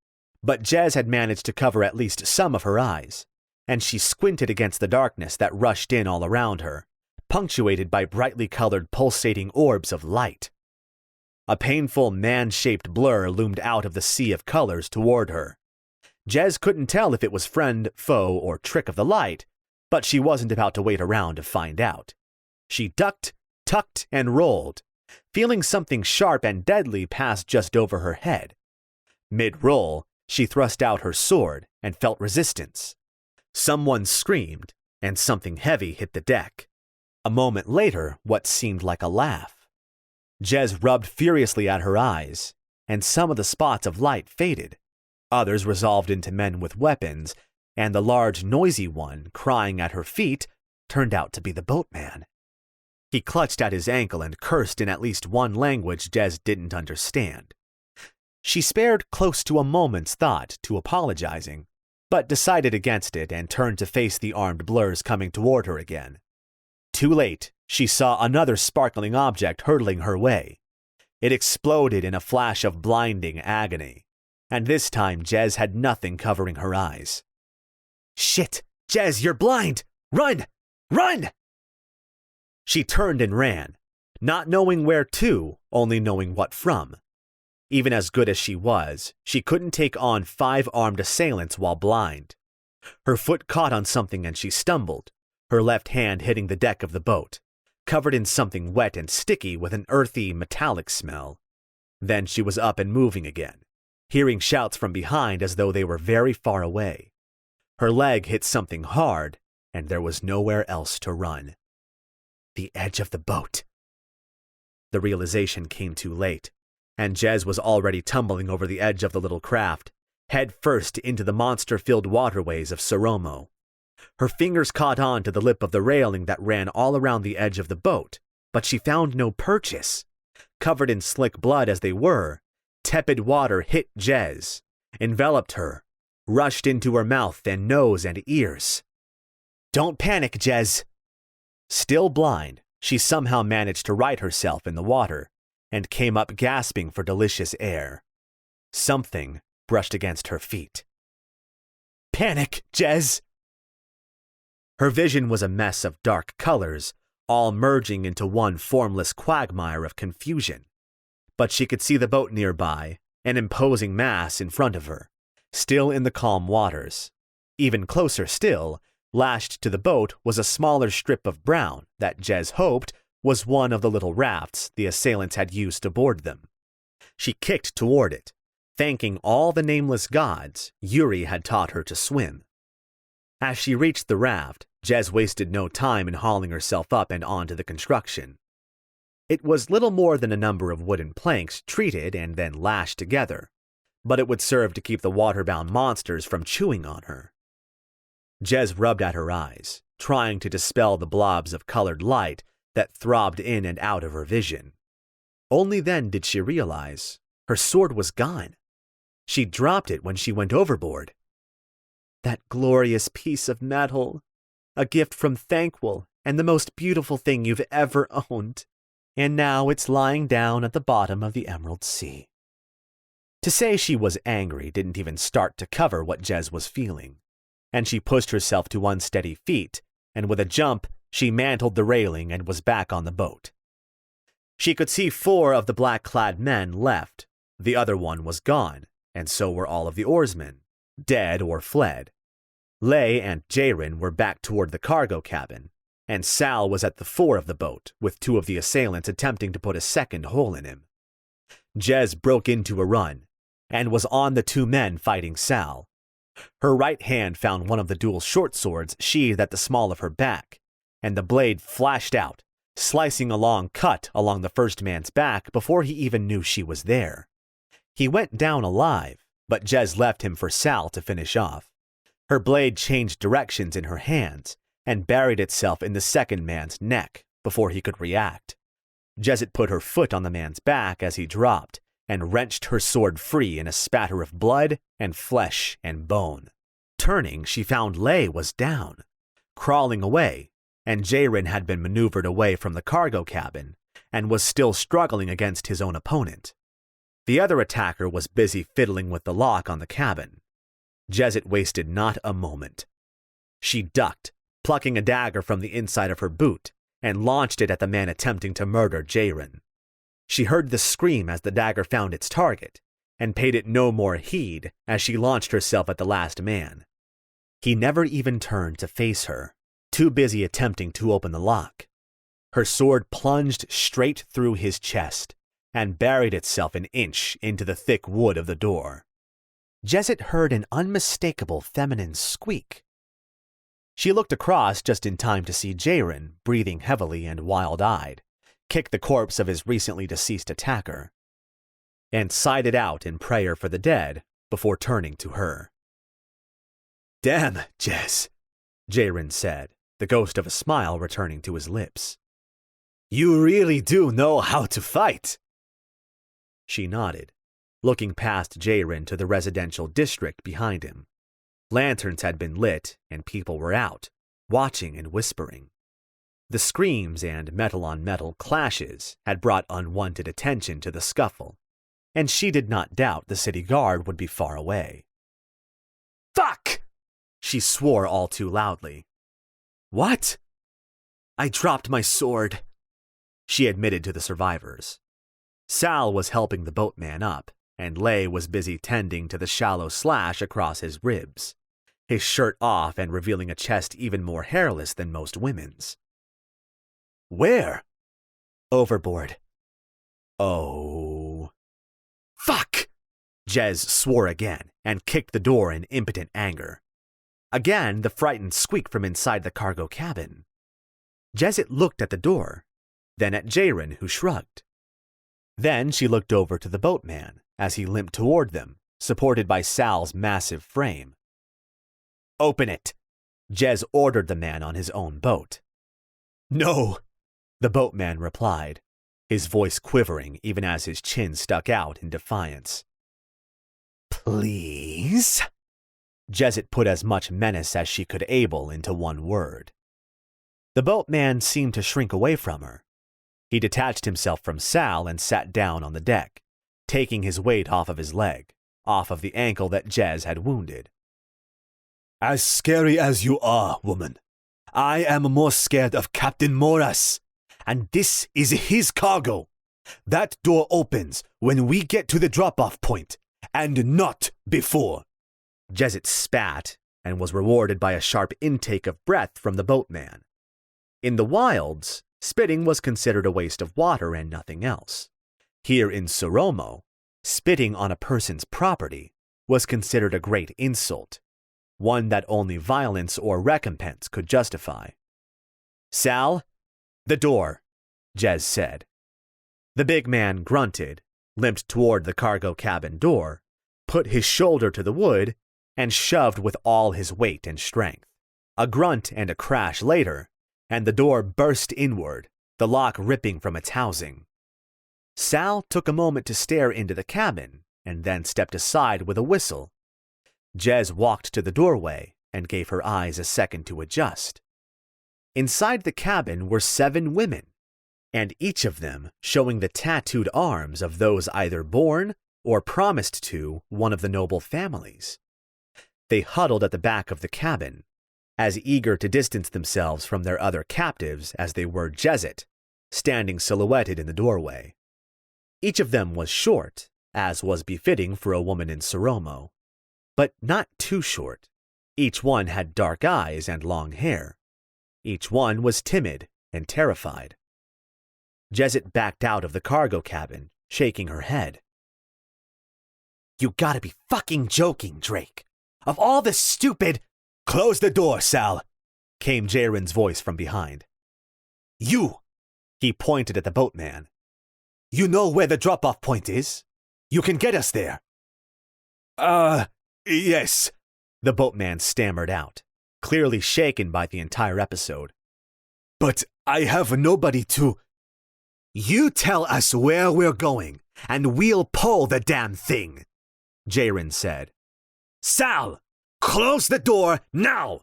but Jez had managed to cover at least some of her eyes, and she squinted against the darkness that rushed in all around her, punctuated by brightly colored pulsating orbs of light. A painful man-shaped blur loomed out of the sea of colors toward her. Jez couldn't tell if it was friend, foe, or trick of the light, but she wasn't about to wait around to find out. She ducked, tucked, and rolled, feeling something sharp and deadly pass just over her head. Mid-roll, she thrust out her sword and felt resistance. Someone screamed, and something heavy hit the deck. A moment later, what seemed like a laugh. Jez rubbed furiously at her eyes, and some of the spots of light faded. Others resolved into men with weapons, and the large, noisy one crying at her feet turned out to be the boatman. He clutched at his ankle and cursed in at least one language Jez didn't understand. She spared close to a moment's thought to apologizing, but decided against it and turned to face the armed blurs coming toward her again. Too late, she saw another sparkling object hurtling her way. It exploded in a flash of blinding agony, and this time Jez had nothing covering her eyes. "Shit! Jez, you're blind! Run! Run!" She turned and ran, not knowing where to, only knowing what from. Even as good as she was, she couldn't take on 5 armed assailants while blind. Her foot caught on something and she stumbled, her left hand hitting the deck of the boat, covered in something wet and sticky with an earthy, metallic smell. Then she was up and moving again, hearing shouts from behind as though they were very far away. Her leg hit something hard, and there was nowhere else to run. The edge of the boat. The realization came too late, and Jez was already tumbling over the edge of the little craft, head first into the monster-filled waterways of Soromo. Her fingers caught on to the lip of the railing that ran all around the edge of the boat, but she found no purchase. Covered in slick blood as they were, tepid water hit Jez, enveloped her, rushed into her mouth and nose and ears. "Don't panic, Jez." Still blind, she somehow managed to right herself in the water and came up gasping for delicious air. Something brushed against her feet. "Panic, Jez!" Her vision was a mess of dark colors, all merging into one formless quagmire of confusion. But she could see the boat nearby, an imposing mass in front of her, still in the calm waters. Even closer still, lashed to the boat was a smaller strip of brown that Jez hoped was one of the little rafts the assailants had used to board them. She kicked toward it, thanking all the nameless gods Yuri had taught her to swim. As she reached the raft, Jez wasted no time in hauling herself up and onto the construction. It was little more than a number of wooden planks treated and then lashed together, but it would serve to keep the water-bound monsters from chewing on her. Jez rubbed at her eyes, trying to dispel the blobs of colored light that throbbed in and out of her vision. Only then did she realize her sword was gone. She dropped it when she went overboard. That glorious piece of metal, a gift from Thankwell and the most beautiful thing you've ever owned. And now it's lying down at the bottom of the Emerald Sea. To say she was angry didn't even start to cover what Jez was feeling, and she pushed herself to unsteady feet, and with a jump, she mantled the railing and was back on the boat. She could see 4 of the black-clad men left. The other one was gone, and so were all of the oarsmen, dead or fled. Lay and Jaren were back toward the cargo cabin, and Sal was at the fore of the boat, with 2 of the assailants attempting to put a second hole in him. Jez broke into a run, and was on the 2 men fighting Sal. Her right hand found one of the dual short swords sheathed at the small of her back, and the blade flashed out, slicing a long cut along the first man's back before he even knew she was there. He went down alive, but Jez left him for Sal to finish off. Her blade changed directions in her hands and buried itself in the second man's neck before he could react. Jez put her foot on the man's back as he dropped and wrenched her sword free in a spatter of blood and flesh and bone. Turning, she found Lay was down, crawling away, and Jaren had been maneuvered away from the cargo cabin and was still struggling against his own opponent. The other attacker was busy fiddling with the lock on the cabin. Jez wasted not a moment. She ducked, plucking a dagger from the inside of her boot, and launched it at the man attempting to murder Jaren. She heard the scream as the dagger found its target, and paid it no more heed as she launched herself at the last man. He never even turned to face her, too busy attempting to open the lock. Her sword plunged straight through his chest and buried itself an inch into the thick wood of the door. Jezet heard an unmistakable feminine squeak. She looked across just in time to see Jaren, breathing heavily and wild-eyed, kick the corpse of his recently deceased attacker, and sighed it out in prayer for the dead before turning to her. "Damn, Jez," Jaren said, the ghost of a smile returning to his lips. "You really do know how to fight." She nodded, looking past Jaren to the residential district behind him. Lanterns had been lit and people were out, watching and whispering. The screams and metal-on-metal clashes had brought unwanted attention to the scuffle, and she did not doubt the city guard would be far away. "Fuck!" she swore all too loudly. "What?" "I dropped my sword," she admitted to the survivors. Sal was helping the boatman up, and Lay was busy tending to the shallow slash across his ribs, his shirt off and revealing a chest even more hairless than most women's. "Where?" "Overboard." "Oh." "Fuck!" Jez swore again and kicked the door in impotent anger. Again, the frightened squeak from inside the cargo cabin. Jezet looked at the door, then at Jaren, who shrugged. Then she looked over to the boatman as he limped toward them, supported by Sal's massive frame. "Open it," Jez ordered the man on his own boat. "No," the boatman replied, his voice quivering even as his chin stuck out in defiance. "Please?" Jezet put as much menace as she could able into one word. The boatman seemed to shrink away from her. He detached himself from Sal and sat down on the deck, taking his weight off of his leg, off of the ankle that Jez had wounded. "As scary as you are, woman, I am more scared of Captain Moras, and this is his cargo. That door opens when we get to the drop-off point, and not before." Jezet spat and was rewarded by a sharp intake of breath from the boatman. In the wilds, spitting was considered a waste of water and nothing else. Here in Soromo, spitting on a person's property was considered a great insult, one that only violence or recompense could justify. "Sal, the door," Jez said. The big man grunted, limped toward the cargo cabin door, put his shoulder to the wood, and shoved with all his weight and strength. A grunt and a crash later, and the door burst inward, the lock ripping from its housing. Sal took a moment to stare into the cabin, and then stepped aside with a whistle. Jez walked to the doorway and gave her eyes a second to adjust. Inside the cabin were 7 women, and each of them showing the tattooed arms of those either born or promised to one of the noble families. They huddled at the back of the cabin, as eager to distance themselves from their other captives as they were Jezet, standing silhouetted in the doorway. Each of them was short, as was befitting for a woman in Soromo, but not too short. Each one had dark eyes and long hair. Each one was timid and terrified. Jezet backed out of the cargo cabin, shaking her head. "You gotta be fucking joking, Drake. Of all the stupid—" "Close the door, Sal," came Jaren's voice from behind. "You," he pointed at the boatman. "You know where the drop-off point is? You can get us there." Yes," the boatman stammered out, clearly shaken by the entire episode. "But I have nobody to—" "You tell us where we're going, and we'll pull the damn thing," Jaren said. "Sal, close the door now!"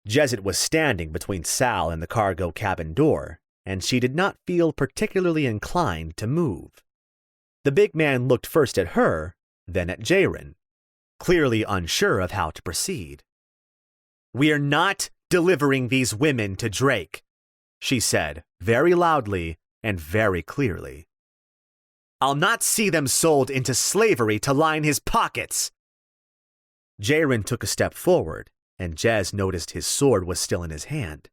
Jezet was standing between Sal and the cargo cabin door, and she did not feel particularly inclined to move. The big man looked first at her, then at Jaren, clearly unsure of how to proceed. We're not delivering these women to Drake, she said very loudly and very clearly. I'll not see them sold into slavery to line his pockets. Jaren took a step forward, and Jez noticed his sword was still in his hand.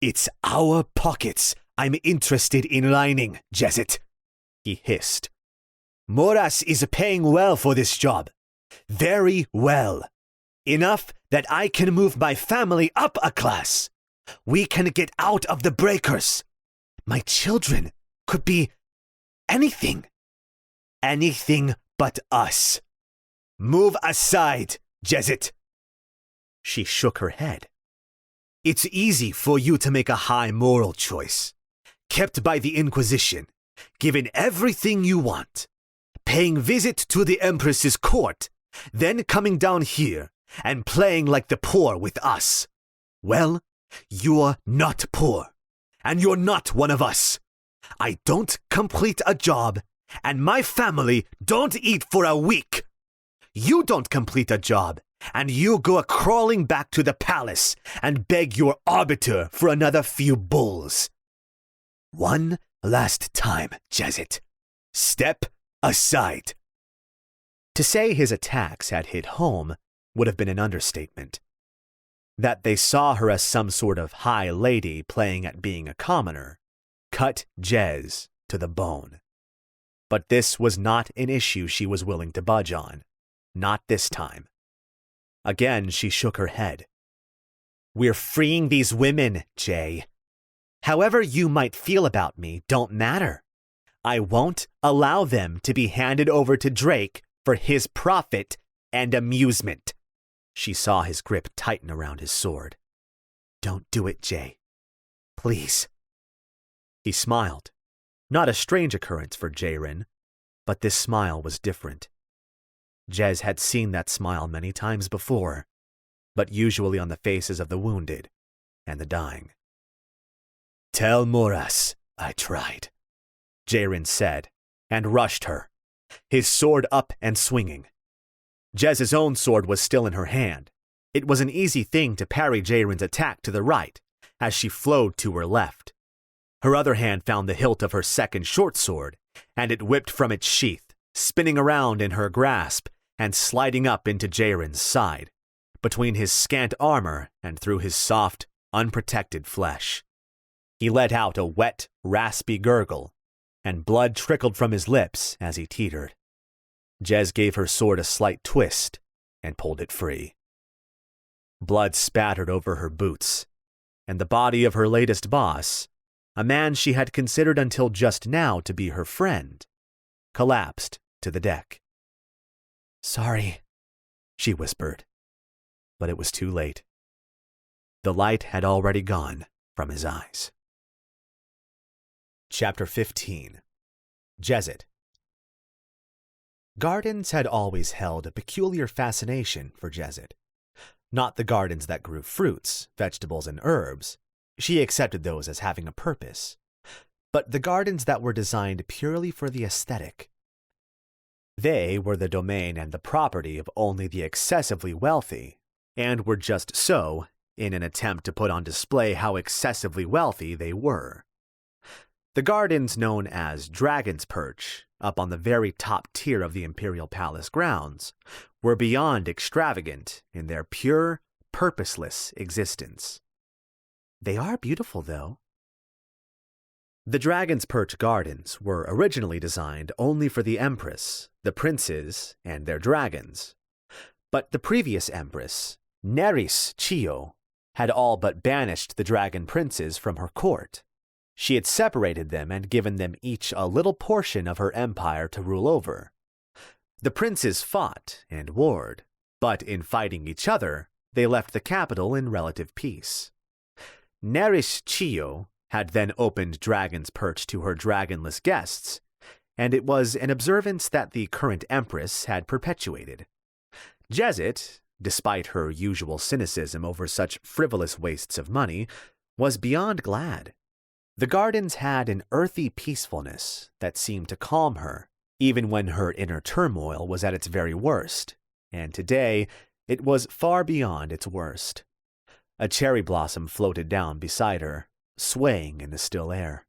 It's our pockets I'm interested in lining, Jezit, he hissed. Moras is paying well for this job. Very well. Enough that I can move my family up a class. We can get out of the breakers. My children could be anything. Anything but us. Move aside, Jezit. She shook her head. It's easy for you to make a high moral choice. Kept by the Inquisition, given everything you want, paying visit to the Empress's court, then coming down here and playing like the poor with us. Well, you're not poor, and you're not one of us. I don't complete a job, and my family don't eat for a week. You don't complete a job, and you go crawling back to the palace and beg your arbiter for another few bulls. One last time, Jezit. Step aside. To say his attacks had hit home would have been an understatement. That they saw her as some sort of high lady playing at being a commoner cut Jez to the bone. But this was not an issue she was willing to budge on. Not this time. Again, she shook her head. We're freeing these women, Jay. However you might feel about me don't matter. I won't allow them to be handed over to Drake for his profit and amusement. She saw his grip tighten around his sword. Don't do it, Jay. Please. He smiled. Not a strange occurrence for Jaren, but this smile was different. Jez had seen that smile many times before, but usually on the faces of the wounded and the dying. Tell Moras I tried, Jaren said, and rushed her, his sword up and swinging. Jez's own sword was still in her hand. It was an easy thing to parry Jaren's attack to the right, as she flowed to her left. Her other hand found the hilt of her second short sword, and it whipped from its sheath, spinning around in her grasp and sliding up into Jaren's side, between his scant armor and through his soft, unprotected flesh. He let out a wet, raspy gurgle, and blood trickled from his lips as he teetered. Jez gave her sword a slight twist and pulled it free. Blood spattered over her boots, and the body of her latest boss, a man she had considered until just now to be her friend, collapsed to the deck. Sorry, she whispered, but it was too late. The light had already gone from his eyes. Chapter 15. Jezit. Gardens had always held a peculiar fascination for Jezit. Not the gardens that grew fruits, vegetables, and herbs. She accepted those as having a purpose. But the gardens that were designed purely for the aesthetic. They were the domain and the property of only the excessively wealthy, and were just so in an attempt to put on display how excessively wealthy they were. The gardens known as Dragon's Perch, up on the very top tier of the Imperial Palace grounds, were beyond extravagant in their pure, purposeless existence. They are beautiful, though. The Dragon's Perch Gardens were originally designed only for the Empress, the princes, and their dragons. But the previous Empress, Neris Chio, had all but banished the dragon princes from her court. She had separated them and given them each a little portion of her empire to rule over. The princes fought and warred, but in fighting each other, they left the capital in relative peace. Neris Chio had then opened Dragon's Perch to her dragonless guests, and it was an observance that the current empress had perpetuated. Jezit, despite her usual cynicism over such frivolous wastes of money, was beyond glad. The gardens had an earthy peacefulness that seemed to calm her, even when her inner turmoil was at its very worst, and today it was far beyond its worst. A cherry blossom floated down beside her, swaying in the still air.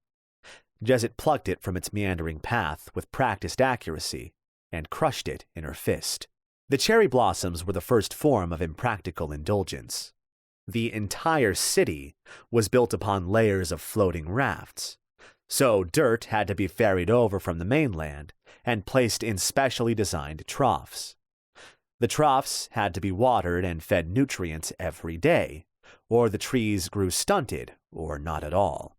Jezet plucked it from its meandering path with practiced accuracy and crushed it in her fist. The cherry blossoms were the first form of impractical indulgence. The entire city was built upon layers of floating rafts, so dirt had to be ferried over from the mainland and placed in specially designed troughs. The troughs had to be watered and fed nutrients every day, or the trees grew stunted or not at all.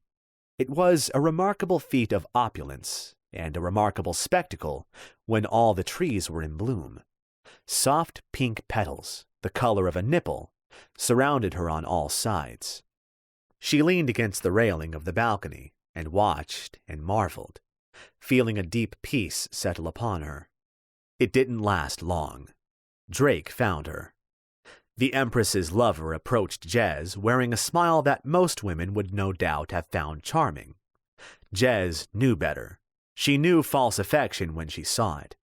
It was a remarkable feat of opulence and a remarkable spectacle when all the trees were in bloom. Soft pink petals, the color of a nipple, surrounded her on all sides. She leaned against the railing of the balcony and watched and marveled, feeling a deep peace settle upon her. It didn't last long. Drake found her. The Empress's lover approached Jez wearing a smile that most women would no doubt have found charming. Jez knew better. She knew false affection when she saw it.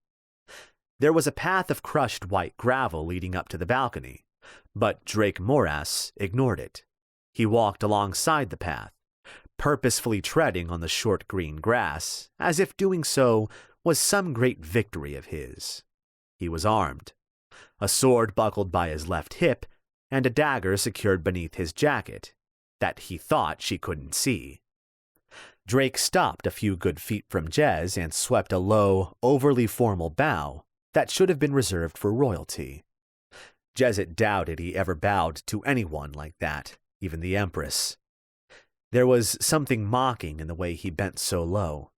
There was a path of crushed white gravel leading up to the balcony, but Drake Moras ignored it. He walked alongside the path, purposefully treading on the short green grass, as if doing so was some great victory of his. He was armed, a sword buckled by his left hip, and a dagger secured beneath his jacket that he thought she couldn't see. Drake stopped a few good feet from Jez and swept a low, overly formal bow that should have been reserved for royalty. Jezet doubted he ever bowed to anyone like that, even the Empress. There was something mocking in the way he bent so low.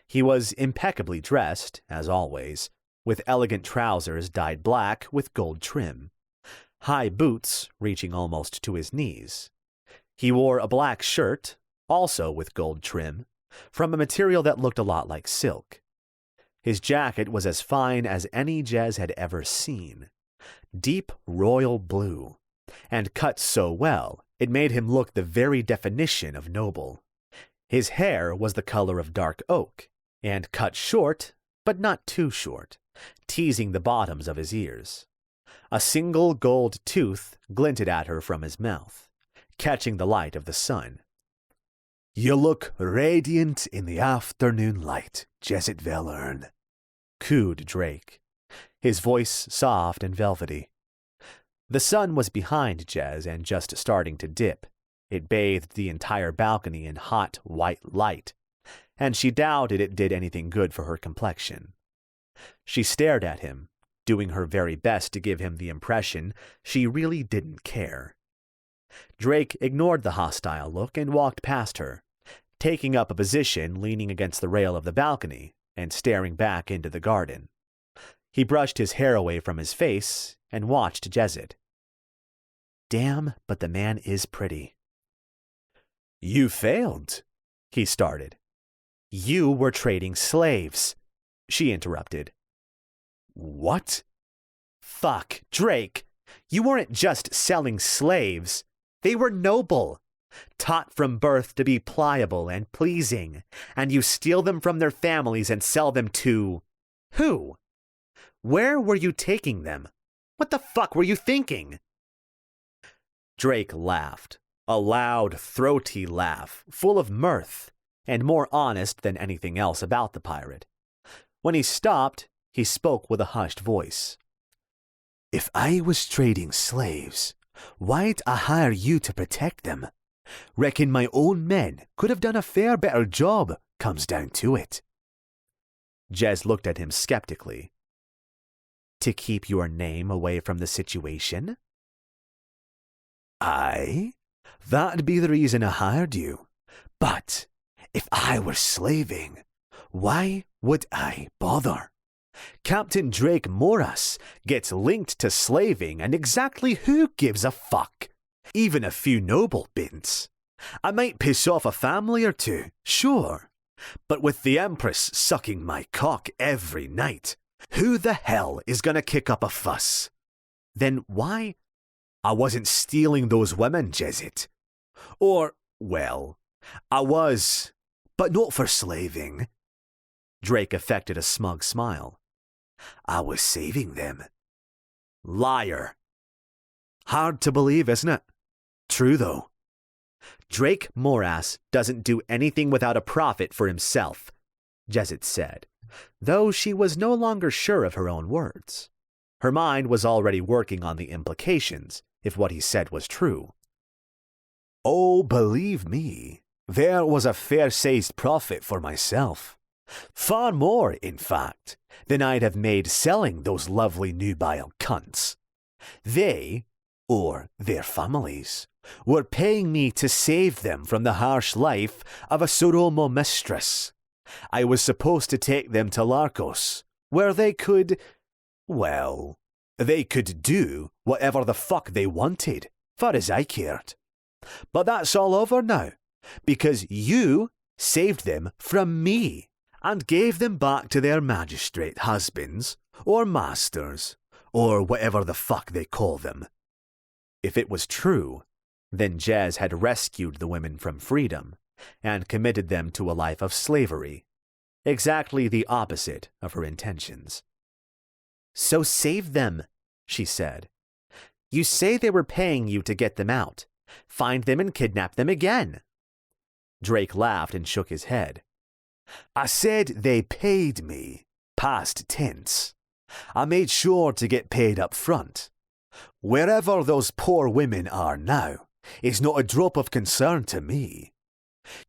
He was impeccably dressed, as always, with elegant trousers dyed black with gold trim, high boots reaching almost to his knees. He wore a black shirt, also with gold trim, from a material that looked a lot like silk. His jacket was as fine as any Jez had ever seen, deep royal blue, and cut so well it made him look the very definition of noble. His hair was the color of dark oak, and cut short, but not too short, teasing the bottoms of his ears. A single gold tooth glinted at her from his mouth, catching the light of the sun. "You look radiant in the afternoon light, Jezet Velern," cooed Drake, his voice soft and velvety. The sun was behind Jez and just starting to dip. It bathed the entire balcony in hot, white light, and she doubted it did anything good for her complexion. She stared at him, doing her very best to give him the impression she really didn't care. Drake ignored the hostile look and walked past her, taking up a position leaning against the rail of the balcony and staring back into the garden. He brushed his hair away from his face and watched Jezet. Damn, but the man is pretty. "You failed," he started. You were trading slaves, she interrupted. "What?" Fuck, Drake. You weren't just selling slaves. They were noble, taught from birth to be pliable and pleasing, and you steal them from their families and sell them to... who? Where were you taking them? What the fuck were you thinking? Drake laughed, a loud, throaty laugh, full of mirth, and more honest than anything else about the pirate. When he stopped, he spoke with a hushed voice. "If I was trading slaves, why'd I hire you to protect them? Reckon my own men could have done a fair better job, comes down to it." Jez looked at him skeptically. To keep your name away from the situation? Aye, that'd be the reason I hired you. But if I were slaving, why would I bother? Captain Drake Moras gets linked to slaving, and exactly who gives a fuck? Even a few noble bins. I might piss off a family or two, sure. But with the Empress sucking my cock every night, who the hell is gonna kick up a fuss? Then why? I wasn't stealing those women, Jezet. Or, well, I was, but not for slaving. Drake affected a smug smile. I was saving them. Liar. Hard to believe, isn't it? True, though. Drake Morass doesn't do anything without a profit for himself, Jezet said, though she was no longer sure of her own words. Her mind was already working on the implications, if what he said was true. Oh, believe me, there was a fair-sized profit for myself. Far more, in fact, than I'd have made selling those lovely nubile cunts. They, or their families, were paying me to save them from the harsh life of a Soromo mistress. I was supposed to take them to Larkos, where they could, well, they could do whatever the fuck they wanted, far as I cared. But that's all over now, because you saved them from me and gave them back to their magistrate husbands, or masters, or whatever the fuck they call them. If it was true, then Jez had rescued the women from freedom and committed them to a life of slavery, exactly the opposite of her intentions. So save them, she said. You say they were paying you to get them out. Find them and kidnap them again. Drake laughed and shook his head. I said they paid me, past tense. I made sure to get paid up front. Wherever those poor women are now is not a drop of concern to me.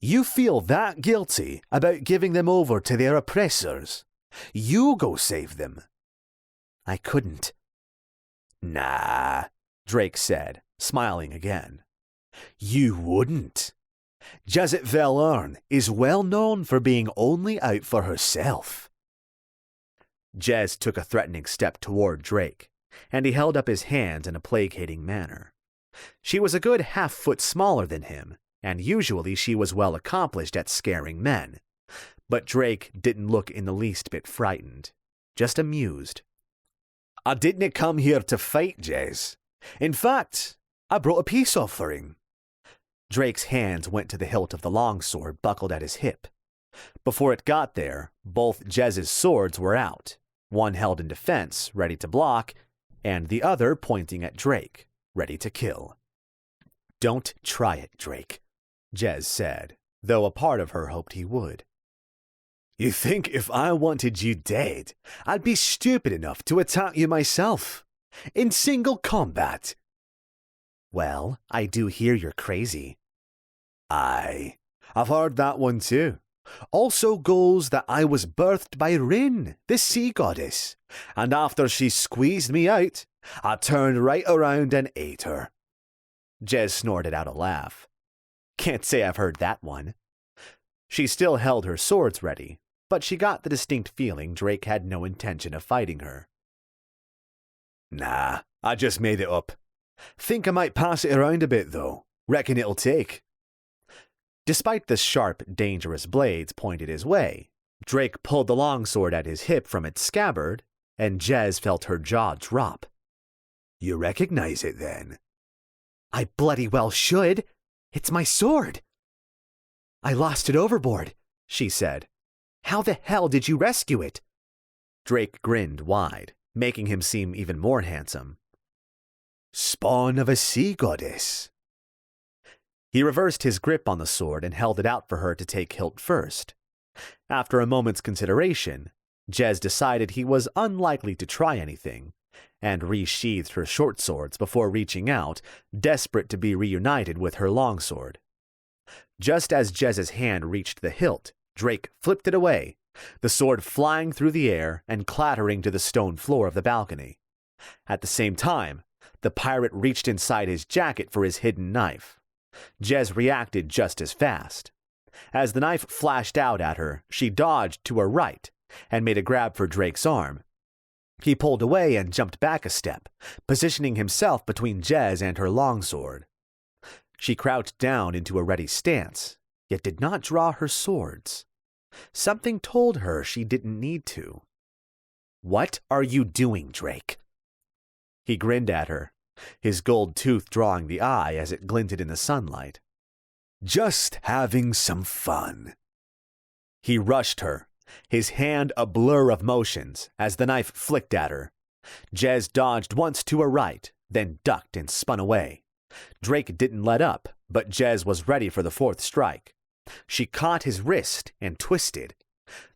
You feel that guilty about giving them over to their oppressors? You go save them. I couldn't. Nah, Drake said, smiling again. You wouldn't. Jezet Velern is well known for being only out for herself. Jez took a threatening step toward Drake, and he held up his hands in a placating manner. She was a good half-foot smaller than him, and usually she was well accomplished at scaring men. But Drake didn't look in the least bit frightened, just amused. I didn't come here to fight, Jez. In fact, I brought a peace offering. Drake's hands went to the hilt of the longsword buckled at his hip. Before it got there, both Jez's swords were out, one held in defense, ready to block, and the other pointing at Drake, ready to kill. Don't try it, Drake, Jez said, though a part of her hoped he would. You think if I wanted you dead, I'd be stupid enough to attack you myself? In single combat? Well, I do hear you're crazy. Aye, I've heard that one too. Also goes that I was birthed by Rin, the sea goddess, and after she squeezed me out, I turned right around and ate her. Jez snorted out a laugh. Can't say I've heard that one. She still held her swords ready, but she got the distinct feeling Drake had no intention of fighting her. Nah, I just made it up. Think I might pass it around a bit, though. Reckon it'll take. Despite the sharp, dangerous blades pointed his way, Drake pulled the longsword at his hip from its scabbard, and Jez felt her jaw drop. You recognize it, then? I bloody well should. It's my sword. I lost it overboard, she said. How the hell did you rescue it? Drake grinned wide, making him seem even more handsome. Spawn of a sea goddess. He reversed his grip on the sword and held it out for her to take hilt first. After a moment's consideration, Jez decided he was unlikely to try anything, and resheathed her short swords before reaching out, desperate to be reunited with her longsword. Just as Jez's hand reached the hilt, Drake flipped it away, the sword flying through the air and clattering to the stone floor of the balcony. At the same time, the pirate reached inside his jacket for his hidden knife. Jez reacted just as fast. As the knife flashed out at her, she dodged to her right and made a grab for Drake's arm. He pulled away and jumped back a step, positioning himself between Jez and her longsword. She crouched down into a ready stance, yet did not draw her swords. Something told her she didn't need to. "What are you doing, Drake?" He grinned at her, his gold tooth drawing the eye as it glinted in the sunlight. Just having some fun. He rushed her, his hand a blur of motions as the knife flicked at her. Jez dodged once to her right, then ducked and spun away, Drake didn't let up, but Jez was ready for the fourth strike. She caught his wrist and twisted.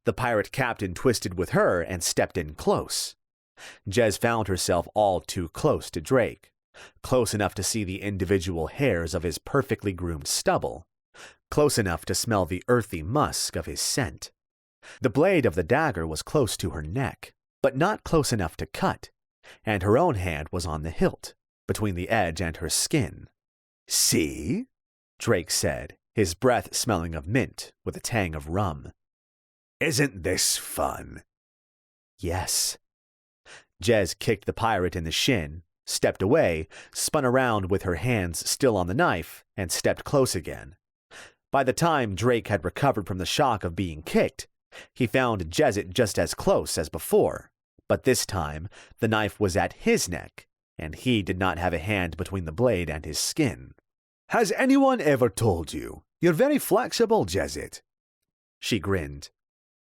The pirate captain twisted with her and stepped in close. Jez found herself all too close to Drake, close enough to see the individual hairs of his perfectly groomed stubble, close enough to smell the earthy musk of his scent. The blade of the dagger was close to her neck, but not close enough to cut, and her own hand was on the hilt, between the edge and her skin. "See?" Drake said, his breath smelling of mint with a tang of rum. "Isn't this fun?" "Yes." Jez kicked the pirate in the shin, stepped away, spun around with her hands still on the knife, and stepped close again. By the time Drake had recovered from the shock of being kicked, he found Jezit just as close as before, but this time the knife was at his neck, and he did not have a hand between the blade and his skin. "Has anyone ever told you you're very flexible, Jezit?" She grinned.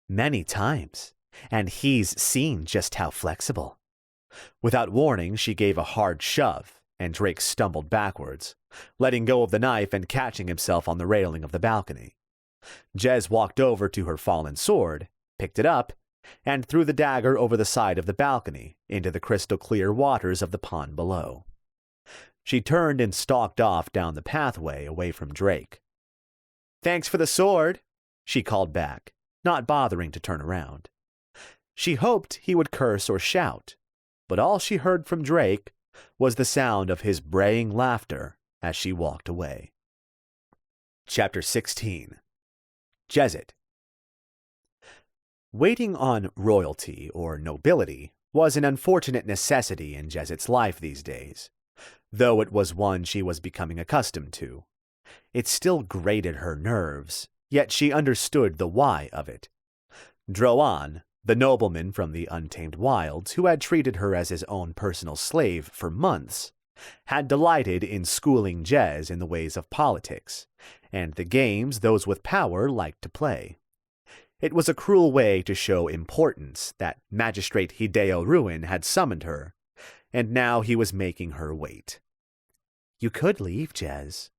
"Many times, and he's seen just how flexible." Without warning, she gave a hard shove, and Drake stumbled backwards, letting go of the knife and catching himself on the railing of the balcony. Jez walked over to her fallen sword, picked it up, and threw the dagger over the side of the balcony into the crystal-clear waters of the pond below. She turned and stalked off down the pathway away from Drake. "Thanks for the sword," she called back, not bothering to turn around. She hoped he would curse or shout, but all she heard from Drake was the sound of his braying laughter as she walked away. Chapter 16. Jezit. Waiting on royalty or nobility was an unfortunate necessity in Jezit's life these days, though it was one she was becoming accustomed to. It still grated her nerves, yet she understood the why of it. Droan, the nobleman from the untamed wilds who had treated her as his own personal slave for months, had delighted in schooling Jez in the ways of politics, and the games those with power liked to play. It was a cruel way to show importance that Magistrate Hideo Ruin had summoned her, and now he was making her wait. "You could leave, Jez."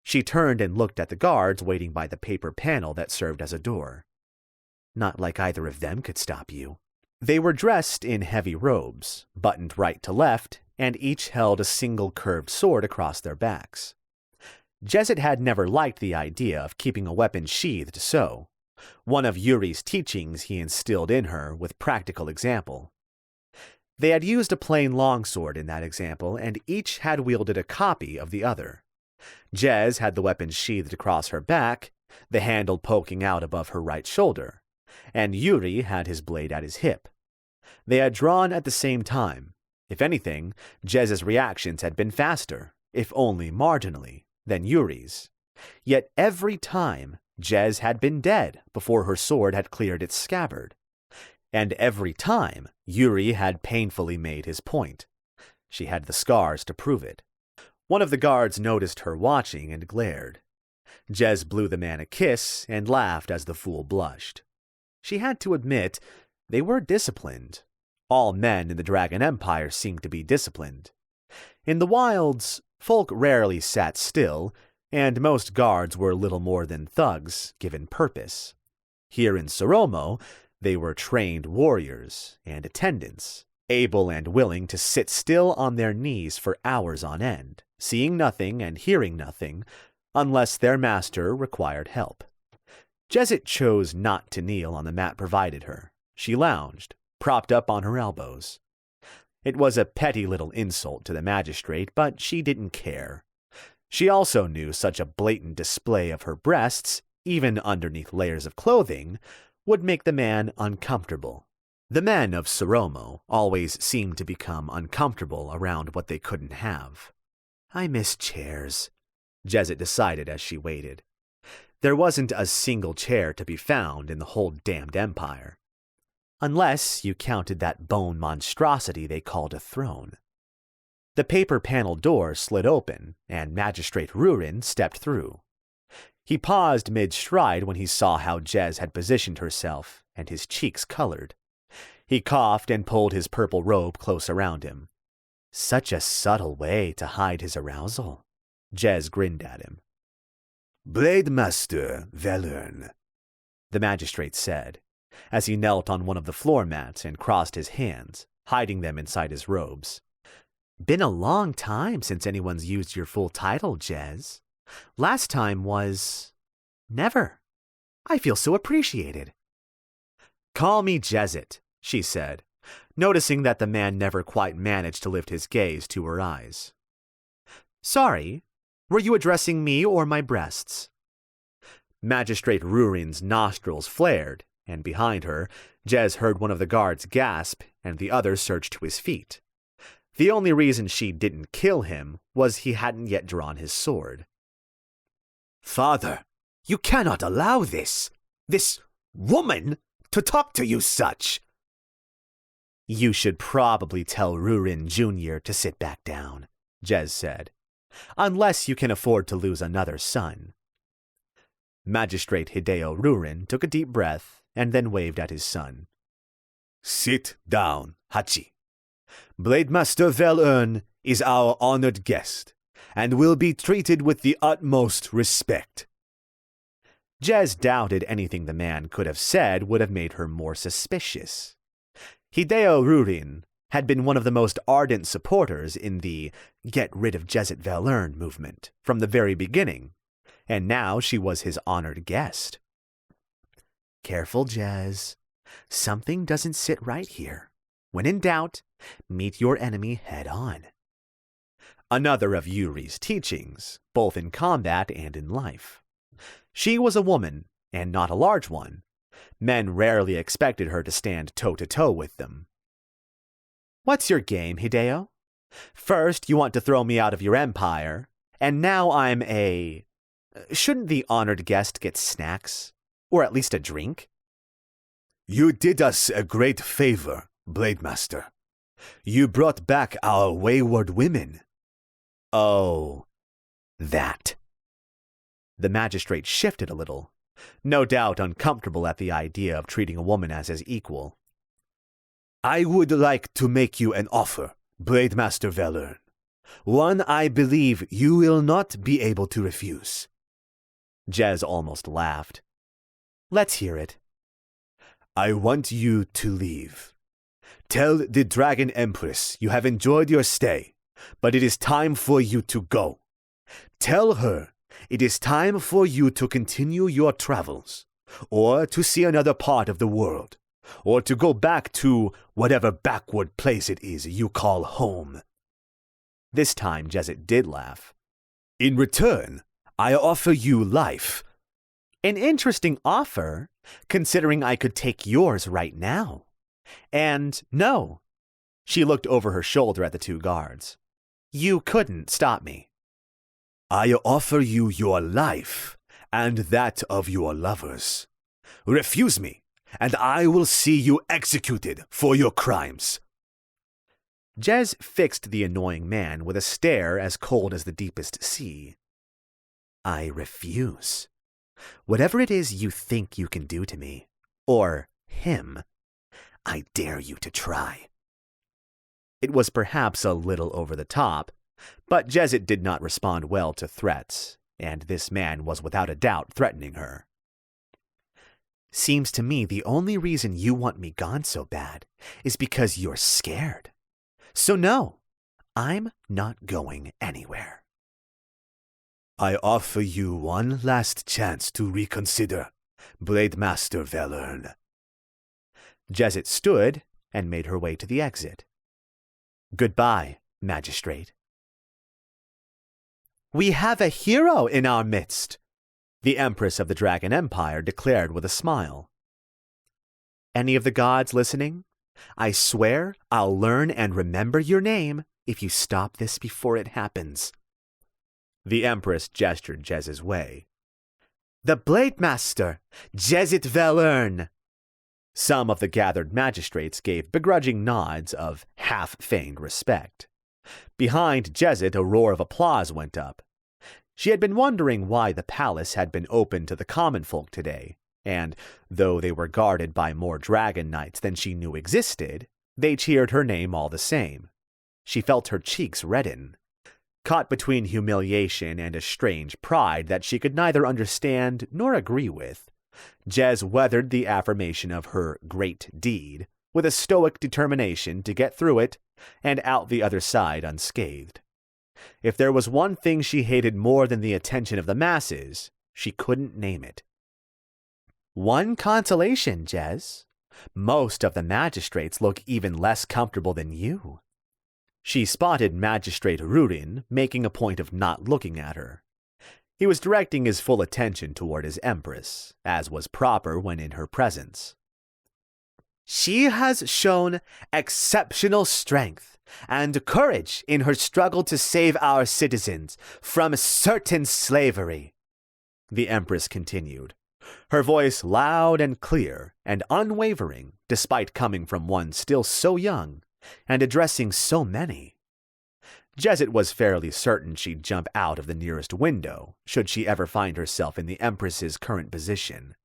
She turned and looked at the guards waiting by the paper panel that served as a door. "Not like either of them could stop you." They were dressed in heavy robes, buttoned right to left, and each held a single curved sword across their backs. Jezit had never liked the idea of keeping a weapon sheathed so, one of Yuri's teachings he instilled in her with practical example. They had used a plain longsword in that example, and each had wielded a copy of the other. Jez had the weapon sheathed across her back, the handle poking out above her right shoulder, and Yuri had his blade at his hip. They had drawn at the same time. If anything, Jez's reactions had been faster, if only marginally, than Yuri's. Yet every time, Jez had been dead before her sword had cleared its scabbard. And every time, Yuri had painfully made his point. She had the scars to prove it. One of the guards noticed her watching and glared. Jez blew the man a kiss and laughed as the fool blushed. She had to admit, they were disciplined. All men in the Dragon Empire seemed to be disciplined. In the wilds, folk rarely sat still, and most guards were little more than thugs given purpose. Here in Soromo, they were trained warriors and attendants, able and willing to sit still on their knees for hours on end, seeing nothing and hearing nothing, unless their master required help. Jezit chose not to kneel on the mat provided her. She lounged, propped up on her elbows. It was a petty little insult to the magistrate, but she didn't care. She also knew such a blatant display of her breasts, even underneath layers of clothing, would make the man uncomfortable. The men of Soromo always seemed to become uncomfortable around what they couldn't have. "I miss chairs," Jezit decided as she waited. There wasn't a single chair to be found in the whole damned empire. Unless you counted that bone monstrosity they called a throne. The paper-paneled door slid open, and Magistrate Rurin stepped through. He paused mid-stride when he saw how Jez had positioned herself, and his cheeks colored. He coughed and pulled his purple robe close around him. Such a subtle way to hide his arousal. Jez grinned at him. Blade Master Valern, the magistrate said, as he knelt on one of the floor mats and crossed his hands, hiding them inside his robes. Been a long time since anyone's used your full title, Jez. Last time was... never. I feel so appreciated. Call me Jezit, she said, noticing that the man never quite managed to lift his gaze to her eyes. Sorry, were you addressing me or my breasts? Magistrate Rurin's nostrils flared, and behind her, Jez heard one of the guards gasp and the other surge to his feet. The only reason she didn't kill him was he hadn't yet drawn his sword. Father, you cannot allow this woman to talk to you such. You should probably tell Rurin Jr. to sit back down, Jez said, unless you can afford to lose another son. Magistrate Hideo Rurin took a deep breath and then waved at his son. Sit down, Hachi. Blade Master Valern is our honored guest, and will be treated with the utmost respect. Jez doubted anything the man could have said would have made her more suspicious. Hideo Rurin had been one of the most ardent supporters in the Get Rid of Jezit Valern movement from the very beginning, and now she was his honored guest. Careful, Jez. Something doesn't sit right here. When in doubt, meet your enemy head on. Another of Yuri's teachings, both in combat and in life. She was a woman, and not a large one. Men rarely expected her to stand toe-to-toe with them. What's your game, Hideo? First, you want to throw me out of your empire, and now I'm a... Shouldn't the honored guest get snacks? Or at least a drink? You did us a great favor, Blade Master. You brought back our wayward women. Oh, that. The magistrate shifted a little, no doubt uncomfortable at the idea of treating a woman as his equal. I would like to make you an offer, Blade Master Valern. One I believe you will not be able to refuse. Jez almost laughed. Let's hear it. I want you to leave. Tell the Dragon Empress you have enjoyed your stay, but it is time for you to go. Tell her it is time for you to continue your travels, or to see another part of the world, or to go back to whatever backward place it is you call home. This time Jezit did laugh. In return, I offer you life. An interesting offer, considering I could take yours right now. And no. She looked over her shoulder at the two guards. You couldn't stop me. I offer you your life and that of your lovers. Refuse me, and I will see you executed for your crimes. Jez fixed the annoying man with a stare as cold as the deepest sea. I refuse. Whatever it is you think you can do to me, or him, I dare you to try. It was perhaps a little over the top, but Jezit did not respond well to threats, and this man was without a doubt threatening her. Seems to me the only reason you want me gone so bad is because you're scared. So no, I'm not going anywhere. I offer you one last chance to reconsider, Blade Master Valern. Jezit stood and made her way to the exit. Goodbye, Magistrate. We have a hero in our midst, the Empress of the Dragon Empire declared with a smile. Any of the gods listening? I swear I'll learn and remember your name if you stop this before it happens. The Empress gestured Jez's way. The Blade Master, Jezit Valern. Some of the gathered magistrates gave begrudging nods of half-feigned respect. Behind Jezit, a roar of applause went up. She had been wondering why the palace had been open to the common folk today, and though they were guarded by more dragon knights than she knew existed, they cheered her name all the same. she felt her cheeks redden. Caught between humiliation and a strange pride that she could neither understand nor agree with, Jez weathered the affirmation of her great deed with a stoic determination to get through it and out the other side unscathed. If there was one thing she hated more than the attention of the masses, she couldn't name it. One consolation, Jez. Most of the magistrates look even less comfortable than you. She spotted Magistrate Rurin making a point of not looking at her. He was directing his full attention toward his empress, as was proper when in her presence. She has shown exceptional strength and courage in her struggle to save our citizens from certain slavery, the empress continued, her voice loud and clear and unwavering despite coming from one still so young and addressing so many. Jezet was fairly certain she'd jump out of the nearest window should she ever find herself in the Empress's current position.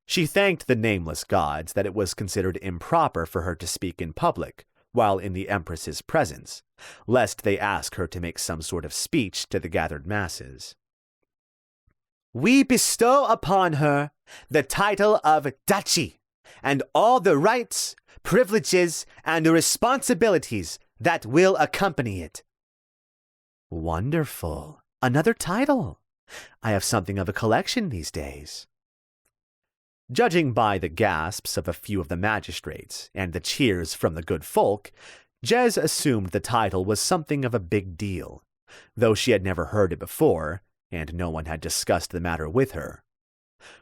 She thanked the nameless gods that it was considered improper for her to speak in public while in the Empress's presence, lest they ask her to make some sort of speech to the gathered masses. We bestow upon her the title of Duchy and all the rights, privileges, and responsibilities that will accompany it. Wonderful. Another title. I have something of a collection these days. Judging by the gasps of a few of the magistrates and the cheers from the good folk, Jez assumed the title was something of a big deal, though she had never heard it before, and no one had discussed the matter with her.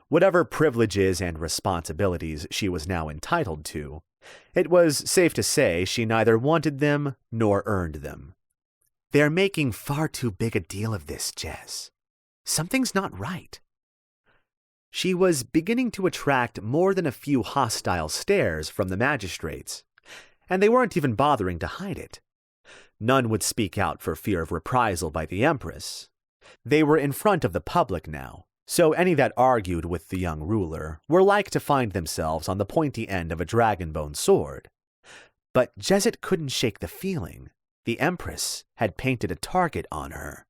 Whatever privileges and responsibilities she was now entitled to, it was safe to say she neither wanted them nor earned them. They're making far too big a deal of this, Jez. Something's not right. She was beginning to attract more than a few hostile stares from the magistrates, and they weren't even bothering to hide it. None would speak out for fear of reprisal by the Empress. They were in front of the public now, so any that argued with the young ruler were like to find themselves on the pointy end of a dragon-bone sword. But Jezet couldn't shake the feeling. The Empress had painted a target on her,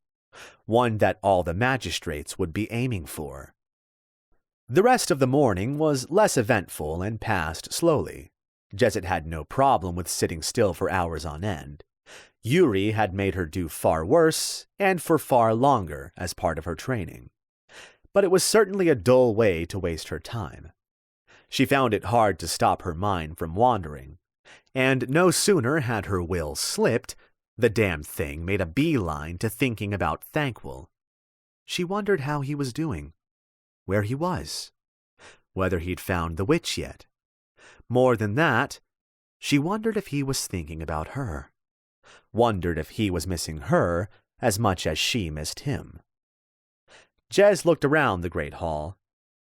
one that all the magistrates would be aiming for. The rest of the morning was less eventful and passed slowly. Jezet had no problem with sitting still for hours on end. Yuri had made her do far worse and for far longer as part of her training. But it was certainly a dull way to waste her time. She found it hard to stop her mind from wandering, and no sooner had her will slipped, the damned thing made a beeline to thinking about Thankwell. She wondered how he was doing, where he was, whether he'd found the witch yet. More than that, she wondered if he was thinking about her, wondered if he was missing her as much as she missed him. Jez looked around the great hall.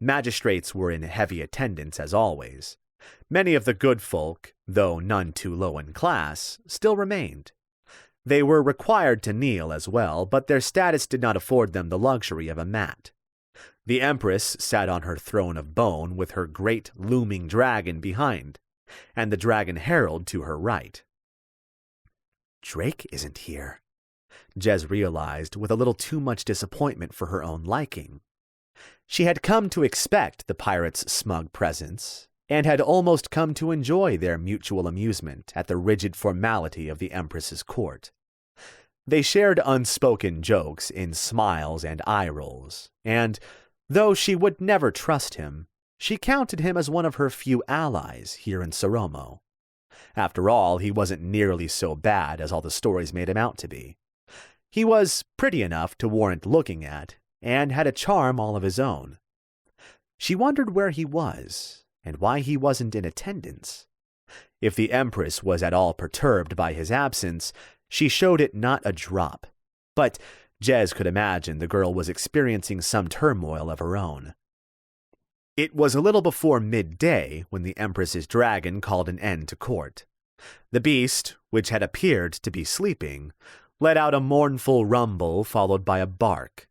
Magistrates were in heavy attendance as always. Many of the good folk, though none too low in class, still remained. They were required to kneel as well, but their status did not afford them the luxury of a mat. The Empress sat on her throne of bone with her great looming dragon behind, and the dragon herald to her right. Drake isn't here, Jez realized with a little too much disappointment for her own liking. She had come to expect the pirates' smug presence, and had almost come to enjoy their mutual amusement at the rigid formality of the Empress's court. They shared unspoken jokes in smiles and eye rolls, and, though she would never trust him, she counted him as one of her few allies here in Soromo. After all, he wasn't nearly so bad as all the stories made him out to be. He was pretty enough to warrant looking at, and had a charm all of his own. She wondered where he was, and why he wasn't in attendance. If the Empress was at all perturbed by his absence, she showed it not a drop. But Jez could imagine the girl was experiencing some turmoil of her own. It was a little before midday when the Empress's dragon called an end to court. The beast, which had appeared to be sleeping, let out a mournful rumble followed by a bark.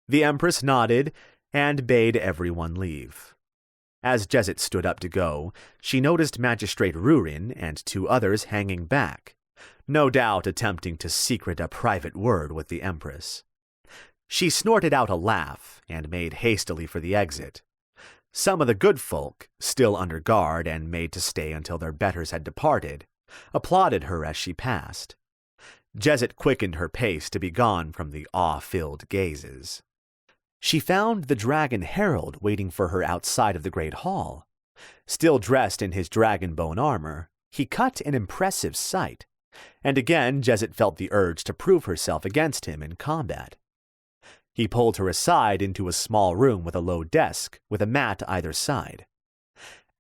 The Empress nodded and bade everyone leave. As Jezet stood up to go, she noticed Magistrate Rurin and two others hanging back, no doubt attempting to secret a private word with the Empress. She snorted out a laugh and made hastily for the exit. Some of the good folk, still under guard and made to stay until their betters had departed, applauded her as she passed. Jezet quickened her pace to be gone from the awe-filled gazes. She found the dragon herald waiting for her outside of the great hall. Still dressed in his dragon bone armor, he cut an impressive sight, and again Jezet felt the urge to prove herself against him in combat. He pulled her aside into a small room with a low desk, with a mat either side.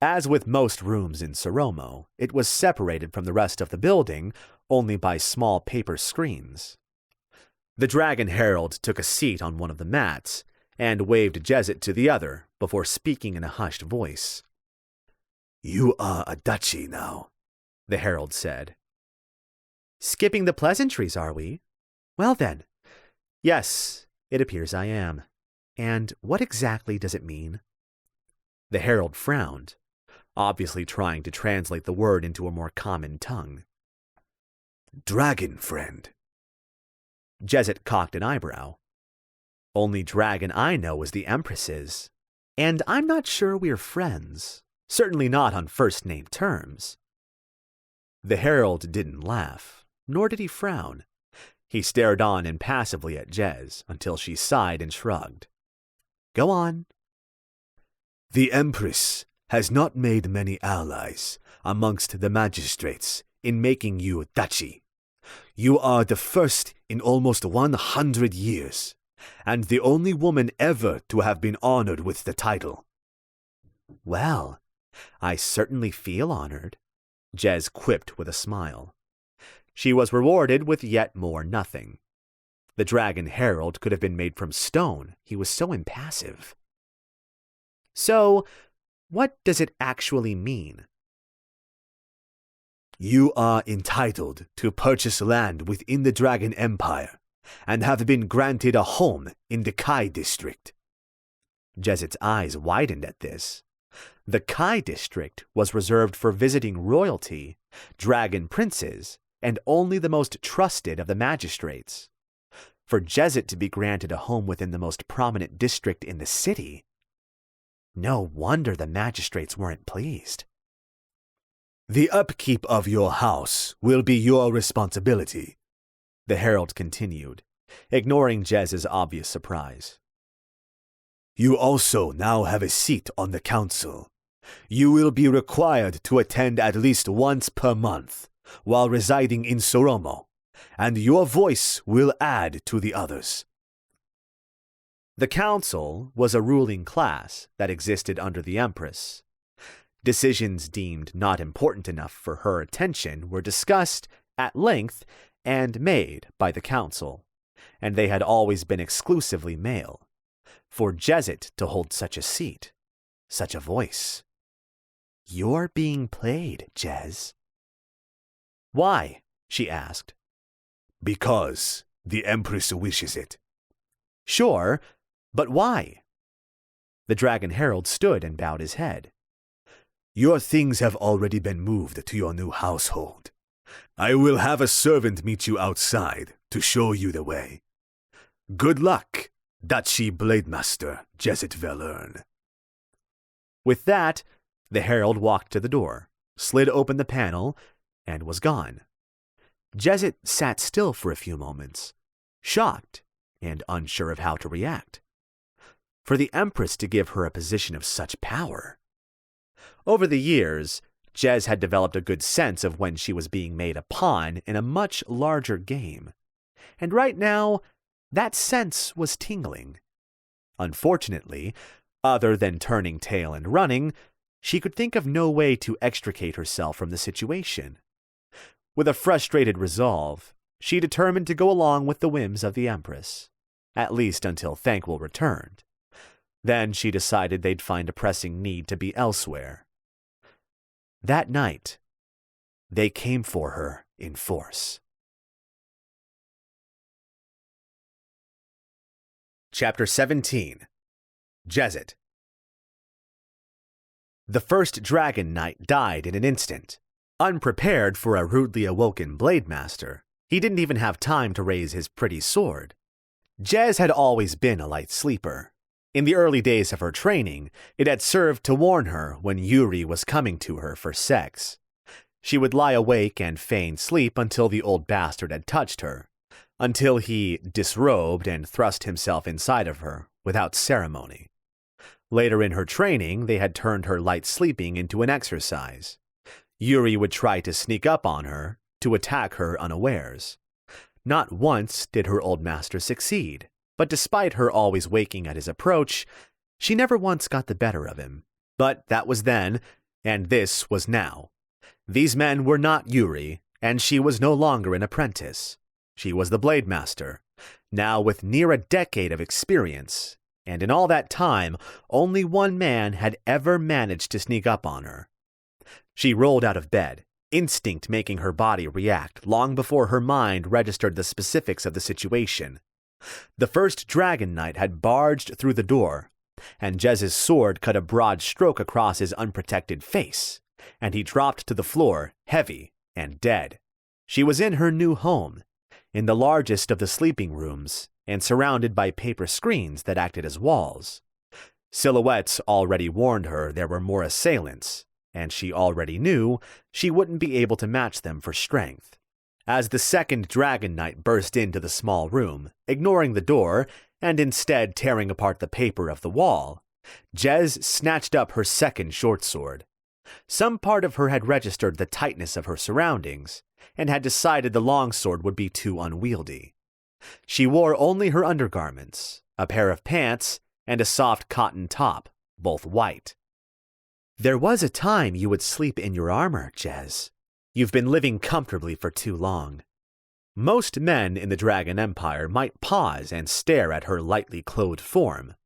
As with most rooms in Soromo, it was separated from the rest of the building only by small paper screens. The Dragon Herald took a seat on one of the mats and waved Jezet to the other before speaking in a hushed voice. "You are a duchy now," the herald said. "Skipping the pleasantries, are we? Well then, yes, it appears I am. And what exactly does it mean?" The herald frowned, obviously trying to translate the word into a more common tongue. "Dragon friend." Jezet cocked an eyebrow. "Only dragon I know is the Empress's, and I'm not sure we're friends, certainly not on first-name terms." The herald didn't laugh, nor did he frown. He stared on impassively at Jez until she sighed and shrugged. "Go on." "The Empress has not made many allies amongst the magistrates in making you a duchy. You are the first in almost 100 years, and the only woman ever to have been honored with the title." "Well, I certainly feel honored," Jez quipped with a smile. She was rewarded with yet more nothing. The Dragon Herald could have been made from stone, he was so impassive. "So, what does it actually mean?" "You are entitled to purchase land within the Dragon Empire, and have been granted a home in the Kai district." Jezet's eyes widened at this. The Kai district was reserved for visiting royalty, dragon princes, and only the most trusted of the magistrates. For Jezet to be granted a home within the most prominent district in the city? No wonder the magistrates weren't pleased. "The upkeep of your house will be your responsibility," the herald continued, ignoring Jez's obvious surprise. "You also now have a seat on the council. You will be required to attend at least once per month while residing in Soromo, and your voice will add to the others." The council was a ruling class that existed under the Empress. Decisions deemed not important enough for her attention were discussed at length and made by the council, and they had always been exclusively male. For Jezet to hold such a seat, such a voice. "You're being played, Jez." "Why?" she asked. "Because the Empress wishes it." "Sure, but why?" The Dragon Herald stood and bowed his head. "Your things have already been moved to your new household. I will have a servant meet you outside to show you the way. Good luck, Duchy Blademaster Jezet Velern." With that, the herald walked to the door, slid open the panel, and was gone. Jezet sat still for a few moments, shocked and unsure of how to react. For the Empress to give her a position of such power. Over the years, Jez had developed a good sense of when she was being made a pawn in a much larger game. And right now, that sense was tingling. Unfortunately, other than turning tail and running, she could think of no way to extricate herself from the situation. With a frustrated resolve, she determined to go along with the whims of the Empress, at least until Thankwell returned. Then she decided they'd find a pressing need to be elsewhere. That night, they came for her in force. Chapter 17. Jezet. The first Dragon Knight died in an instant, Unprepared for a rudely awoken blade master, he didn't even have time to raise his pretty sword. Jez had always been a light sleeper. In the early days of her training, it had served to warn her when Yuri was coming to her for sex. She would lie awake and feign sleep until the old bastard had touched her, until he disrobed and thrust himself inside of her without ceremony. Later in her training, they had turned her light sleeping into an exercise. Yuri would try to sneak up on her, to attack her unawares. Not once did her old master succeed, but despite her always waking at his approach, she never once got the better of him. But that was then, and this was now. These men were not Yuri, and she was no longer an apprentice. She was the blade master, now with near a decade of experience, and in all that time, only one man had ever managed to sneak up on her. She rolled out of bed, instinct making her body react long before her mind registered the specifics of the situation. The first Dragon Knight had barged through the door, and Jez's sword cut a broad stroke across his unprotected face, and he dropped to the floor, heavy and dead. She was in her new home, in the largest of the sleeping rooms, and surrounded by paper screens that acted as walls. Silhouettes already warned her there were more assailants, and she already knew she wouldn't be able to match them for strength. As the second Dragon Knight burst into the small room, ignoring the door and instead tearing apart the paper of the wall, Jez snatched up her second short sword. Some part of her had registered the tightness of her surroundings and had decided the longsword would be too unwieldy. She wore only her undergarments, a pair of pants, and a soft cotton top, both white. "There was a time you would sleep in your armor, Jez. You've been living comfortably for too long." Most men in the Dragon Empire might pause and stare at her lightly clothed form,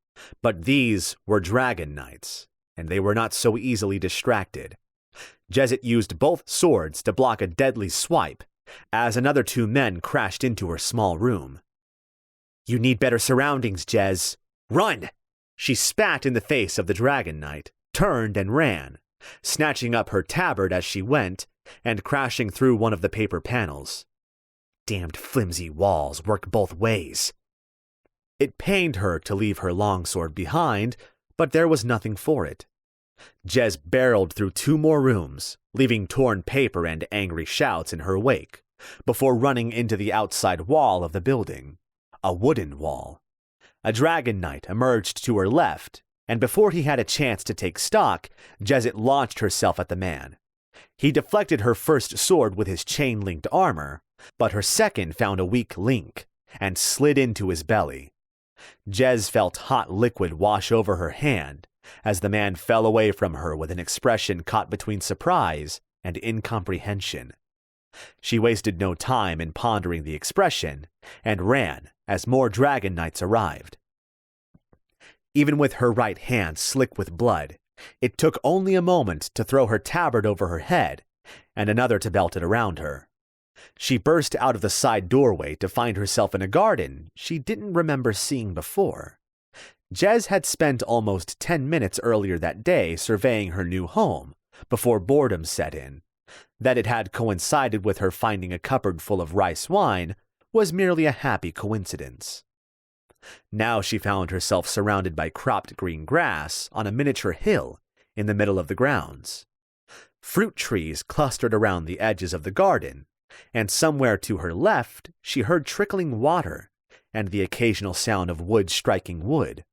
but these were Dragon Knights, and they were not so easily distracted. Jezit used both swords to block a deadly swipe as another two men crashed into her small room. "You need better surroundings, Jez. Run!" She spat in the face of the Dragon Knight, turned and ran, snatching up her tabard as she went and crashing through one of the paper panels. Damned flimsy walls work both ways. It pained her to leave her longsword behind, but there was nothing for it. Jez barreled through two more rooms, leaving torn paper and angry shouts in her wake, before running into the outside wall of the building, a wooden wall. A Dragon Knight emerged to her left, and before he had a chance to take stock, Jezit launched herself at the man. He deflected her first sword with his chain-linked armor, but her second found a weak link and slid into his belly. Jez felt hot liquid wash over her hand as the man fell away from her with an expression caught between surprise and incomprehension. She wasted no time in pondering the expression and ran as more Dragon Knights arrived. Even with her right hand slick with blood, it took only a moment to throw her tabard over her head and another to belt it around her. She burst out of the side doorway to find herself in a garden she didn't remember seeing before. Jez had spent almost 10 minutes earlier that day surveying her new home before boredom set in. That it had coincided with her finding a cupboard full of rice wine was merely a happy coincidence. Now she found herself surrounded by cropped green grass on a miniature hill in the middle of the grounds. Fruit trees clustered around the edges of the garden, and somewhere to her left she heard trickling water and the occasional sound of wood striking wood.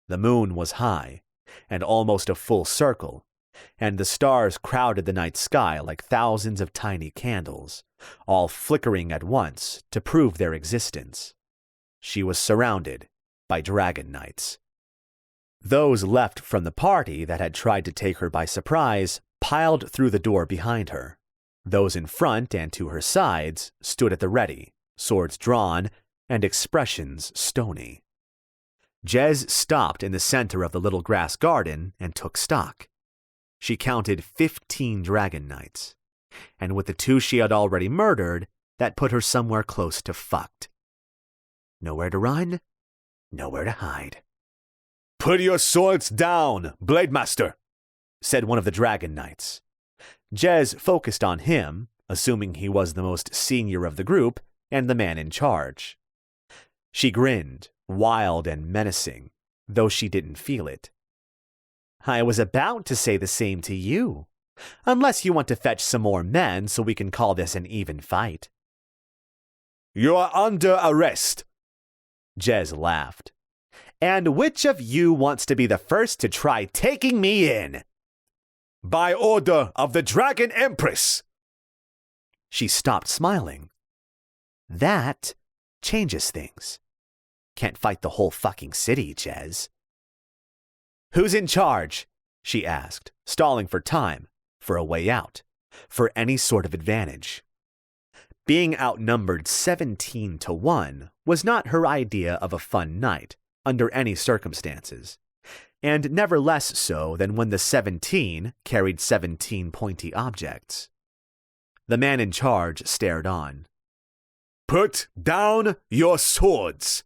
The moon was high, and almost a full circle, and the stars crowded the night sky like thousands of tiny candles, all flickering at once to prove their existence. She was surrounded by Dragon Knights. Those left from the party that had tried to take her by surprise piled through the door behind her. Those in front and to her sides stood at the ready, swords drawn and expressions stony. Jez stopped in the center of the little grass garden and took stock. She counted 15 Dragon Knights, and with the 2 she had already murdered, that put her somewhere close to fucked. Nowhere to run, nowhere to hide. "Put your swords down, Blade Master," said one of the Dragon Knights. Jez focused on him, assuming he was the most senior of the group and the man in charge. She grinned, wild and menacing, though she didn't feel it. I was about to say the same to you, unless you want to fetch some more men so we can call this an even fight. You are under arrest. Jez laughed. And which of you wants to be the first to try taking me in? By order of the Dragon Empress. She stopped smiling. That changes things. Can't fight the whole fucking city, Jez. Who's in charge? She asked, stalling for time, for a way out, for any sort of advantage. Being outnumbered 17-1 was not her idea of a fun night, under any circumstances, and never less so than when the 17 carried 17 pointy objects. The man in charge stared on. Put down your swords.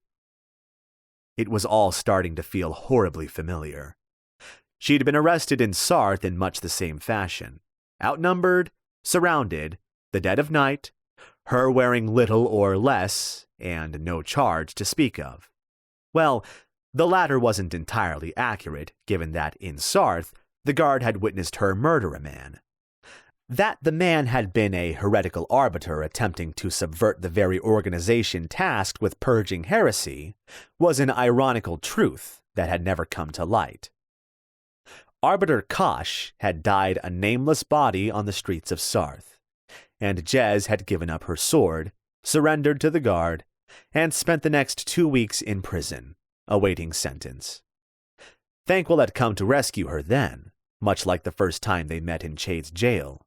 It was all starting to feel horribly familiar. She'd been arrested in Sarth in much the same fashion. Outnumbered, surrounded, the dead of night, her wearing little or less, and no charge to speak of. Well, the latter wasn't entirely accurate, given that in Sarth, the guard had witnessed her murder a man. That the man had been a heretical arbiter attempting to subvert the very organization tasked with purging heresy was an ironical truth that had never come to light. Arbiter Kosh had died a nameless body on the streets of Sarth, and Jez had given up her sword, surrendered to the guard, and spent the next 2 weeks in prison, awaiting sentence. Thankwell had come to rescue her then, much like the first time they met in Chade's jail.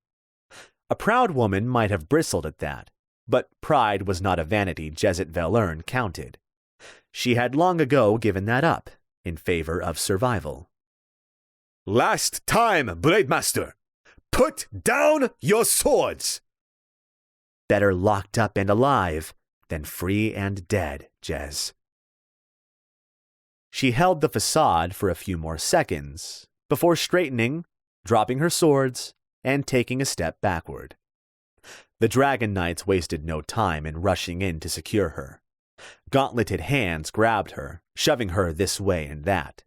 A proud woman might have bristled at that, but pride was not a vanity Jezet Velern counted. She had long ago given that up, in favor of survival. Last time, Blademaster! Put down your swords! Better locked up and alive than free and dead, Jez. She held the facade for a few more seconds, before straightening, dropping her swords, and taking a step backward. The Dragon Knights wasted no time in rushing in to secure her. Gauntleted hands grabbed her, shoving her this way and that.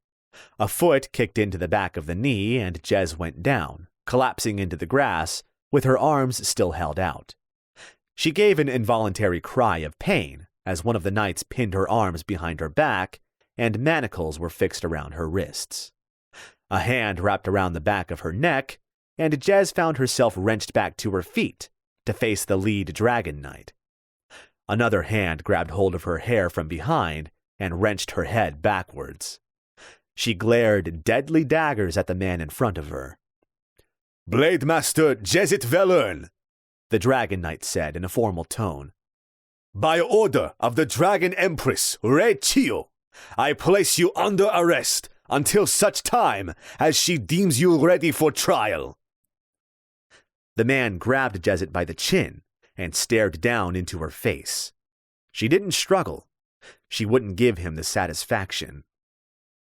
A foot kicked into the back of the knee, and Jez went down, collapsing into the grass, with her arms still held out. She gave an involuntary cry of pain as one of the knights pinned her arms behind her back, and manacles were fixed around her wrists. A hand wrapped around the back of her neck, and Jez found herself wrenched back to her feet to face the lead Dragon Knight. Another hand grabbed hold of her hair from behind and wrenched her head backwards. She glared deadly daggers at the man in front of her. Blademaster Jezet Velern, the Dragon Knight said in a formal tone. By order of the Dragon Empress, Re-Chio, I place you under arrest until such time as she deems you ready for trial. The man grabbed Jezet by the chin and stared down into her face. She didn't struggle. She wouldn't give him the satisfaction.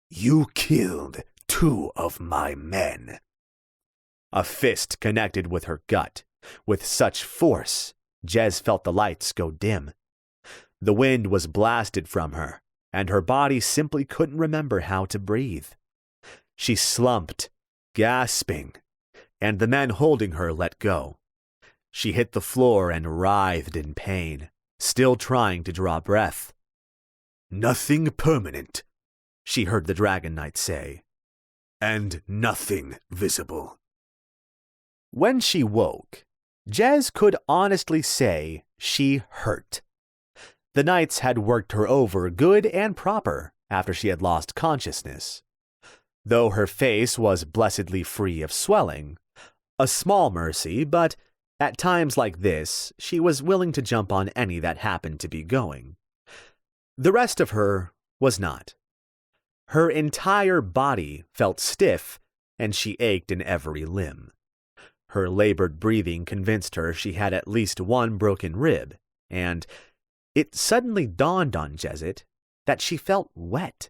You killed 2 of my men. A fist connected with her gut. With such force, Jez felt the lights go dim. The wind was blasted from her, and her body simply couldn't remember how to breathe. She slumped, gasping, and the men holding her let go. She hit the floor and writhed in pain, still trying to draw breath. Nothing permanent, she heard the Dragon Knight say. And nothing visible. When she woke, Jez could honestly say she hurt. The knights had worked her over good and proper after she had lost consciousness. Though her face was blessedly free of swelling, a small mercy, but at times like this, she was willing to jump on any that happened to be going. The rest of her was not. Her entire body felt stiff, and she ached in every limb. Her labored breathing convinced her she had at least one broken rib, and it suddenly dawned on Jezet that she felt wet.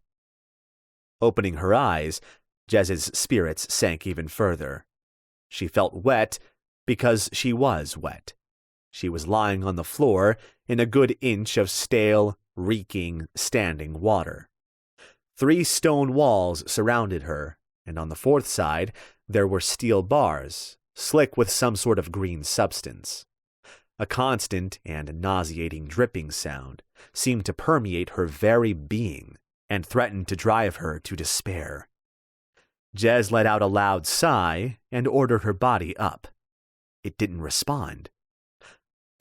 Opening her eyes, Jez's spirits sank even further. She felt wet because she was wet. She was lying on the floor in a good inch of stale, reeking, standing water. 3 stone walls surrounded her, and on the 4th side there were steel bars, slick with some sort of green substance. A constant and nauseating dripping sound seemed to permeate her very being and threatened to drive her to despair. Jez let out a loud sigh and ordered her body up. It didn't respond.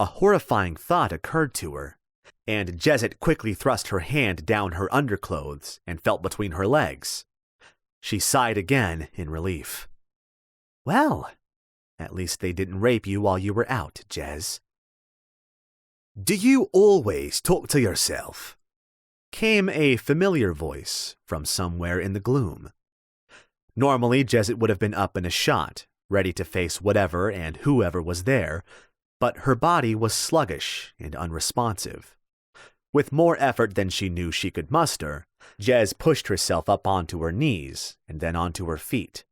A horrifying thought occurred to her, and Jezet quickly thrust her hand down her underclothes and felt between her legs. She sighed again in relief. Well, at least they didn't rape you while you were out, Jez. Do you always talk to yourself? Came a familiar voice from somewhere in the gloom. Normally, Jezet would have been up in a shot, ready to face whatever and whoever was there, but her body was sluggish and unresponsive. With more effort than she knew she could muster, Jez pushed herself up onto her knees and then onto her feet.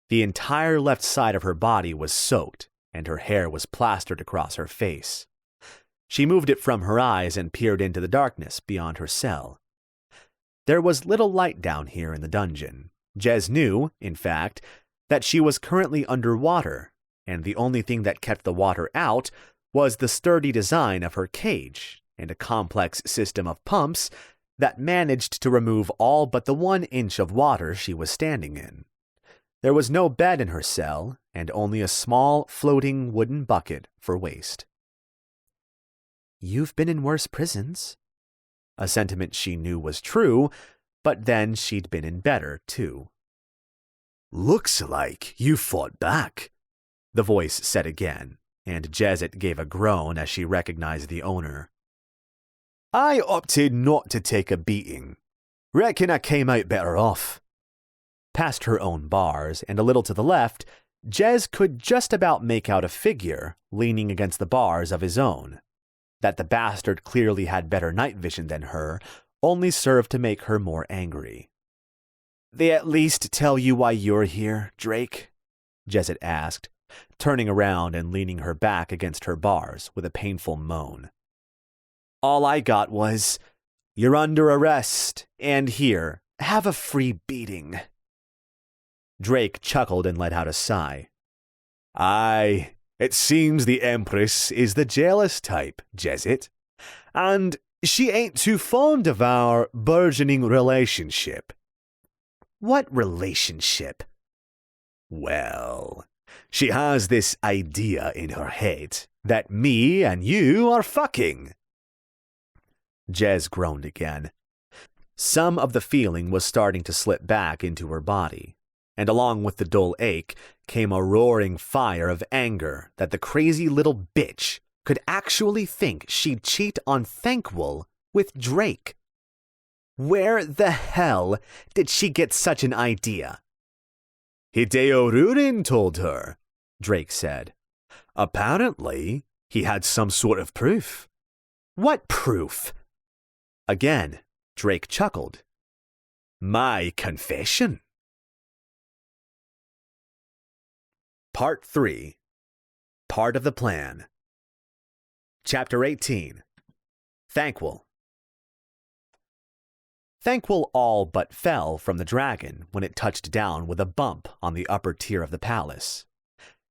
The entire left side of her body was soaked, and her hair was plastered across her face. She moved it from her eyes and peered into the darkness beyond her cell. There was little light down here in the dungeon. Jez knew, in fact, that she was currently underwater, and the only thing that kept the water out was the sturdy design of her cage and a complex system of pumps that managed to remove all but the 1 inch of water she was standing in. There was no bed in her cell, and only a small, floating wooden bucket for waste. You've been in worse prisons. A sentiment she knew was true, but then she'd been in better, too. Looks like you fought back, the voice said again, and Jezet gave a groan as she recognized the owner. I opted not to take a beating. Reckon I came out better off. Past her own bars and a little to the left, Jez could just about make out a figure leaning against the bars of his own. That the bastard clearly had better night vision than her only served to make her more angry. They at least tell you why you're here, Drake? Jezet asked, turning around and leaning her back against her bars with a painful moan. All I got was, you're under arrest, and here, have a free beating. Drake chuckled and let out a sigh. Aye, it seems the Empress is the jealous type, Jezet, and she ain't too fond of our burgeoning relationship. What relationship? Well, she has this idea in her head that me and you are fucking. Jez groaned again. Some of the feeling was starting to slip back into her body, and along with the dull ache came a roaring fire of anger that the crazy little bitch could actually think she'd cheat on Thankwell with Drake. Where the hell did she get such an idea? Hideo Rurin told her, Drake said. Apparently, he had some sort of proof. What proof? Again, Drake chuckled. My confession. Part 3. Part of the Plan. Chapter 18. Thankwell. Thankwell all but fell from the dragon when it touched down with a bump on the upper tier of the palace.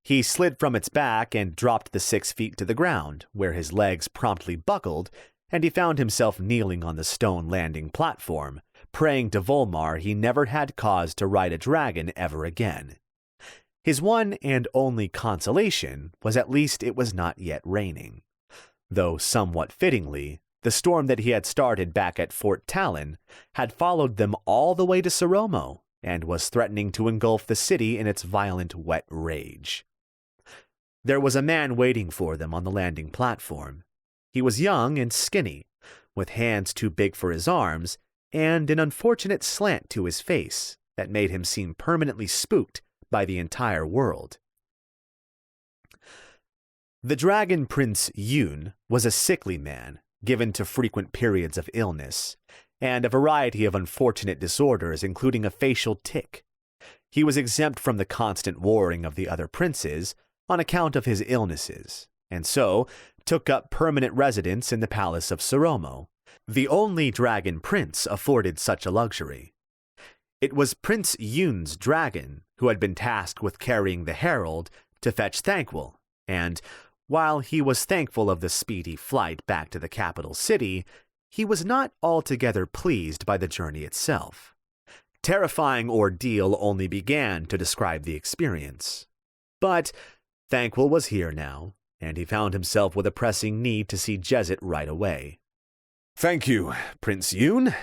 He slid from its back and dropped the 6 feet to the ground, where his legs promptly buckled, and he found himself kneeling on the stone landing platform, praying to Volmar he never had cause to ride a dragon ever again. His one and only consolation was at least it was not yet raining, though somewhat fittingly, the storm that he had started back at Fort Talon had followed them all the way to Soromo and was threatening to engulf the city in its violent wet rage. There was a man waiting for them on the landing platform. He was young and skinny, with hands too big for his arms and an unfortunate slant to his face that made him seem permanently spooked by the entire world. The Dragon Prince Yoon was a sickly man, given to frequent periods of illness, and a variety of unfortunate disorders including a facial tic. He was exempt from the constant warring of the other princes, on account of his illnesses, and so took up permanent residence in the palace of Soromo. The only dragon prince afforded such a luxury. It was Prince Yoon's dragon who had been tasked with carrying the herald to fetch Thankwol, and while he was thankful of the speedy flight back to the capital city, he was not altogether pleased by the journey itself. Terrifying ordeal only began to describe the experience. But Thankwol was here now, and he found himself with a pressing need to see Jezet right away. Thank you, Prince Yoon,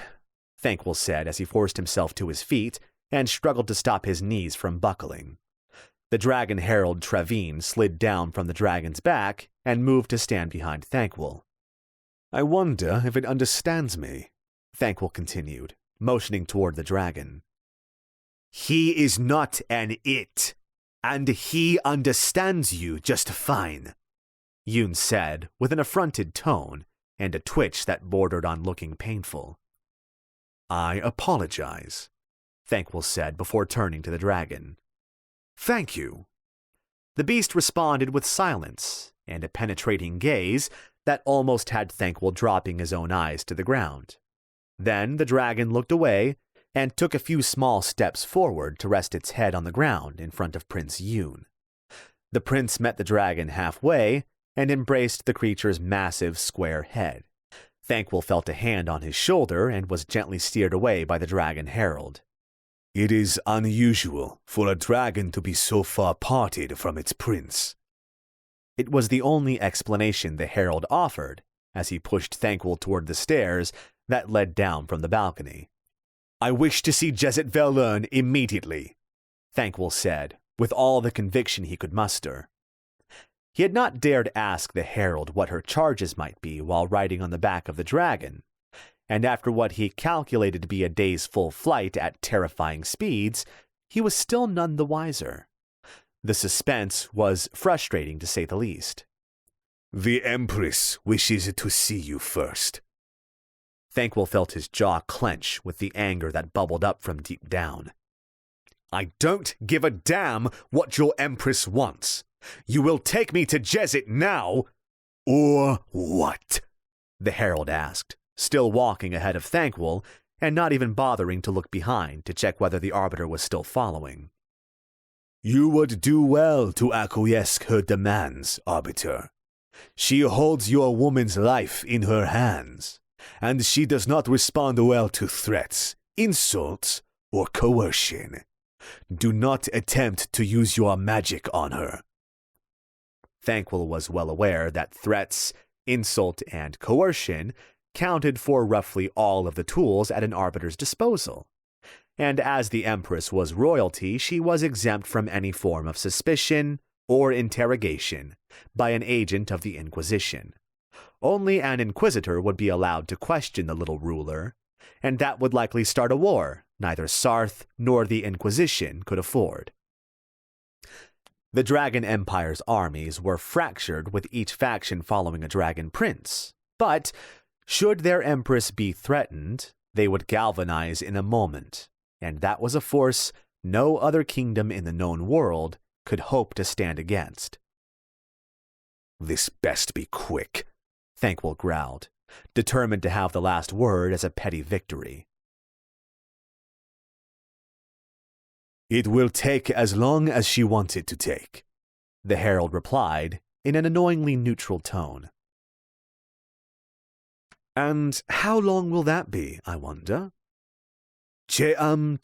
Thankwol said as he forced himself to his feet and struggled to stop his knees from buckling. The dragon herald Traveen slid down from the dragon's back and moved to stand behind Thankwol. I wonder if it understands me, Thankwol continued, motioning toward the dragon. He is not an it, and he understands you just fine, Yoon said with an affronted tone and a twitch that bordered on looking painful. I apologize, Thankwol said before turning to the dragon. Thank you. The beast responded with silence and a penetrating gaze that almost had Thankwol dropping his own eyes to the ground. Then the dragon looked away and took a few small steps forward to rest its head on the ground in front of Prince Yoon. The prince met the dragon halfway and embraced the creature's massive square head. Thankwol felt a hand on his shoulder and was gently steered away by the dragon herald. It is unusual for a dragon to be so far parted from its prince. It was the only explanation the herald offered as he pushed Thankwol toward the stairs that led down from the balcony. I wish to see Jezet Verlern immediately, Thankwol said, with all the conviction he could muster. He had not dared ask the herald what her charges might be while riding on the back of the dragon, and after what he calculated to be a day's full flight at terrifying speeds, he was still none the wiser. The suspense was frustrating to say the least. The Empress wishes to see you first. Thankwol felt his jaw clench with the anger that bubbled up from deep down. I don't give a damn what your Empress wants. You will take me to Jezet now, or what? The herald asked, still walking ahead of Thankwol and not even bothering to look behind to check whether the Arbiter was still following. You would do well to acquiesce her demands, Arbiter. She holds your woman's life in her hands, and she does not respond well to threats, insults, or coercion. Do not attempt to use your magic on her. Thankwol was well aware that threats, insult, and coercion counted for roughly all of the tools at an Arbiter's disposal. And as the Empress was royalty, she was exempt from any form of suspicion or interrogation by an agent of the Inquisition. Only an Inquisitor would be allowed to question the little ruler, and that would likely start a war neither Sarth nor the Inquisition could afford. The Dragon Empire's armies were fractured with each faction following a dragon prince, but should their empress be threatened, they would galvanize in a moment, and that was a force no other kingdom in the known world could hope to stand against. This best be quick, Thankwol growled, determined to have the last word as a petty victory. It will take as long as she wants it to take, the herald replied in an annoyingly neutral tone. And how long will that be, I wonder? Cha'am.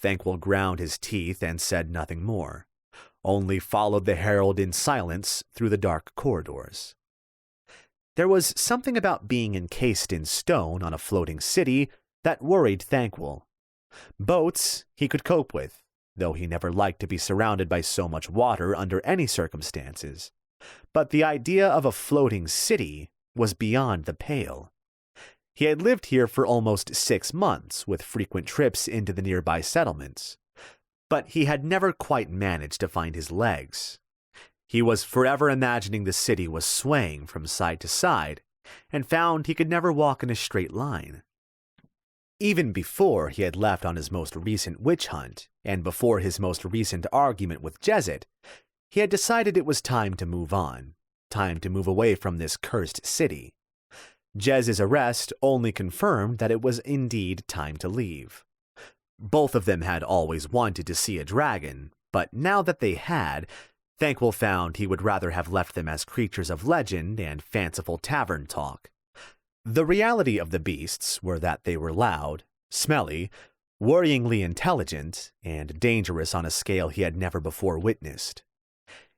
Thankwol ground his teeth and said nothing more, only followed the herald in silence through the dark corridors. There was something about being encased in stone on a floating city that worried Thankwol. Boats he could cope with, though he never liked to be surrounded by so much water under any circumstances. But the idea of a floating city was beyond the pale. He had lived here for almost 6 months, with frequent trips into the nearby settlements. But he had never quite managed to find his legs. He was forever imagining the city was swaying from side to side, and found he could never walk in a straight line. Even before he had left on his most recent witch hunt, and before his most recent argument with Jezet, he had decided it was time to move on, time to move away from this cursed city. Jez's arrest only confirmed that it was indeed time to leave. Both of them had always wanted to see a dragon, but now that they had, Thankwell found he would rather have left them as creatures of legend and fanciful tavern talk. The reality of the beasts were that they were loud, smelly, worryingly intelligent, and dangerous on a scale he had never before witnessed.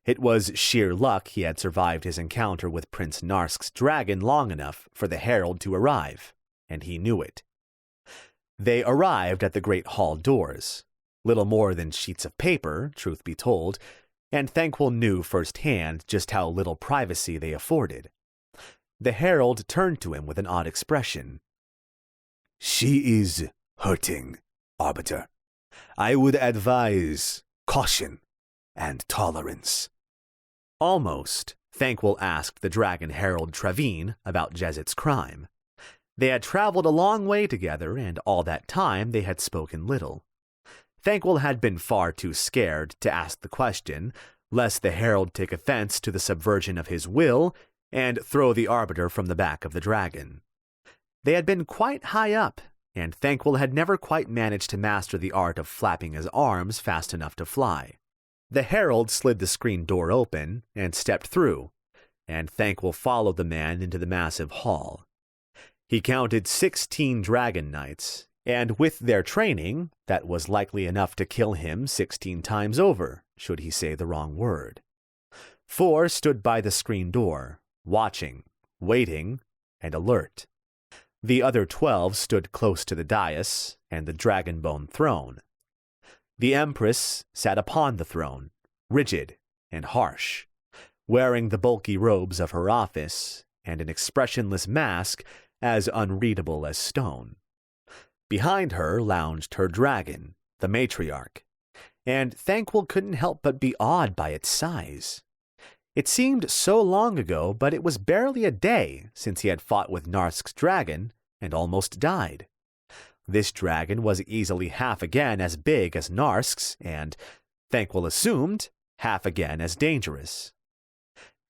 It was sheer luck he had survived his encounter with Prince Narsk's dragon long enough for the herald to arrive, and he knew it. They arrived at the great hall doors, little more than sheets of paper, truth be told, and Thankwell knew firsthand just how little privacy they afforded. The herald turned to him with an odd expression. "She is hurting, Arbiter. I would advise caution and tolerance." Almost, Thankwell asked the dragon herald Trevine about Jezet's crime. They had traveled a long way together, and all that time they had spoken little. Thankwell had been far too scared to ask the question, lest the herald take offense to the subversion of his will and throw the arbiter from the back of the dragon. They had been quite high up, and Thankwell had never quite managed to master the art of flapping his arms fast enough to fly. The herald slid the screen door open and stepped through, and Thankwell followed the man into the massive hall. He counted 16 dragon knights, and with their training, that was likely enough to kill him 16 times over, should he say the wrong word. 4 stood by the screen door, watching, waiting, and alert. The other 12 stood close to the dais and the dragon-bone throne. The Empress sat upon the throne, rigid and harsh, wearing the bulky robes of her office and an expressionless mask as unreadable as stone. Behind her lounged her dragon, the matriarch, and Thankwell couldn't help but be awed by its size. It seemed so long ago, but it was barely a day since he had fought with Narsk's dragon and almost died. This dragon was easily half again as big as Narsk's and, Thankwell assumed, half again as dangerous.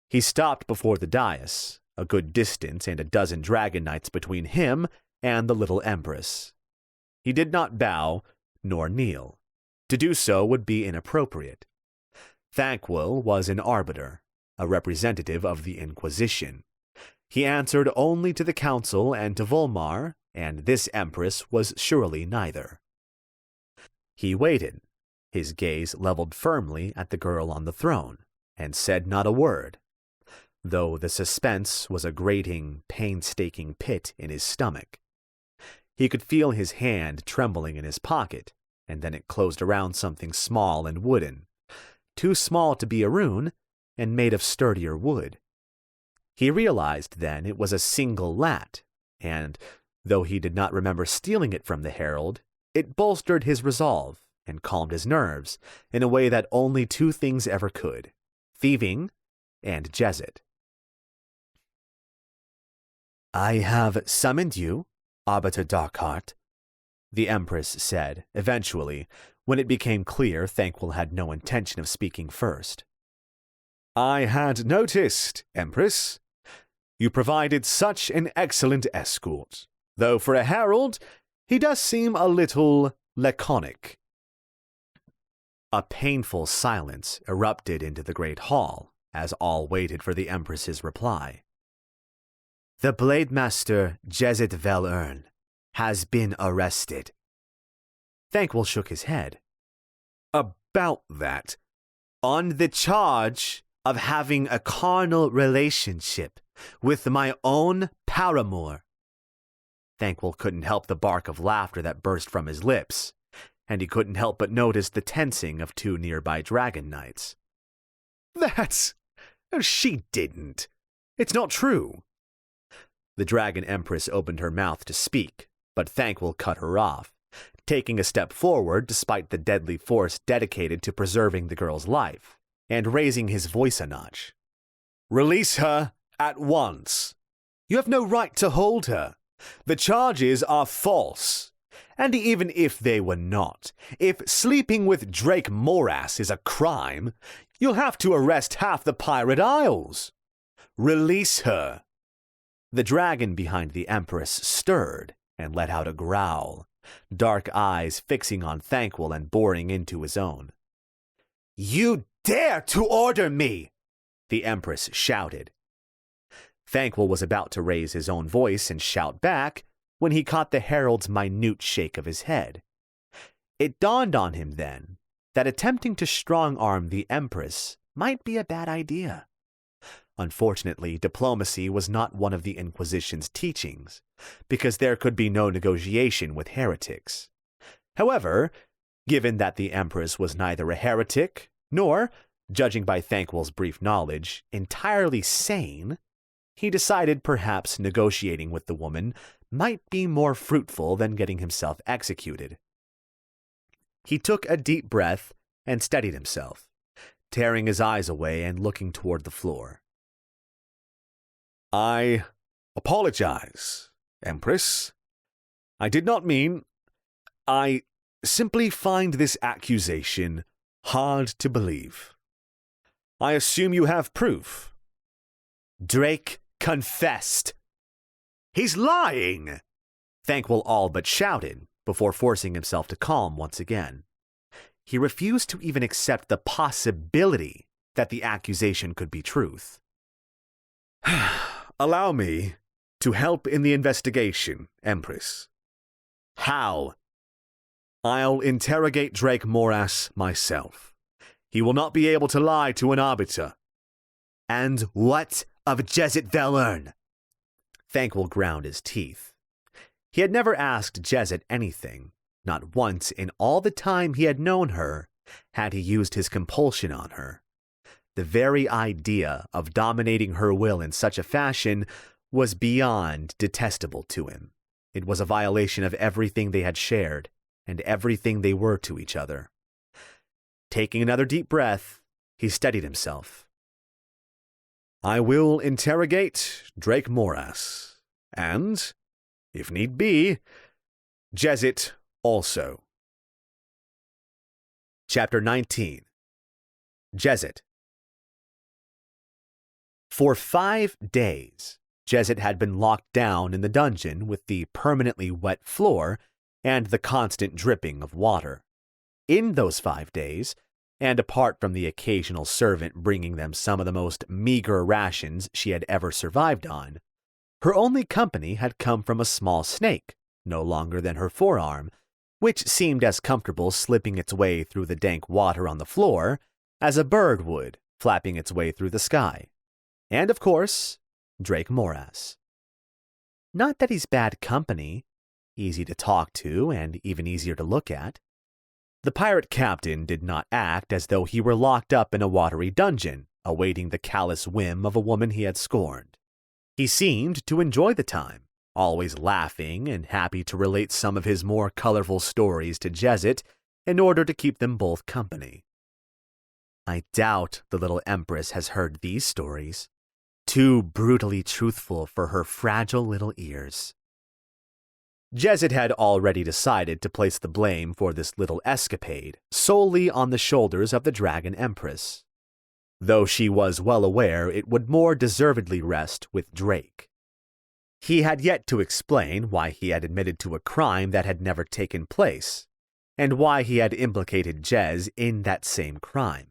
He stopped before the dais, a good distance and a dozen dragon knights between him and the little Empress. He did not bow nor kneel. To do so would be inappropriate. Thankwell was an arbiter, a representative of the Inquisition. He answered only to the council and to Volmar, and this Empress was surely neither. He waited, his gaze leveled firmly at the girl on the throne, and said not a word, though the suspense was a grating, painstaking pit in his stomach. He could feel his hand trembling in his pocket, and then it closed around something small and wooden, too small to be a rune, and made of sturdier wood. He realized then it was a single lat, and, though he did not remember stealing it from the herald, it bolstered his resolve and calmed his nerves in a way that only 2 things ever could: thieving and Jezet. "I have summoned you, Arbiter Darkheart," the Empress said, eventually, when it became clear Thankwell had no intention of speaking first. "I had noticed, Empress. You provided such an excellent escort, though for a herald, he does seem a little laconic." A painful silence erupted into the great hall as all waited for the Empress's reply. "The Blade Master Jezet Velern has been arrested." Thankwell shook his head. "About that, "On the charge of having a carnal relationship with my own paramour." Thankwell couldn't help the bark of laughter that burst from his lips, and he couldn't help but notice the tensing of 2 nearby dragon knights. "That's... she didn't. It's not true." The dragon Empress opened her mouth to speak, but Thankwell cut her off, taking a step forward despite the deadly force dedicated to preserving the girl's life, and raising his voice a notch. "Release her at once. You have no right to hold her. The charges are false. And even if they were not, if sleeping with Drake Morass is a crime, you'll have to arrest half the Pirate Isles. Release her." The dragon behind the Empress stirred and let out a growl, dark eyes fixing on Thanquol and boring into his own. "You dare to order me!" the Empress shouted. Thanquol was about to raise his own voice and shout back when he caught the herald's minute shake of his head. It dawned on him then that attempting to strong-arm the Empress might be a bad idea. Unfortunately, diplomacy was not one of the Inquisition's teachings, because there could be no negotiation with heretics. However, given that the Empress was neither a heretic nor, judging by Thanquol's brief knowledge, entirely sane, he decided perhaps negotiating with the woman might be more fruitful than getting himself executed. He took a deep breath and steadied himself, tearing his eyes away and looking toward the floor. "I apologize, Empress. I did not mean... I simply find this accusation hard to believe. I assume you have proof." Drake confessed. "He's lying!" Thanquol all but shouted before forcing himself to calm once again. He refused to even accept the possibility that the accusation could be truth. "Allow me to help in the investigation, Empress." "How?" "I'll interrogate Drake Morass myself. He will not be able to lie to an arbiter." "And what of Jezet Valerne?" Thanquol ground his teeth. He had never asked Jezet anything. Not once in all the time he had known her had he used his compulsion on her. The very idea of dominating her will in such a fashion was beyond detestable to him. It was a violation of everything they had shared and everything they were to each other. Taking another deep breath, he steadied himself. "I will interrogate Drake Morass, and, if need be, Jezet also." Chapter 19. Jezet. For 5 days, Jezet had been locked down in the dungeon with the permanently wet floor and the constant dripping of water. In those 5 days, and apart from the occasional servant bringing them some of the most meager rations she had ever survived on, her only company had come from a small snake, no longer than her forearm, which seemed as comfortable slipping its way through the dank water on the floor as a bird would flapping its way through the sky. And, of course, Drake Morass. Not that he's bad company, easy to talk to and even easier to look at. The pirate captain did not act as though he were locked up in a watery dungeon, awaiting the callous whim of a woman he had scorned. He seemed to enjoy the time, always laughing and happy to relate some of his more colorful stories to Jezet in order to keep them both company. I doubt the little Empress has heard these stories, too brutally truthful for her fragile little ears. Jezet had already decided to place the blame for this little escapade solely on the shoulders of the Dragon Empress, though she was well aware it would more deservedly rest with Drake. He had yet to explain why he had admitted to a crime that had never taken place, and why he had implicated Jez in that same crime.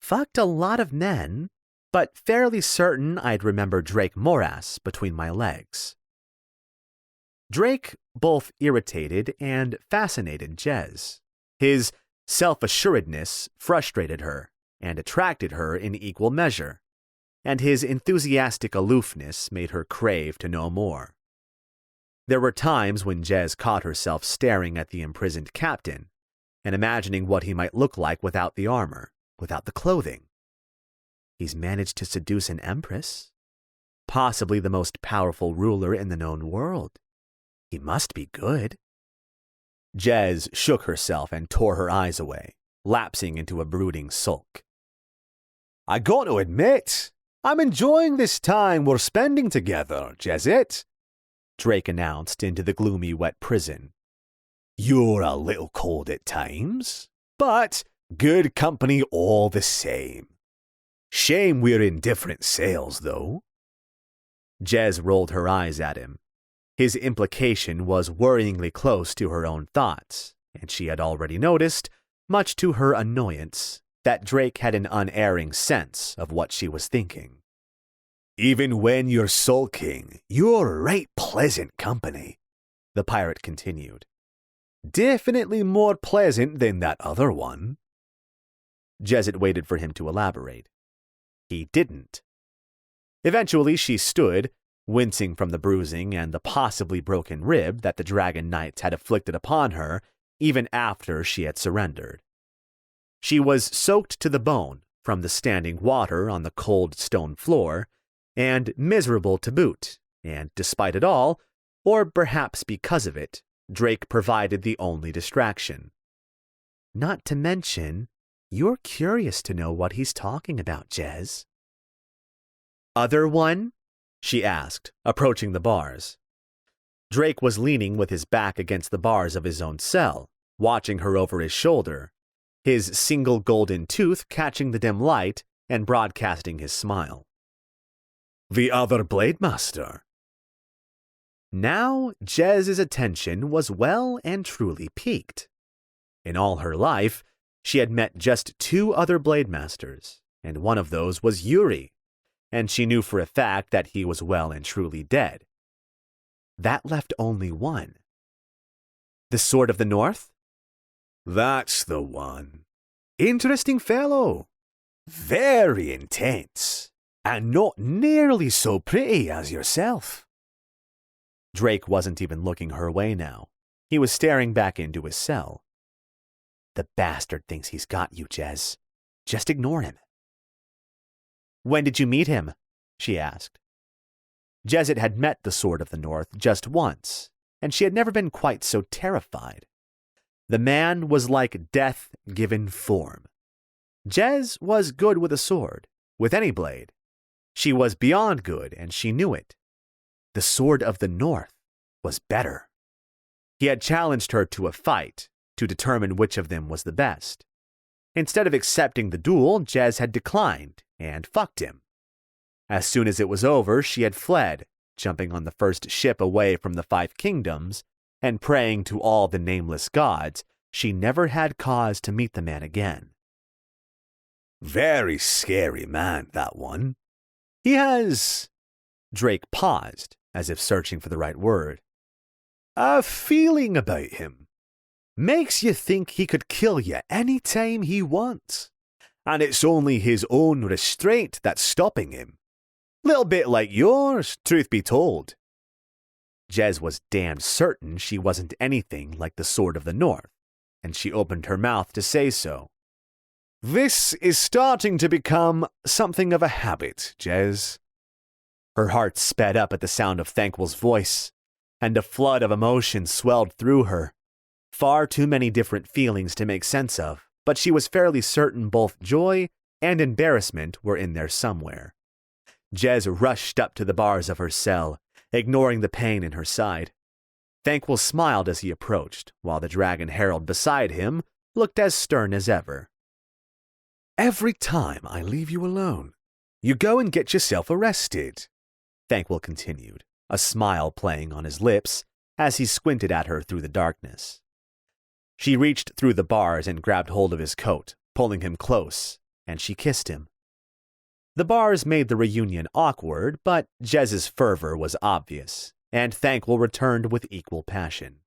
Fucked a lot of men, but fairly certain I'd remember Drake Morass between my legs. Drake both irritated and fascinated Jez. His self-assuredness frustrated her and attracted her in equal measure, and his enthusiastic aloofness made her crave to know more. There were times when Jez caught herself staring at the imprisoned captain and imagining what he might look like without the armor, without the clothing. He's managed to seduce an empress, possibly the most powerful ruler in the known world. He must be good. Jez shook herself and tore her eyes away, lapsing into a brooding sulk. "I got to admit, I'm enjoying this time we're spending together, Jezet. Drake announced into the gloomy wet prison. "You're a little cold at times, but good company all the same. Shame we're in different sails, though." Jez rolled her eyes at him. His implication was worryingly close to her own thoughts, and she had already noticed, much to her annoyance, that Drake had an unerring sense of what she was thinking. "Even when you're sulking, you're right pleasant company," the pirate continued. "Definitely more pleasant than that other one." Jezet waited for him to elaborate. He didn't. Eventually she stood, wincing from the bruising and the possibly broken rib that the Dragon Knights had afflicted upon her even after she had surrendered. She was soaked to the bone from the standing water on the cold stone floor, and miserable to boot, and despite it all, or perhaps because of it, Drake provided the only distraction. "Not to mention, you're curious to know what he's talking about, Jez." "Other one?" she asked, approaching the bars. Drake was leaning with his back against the bars of his own cell, watching her over his shoulder, his single golden tooth catching the dim light and broadcasting his smile. "The other Blade Master." Now Jez's attention was well and truly piqued. In all her life, she had met just 2 other Blade Masters, and one of those was Yuri, and she knew for a fact that he was well and truly dead. That left only one. The Sword of the North? "That's the one. Interesting fellow. Very intense, and not nearly so pretty as yourself." Drake wasn't even looking her way now. He was staring back into his cell. "The bastard thinks he's got you, Jez. Just ignore him." "When did you meet him?" she asked. Jezet had met the Sword of the North just once, and she had never been quite so terrified. The man was like death given form. Jez was good with a sword, with any blade. She was beyond good, and she knew it. The Sword of the North was better. He had challenged her to a fight to determine which of them was the best. Instead of accepting the duel, Jez had declined and fucked him. As soon as it was over, she had fled, jumping on the first ship away from the 5 kingdoms, and praying to all the nameless gods she never had cause to meet the man again. "Very scary man, that one. He has..." Drake paused, as if searching for the right word. "A feeling about him. Makes you think he could kill you any time he wants. And it's only his own restraint that's stopping him. Little bit like yours, truth be told." Jez was damned certain she wasn't anything like the Sword of the North, and she opened her mouth to say so. "This is starting to become something of a habit, Jez." Her heart sped up at the sound of Thanquil's voice, and a flood of emotion swelled through her. Far too many different feelings to make sense of, but she was fairly certain both joy and embarrassment were in there somewhere. Jez rushed up to the bars of her cell, ignoring the pain in her side. Thanquil smiled as he approached, while the Dragon Herald beside him looked as stern as ever. "Every time I leave you alone, you go and get yourself arrested," Thanquil continued, a smile playing on his lips as he squinted at her through the darkness. She reached through the bars and grabbed hold of his coat, pulling him close, and she kissed him. The bars made the reunion awkward, but Jez's fervor was obvious, and Thanquil returned with equal passion.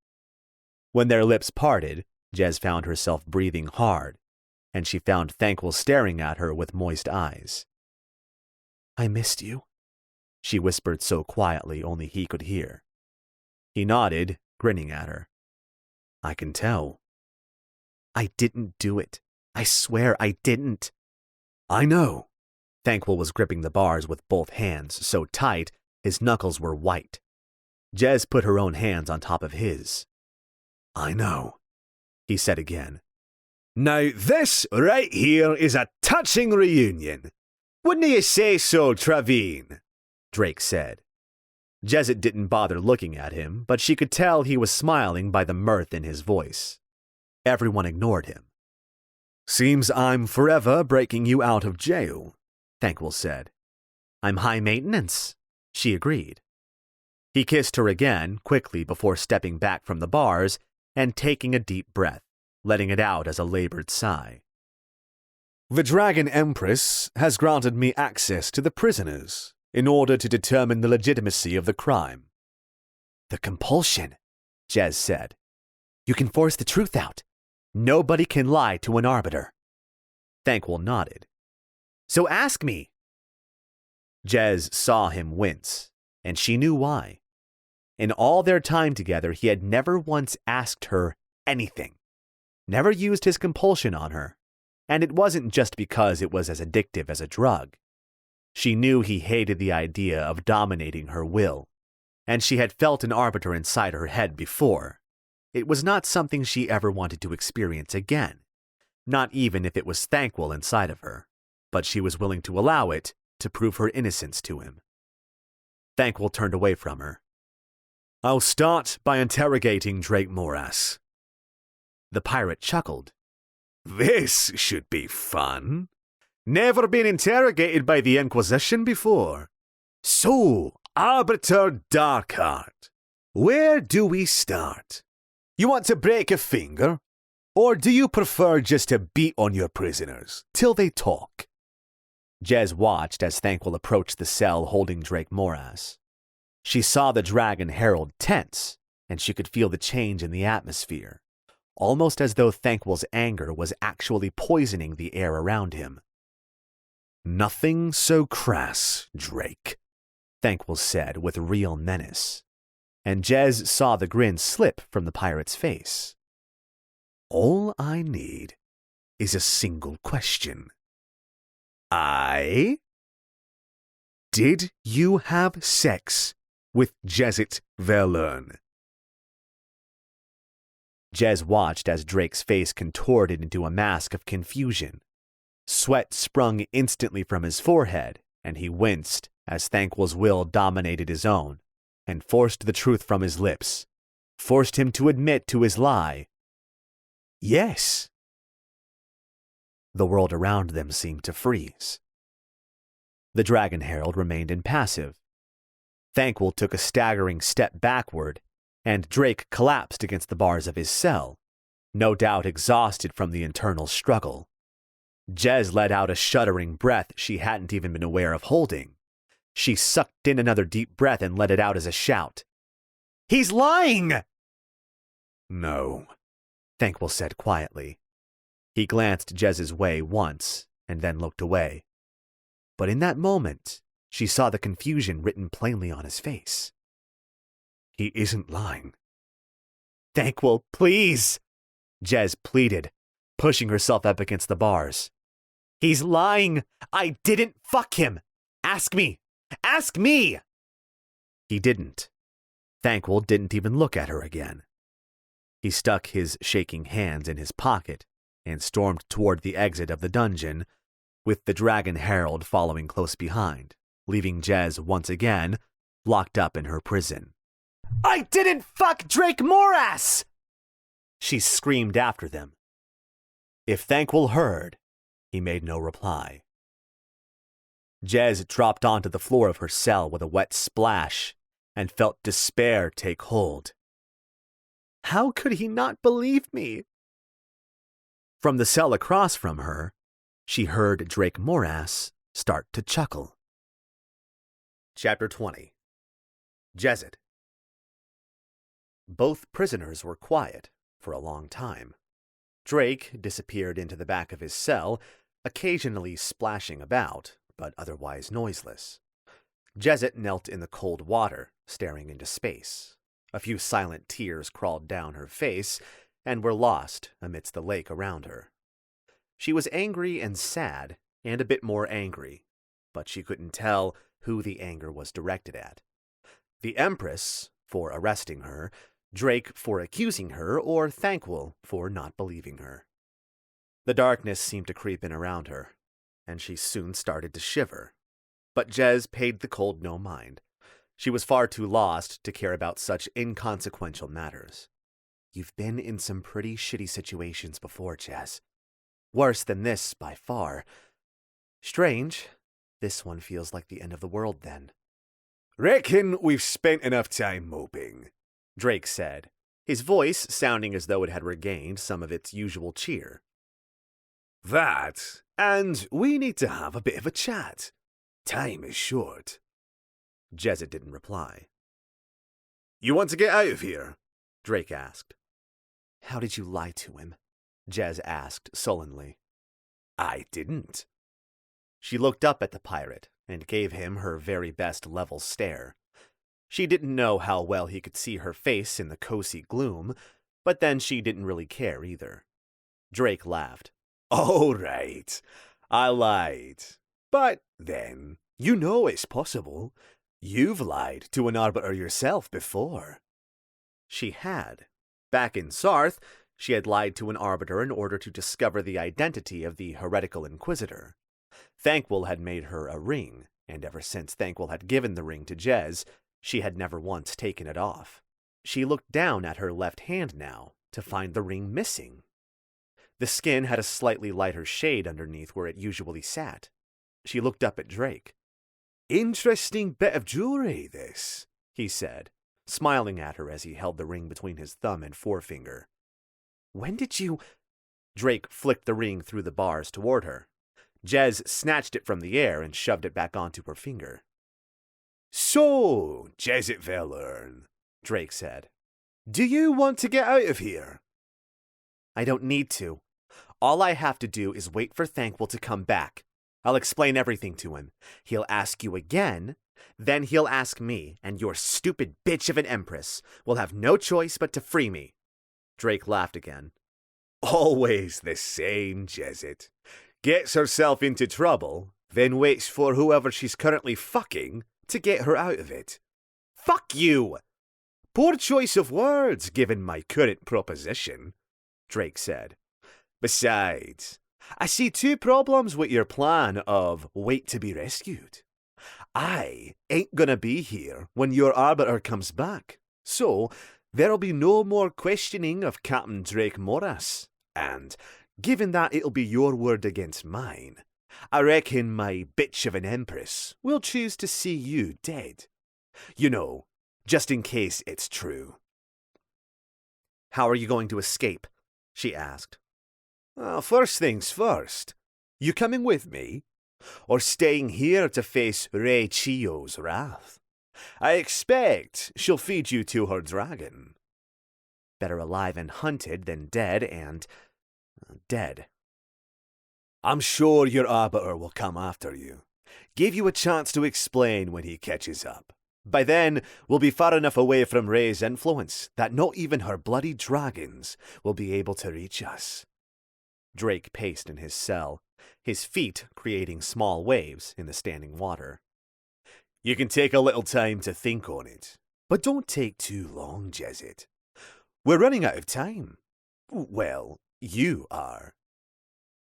When their lips parted, Jez found herself breathing hard, and she found Thanquil staring at her with moist eyes. "I missed you," she whispered so quietly only he could hear. He nodded, grinning at her. "I can tell." "I didn't do it. I swear I didn't." "I know." Thanquil was gripping the bars with both hands so tight his knuckles were white. Jez put her own hands on top of his. "I know," he said again. "Now this right here is a touching reunion. Wouldn't you say so, Traveen?" Drake said. Jezet didn't bother looking at him, but she could tell he was smiling by the mirth in his voice. Everyone ignored him. Seems I'm forever breaking you out of jail, Thankwell said. I'm high maintenance, she agreed. He kissed her again, quickly before stepping back from the bars and taking a deep breath, letting it out as a labored sigh. The Dragon Empress has granted me access to the prisoners in order to determine the legitimacy of the crime. The compulsion, Jez said. You can force the truth out. Nobody can lie to an arbiter. Thankwell nodded. So ask me. Jez saw him wince, and she knew why. In all their time together, he had never once asked her anything, never used his compulsion on her, and it wasn't just because it was as addictive as a drug. She knew he hated the idea of dominating her will, and she had felt an arbiter inside her head before. It was not something she ever wanted to experience again, not even if it was Thankwell inside of her, but she was willing to allow it to prove her innocence to him. Thankwell turned away from her. I'll start by interrogating Drake Morass. The pirate chuckled. This should be fun. Never been interrogated by the Inquisition before. So, Arbiter Darkheart, where do we start? You want to break a finger? Or do you prefer just to beat on your prisoners till they talk? Jez watched as Thankwell approached the cell holding Drake Morass. She saw the Dragon Herald tense, and she could feel the change in the atmosphere, almost as though Thankwell's anger was actually poisoning the air around him. Nothing so crass, Drake, Thankwell said with real menace, and Jez saw the grin slip from the pirate's face. All I need is a single question. Did you have sex with Jezet Verlern? Jez watched as Drake's face contorted into a mask of confusion. Sweat sprung instantly from his forehead, and he winced as Thankwell's will dominated his own and forced the truth from his lips, forced him to admit to his lie. Yes. The world around them seemed to freeze. The Dragon Herald remained impassive. Thankwell took a staggering step backward, and Drake collapsed against the bars of his cell, no doubt exhausted from the internal struggle. Jez let out a shuddering breath she hadn't even been aware of holding. She sucked in another deep breath and let it out as a shout. He's lying! No, Thankwell said quietly. He glanced Jez's way once, and then looked away. But in that moment, she saw the confusion written plainly on his face. He isn't lying. Thankwell, please, Jez pleaded, pushing herself up against the bars. He's lying. I didn't fuck him. Ask me. Ask me. He didn't. Thankwell didn't even look at her again. He stuck his shaking hands in his pocket and stormed toward the exit of the dungeon, with the Dragon Herald following close behind, leaving Jez once again locked up in her prison. I didn't fuck Drake Morass! She screamed after them. If Thankwell heard, he made no reply. Jez dropped onto the floor of her cell with a wet splash and felt despair take hold. How could he not believe me? From the cell across from her, she heard Drake Morass start to chuckle. Chapter 20. Jezet. Both prisoners were quiet for a long time. Drake disappeared into the back of his cell, occasionally splashing about, but otherwise noiseless. Jezet knelt in the cold water, staring into space. A few silent tears crawled down her face and were lost amidst the lake around her. She was angry and sad, and a bit more angry, but she couldn't tell who the anger was directed at. The Empress, for arresting her, Drake for accusing her, or Thankwell for not believing her. The darkness seemed to creep in around her, and she soon started to shiver. But Jez paid the cold no mind. She was far too lost to care about such inconsequential matters. You've been in some pretty shitty situations before, Jez. Worse than this, by far. Strange. This one feels like the end of the world, then. Reckon we've spent enough time moping, Drake said, his voice sounding as though it had regained some of its usual cheer. That, and we need to have a bit of a chat. Time is short. Jez didn't reply. You want to get out of here? Drake asked. How did you lie to him? Jez asked sullenly. I didn't. She looked up at the pirate and gave him her very best level stare. She didn't know how well he could see her face in the cozy gloom, but then she didn't really care either. Drake laughed. All right, I lied. But then, you know it's possible. You've lied to an arbiter yourself before. She had. Back in Sarth, she had lied to an arbiter in order to discover the identity of the heretical inquisitor. Thankwell had made her a ring, and ever since Thankwell had given the ring to Jez, she had never once taken it off. She looked down at her left hand now to find the ring missing. The skin had a slightly lighter shade underneath where it usually sat. She looked up at Drake. Interesting bit of jewelry, this, he said, smiling at her as he held the ring between his thumb and forefinger. When did you... Drake flicked the ring through the bars toward her. Jez snatched it from the air and shoved it back onto her finger. So, Jezit Velern, Drake said, do you want to get out of here? I don't need to. All I have to do is wait for Thankwell to come back. I'll explain everything to him. He'll ask you again, then he'll ask me, and your stupid bitch of an empress will have no choice but to free me. Drake laughed again. Always the same, Jezit. Gets herself into trouble, then waits for whoever she's currently fucking to get her out of it. Fuck you! Poor choice of words, given my current proposition, Drake said. Besides, I see two problems with your plan of wait to be rescued. I ain't gonna be here when your arbiter comes back, so there'll be no more questioning of Captain Drake Morris, and given that it'll be your word against mine, I reckon my bitch of an empress will choose to see you dead. You know, just in case it's true. How are you going to escape? She asked. First things first. You coming with me? Or staying here to face Rei Chio's wrath? I expect she'll feed you to her dragon. Better alive and hunted than dead and... dead. I'm sure your arbiter will come after you. Give you a chance to explain when he catches up. By then, we'll be far enough away from Rei's influence that not even her bloody dragons will be able to reach us. Drake paced in his cell, his feet creating small waves in the standing water. You can take a little time to think on it, but don't take too long, Jezit. We're running out of time. Well, you are.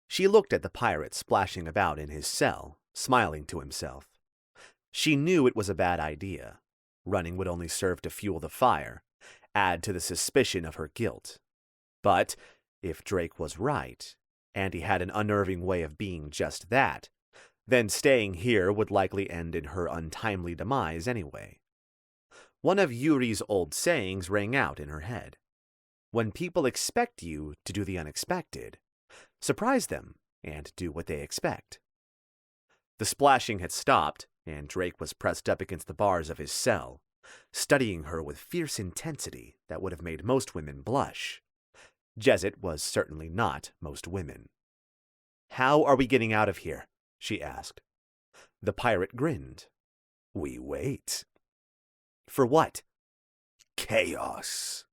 She looked at the pirate splashing about in his cell, smiling to himself. She knew it was a bad idea. Running would only serve to fuel the fire, add to the suspicion of her guilt. But if Drake was right, and he had an unnerving way of being just that, then staying here would likely end in her untimely demise anyway. One of Yuri's old sayings rang out in her head. When people expect you to do the unexpected, surprise them and do what they expect. The splashing had stopped, and Drake was pressed up against the bars of his cell, studying her with fierce intensity that would have made most women blush. Jezit was certainly not most women. How are we getting out of here? She asked. The pirate grinned. We wait. For what? Chaos.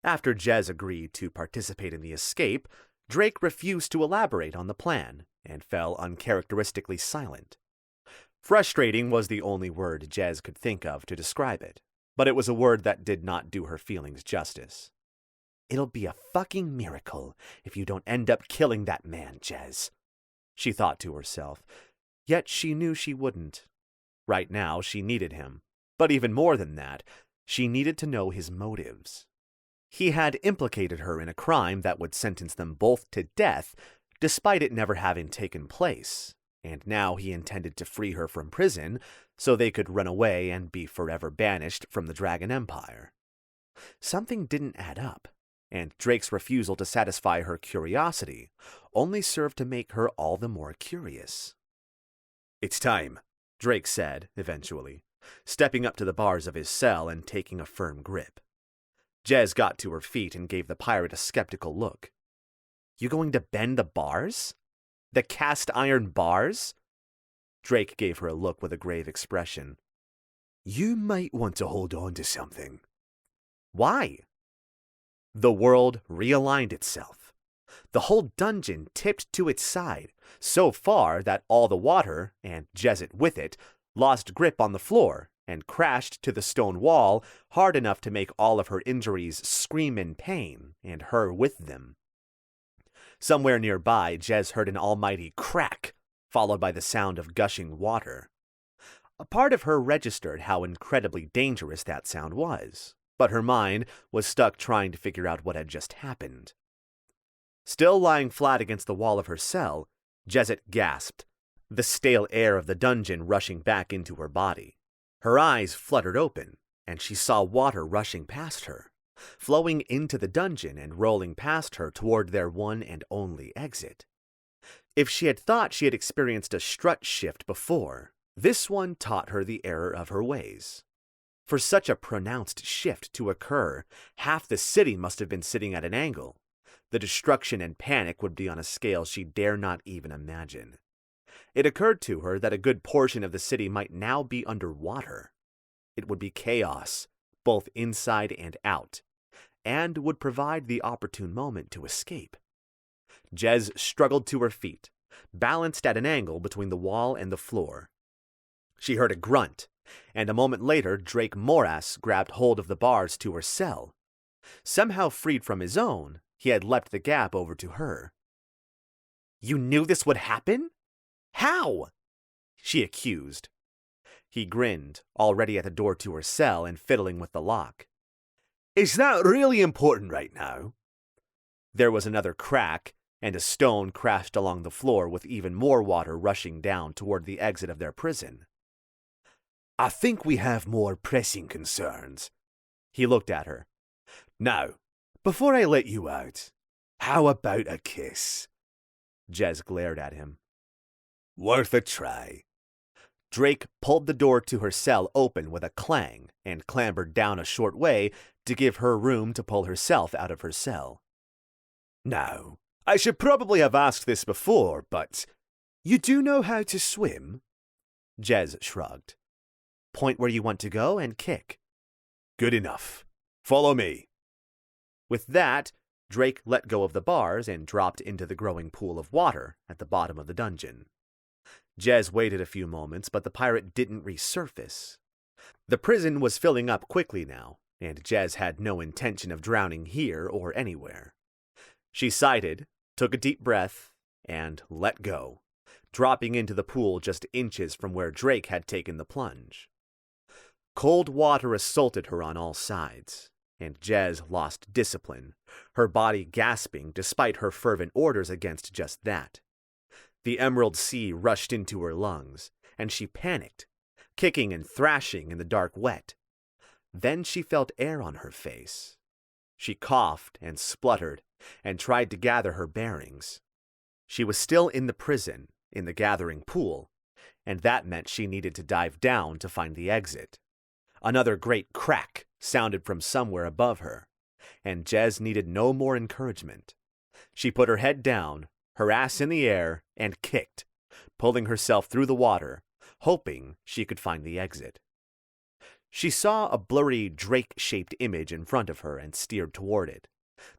After Jez agreed to participate in the escape, Drake refused to elaborate on the plan and fell uncharacteristically silent. Frustrating was the only word Jez could think of to describe it, but it was a word that did not do her feelings justice. It'll be a fucking miracle if you don't end up killing that man, Jez, she thought to herself, yet she knew she wouldn't. Right now, she needed him. But even more than that, she needed to know his motives. He had implicated her in a crime that would sentence them both to death, despite it never having taken place, and now he intended to free her from prison so they could run away and be forever banished from the Dragon Empire. Something didn't add up, and Drake's refusal to satisfy her curiosity only served to make her all the more curious. "It's time," Drake said, eventually, stepping up to the bars of his cell and taking a firm grip. Jez got to her feet and gave the pirate a skeptical look. "You going to bend the bars? The cast iron bars?" Drake gave her a look with a grave expression. "You might want to hold on to something." "Why?" The world realigned itself. The whole dungeon tipped to its side, so far that all the water, and Jezet with it, lost grip on the floor and crashed to the stone wall hard enough to make all of her injuries scream in pain, and her with them. Somewhere nearby, Jez heard an almighty crack, followed by the sound of gushing water. A part of her registered how incredibly dangerous that sound was, but her mind was stuck trying to figure out what had just happened. Still lying flat against the wall of her cell, Jezet gasped, the stale air of the dungeon rushing back into her body. Her eyes fluttered open, and she saw water rushing past her, flowing into the dungeon and rolling past her toward their one and only exit. If she had thought she had experienced a strut shift before, this one taught her the error of her ways. For such a pronounced shift to occur, half the city must have been sitting at an angle. The destruction and panic would be on a scale she dare not even imagine. It occurred to her that a good portion of the city might now be underwater. It would be chaos, both inside and out, and would provide the opportune moment to escape. Jez struggled to her feet, balanced at an angle between the wall and the floor. She heard a grunt, and a moment later Drake Moras grabbed hold of the bars to her cell. Somehow freed from his own, he had leapt the gap over to her. "You knew this would happen? How?" she accused. He grinned, already at the door to her cell and fiddling with the lock. "Is that really important right now?" There was another crack, and a stone crashed along the floor with even more water rushing down toward the exit of their prison. "I think we have more pressing concerns." He looked at her. "Now, before I let you out, how about a kiss?" Jez glared at him. "Worth a try." Drake pulled the door to her cell open with a clang and clambered down a short way to give her room to pull herself out of her cell. "Now, I should probably have asked this before, but you do know how to swim?" Jez shrugged. "Point where you want to go and kick." "Good enough. Follow me." With that, Drake let go of the bars and dropped into the growing pool of water at the bottom of the dungeon. Jez waited a few moments, but the pirate didn't resurface. The prison was filling up quickly now, and Jez had no intention of drowning here or anywhere. She sighed, took a deep breath, and let go, dropping into the pool just inches from where Drake had taken the plunge. Cold water assaulted her on all sides, and Jez lost discipline, her body gasping despite her fervent orders against just that. The emerald sea rushed into her lungs, and she panicked, kicking and thrashing in the dark wet. Then she felt air on her face. She coughed and spluttered and tried to gather her bearings. She was still in the prison, in the gathering pool, and that meant she needed to dive down to find the exit. Another great crack sounded from somewhere above her, and Jez needed no more encouragement. She put her head down, her ass in the air, and kicked, pulling herself through the water, hoping she could find the exit. She saw a blurry drake-shaped image in front of her and steered toward it.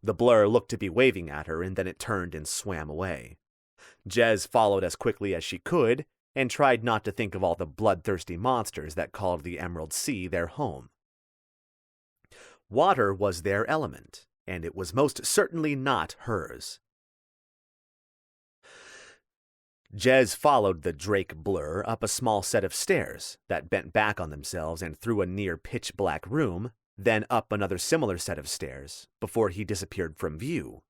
The blur looked to be waving at her, and then it turned and swam away. Jez followed as quickly as she could, and tried not to think of all the bloodthirsty monsters that called the Emerald Sea their home. Water was their element, and it was most certainly not hers. Jez followed the Drake blur up a small set of stairs that bent back on themselves and through a near pitch-black room, then up another similar set of stairs, before he disappeared from view.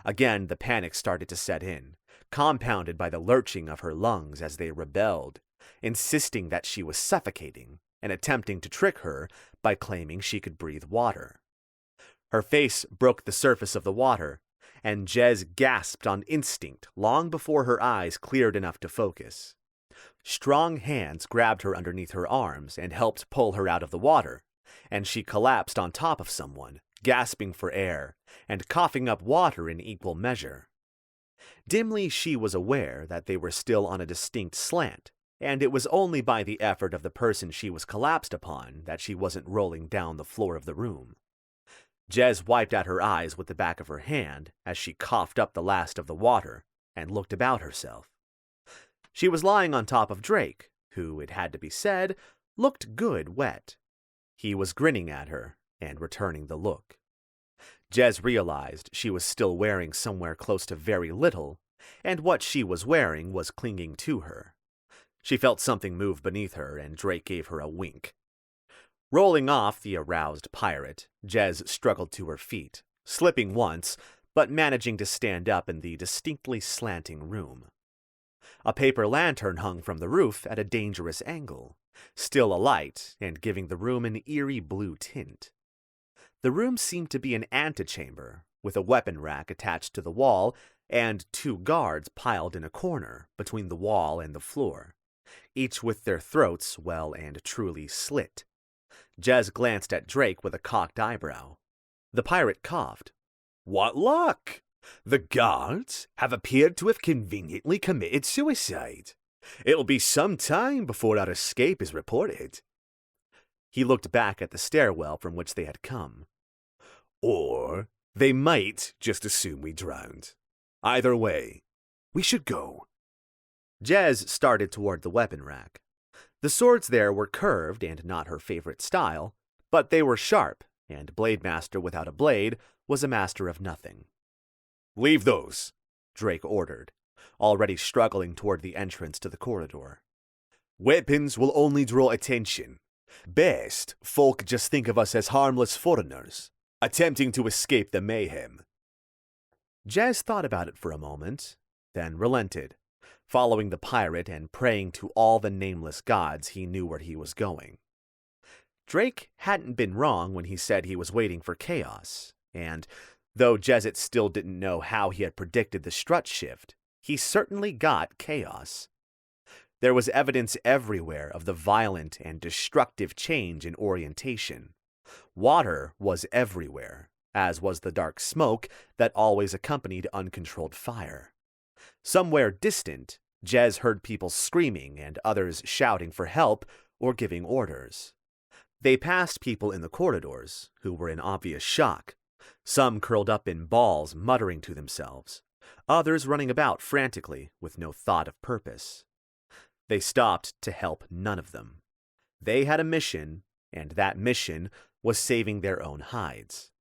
Again, the panic started to set in, compounded by the lurching of her lungs as they rebelled, insisting that she was suffocating and attempting to trick her by claiming she could breathe water. Her face broke the surface of the water, and Jez gasped on instinct long before her eyes cleared enough to focus. Strong hands grabbed her underneath her arms and helped pull her out of the water, and she collapsed on top of someone, gasping for air and coughing up water in equal measure. Dimly she was aware that they were still on a distinct slant, and it was only by the effort of the person she was collapsed upon that she wasn't rolling down the floor of the room. Jez wiped at her eyes with the back of her hand as she coughed up the last of the water and looked about herself. She was lying on top of Drake, who, it had to be said, looked good wet. He was grinning at her and returning the look. Jez realized she was still wearing somewhere close to very little, and what she was wearing was clinging to her. She felt something move beneath her, and Drake gave her a wink. Rolling off the aroused pirate, Jez struggled to her feet, slipping once, but managing to stand up in the distinctly slanting room. A paper lantern hung from the roof at a dangerous angle, still alight and giving the room an eerie blue tint. The room seemed to be an antechamber, with a weapon rack attached to the wall and 2 guards piled in a corner between the wall and the floor, each with their throats well and truly slit. Jez glanced at Drake with a cocked eyebrow. The pirate coughed. "What luck! The guards have appeared to have conveniently committed suicide. It'll be some time before our escape is reported." He looked back at the stairwell from which they had come. "Or they might just assume we drowned. Either way, we should go." Jez started toward the weapon rack. The swords there were curved and not her favorite style, but they were sharp, and Blade Master without a blade was a master of nothing. "Leave those," Drake ordered, already struggling toward the entrance to the corridor. "Weapons will only draw attention. Best, folk just think of us as harmless foreigners, attempting to escape the mayhem." Jez thought about it for a moment, then relented, following the pirate and praying to all the nameless gods he knew where he was going. Drake hadn't been wrong when he said he was waiting for chaos, and though Jezit still didn't know how he had predicted the strut shift, he certainly got chaos. There was evidence everywhere of the violent and destructive change in orientation. Water was everywhere, as was the dark smoke that always accompanied uncontrolled fire. Somewhere distant, Jez heard people screaming and others shouting for help or giving orders. They passed people in the corridors who were in obvious shock, some curled up in balls muttering to themselves, others running about frantically with no thought of purpose. They stopped to help none of them. They had a mission, and that mission was saving their own hides.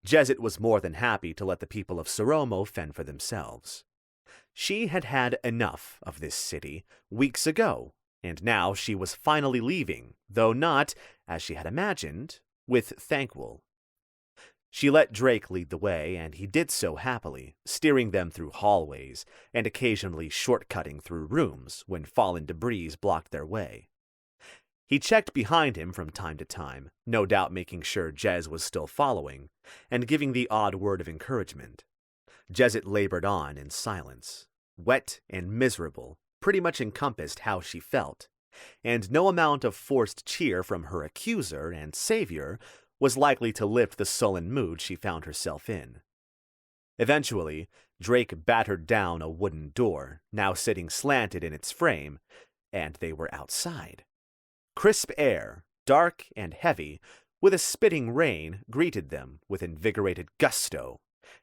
Jezit was more than happy to let the people of Soromo fend for themselves. She had had enough of this city weeks ago, and now she was finally leaving, though not, as she had imagined, with Thankwell. She let Drake lead the way, and he did so happily, steering them through hallways and occasionally shortcutting through rooms when fallen debris blocked their way. He checked behind him from time to time, no doubt making sure Jez was still following, and giving the odd word of encouragement. Jezit labored on in silence. Wet and miserable pretty much encompassed how she felt, and no amount of forced cheer from her accuser and savior was likely to lift the sullen mood she found herself in. Eventually, Drake battered down a wooden door, now sitting slanted in its frame, and they were outside. Crisp air, dark and heavy, with a spitting rain, greeted them with invigorated gusto,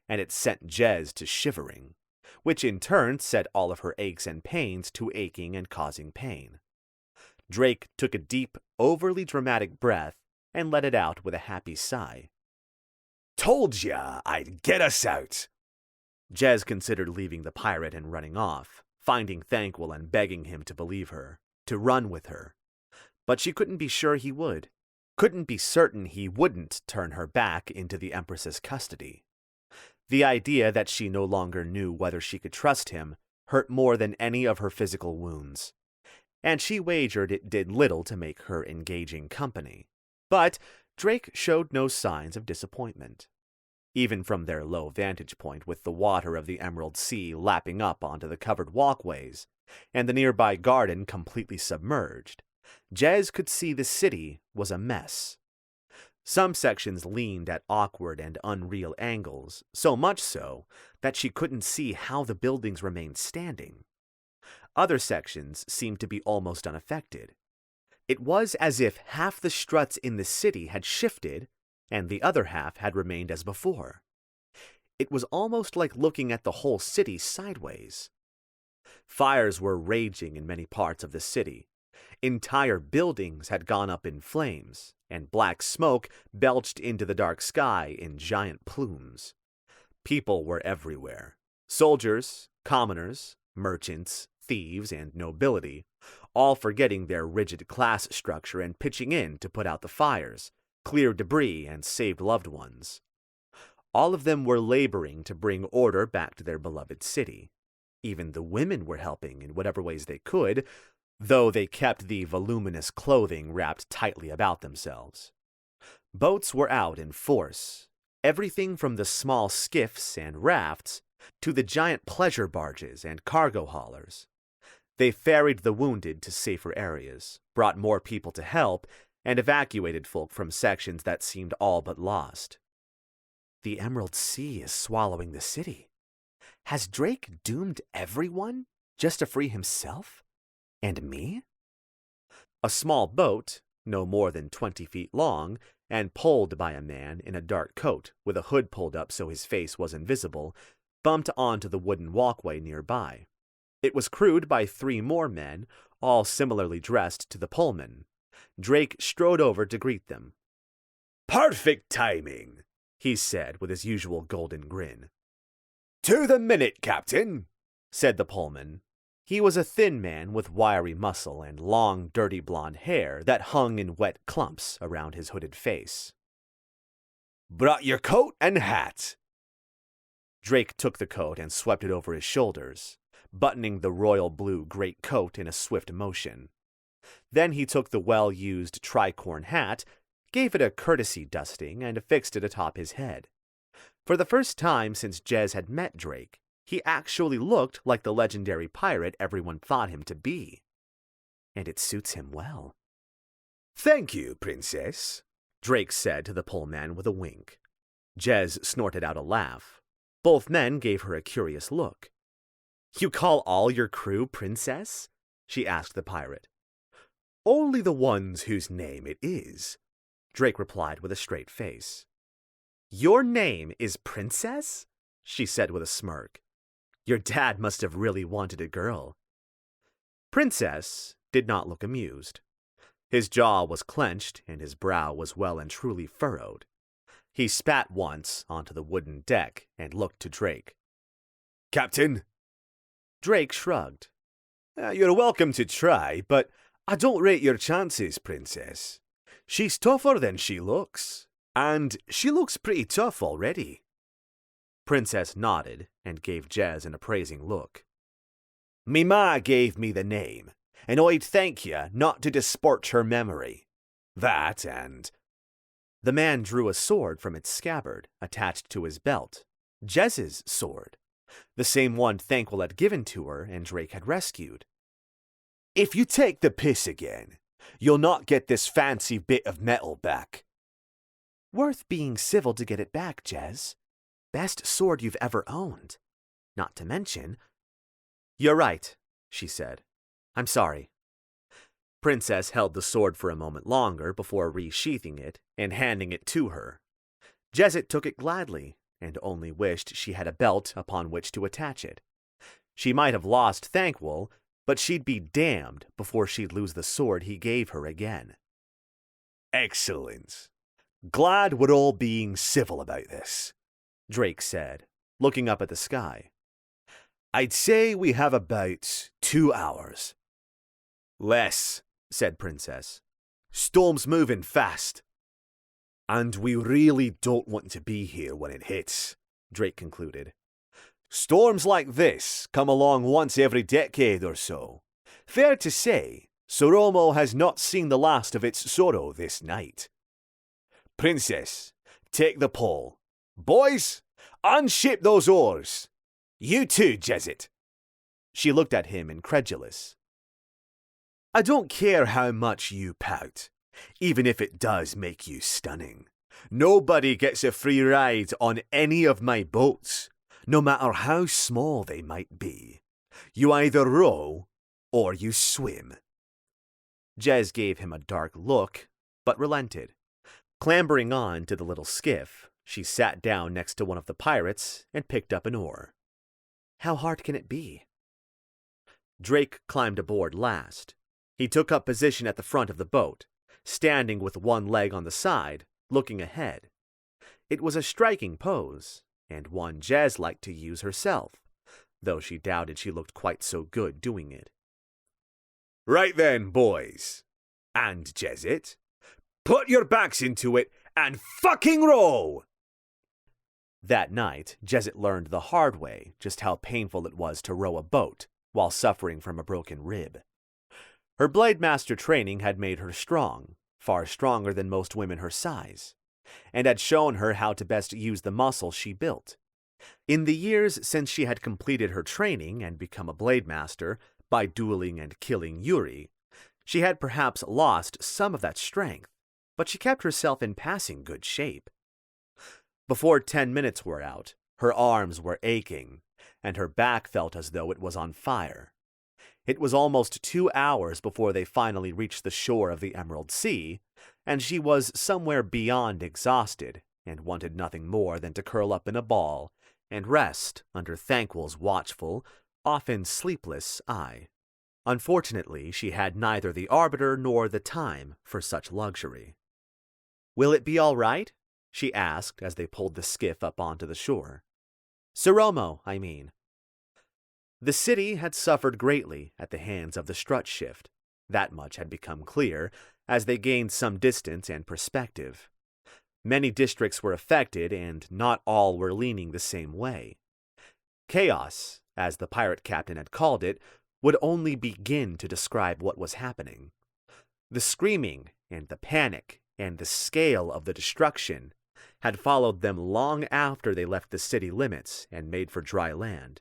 and it sent Jez to shivering, which in turn set all of her aches and pains to aching and causing pain. Drake took a deep, overly dramatic breath and let it out with a happy sigh. "Told ya I'd get us out." Jez considered leaving the pirate and running off, finding Thankwell and begging him to believe her, to run with her. But she couldn't be sure he would. Couldn't be certain he wouldn't turn her back into the Empress's custody. The idea that she no longer knew whether she could trust him hurt more than any of her physical wounds, and she wagered it did little to make her engaging company. But Drake showed no signs of disappointment. Even from their low vantage point, with the water of the Emerald Sea lapping up onto the covered walkways, and the nearby garden completely submerged, Jez could see the city was a mess. Some sections leaned at awkward and unreal angles, so much so that she couldn't see how the buildings remained standing. Other sections seemed to be almost unaffected. It was as if half the struts in the city had shifted and the other half had remained as before. It was almost like looking at the whole city sideways. Fires were raging in many parts of the city. Entire buildings had gone up in flames, and black smoke belched into the dark sky in giant plumes. People were everywhere. Soldiers, commoners, merchants, thieves, and nobility, all forgetting their rigid class structure and pitching in to put out the fires, clear debris, and save loved ones. All of them were laboring to bring order back to their beloved city. Even the women were helping in whatever ways they could, though they kept the voluminous clothing wrapped tightly about themselves. Boats were out in force, everything from the small skiffs and rafts to the giant pleasure barges and cargo haulers. They ferried the wounded to safer areas, brought more people to help, and evacuated folk from sections that seemed all but lost. The Emerald Sea is swallowing the city. Has Drake doomed everyone just to free himself? And me? A small boat, no more than 20 feet long, and pulled by a man in a dark coat with a hood pulled up so his face was invisible, bumped onto the wooden walkway nearby. It was crewed by 3 more men, all similarly dressed to the Pullman. Drake strode over to greet them. Perfect timing, he said with his usual golden grin. To the minute, Captain, said the Pullman. He was a thin man with wiry muscle and long, dirty blonde hair that hung in wet clumps around his hooded face. Brought your coat and hat. Drake took the coat and swept it over his shoulders, buttoning the royal blue greatcoat in a swift motion. Then he took the well-used tricorn hat, gave it a courtesy dusting, and affixed it atop his head. For the first time since Jez had met Drake, he actually looked like the legendary pirate everyone thought him to be. And it suits him well. Thank you, Princess, Drake said to the Pullman with a wink. Jez snorted out a laugh. Both men gave her a curious look. You call all your crew Princess? She asked the pirate. Only the ones whose name it is, Drake replied with a straight face. Your name is Princess? She said with a smirk. Your dad must have really wanted a girl. Princess did not look amused. His jaw was clenched and his brow was well and truly furrowed. He spat once onto the wooden deck and looked to Drake. Captain? Drake shrugged. You're welcome to try, but I don't rate your chances, Princess. She's tougher than she looks, and she looks pretty tough already. Princess nodded and gave Jez an appraising look. Me ma gave me the name, and I'd thank you not to disport her memory. That and... The man drew a sword from its scabbard, attached to his belt. Jez's sword. The same one Thankwell had given to her and Drake had rescued. If you take the piss again, you'll not get this fancy bit of metal back. Worth being civil to get it back, Jez. Best sword you've ever owned. Not to mention... You're right, she said. I'm sorry. Princess held the sword for a moment longer before resheathing it and handing it to her. Jezit took it gladly and only wished she had a belt upon which to attach it. She might have lost Thankwell, but she'd be damned before she'd lose the sword he gave her again. Excellent. Glad we're all being civil about this, Drake said, looking up at the sky. I'd say we have about 2 hours. Less, said Princess. Storm's moving fast. And we really don't want to be here when it hits, Drake concluded. Storms like this come along once every decade or so. Fair to say, Soromo has not seen the last of its sorrow this night. Princess, take the pole. Boys, unship those oars. You too, Jezit. She looked at him incredulous. I don't care how much you pout, even if it does make you stunning. Nobody gets a free ride on any of my boats, no matter how small they might be. You either row or you swim. Jez gave him a dark look, but relented. Clambering on to the little skiff, she sat down next to one of the pirates and picked up an oar. How hard can it be? Drake climbed aboard last. He took up position at the front of the boat, standing with one leg on the side, looking ahead. It was a striking pose, and one Jez liked to use herself, though she doubted she looked quite so good doing it. Right then, boys. And Jezit, put your backs into it and fucking row! That night, Jezit learned the hard way just how painful it was to row a boat while suffering from a broken rib. Her Blade Master training had made her strong, far stronger than most women her size, and had shown her how to best use the muscles she built. In the years since she had completed her training and become a Blade Master by dueling and killing Yuri, she had perhaps lost some of that strength, but she kept herself in passing good shape. Before 10 minutes were out, her arms were aching, and her back felt as though it was on fire. It was almost 2 hours before they finally reached the shore of the Emerald Sea, and she was somewhere beyond exhausted and wanted nothing more than to curl up in a ball and rest under Thanquol's watchful, often sleepless eye. Unfortunately, she had neither the arbiter nor the time for such luxury. "Will it be all right?" she asked as they pulled the skiff up onto the shore. "Soromo, I mean." The city had suffered greatly at the hands of the strut shift. That much had become clear as they gained some distance and perspective. Many districts were affected, and not all were leaning the same way. Chaos, as the pirate captain had called it, would only begin to describe what was happening. The screaming and the panic and the scale of the destruction had followed them long after they left the city limits and made for dry land.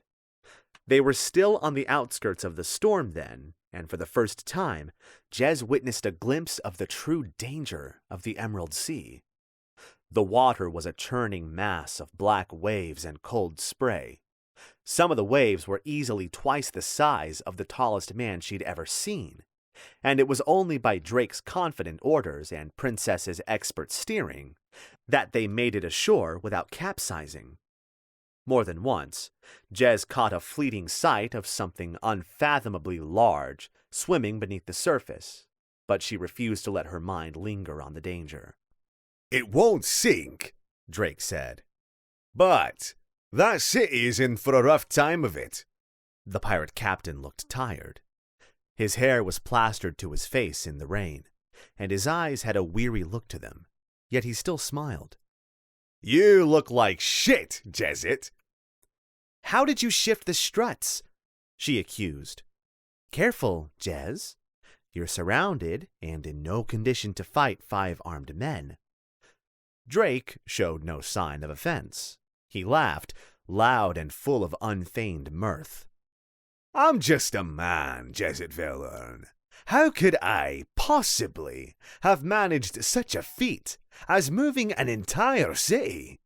They were still on the outskirts of the storm then, and for the first time, Jez witnessed a glimpse of the true danger of the Emerald Sea. The water was a churning mass of black waves and cold spray. Some of the waves were easily twice the size of the tallest man she'd ever seen, and it was only by Drake's confident orders and Princess's expert steering that they made it ashore without capsizing. More than once, Jez caught a fleeting sight of something unfathomably large swimming beneath the surface, but she refused to let her mind linger on the danger. It won't sink, Drake said. But that city is in for a rough time of it. The pirate captain looked tired. His hair was plastered to his face in the rain, and his eyes had a weary look to them, yet he still smiled. You look like shit, Jezit. "How did you shift the struts?" she accused. "Careful, Jez. You're surrounded and in no condition to fight 5 armed men." Drake showed no sign of offense. He laughed, loud and full of unfeigned mirth. I'm just a man, Jezit Velern. How could I possibly have managed such a feat as moving an entire city?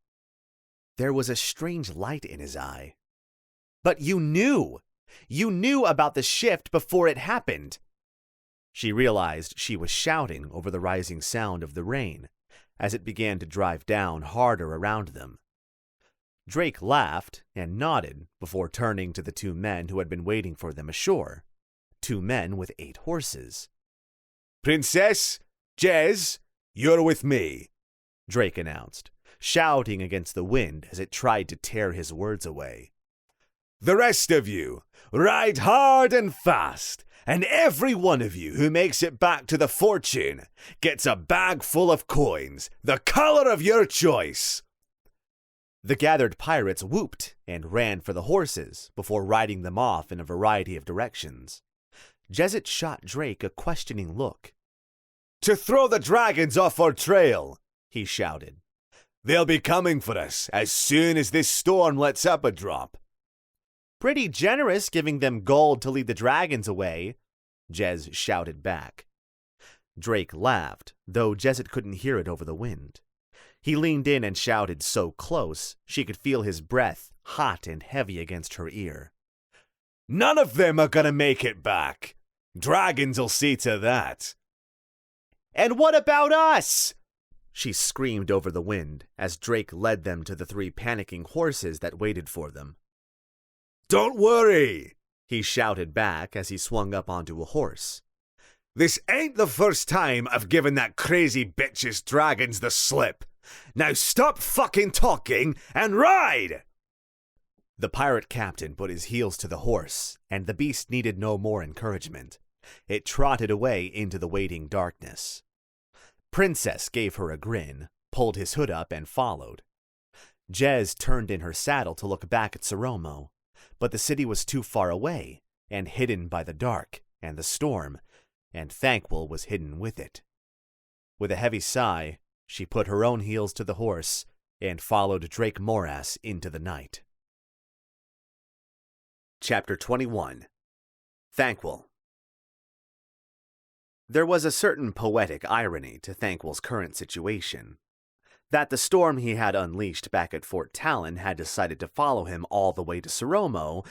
There was a strange light in his eye. "But you knew! You knew about the shift before it happened!" She realized she was shouting over the rising sound of the rain as it began to drive down harder around them. Drake laughed and nodded before turning to the 2 men who had been waiting for them ashore. 2 men with 8 horses. "Princess, Jez, you're with me," Drake announced, shouting against the wind as it tried to tear his words away. The rest of you, ride hard and fast, and every one of you who makes it back to the fortune gets a bag full of coins, the color of your choice." The gathered pirates whooped and ran for the horses before riding them off in a variety of directions. Jezzet shot Drake a questioning look. "To throw the dragons off our trail," he shouted. "They'll be coming for us as soon as this storm lets up a drop." "Pretty generous giving them gold to lead the dragons away," Jez shouted back. Drake laughed, though Jezzet couldn't hear it over the wind. He leaned in and shouted so close she could feel his breath hot and heavy against her ear. "None of them are gonna make it back. Dragons'll see to that." "And what about us?" she screamed over the wind as Drake led them to the 3 panicking horses that waited for them. "Don't worry," he shouted back as he swung up onto a horse. "This ain't the first time I've given that crazy bitch's dragons the slip. Now stop fucking talking and ride!" The pirate captain put his heels to the horse, and the beast needed no more encouragement. It trotted away into the waiting darkness. Princess gave her a grin, pulled his hood up, and followed. Jez turned in her saddle to look back at Soromo, but the city was too far away and hidden by the dark and the storm, and Thankwell was hidden with it. With a heavy sigh, she put her own heels to the horse and followed Drake Morass into the night. Chapter 21. Thankwell. There was a certain poetic irony to Thankwell's current situation. That the storm he had unleashed back at Fort Talon had decided to follow him all the way to Soromo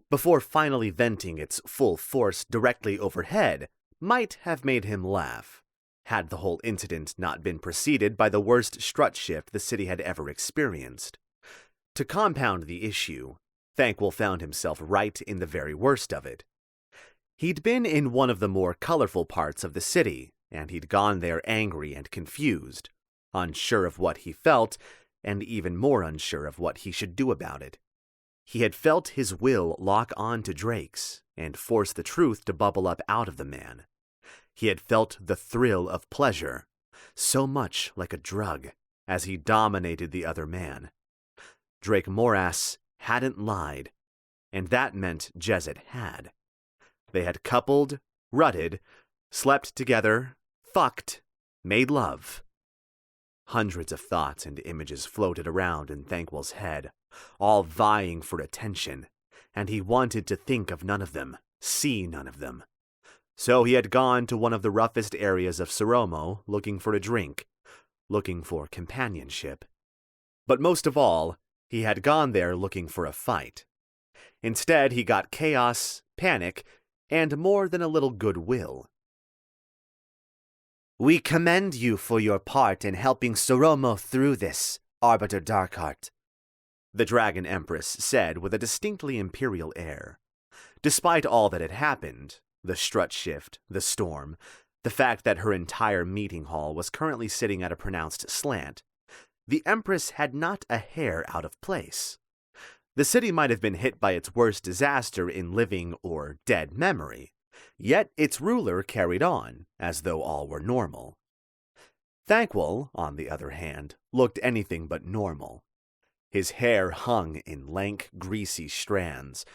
before finally venting its full force directly overhead might have made him laugh, had the whole incident not been preceded by the worst strut shift the city had ever experienced. To compound the issue, Thankwell found himself right in the very worst of it. He'd been in one of the more colorful parts of the city, and he'd gone there angry and confused, unsure of what he felt, and even more unsure of what he should do about it. He had felt his will lock on to Drake's and force the truth to bubble up out of the man. He had felt the thrill of pleasure, so much like a drug, as he dominated the other man. Drake Morass hadn't lied, and that meant Jezzet had. They had coupled, rutted, slept together, fucked, made love. Hundreds of thoughts and images floated around in Thankwell's head, all vying for attention, and he wanted to think of none of them, see none of them. So he had gone to one of the roughest areas of Soromo looking for a drink, looking for companionship. But most of all, he had gone there looking for a fight. Instead, he got chaos, panic, and more than a little goodwill. "We commend you for your part in helping Soromo through this, Arbiter Darkheart," the Dragon Empress said with a distinctly imperial air. Despite all that had happened, the strut shift, the storm, the fact that her entire meeting hall was currently sitting at a pronounced slant, the Empress had not a hair out of place. The city might have been hit by its worst disaster in living or dead memory, yet its ruler carried on, as though all were normal. Thankwell, on the other hand, looked anything but normal. His hair hung in lank, greasy strands,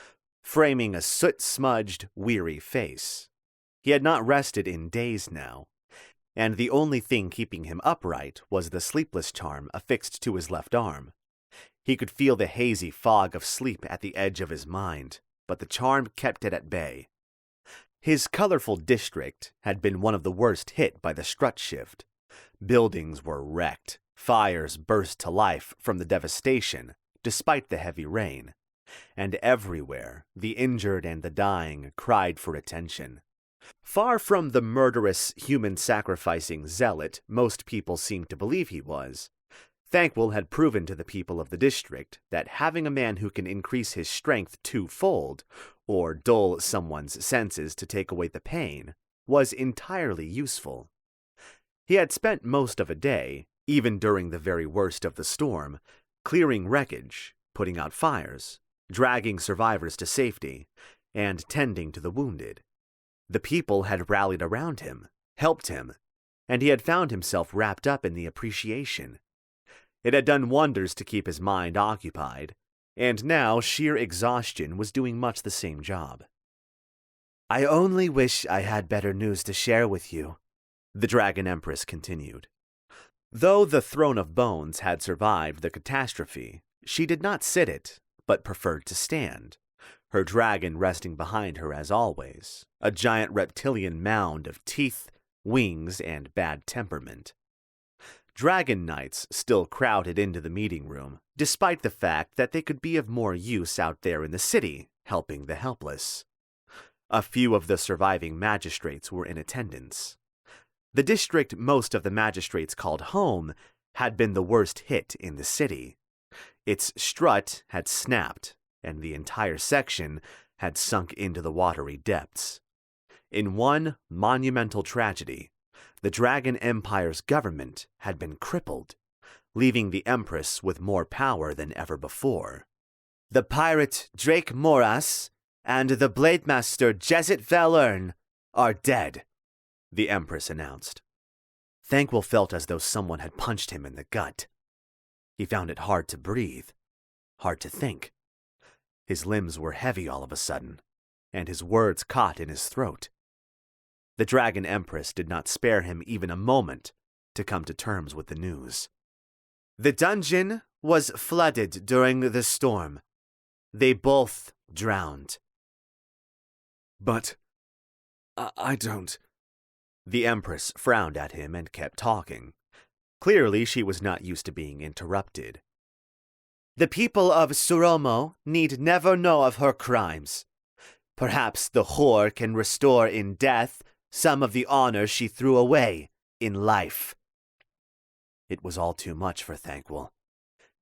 framing a soot-smudged, weary face. He had not rested in days now, and the only thing keeping him upright was the sleepless charm affixed to his left arm. He could feel the hazy fog of sleep at the edge of his mind, but the charm kept it at bay. His colorful district had been one of the worst hit by the strut shift. Buildings were wrecked, fires burst to life from the devastation, despite the heavy rain, and everywhere the injured and the dying cried for attention. Far from the murderous, human-sacrificing zealot most people seemed to believe he was, Thankwell had proven to the people of the district that having a man who can increase his strength twofold, or dull someone's senses to take away the pain, was entirely useful. He had spent most of a day, even during the very worst of the storm, clearing wreckage, putting out fires, dragging survivors to safety and tending to the wounded. The people had rallied around him, helped him, and he had found himself wrapped up in the appreciation. It had done wonders to keep his mind occupied, and now sheer exhaustion was doing much the same job. "I only wish I had better news to share with you," the Dragon Empress continued. Though the Throne of Bones had survived the catastrophe, she did not sit it, but preferred to stand, her dragon resting behind her as always, a giant reptilian mound of teeth, wings, and bad temperament. Dragon Knights still crowded into the meeting room, despite the fact that they could be of more use out there in the city, helping the helpless. A few of the surviving magistrates were in attendance. The district most of the magistrates called home had been the worst hit in the city. Its strut had snapped, and the entire section had sunk into the watery depths. In one monumental tragedy, the Dragon Empire's government had been crippled, leaving the Empress with more power than ever before. "The pirate Drake Moras and the Blade Master Jezit Valern are dead," the Empress announced. Thankwell felt as though someone had punched him in the gut. He found it hard to breathe, hard to think. His limbs were heavy all of a sudden, and his words caught in his throat. The Dragon Empress did not spare him even a moment to come to terms with the news. "The dungeon was flooded during the storm. They both drowned." "But I don't..." The Empress frowned at him and kept talking. Clearly, she was not used to being interrupted. "The people of Suromo need never know of her crimes. Perhaps the whore can restore in death some of the honor she threw away in life." It was all too much for Thankwell.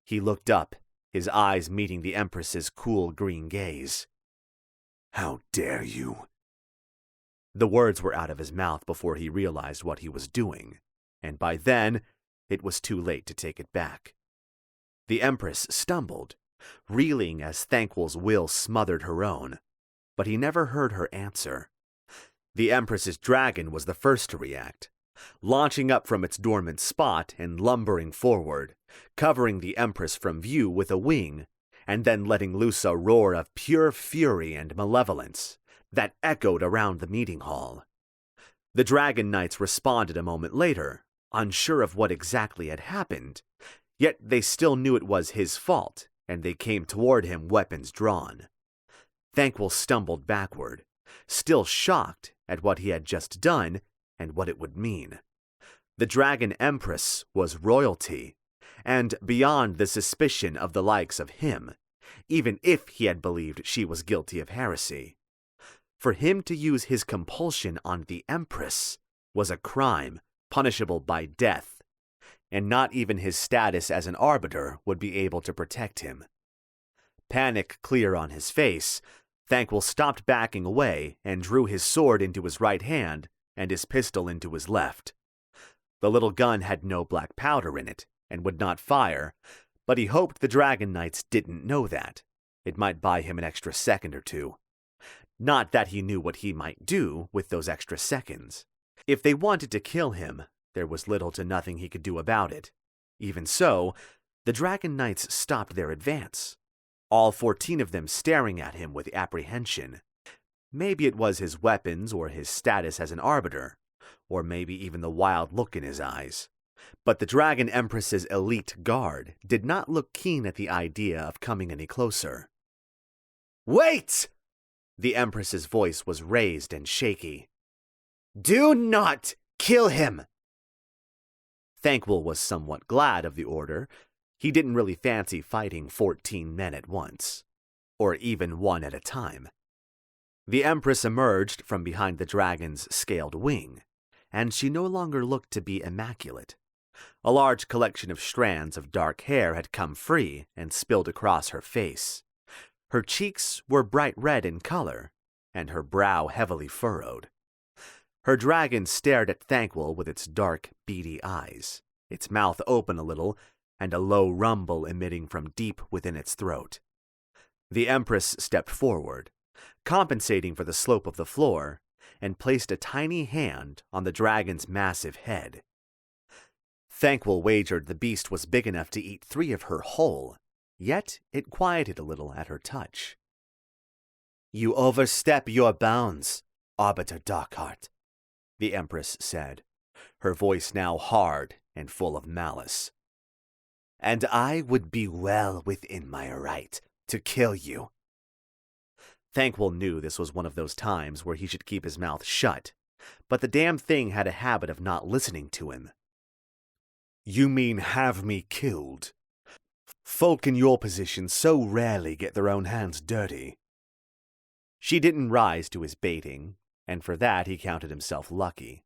He looked up, his eyes meeting the Empress's cool green gaze. "How dare you?" The words were out of his mouth before he realized what he was doing, and by then, it was too late to take it back. The Empress stumbled, reeling as Thankwell's will smothered her own, but he never heard her answer. The Empress's dragon was the first to react, launching up from its dormant spot and lumbering forward, covering the Empress from view with a wing, and then letting loose a roar of pure fury and malevolence that echoed around the meeting hall. The Dragon Knights responded a moment later, unsure of what exactly had happened, yet they still knew it was his fault, and they came toward him, weapons drawn. Thankwell stumbled backward, still shocked at what he had just done and what it would mean. The Dragon Empress was royalty, and beyond the suspicion of the likes of him, even if he had believed she was guilty of heresy. For him to use his compulsion on the Empress was a crime punishable by death, and not even his status as an arbiter would be able to protect him. Panic clear on his face, Thankwell stopped backing away and drew his sword into his right hand and his pistol into his left. The little gun had no black powder in it and would not fire, but he hoped the Dragon Knights didn't know that. It might buy him an extra second or two. Not that he knew what he might do with those extra seconds. If they wanted to kill him, there was little to nothing he could do about it. Even so, the Dragon Knights stopped their advance, all 14 of them staring at him with apprehension. Maybe it was his weapons or his status as an arbiter, or maybe even the wild look in his eyes. But the Dragon Empress's elite guard did not look keen at the idea of coming any closer. "Wait!" The Empress's voice was raised and shaky. "Do not kill him!" Thankwell was somewhat glad of the order. He didn't really fancy fighting 14 men at once, or even one at a time. The Empress emerged from behind the dragon's scaled wing, and she no longer looked to be immaculate. A large collection of strands of dark hair had come free and spilled across her face. Her cheeks were bright red in color, and her brow heavily furrowed. Her dragon stared at Thankwell with its dark, beady eyes, its mouth open a little, and a low rumble emitting from deep within its throat. The Empress stepped forward, compensating for the slope of the floor, and placed a tiny hand on the dragon's massive head. Thankful wagered the beast was big enough to eat 3 of her whole, yet it quieted a little at her touch. "You overstep your bounds, Arbiter Darkheart," the Empress said, her voice now hard and full of malice. "And I would be well within my right to kill you." Thankful knew this was one of those times where he should keep his mouth shut, but the damn thing had a habit of not listening to him. "You mean have me killed? Folk in your position so rarely get their own hands dirty." She didn't rise to his baiting, and for that he counted himself lucky.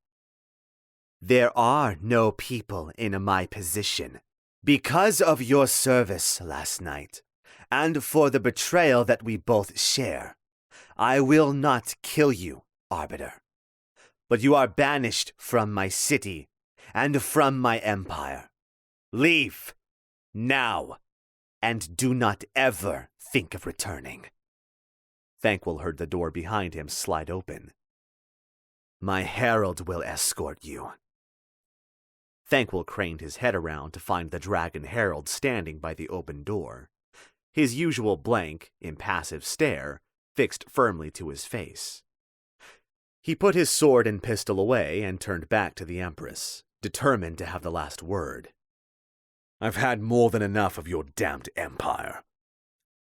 "There are no people in my position. Because of your service last night, and for the betrayal that we both share, I will not kill you, Arbiter. But you are banished from my city and from my empire. Leave, now, and do not ever think of returning." Thankful heard the door behind him slide open. "My herald will escort you." Thankful craned his head around to find the dragon herald standing by the open door, his usual blank, impassive stare fixed firmly to his face. He put his sword and pistol away and turned back to the Empress, determined to have the last word. "I've had more than enough of your damned empire."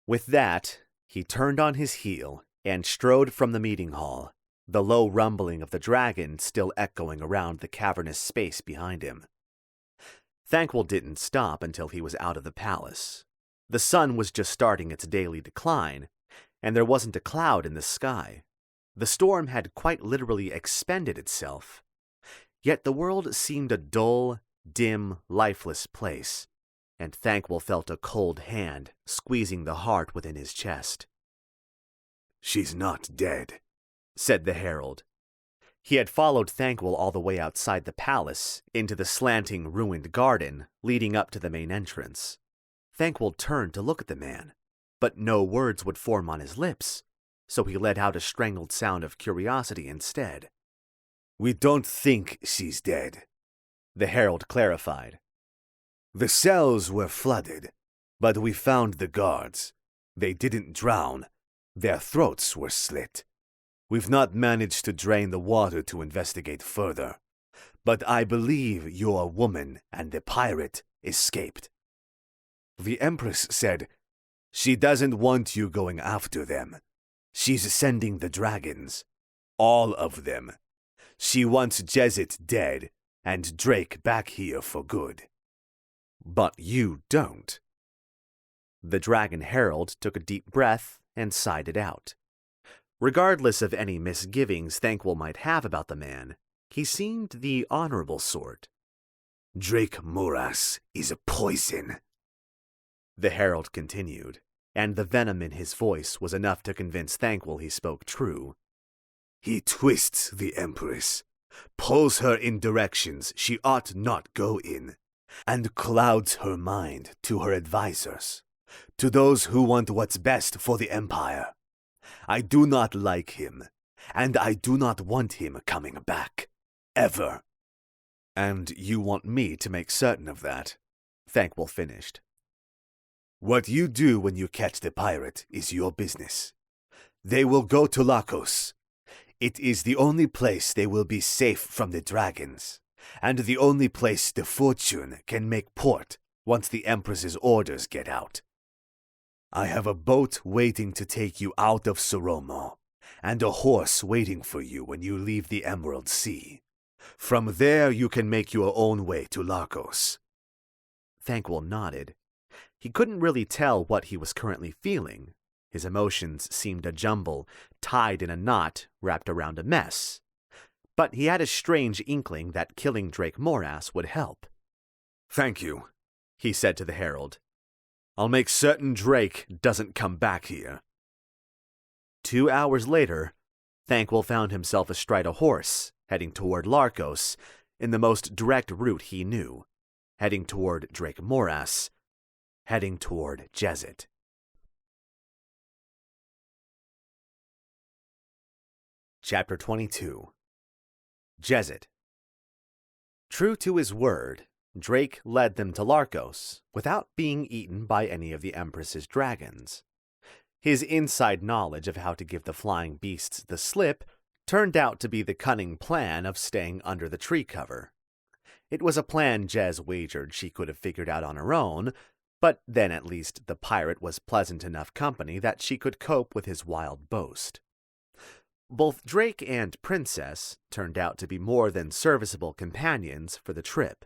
With that, he turned on his heel and strode from the meeting hall, the low rumbling of the dragon still echoing around the cavernous space behind him. Thankful didn't stop until he was out of the palace. The sun was just starting its daily decline, and there wasn't a cloud in the sky. The storm had quite literally expended itself. Yet the world seemed a dull, dim, lifeless place, and Thankful felt a cold hand squeezing the heart within his chest. "She's not dead," said the herald. He had followed Thankful all the way outside the palace, into the slanting, ruined garden leading up to the main entrance. Thankful turned to look at the man, but no words would form on his lips, so he let out a strangled sound of curiosity instead. "We don't think she's dead," the herald clarified. "The cells were flooded, but we found the guards. They didn't drown. Their throats were slit. We've not managed to drain the water to investigate further, but I believe your woman and the pirate escaped. The Empress said she doesn't want you going after them. She's sending the dragons. All of them. She wants Jezit dead and Drake back here for good. But you don't." The dragon herald took a deep breath and sighed it out. Regardless of any misgivings Thankful might have about the man, he seemed the honorable sort. "Drake Moras is a poison," the herald continued, and the venom in his voice was enough to convince Thankful he spoke true. "He twists the Empress, pulls her in directions she ought not go in, and clouds her mind to her advisors, to those who want what's best for the Empire. I do not like him, and I do not want him coming back. Ever." "And you want me to make certain of that," Thankful finished. "What you do when you catch the pirate is your business. They will go to Lakos. It is the only place they will be safe from the dragons, and the only place the Fortune can make port once the Empress's orders get out. I have a boat waiting to take you out of Soromo, and a horse waiting for you when you leave the Emerald Sea. From there you can make your own way to Lakos." Thankful nodded. He couldn't really tell what he was currently feeling. His emotions seemed a jumble, tied in a knot wrapped around a mess. But he had a strange inkling that killing Drake Moras would help. "Thank you," he said to the herald. "I'll make certain Drake doesn't come back here." 2 hours later, Thankful found himself astride a horse, heading toward Larkos, in the most direct route he knew, heading toward Drake Moras, heading toward Jezit. Chapter 22. Jezet. True to his word, Drake led them to Larkos without being eaten by any of the Empress's dragons. His inside knowledge of how to give the flying beasts the slip turned out to be the cunning plan of staying under the tree cover. It was a plan Jez wagered she could have figured out on her own, but then at least the pirate was pleasant enough company that she could cope with his wild boast. Both Drake and Princess turned out to be more than serviceable companions for the trip.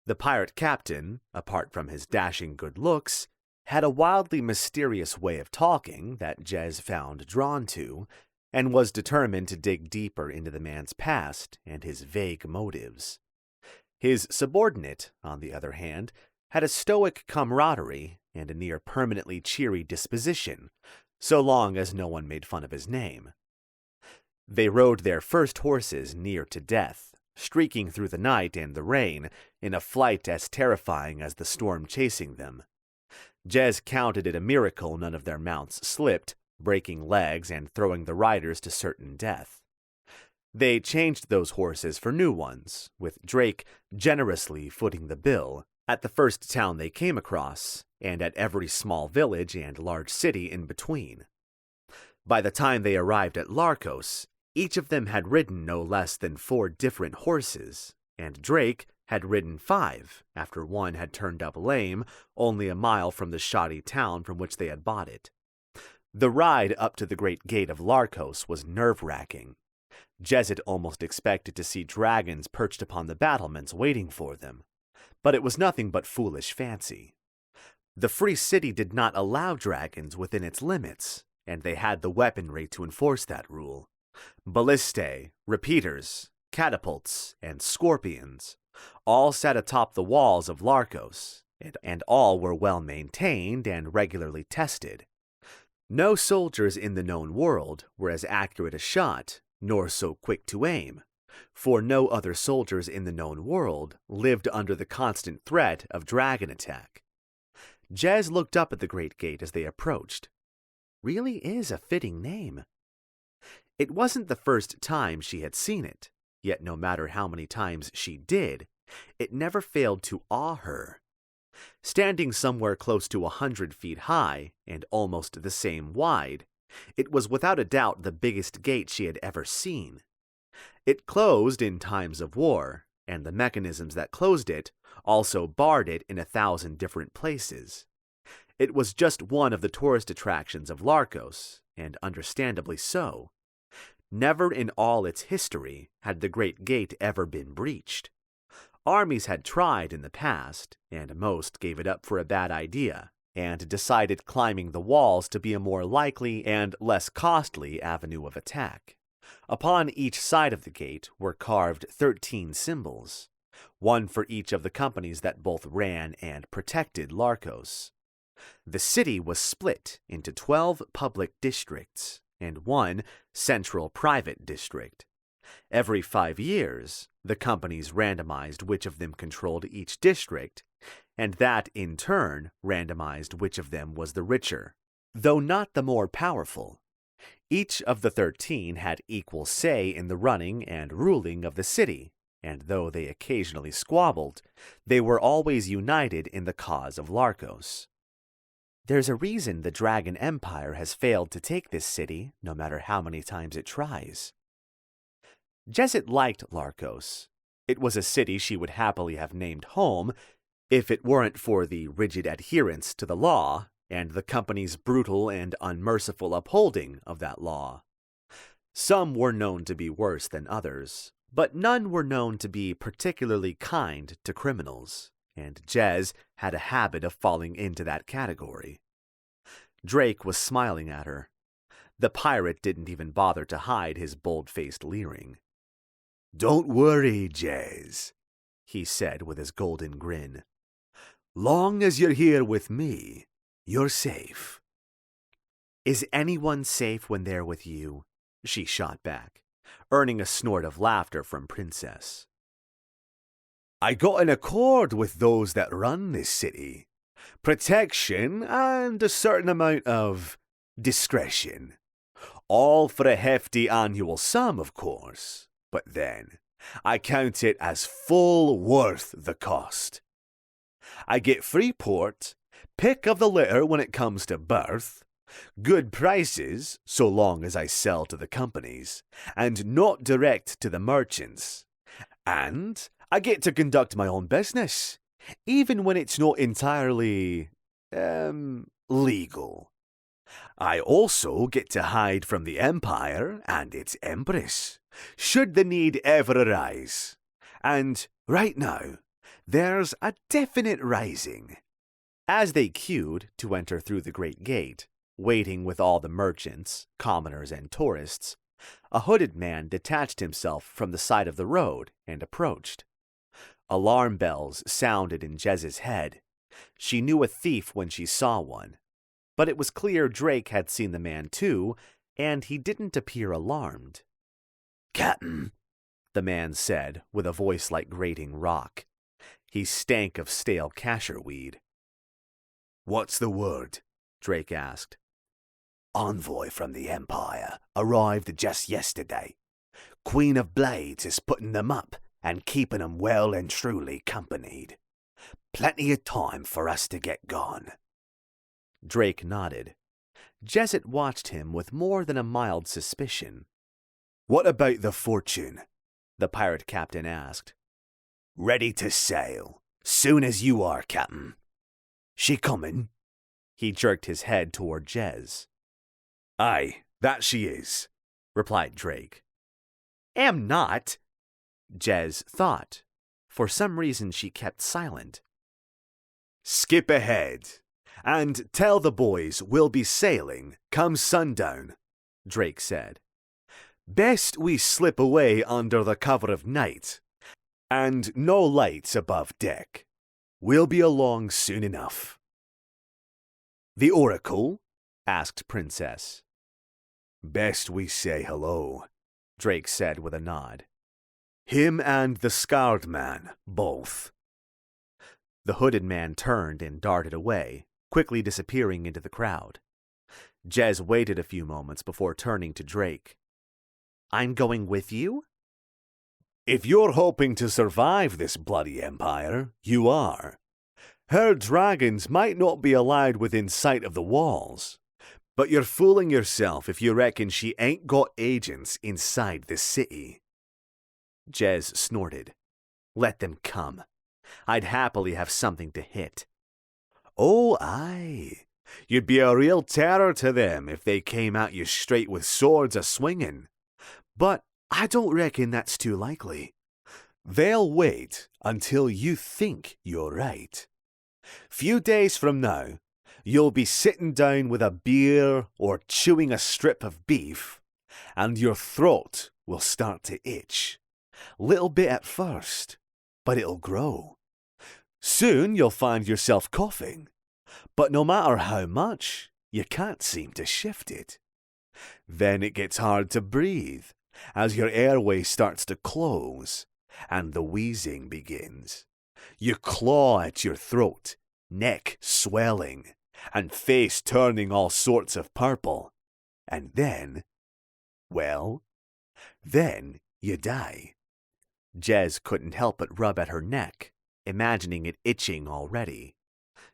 The pirate captain, apart from his dashing good looks, had a wildly mysterious way of talking that Jez found drawn to, and was determined to dig deeper into the man's past and his vague motives. His subordinate, on the other hand, had a stoic camaraderie and a near permanently cheery disposition, so long as no one made fun of his name. They rode their first horses near to death, streaking through the night and the rain in a flight as terrifying as the storm chasing them. Jez counted it a miracle none of their mounts slipped, breaking legs and throwing the riders to certain death. They changed those horses for new ones, with Drake generously footing the bill at the first town they came across, and at every small village and large city in between. By the time they arrived at Larkos, each of them had ridden no less than 4 different horses, and Drake had ridden 5 after one had turned up lame only a mile from the shoddy town from which they had bought it. The ride up to the great gate of Larkos was nerve-wracking. Jezet almost expected to see dragons perched upon the battlements waiting for them, but it was nothing but foolish fancy. The free city did not allow dragons within its limits, and they had the weaponry to enforce that rule. Ballistae, repeaters, catapults, and scorpions all sat atop the walls of Larkos, and all were well maintained and regularly tested. No soldiers in the known world were as accurate a shot, nor so quick to aim, for no other soldiers in the known world lived under the constant threat of dragon attack. Jez looked up at the great gate as they approached. Really is a fitting name. It wasn't the first time she had seen it, yet no matter how many times she did, it never failed to awe her. Standing somewhere close to 100 feet high and almost the same wide, it was without a doubt the biggest gate she had ever seen. It closed in times of war, and the mechanisms that closed it also barred it in 1,000 different places. It was just one of the tourist attractions of Larkos, and understandably so. Never in all its history had the Great Gate ever been breached. Armies had tried in the past, and most gave it up for a bad idea, and decided climbing the walls to be a more likely and less costly avenue of attack. Upon each side of the gate were carved 13 symbols, one for each of the companies that both ran and protected Larkos. The city was split into 12 public districts and 1 central private district. Every 5 years, the companies randomized which of them controlled each district, and that, in turn, randomized which of them was the richer, though not the more powerful. Each of the 13 had equal say in the running and ruling of the city, and though they occasionally squabbled, they were always united in the cause of Larkos. There's a reason the Dragon Empire has failed to take this city, no matter how many times it tries. Jezet liked Larkos. It was a city she would happily have named home if it weren't for the rigid adherence to the law and the company's brutal and unmerciful upholding of that law. Some were known to be worse than others, but none were known to be particularly kind to criminals, and Jez had a habit of falling into that category. Drake was smiling at her. The pirate didn't even bother to hide his bold-faced leering. "Don't worry, Jez," he said with his golden grin. "Long as you're here with me, you're safe." "Is anyone safe when they're with you?" she shot back, earning a snort of laughter from Princess. "I got an accord with those that run this city. Protection and a certain amount of discretion. All for a hefty annual sum, of course, but then I count it as full worth the cost. I get free port, pick of the litter when it comes to birth, good prices so long as I sell to the companies, and not direct to the merchants. And I get to conduct my own business, even when it's not entirely, legal. I also get to hide from the Empire and its Empress, should the need ever arise. And right now, there's a definite rising. As they queued to enter through the great gate, waiting with all the merchants, commoners, and tourists, a hooded man detached himself from the side of the road and approached. Alarm bells sounded in Jez's head. She knew a thief when she saw one. But it was clear Drake had seen the man too, and he didn't appear alarmed. "Captain," the man said, with a voice like grating rock. He stank of stale castor weed. "What's the word?" Drake asked. "Envoy from the Empire arrived just yesterday. Queen of Blades is putting them up and keeping them well and truly companied. Plenty of time for us to get gone." Drake nodded. Jezet watched him with more than a mild suspicion. "What about the Fortune?" the pirate captain asked. "Ready to sail. Soon as you are, Captain. She coming?" He jerked his head toward Jez. "Aye, that she is," replied Drake. "Am not," Jez thought. For some reason she kept silent. "Skip ahead, and tell the boys we'll be sailing come sundown," Drake said. "Best we slip away under the cover of night, and no lights above deck. We'll be along soon enough." "The Oracle?" asked Princess. "Best we say hello," Drake said with a nod. "Him and the scarred man, both." The hooded man turned and darted away, quickly disappearing into the crowd. Jez waited a few moments before turning to Drake. "I'm going with you?" "If you're hoping to survive this bloody empire, you are. Her dragons might not be allowed within sight of the walls, but you're fooling yourself if you reckon she ain't got agents inside the city." Jez snorted. "Let them come. I'd happily have something to hit." "Oh, aye. You'd be a real terror to them if they came at you straight with swords a-swinging. But I don't reckon that's too likely. They'll wait until you think you're right. Few days from now, you'll be sitting down with a beer or chewing a strip of beef, and your throat will start to itch. Little bit at first, but it'll grow. Soon you'll find yourself coughing, but no matter how much, you can't seem to shift it. Then it gets hard to breathe as your airway starts to close and the wheezing begins. You claw at your throat, neck swelling, and face turning all sorts of purple. And then, well, then you die." Jez couldn't help but rub at her neck, imagining it itching already.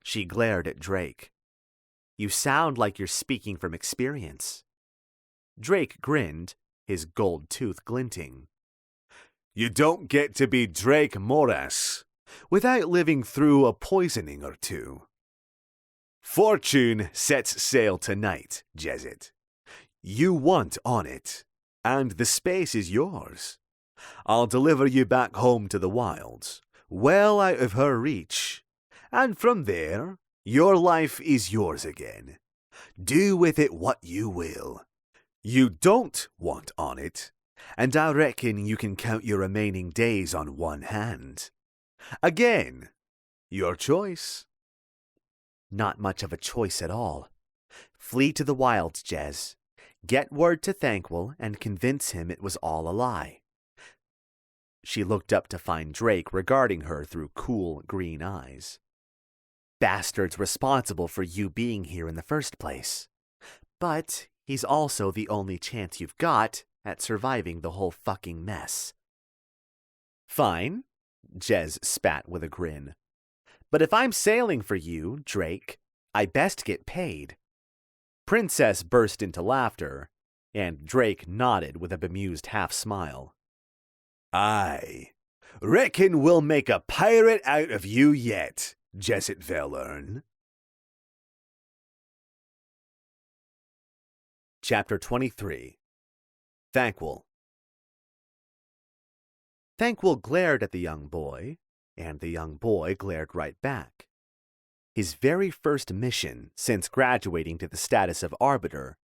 She glared at Drake. "You sound like you're speaking from experience." Drake grinned, his gold tooth glinting. "You don't get to be Drake Morris without living through a poisoning or two. Fortune sets sail tonight, Jezet. You want on it, and the space is yours. I'll deliver you back home to the wilds, well out of her reach, and from there, your life is yours again. Do with it what you will. You don't want on it, and I reckon you can count your remaining days on one hand. Again, your choice." "Not much of a choice at all. Flee to the wilds, Jez. Get word to Thankwell and convince him it was all a lie." She looked up to find Drake regarding her through cool green eyes. "Bastard's responsible for you being here in the first place. But he's also the only chance you've got at surviving the whole fucking mess. Fine, Jez spat with a grin. But if I'm sailing for you, Drake, I best get paid. Princess burst into laughter, and Drake nodded with a bemused half-smile. I reckon we'll make a pirate out of you yet, Jesset Velern. Chapter 23. Thankwell. Thankwell glared at the young boy, and the young boy glared right back. His very first mission since graduating to the status of arbiter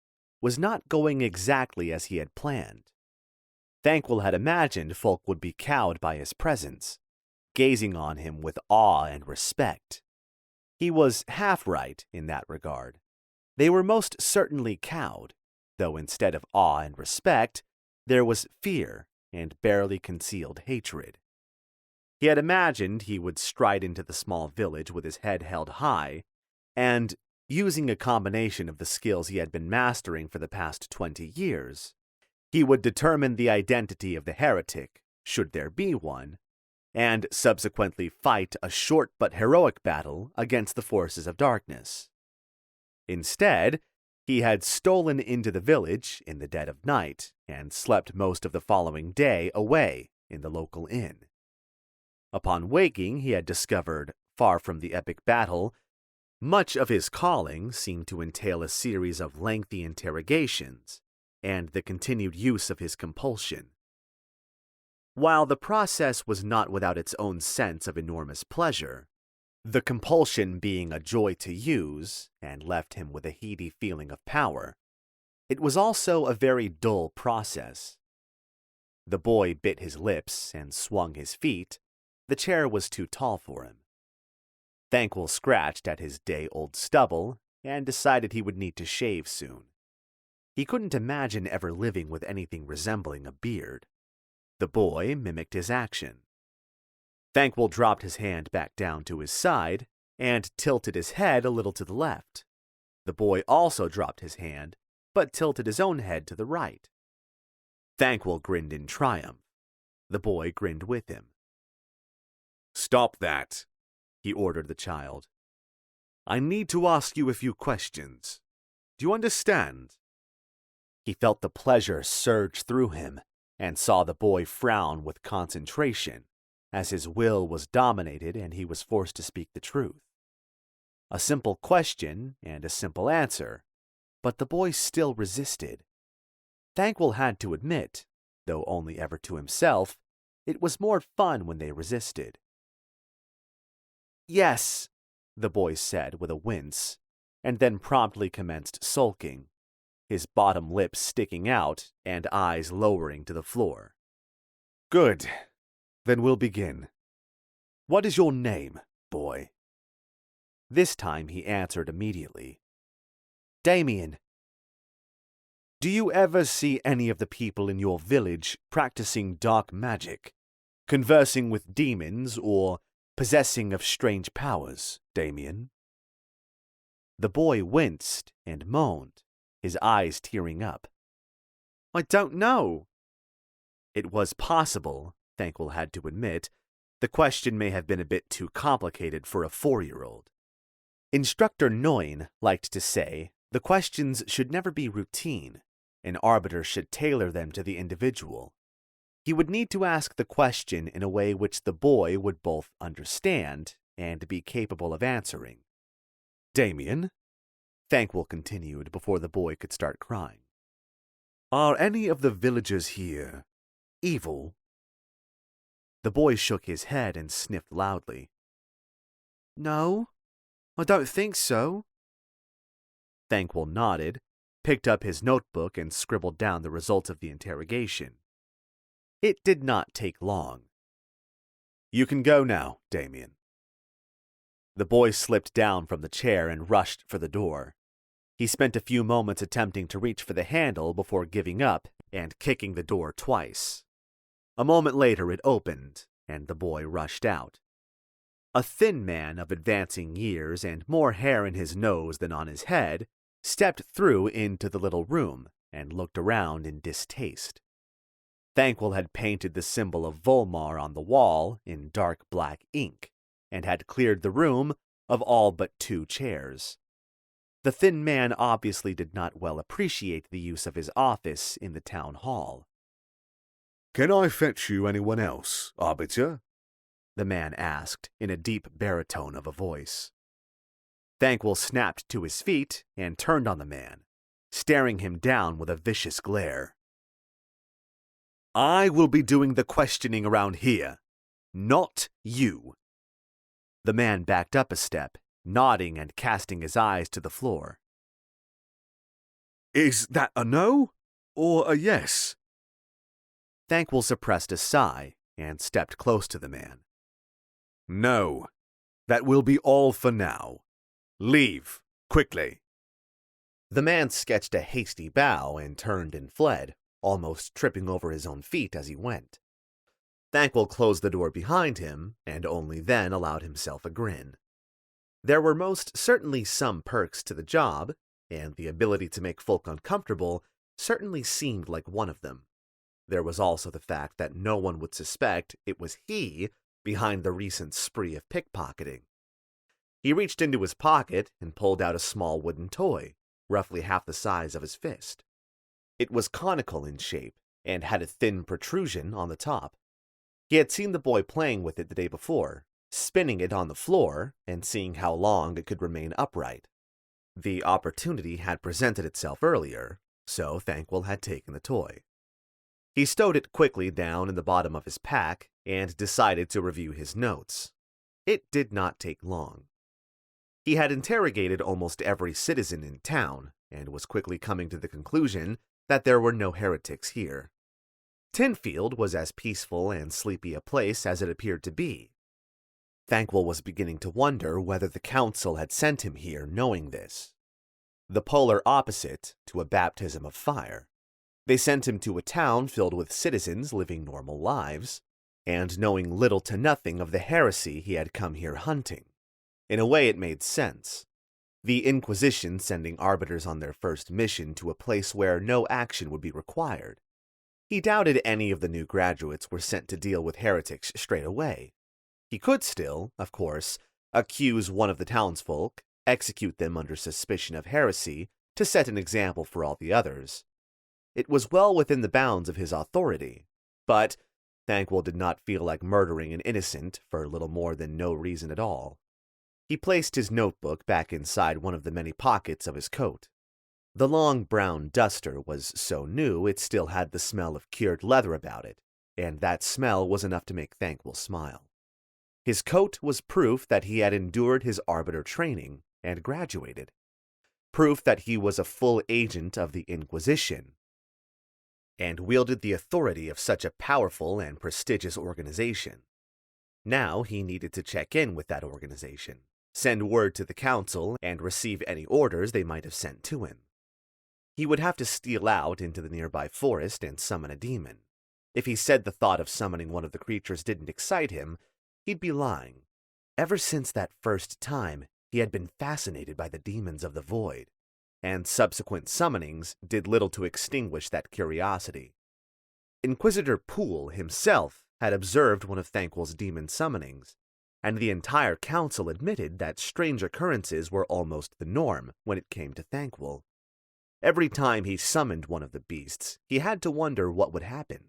was not going exactly as he had planned. Thankwell had imagined folk would be cowed by his presence, gazing on him with awe and respect. He was half right in that regard. They were most certainly cowed, though instead of awe and respect, there was fear and barely concealed hatred. He had imagined he would stride into the small village with his head held high, and, using a combination of the skills he had been mastering for the past 20 years, he would determine the identity of the heretic, should there be one, and subsequently fight a short but heroic battle against the forces of darkness. Instead, he had stolen into the village in the dead of night and slept most of the following day away in the local inn. Upon waking, he had discovered, far from the epic battle, much of his calling seemed to entail a series of lengthy interrogations and the continued use of his compulsion. While the process was not without its own sense of enormous pleasure, the compulsion being a joy to use and left him with a heady feeling of power, it was also a very dull process. The boy bit his lips and swung his feet. The chair was too tall for him. Thankwell scratched at his day-old stubble and decided he would need to shave soon. He couldn't imagine ever living with anything resembling a beard. The boy mimicked his action. Thankwell dropped his hand back down to his side and tilted his head a little to the left. The boy also dropped his hand, but tilted his own head to the right. Thankwell grinned in triumph. The boy grinned with him. "Stop that," he ordered the child. "I need to ask you a few questions. Do you understand?" He felt the pleasure surge through him and saw the boy frown with concentration as his will was dominated and he was forced to speak the truth. A simple question and a simple answer, but the boy still resisted. Thankwell had to admit, though only ever to himself, it was more fun when they resisted. "Yes," the boy said with a wince, and then promptly commenced sulking, his bottom lip sticking out and eyes lowering to the floor. "Good. Then we'll begin. What is your name, boy?" This time he answered immediately. "Damien." "Do you ever see any of the people in your village practicing dark magic, conversing with demons, or possessing of strange powers, Damien?" The boy winced and moaned, his eyes tearing up. "I don't know." It was possible, Thankwell had to admit, the question may have been a bit too complicated for a 4-year-old. Instructor Noyne liked to say the questions should never be routine. An arbiter should tailor them to the individual. He would need to ask the question in a way which the boy would both understand and be capable of answering. "Damien," Thankwell continued before the boy could start crying, "are any of the villagers here evil?" The boy shook his head and sniffed loudly. "No, I don't think so." Thankwell nodded, picked up his notebook and scribbled down the results of the interrogation. It did not take long. "You can go now, Damien." The boy slipped down from the chair and rushed for the door. He spent a few moments attempting to reach for the handle before giving up and kicking the door twice. A moment later it opened, and the boy rushed out. A thin man of advancing years and more hair in his nose than on his head stepped through into the little room and looked around in distaste. Thankwell had painted the symbol of Volmar on the wall in dark black ink, and had cleared the room of all but 2 chairs. The thin man obviously did not well appreciate the use of his office in the town hall. "Can I fetch you anyone else, Arbiter?" the man asked in a deep baritone of a voice. Thankwell snapped to his feet and turned on the man, staring him down with a vicious glare. "I will be doing the questioning around here, not you." The man backed up a step, nodding and casting his eyes to the floor. "Is that a no or a yes?" Thankwell suppressed a sigh and stepped close to the man. "No. That will be all for now. Leave, quickly." The man sketched a hasty bow and turned and fled, almost tripping over his own feet as he went. Thankwell closed the door behind him, and only then allowed himself a grin. There were most certainly some perks to the job, and the ability to make folk uncomfortable certainly seemed like one of them. There was also the fact that no one would suspect it was he behind the recent spree of pickpocketing. He reached into his pocket and pulled out a small wooden toy, roughly half the size of his fist. It was conical in shape and had a thin protrusion on the top. He had seen the boy playing with it the day before, spinning it on the floor and seeing how long it could remain upright. The opportunity had presented itself earlier, so Thankwell had taken the toy. He stowed it quickly down in the bottom of his pack and decided to review his notes. It did not take long. He had interrogated almost every citizen in town and was quickly coming to the conclusion that there were no heretics here. Tinfield was as peaceful and sleepy a place as it appeared to be. Thankwell was beginning to wonder whether the council had sent him here knowing this. The polar opposite to a baptism of fire. They sent him to a town filled with citizens living normal lives, and knowing little to nothing of the heresy he had come here hunting. In a way, it made sense. The Inquisition sending arbiters on their first mission to a place where no action would be required. He doubted any of the new graduates were sent to deal with heretics straight away. He could still, of course, accuse one of the townsfolk, execute them under suspicion of heresy, to set an example for all the others. It was well within the bounds of his authority, but Thankwell did not feel like murdering an innocent for little more than no reason at all. He placed his notebook back inside one of the many pockets of his coat. The long brown duster was so new it still had the smell of cured leather about it, and that smell was enough to make Thankwell smile. His coat was proof that he had endured his arbiter training and graduated. Proof that he was a full agent of the Inquisition, and wielded the authority of such a powerful and prestigious organization. Now he needed to check in with that organization, send word to the council, and receive any orders they might have sent to him. He would have to steal out into the nearby forest and summon a demon. If he said the thought of summoning one of the creatures didn't excite him, he'd be lying. Ever since that first time, he had been fascinated by the demons of the void, and subsequent summonings did little to extinguish that curiosity. Inquisitor Poole himself had observed one of Thankwell's demon summonings, and the entire council admitted that strange occurrences were almost the norm when it came to Thankwell. Every time he summoned one of the beasts, he had to wonder what would happen.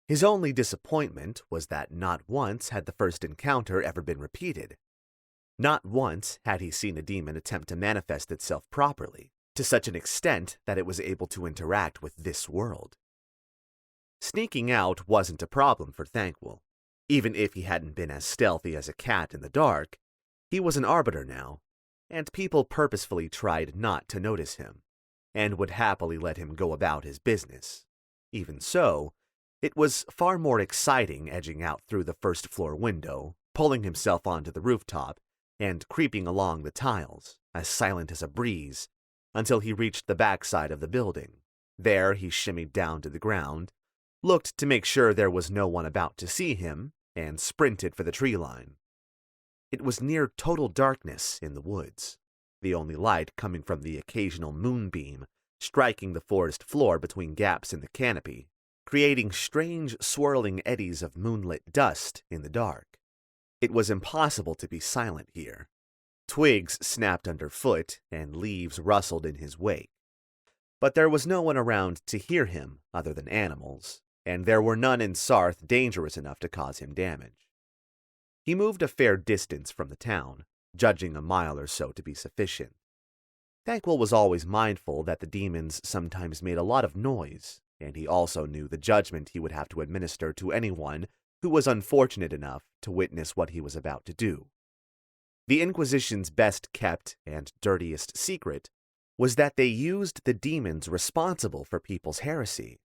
His only disappointment was that not once had the first encounter ever been repeated. Not once had he seen a demon attempt to manifest itself properly, to such an extent that it was able to interact with this world. Sneaking out wasn't a problem for Thankwell. Even if he hadn't been as stealthy as a cat in the dark, he was an arbiter now, and people purposefully tried not to notice him, and would happily let him go about his business. Even so, it was far more exciting edging out through the first-floor window, pulling himself onto the rooftop, and creeping along the tiles, as silent as a breeze, until he reached the backside of the building. There he shimmied down to the ground, looked to make sure there was no one about to see him, and sprinted for the tree line. It was near total darkness in the woods. the only light coming from the occasional moonbeam striking the forest floor between gaps in the canopy, creating strange swirling eddies of moonlit dust in the dark. It was impossible to be silent here. Twigs snapped underfoot and leaves rustled in his wake. But there was no one around to hear him other than animals, and there were none in Sarth dangerous enough to cause him damage. He moved a fair distance from the town, judging a mile or so to be sufficient. Thankwell was always mindful that the demons sometimes made a lot of noise, and he also knew the judgment he would have to administer to anyone who was unfortunate enough to witness what he was about to do. The Inquisition's best-kept and dirtiest secret was that they used the demons responsible for people's heresy.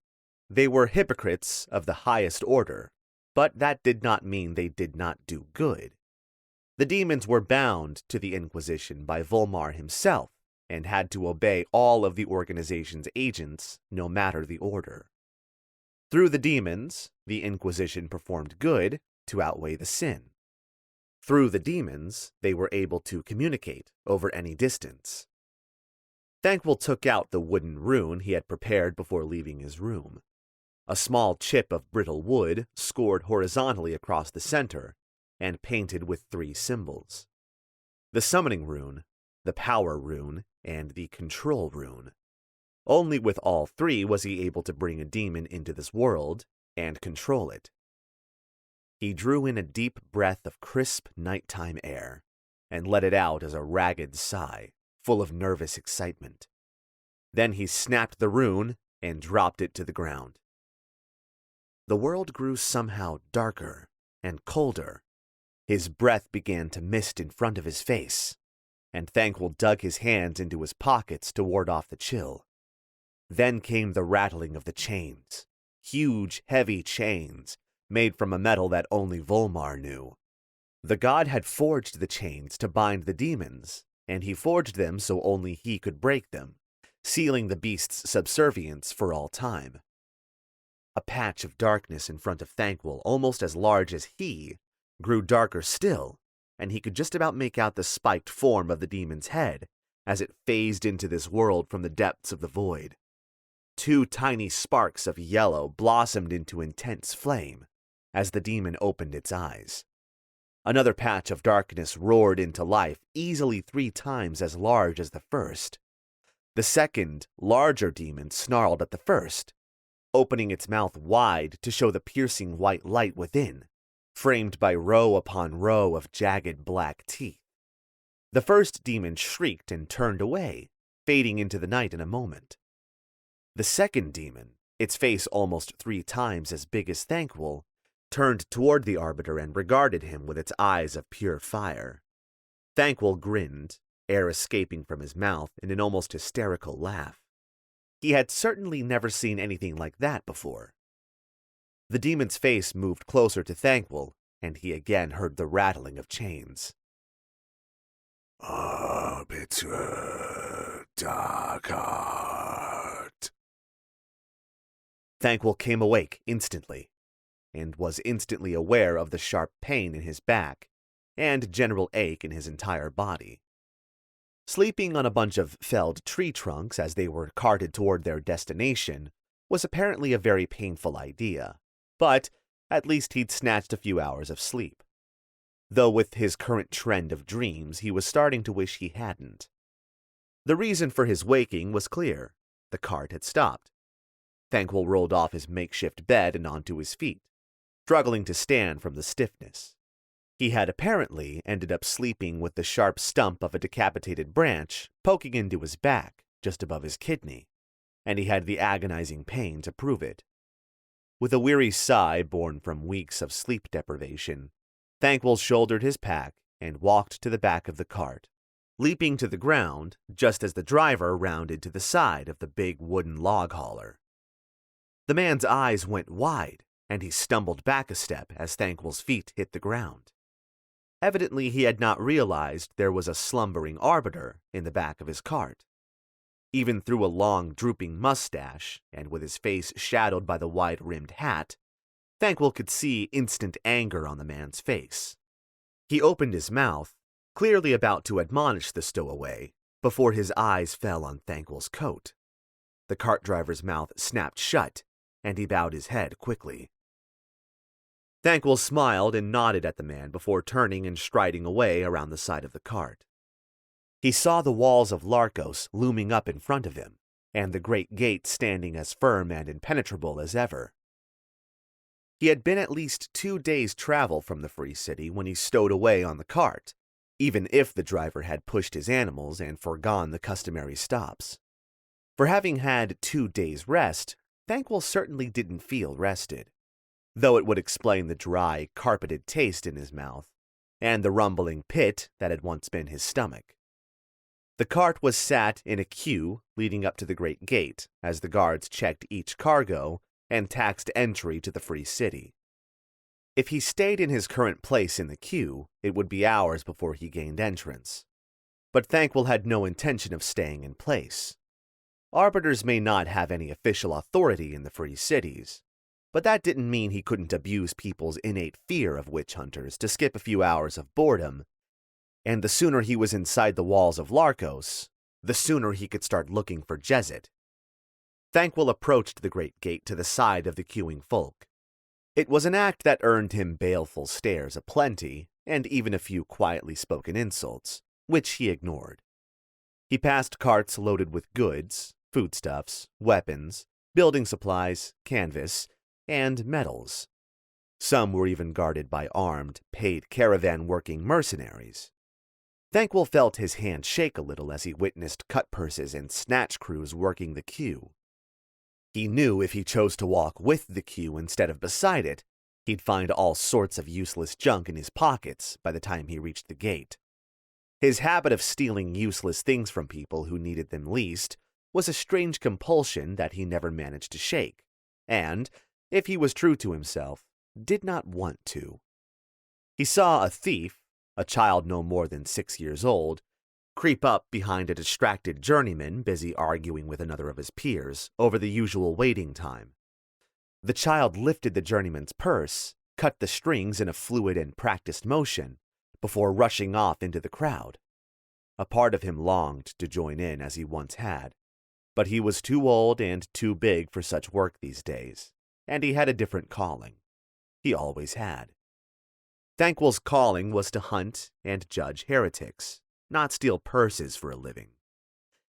They were hypocrites of the highest order, but that did not mean they did not do good. The demons were bound to the Inquisition by Volmar himself, and had to obey all of the organization's agents, no matter the order. Through the demons, the Inquisition performed good to outweigh the sin. Through the demons, they were able to communicate over any distance. Thankwell took out the wooden rune he had prepared before leaving his room. A small chip of brittle wood scored horizontally across the center and painted with 3 symbols: the summoning rune, the power rune, and the control rune. Only with all 3 was he able to bring a demon into this world and control it. He drew in a deep breath of crisp nighttime air and let it out as a ragged sigh, full of nervous excitement. Then he snapped the rune and dropped it to the ground. The world grew somehow darker and colder. His breath began to mist in front of his face, and Thankwell dug his hands into his pockets to ward off the chill. Then came the rattling of the chains, huge, heavy chains, made from a metal that only Volmar knew. The god had forged the chains to bind the demons, and he forged them so only he could break them, sealing the beast's subservience for all time. A patch of darkness in front of Thankwell, almost as large as he, grew darker still, and he could just about make out the spiked form of the demon's head as it phased into this world from the depths of the void. 2 tiny sparks of yellow blossomed into intense flame as the demon opened its eyes. Another patch of darkness roared into life, easily 3 times as large as the first. The second, larger demon snarled at the first, opening its mouth wide to show the piercing white light within, framed by row upon row of jagged black teeth. The first demon shrieked and turned away, fading into the night in a moment. The second demon, its face almost 3 times as big as Thankwell, turned toward the Arbiter and regarded him with its eyes of pure fire. Thankwell grinned, air escaping from his mouth in an almost hysterical laugh. He had certainly never seen anything like that before. The demon's face moved closer to Thankwell, and he again heard the rattling of chains. Arbiter, dark heart. Thankwell came awake instantly, and was instantly aware of the sharp pain in his back and general ache in his entire body. Sleeping on a bunch of felled tree trunks as they were carted toward their destination was apparently a very painful idea, but at least he'd snatched a few hours of sleep. Though with his current trend of dreams, he was starting to wish he hadn't. The reason for his waking was clear. The cart had stopped. Thankwell rolled off his makeshift bed and onto his feet, struggling to stand from the stiffness. He had apparently ended up sleeping with the sharp stump of a decapitated branch poking into his back, just above his kidney, and he had the agonizing pain to prove it. With a weary sigh born from weeks of sleep deprivation, Thankwell shouldered his pack and walked to the back of the cart, leaping to the ground just as the driver rounded to the side of the big wooden log hauler. The man's eyes went wide, and he stumbled back a step as Thankwell's feet hit the ground. Evidently, he had not realized there was a slumbering arbiter in the back of his cart. Even through a long, drooping mustache, and with his face shadowed by the wide-rimmed hat, Thankwell could see instant anger on the man's face. He opened his mouth, clearly about to admonish the stowaway, before his eyes fell on Thanquil's coat. The cart driver's mouth snapped shut, and he bowed his head quickly. Thanquil smiled and nodded at the man before turning and striding away around the side of the cart. He saw the walls of Larkos looming up in front of him, and the great gate standing as firm and impenetrable as ever. He had been at least 2 days' travel from the free city when he stowed away on the cart, even if the driver had pushed his animals and forgone the customary stops. For having had 2 days' rest, Thanquil certainly didn't feel rested, though it would explain the dry, carpeted taste in his mouth and the rumbling pit that had once been his stomach. The cart was sat in a queue leading up to the great gate as the guards checked each cargo and taxed entry to the free city. If he stayed in his current place in the queue, it would be hours before he gained entrance. But Thanquil had no intention of staying in place. Arbiters may not have any official authority in the free cities, but that didn't mean he couldn't abuse people's innate fear of witch hunters to skip a few hours of boredom, and the sooner he was inside the walls of Larkos, the sooner he could start looking for Jezet. Thanquil approached the great gate to the side of the queuing folk. It was an act that earned him baleful stares aplenty, and even a few quietly spoken insults, which he ignored. He passed carts loaded with goods, foodstuffs, weapons, building supplies, canvas, and metals. Some were even guarded by armed, paid caravan-working mercenaries. Thanquil felt his hand shake a little as he witnessed cut purses and snatch crews working the queue. He knew if he chose to walk with the queue instead of beside it, he'd find all sorts of useless junk in his pockets by the time he reached the gate. His habit of stealing useless things from people who needed them least was a strange compulsion that he never managed to shake, and, if he was true to himself, did not want to. He saw a thief, a child no more than 6 years old, creep up behind a distracted journeyman busy arguing with another of his peers over the usual waiting time. The child lifted the journeyman's purse, cut the strings in a fluid and practiced motion, before rushing off into the crowd. A part of him longed to join in as he once had, but he was too old and too big for such work these days, and he had a different calling. He always had. Thanquil's calling was to hunt and judge heretics, not steal purses for a living.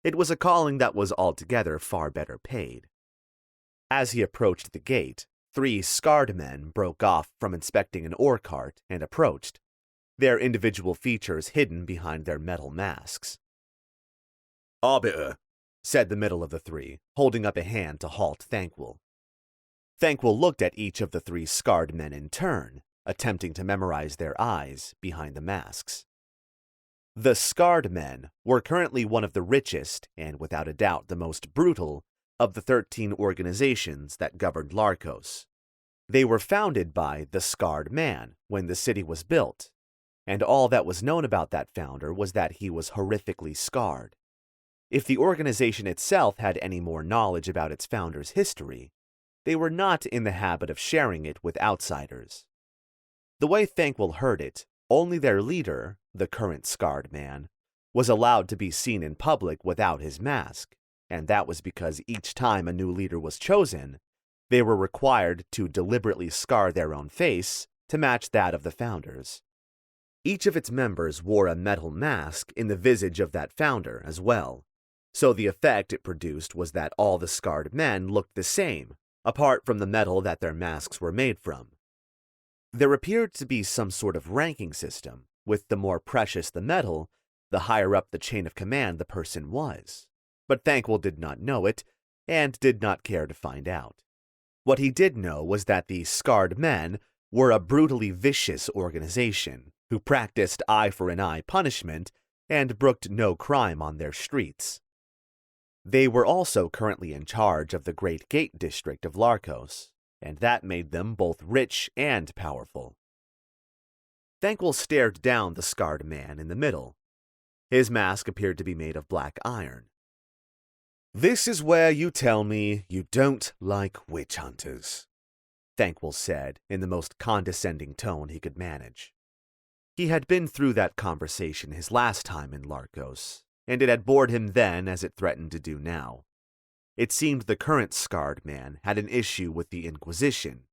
It was a calling that was altogether far better paid. As he approached the gate, 3 scarred men broke off from inspecting an ore cart and approached, their individual features hidden behind their metal masks. "Arbiter," said the middle of the 3, holding up a hand to halt Thanquil. Thanquil looked at each of the 3 scarred men in turn, attempting to memorize their eyes behind the masks. The scarred men were currently one of the richest, and without a doubt the most brutal, of the 13 organizations that governed Larkos. They were founded by the Scarred Man when the city was built, and all that was known about that founder was that he was horrifically scarred. If the organization itself had any more knowledge about its founder's history, they were not in the habit of sharing it with outsiders. The way Thanquil heard it, only their leader, the current Scarred Man, was allowed to be seen in public without his mask, and that was because each time a new leader was chosen, they were required to deliberately scar their own face to match that of the founders. Each of its members wore a metal mask in the visage of that founder as well, so the effect it produced was that all the scarred men looked the same, apart from the metal that their masks were made from. There appeared to be some sort of ranking system, with the more precious the metal, the higher up the chain of command the person was. But Thanquil did not know it, and did not care to find out. What he did know was that the Scarred Men were a brutally vicious organization, who practiced eye-for-an-eye punishment and brooked no crime on their streets. They were also currently in charge of the Great Gate district of Larkos, and that made them both rich and powerful. Thanquil stared down the Scarred Man in the middle. His mask appeared to be made of black iron. "This is where you tell me you don't like witch hunters," Thanquil said in the most condescending tone he could manage. He had been through that conversation his last time in Larkos, and it had bored him then as it threatened to do now. It seemed the current scarred man had an issue with the Inquisition,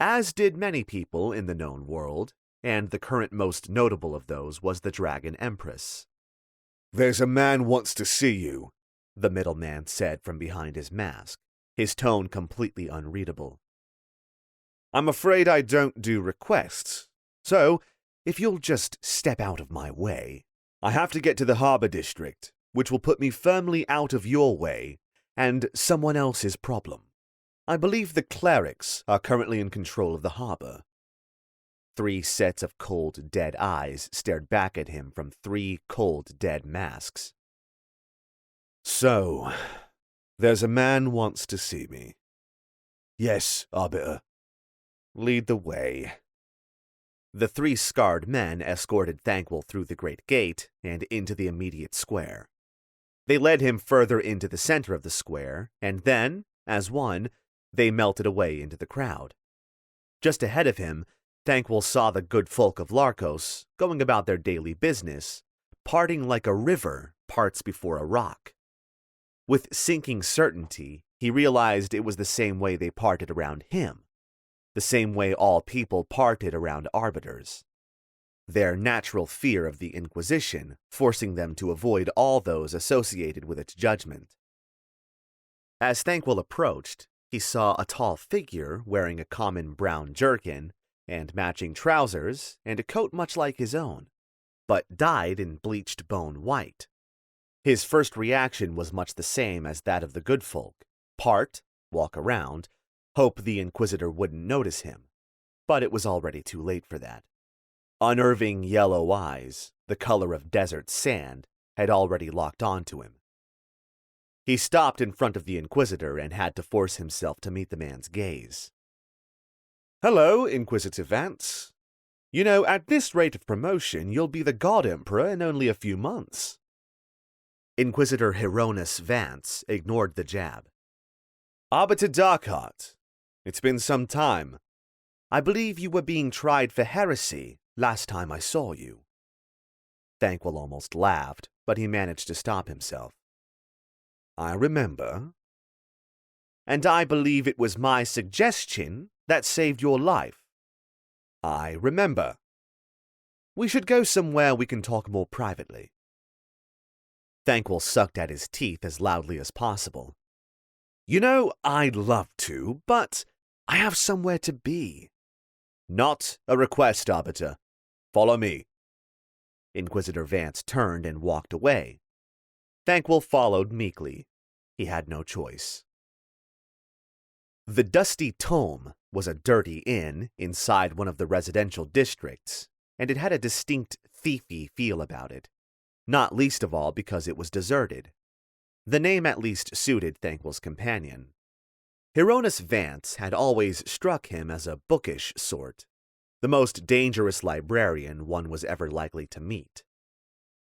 as did many people in the known world, and the current most notable of those was the Dragon Empress. "There's a man wants to see you," the middleman said from behind his mask, his tone completely unreadable. "I'm afraid I don't do requests, so if you'll just step out of my way. I have to get to the harbor district, which will put me firmly out of your way and someone else's problem. I believe the clerics are currently in control of the harbor." 3 sets of cold, dead eyes stared back at him from 3 cold, dead masks. "So, there's a man wants to see me." "Yes, Arbiter." "Lead the way." The 3 scarred men escorted Thanquol through the great gate and into the immediate square. They led him further into the center of the square, and then, as one, they melted away into the crowd. Just ahead of him, Thanquol saw the good folk of Larkos going about their daily business, parting like a river parts before a rock. With sinking certainty, he realized it was the same way they parted around him, the same way all people parted around arbiters. Their natural fear of the Inquisition forcing them to avoid all those associated with its judgment. As Thanquol approached, he saw a tall figure wearing a common brown jerkin and matching trousers and a coat much like his own, but dyed in bleached bone white. His first reaction was much the same as that of the good folk: part, walk around, hope the Inquisitor wouldn't notice him. But it was already too late for that. Unnerving yellow eyes, the color of desert sand, had already locked onto him. He stopped in front of the Inquisitor and had to force himself to meet the man's gaze. "Hello, Inquisitive Vance. You know, at this rate of promotion, you'll be the God Emperor in only a few months." Inquisitor Hieronymus Vance ignored the jab. "Arbiter Darkheart, it's been some time. I believe you were being tried for heresy last time I saw you." Thanquol almost laughed, but he managed to stop himself. "I remember." "And I believe it was my suggestion that saved your life." "I remember." "We should go somewhere we can talk more privately." Thanquol sucked at his teeth as loudly as possible. "You know, I'd love to, but I have somewhere to be." "Not a request, Arbiter. Follow me." Inquisitor Vance turned and walked away. Thanquol followed meekly. He had no choice. The Dusty Tome was a dirty inn inside one of the residential districts, and it had a distinct thiefy feel about it, not least of all because it was deserted. The name at least suited Thanquol's companion. Hieronymus Vance had always struck him as a bookish sort, the most dangerous librarian one was ever likely to meet.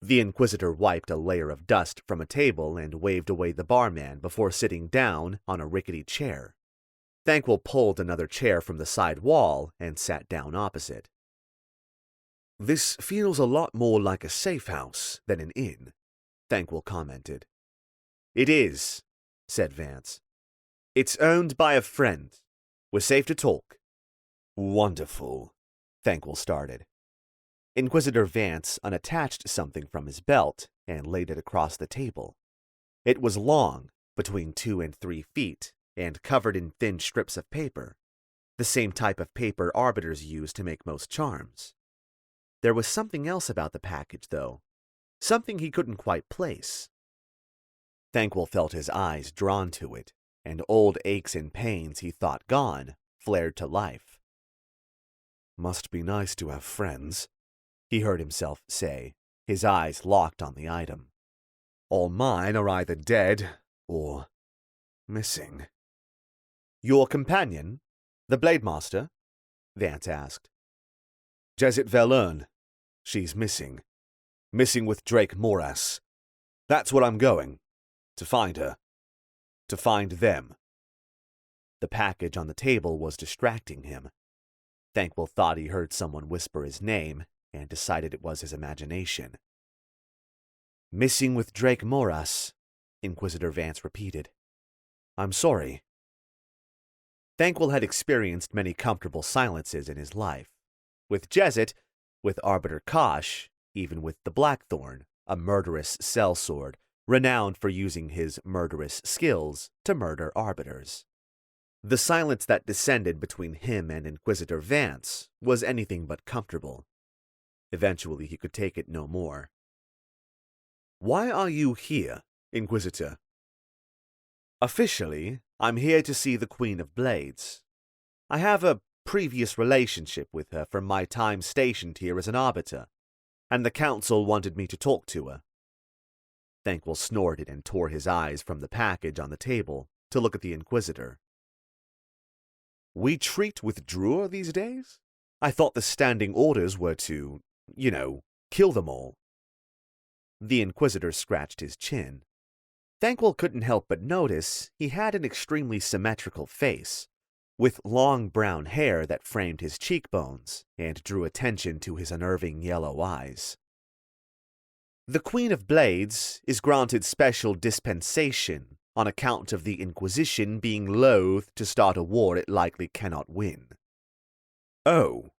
The Inquisitor wiped a layer of dust from a table and waved away the barman before sitting down on a rickety chair. Thanquol pulled another chair from the side wall and sat down opposite. "This feels a lot more like a safe house than an inn," Thanquol commented. "It is," said Vance. "It's owned by a friend. We're safe to talk." "Wonderful," Thanquol started. Inquisitor Vance unattached something from his belt and laid it across the table. It was long, between 2 and 3 feet, and covered in thin strips of paper, the same type of paper arbiters use to make most charms. There was something else about the package, though, something he couldn't quite place. Thanquol felt his eyes drawn to it, and old aches and pains he thought gone flared to life. "Must be nice to have friends," he heard himself say, his eyes locked on the item. "All mine are either dead or missing." "Your companion, the Blade Master?" Vance asked. "Jezit Velern. She's missing. Missing with Drake Moras. That's where I'm going. To find her. To find them." The package on the table was distracting him. Thanquol thought he heard someone whisper his name and decided it was his imagination. Missing with Drake Moras, Inquisitor Vance repeated. I'm sorry. Thankwell had experienced many comfortable silences in his life. With Jezzet, with Arbiter Kosh, even with the Blackthorn, a murderous sellsword, renowned for using his murderous skills to murder arbiters. The silence that descended between him and Inquisitor Vance was anything but comfortable. Eventually he could take it no more. Why are you here, Inquisitor? Officially, I'm here to see the Queen of Blades. I have a previous relationship with her from my time stationed here as an arbiter, and the Council wanted me to talk to her. Thankwell snorted and tore his eyes from the package on the table to look at the Inquisitor. We treat with Drur these days? I thought the standing orders were to, kill them all. The Inquisitor scratched his chin. Thankwell couldn't help but notice he had an extremely symmetrical face, with long brown hair that framed his cheekbones and drew attention to his unnerving yellow eyes. The Queen of Blades is granted special dispensation on account of the Inquisition being loath to start a war it likely cannot win. Oh.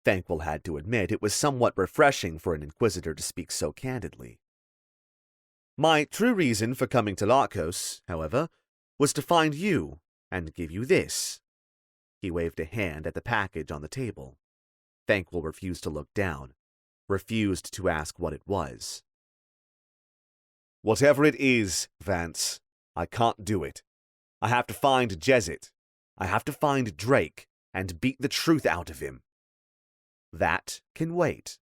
Thankwell had to admit it was somewhat refreshing for an Inquisitor to speak so candidly. My true reason for coming to Larkos, however, was to find you and give you this. He waved a hand at the package on the table. Thankwell refused to look down, refused to ask what it was. Whatever it is, Vance, I can't do it. I have to find Jezzet. I have to find Drake and beat the truth out of him. That can wait.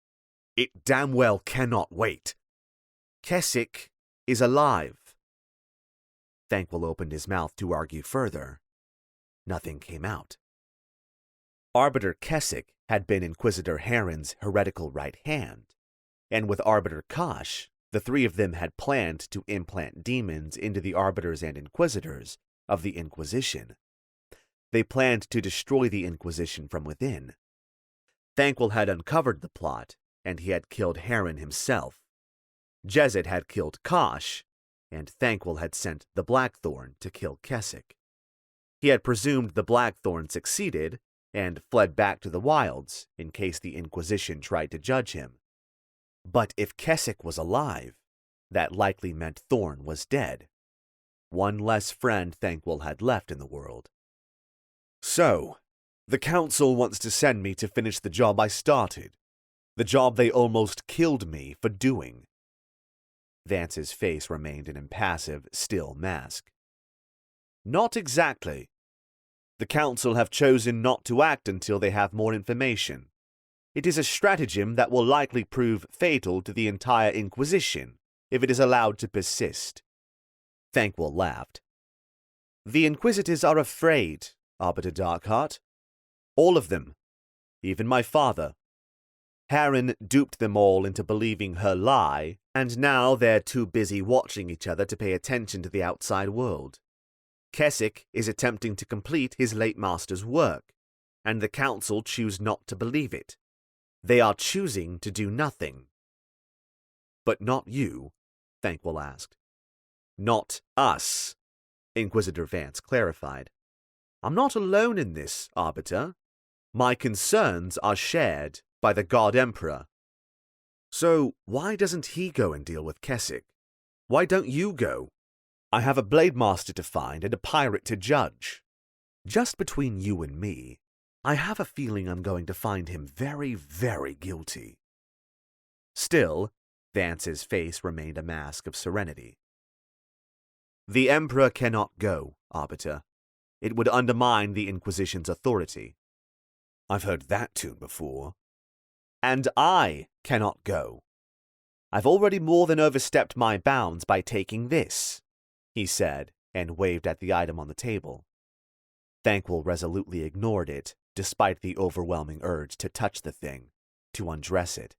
It damn well cannot wait. Keswick is alive. Thankwell opened his mouth to argue further. Nothing came out. Arbiter Keswick had been Inquisitor Heron's heretical right hand, and with Arbiter Kosh, the three of them had planned to implant demons into the Arbiters and Inquisitors of the Inquisition. They planned to destroy the Inquisition from within. Thankwell had uncovered the plot, and he had killed Heron himself. Jezzet had killed Kosh, and Thankwell had sent the Blackthorn to kill Keswick. He had presumed the Blackthorn succeeded, and fled back to the wilds in case the Inquisition tried to judge him. But if Keswick was alive, that likely meant Thorn was dead. One less friend Thankwell had left in the world. So, the Council wants to send me to finish the job I started, the job they almost killed me for doing. Vance's face remained an impassive, still mask. Not exactly. The Council have chosen not to act until they have more information. It is a stratagem that will likely prove fatal to the entire Inquisition if it is allowed to persist. Thankwell laughed. The Inquisitors are afraid, Arbiter Darkheart. All of them. Even my father. Heron duped them all into believing her lie, and now they're too busy watching each other to pay attention to the outside world. Keswick is attempting to complete his late master's work, and the Council choose not to believe it. They are choosing to do nothing. But not you, Thankwell asked. Not us, Inquisitor Vance clarified. I'm not alone in this, Arbiter. My concerns are shared by the God Emperor. So why doesn't he go and deal with Keswick? Why don't you go? I have a Blade Master to find and a pirate to judge. Just between you and me, I have a feeling I'm going to find him very, very guilty. Still, Vance's face remained a mask of serenity. The Emperor cannot go, Arbiter. It would undermine the Inquisition's authority. I've heard that tune before. And I cannot go. I've already more than overstepped my bounds by taking this, he said, and waved at the item on the table. Thankwell resolutely ignored it, despite the overwhelming urge to touch the thing, to undress it.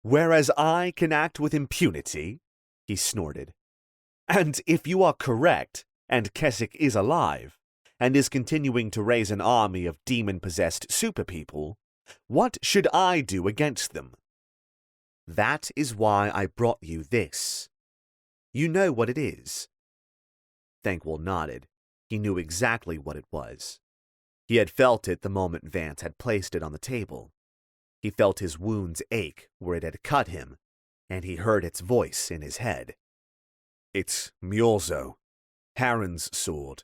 Whereas I can act with impunity, he snorted. And if you are correct, and Keswick is alive, and is continuing to raise an army of demon-possessed superpeople, what should I do against them? That is why I brought you this. You know what it is. Thankwell nodded. He knew exactly what it was. He had felt it the moment Vance had placed it on the table. He felt his wounds ache where it had cut him, and he heard its voice in his head. It's Mjolzo, Harren's sword,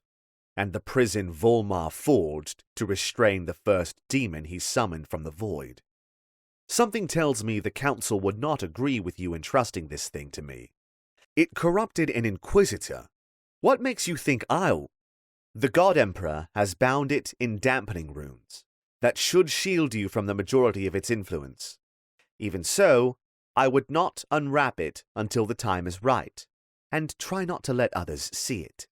and the prison Volmar forged to restrain the first demon he summoned from the void. Something tells me the Council would not agree with you entrusting this thing to me. It corrupted an Inquisitor. What makes you think I'll... The God Emperor has bound it in dampening runes that should shield you from the majority of its influence. Even so, I would not unwrap it until the time is right, and try not to let others see it.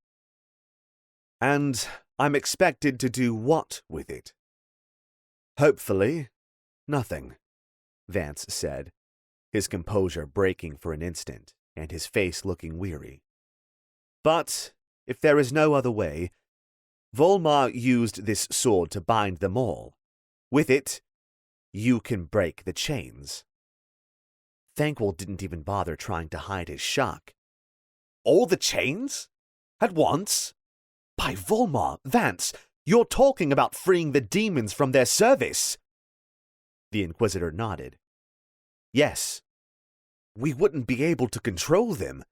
And I'm expected to do what with it? Hopefully, nothing, Vance said, his composure breaking for an instant, and his face looking weary. But, if there is no other way, Volmar used this sword to bind them all. With it, you can break the chains. Thankwell didn't even bother trying to hide his shock. All the chains? At once? By Volmar, Vance, you're talking about freeing the demons from their service. The Inquisitor nodded. Yes. We wouldn't be able to control them.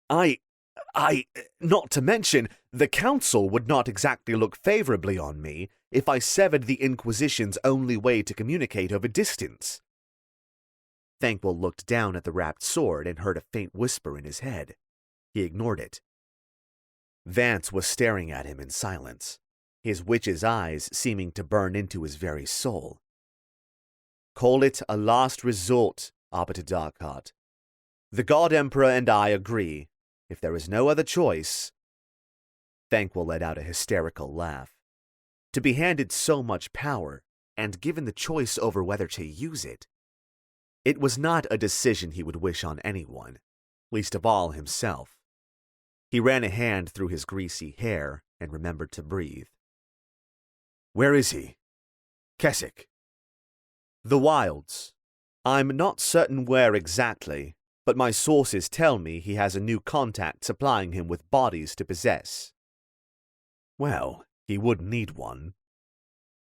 Not to mention, the Council would not exactly look favorably on me if I severed the Inquisition's only way to communicate over distance. Thankwell looked down at the wrapped sword and heard a faint whisper in his head. He ignored it. Vance was staring at him in silence, his witch's eyes seeming to burn into his very soul. Call it a last resort, Arbiter Darkheart. The God Emperor and I agree. If there is no other choice... Thankwell let out a hysterical laugh. To be handed so much power, and given the choice over whether to use it, it was not a decision he would wish on anyone, least of all himself. He ran a hand through his greasy hair and remembered to breathe. Where is he? Keswick? The wilds. I'm not certain where exactly, but my sources tell me he has a new contact supplying him with bodies to possess. Well, he would need one.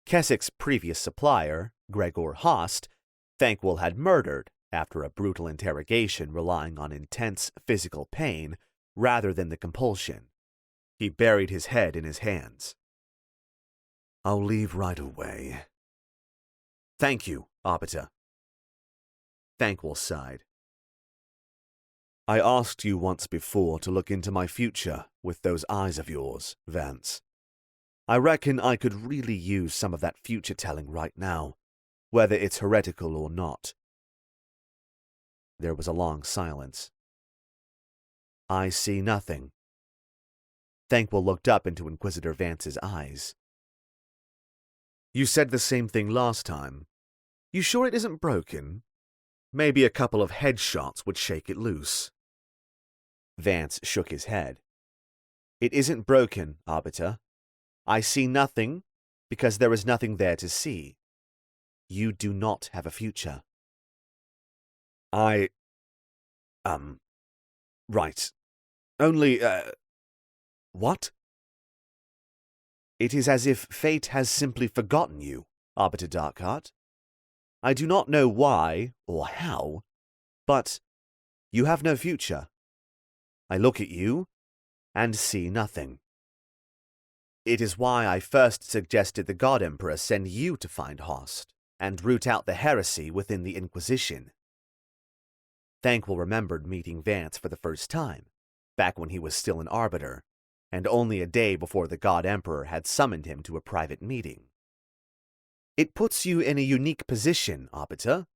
Keswick's previous supplier, Gregor Hast, Thankwell had murdered after a brutal interrogation relying on intense physical pain rather than the compulsion. He buried his head in his hands. I'll leave right away. Thank you, Arbiter. Thankwell sighed. I asked you once before to look into my future with those eyes of yours, Vance. I reckon I could really use some of that future-telling right now, whether it's heretical or not. There was a long silence. I see nothing. Thankwell looked up into Inquisitor Vance's eyes. You said the same thing last time. You sure it isn't broken? Maybe a couple of headshots would shake it loose. Vance shook his head. It isn't broken, Arbiter. I see nothing because there is nothing there to see. You do not have a future. Right. Only, what? It is as if fate has simply forgotten you, Arbiter Darkheart. I do not know why or how, but you have no future. I look at you and see nothing. It is why I first suggested the God Emperor send you to find Host and root out the heresy within the Inquisition. Thankwell remembered meeting Vance for the first time, back when he was still an Arbiter, and only a day before the God Emperor had summoned him to a private meeting. It puts you in a unique position, Arbiter.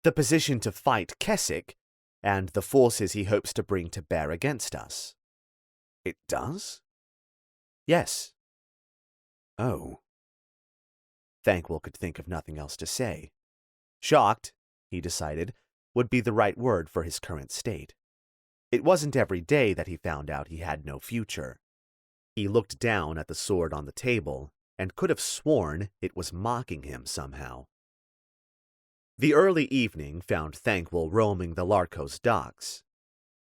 The position to fight Keswick and the forces he hopes to bring to bear against us. It does? Yes. Oh. Thankwell could think of nothing else to say. Shocked, he decided, would be the right word for his current state. It wasn't every day that he found out he had no future. He looked down at the sword on the table and could have sworn it was mocking him somehow. The early evening found Thankwell roaming the Larkos docks.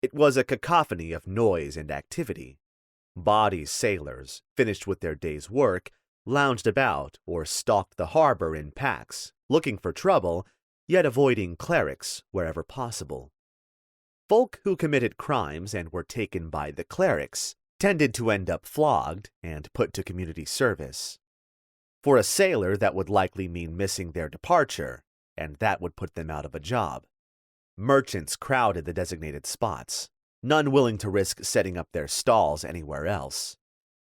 It was a cacophony of noise and activity. Bawdy sailors, finished with their day's work, lounged about or stalked the harbor in packs, looking for trouble, yet avoiding clerics wherever possible. Folk who committed crimes and were taken by the clerics tended to end up flogged and put to community service. For a sailor, that would likely mean missing their departure, and that would put them out of a job. Merchants crowded the designated spots, none willing to risk setting up their stalls anywhere else,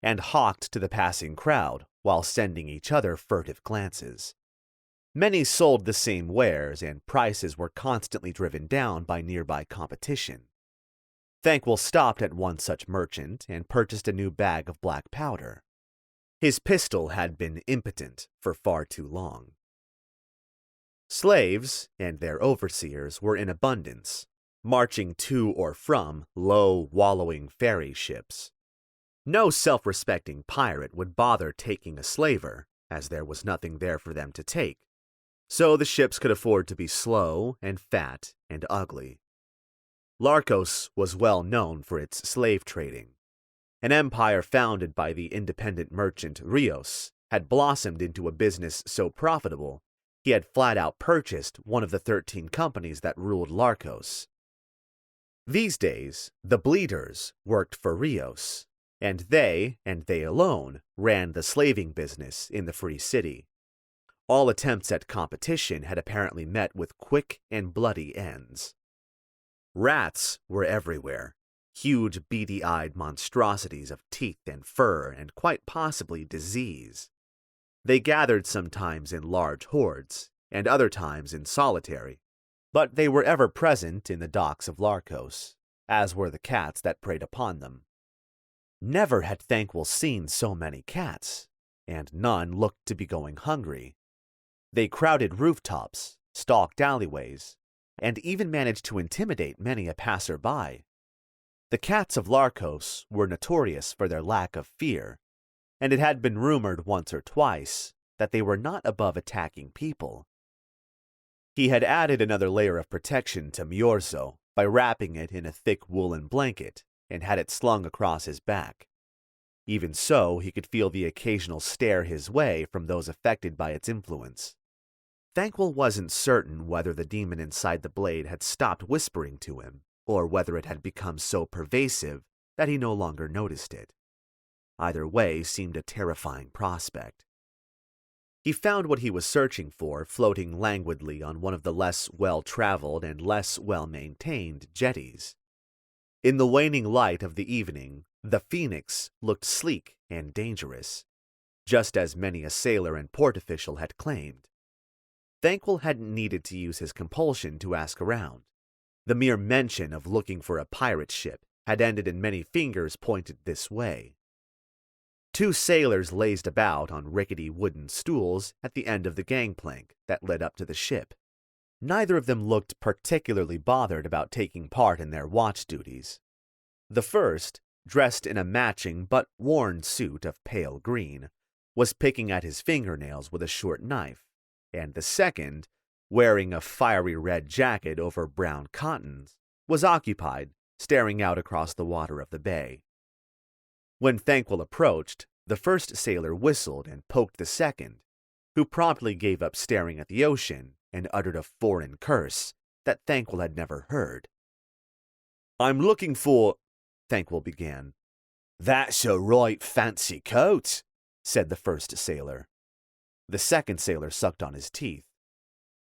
and hawked to the passing crowd while sending each other furtive glances. Many sold the same wares, and prices were constantly driven down by nearby competition. Thankwell stopped at one such merchant and purchased a new bag of black powder. His pistol had been impotent for far too long. Slaves and their overseers were in abundance, marching to or from low, wallowing ferry ships. No self-respecting pirate would bother taking a slaver, as there was nothing there for them to take, so the ships could afford to be slow and fat and ugly. Larkos was well known for its slave trading. An empire founded by the independent merchant Rios had blossomed into a business so profitable he had flat-out purchased one of the 13 companies that ruled Larkos. These days, the Bleeders worked for Rios, and they alone, ran the slaving business in the Free City. All attempts at competition had apparently met with quick and bloody ends. Rats were everywhere, huge beady-eyed monstrosities of teeth and fur and quite possibly disease. They gathered sometimes in large hordes, and other times in solitary, but they were ever present in the docks of Larkos, as were the cats that preyed upon them. Never had Thankwell seen so many cats, and none looked to be going hungry. They crowded rooftops, stalked alleyways, and even managed to intimidate many a passer-by. The cats of Larkos were notorious for their lack of fear, and it had been rumored once or twice that they were not above attacking people. He had added another layer of protection to Myorzo by wrapping it in a thick woolen blanket and had it slung across his back. Even so, he could feel the occasional stare his way from those affected by its influence. Thankwell wasn't certain whether the demon inside the blade had stopped whispering to him, or whether it had become so pervasive that he no longer noticed it. Either way seemed a terrifying prospect. He found what he was searching for floating languidly on one of the less well-traveled and less well-maintained jetties. In the waning light of the evening, the Phoenix looked sleek and dangerous, just as many a sailor and port official had claimed. Thankwell hadn't needed to use his compulsion to ask around. The mere mention of looking for a pirate ship had ended in many fingers pointed this way. 2 sailors lazed about on rickety wooden stools at the end of the gangplank that led up to the ship. Neither of them looked particularly bothered about taking part in their watch duties. The first, dressed in a matching but worn suit of pale green, was picking at his fingernails with a short knife, and the second, wearing a fiery red jacket over brown cottons, was occupied staring out across the water of the bay. When Thankwell approached, the first sailor whistled and poked the second, who promptly gave up staring at the ocean and uttered a foreign curse that Thankwell had never heard. "I'm looking for," Thankwell began. "That's a right fancy coat," said the first sailor. The second sailor sucked on his teeth.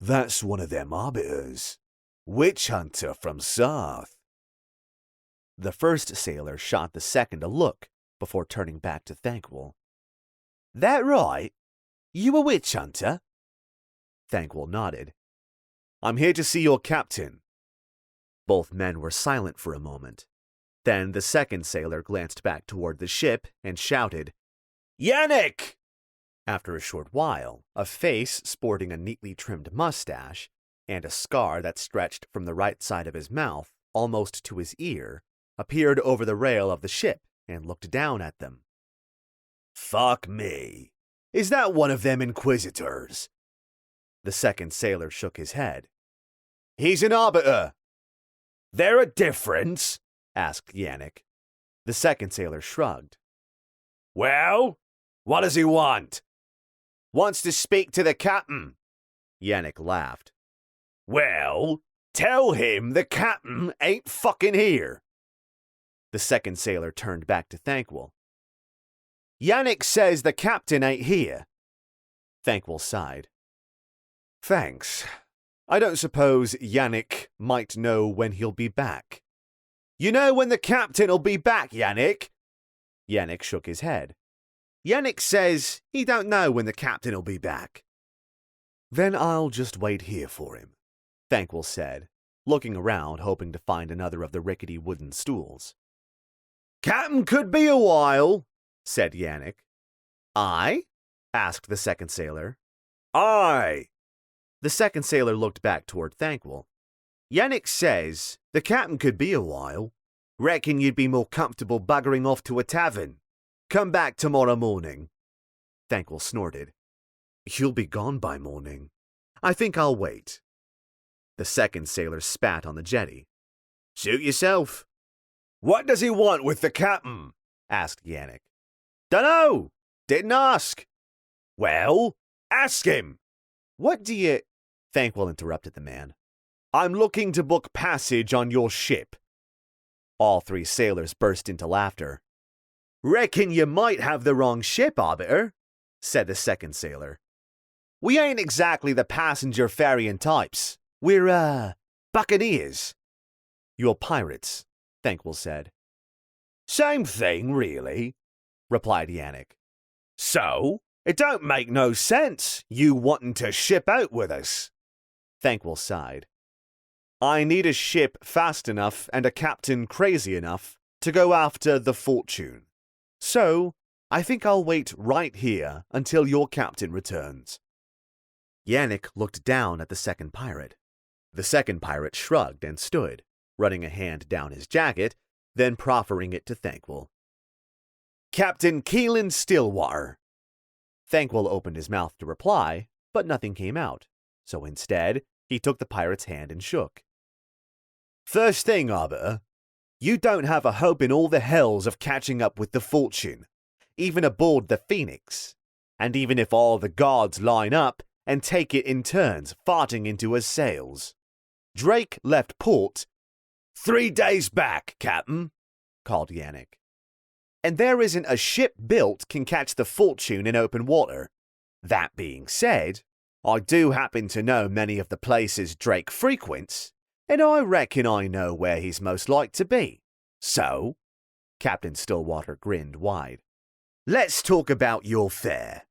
"That's one of them arbiters. Witch hunter from South." The first sailor shot the second a look before turning back to Thankwell. "That right? You a witch hunter?" Thankwell nodded. "I'm here to see your captain." Both men were silent for a moment. Then the second sailor glanced back toward the ship and shouted, "Yannick!" After a short while, a face sporting a neatly trimmed mustache and a scar that stretched from the right side of his mouth almost to his ear appeared over the rail of the ship and looked down at them. "Fuck me. Is that one of them inquisitors?" The second sailor shook his head. He's an arbiter. There a difference? Asked Yannick. The second sailor shrugged. Well, what does he want? Wants to speak to the captain. Yannick laughed. Well, tell him the captain ain't fucking here. The second sailor turned back to Thankwell. Yannick says the captain ain't here. Thankwell sighed. Thanks. I don't suppose Yannick might know when he'll be back. You know when the captain'll be back, Yannick? Yannick shook his head. Yannick says he don't know when the captain'll be back. Then I'll just wait here for him, Thankwell said, looking around hoping to find another of the rickety wooden stools. Captain could be a while, said Yannick. Aye? Asked the second sailor. Aye. The second sailor looked back toward Thankwell. Yannick says the captain could be a while. Reckon you'd be more comfortable buggering off to a tavern. Come back tomorrow morning. Thankwell snorted. You'll be gone by morning. I think I'll wait. The second sailor spat on the jetty. Suit yourself. What does he want with the captain? Asked Yannick. Dunno. Didn't ask. Well, ask him. What do you... Thankwell interrupted the man. I'm looking to book passage on your ship. All three sailors burst into laughter. Reckon you might have the wrong ship, Arbiter, said the second sailor. We ain't exactly the passenger ferrying types. We're, buccaneers. You're pirates, Thankwell said. Same thing, really, replied Yannick. So, it don't make no sense, you wanting to ship out with us. Thankwell sighed. I need a ship fast enough and a captain crazy enough to go after the fortune. So, I think I'll wait right here until your captain returns. Yannick looked down at the second pirate. The second pirate shrugged and stood, running a hand down his jacket, then proffering it to Thankwell. Captain Keelan Stillwater. Thankwell opened his mouth to reply, but nothing came out, so instead, he took the pirate's hand and shook. First thing, Arbiter, you don't have a hope in all the hells of catching up with the fortune, even aboard the Phoenix, and even if all the guards line up and take it in turns farting into her sails. Drake left port 3 days back, Captain, called Yannick. And there isn't a ship built can catch the fortune in open water. That being said, I do happen to know many of the places Drake frequents, and I reckon I know where he's most like to be. So, Captain Stillwater grinned wide. Let's talk about your fare.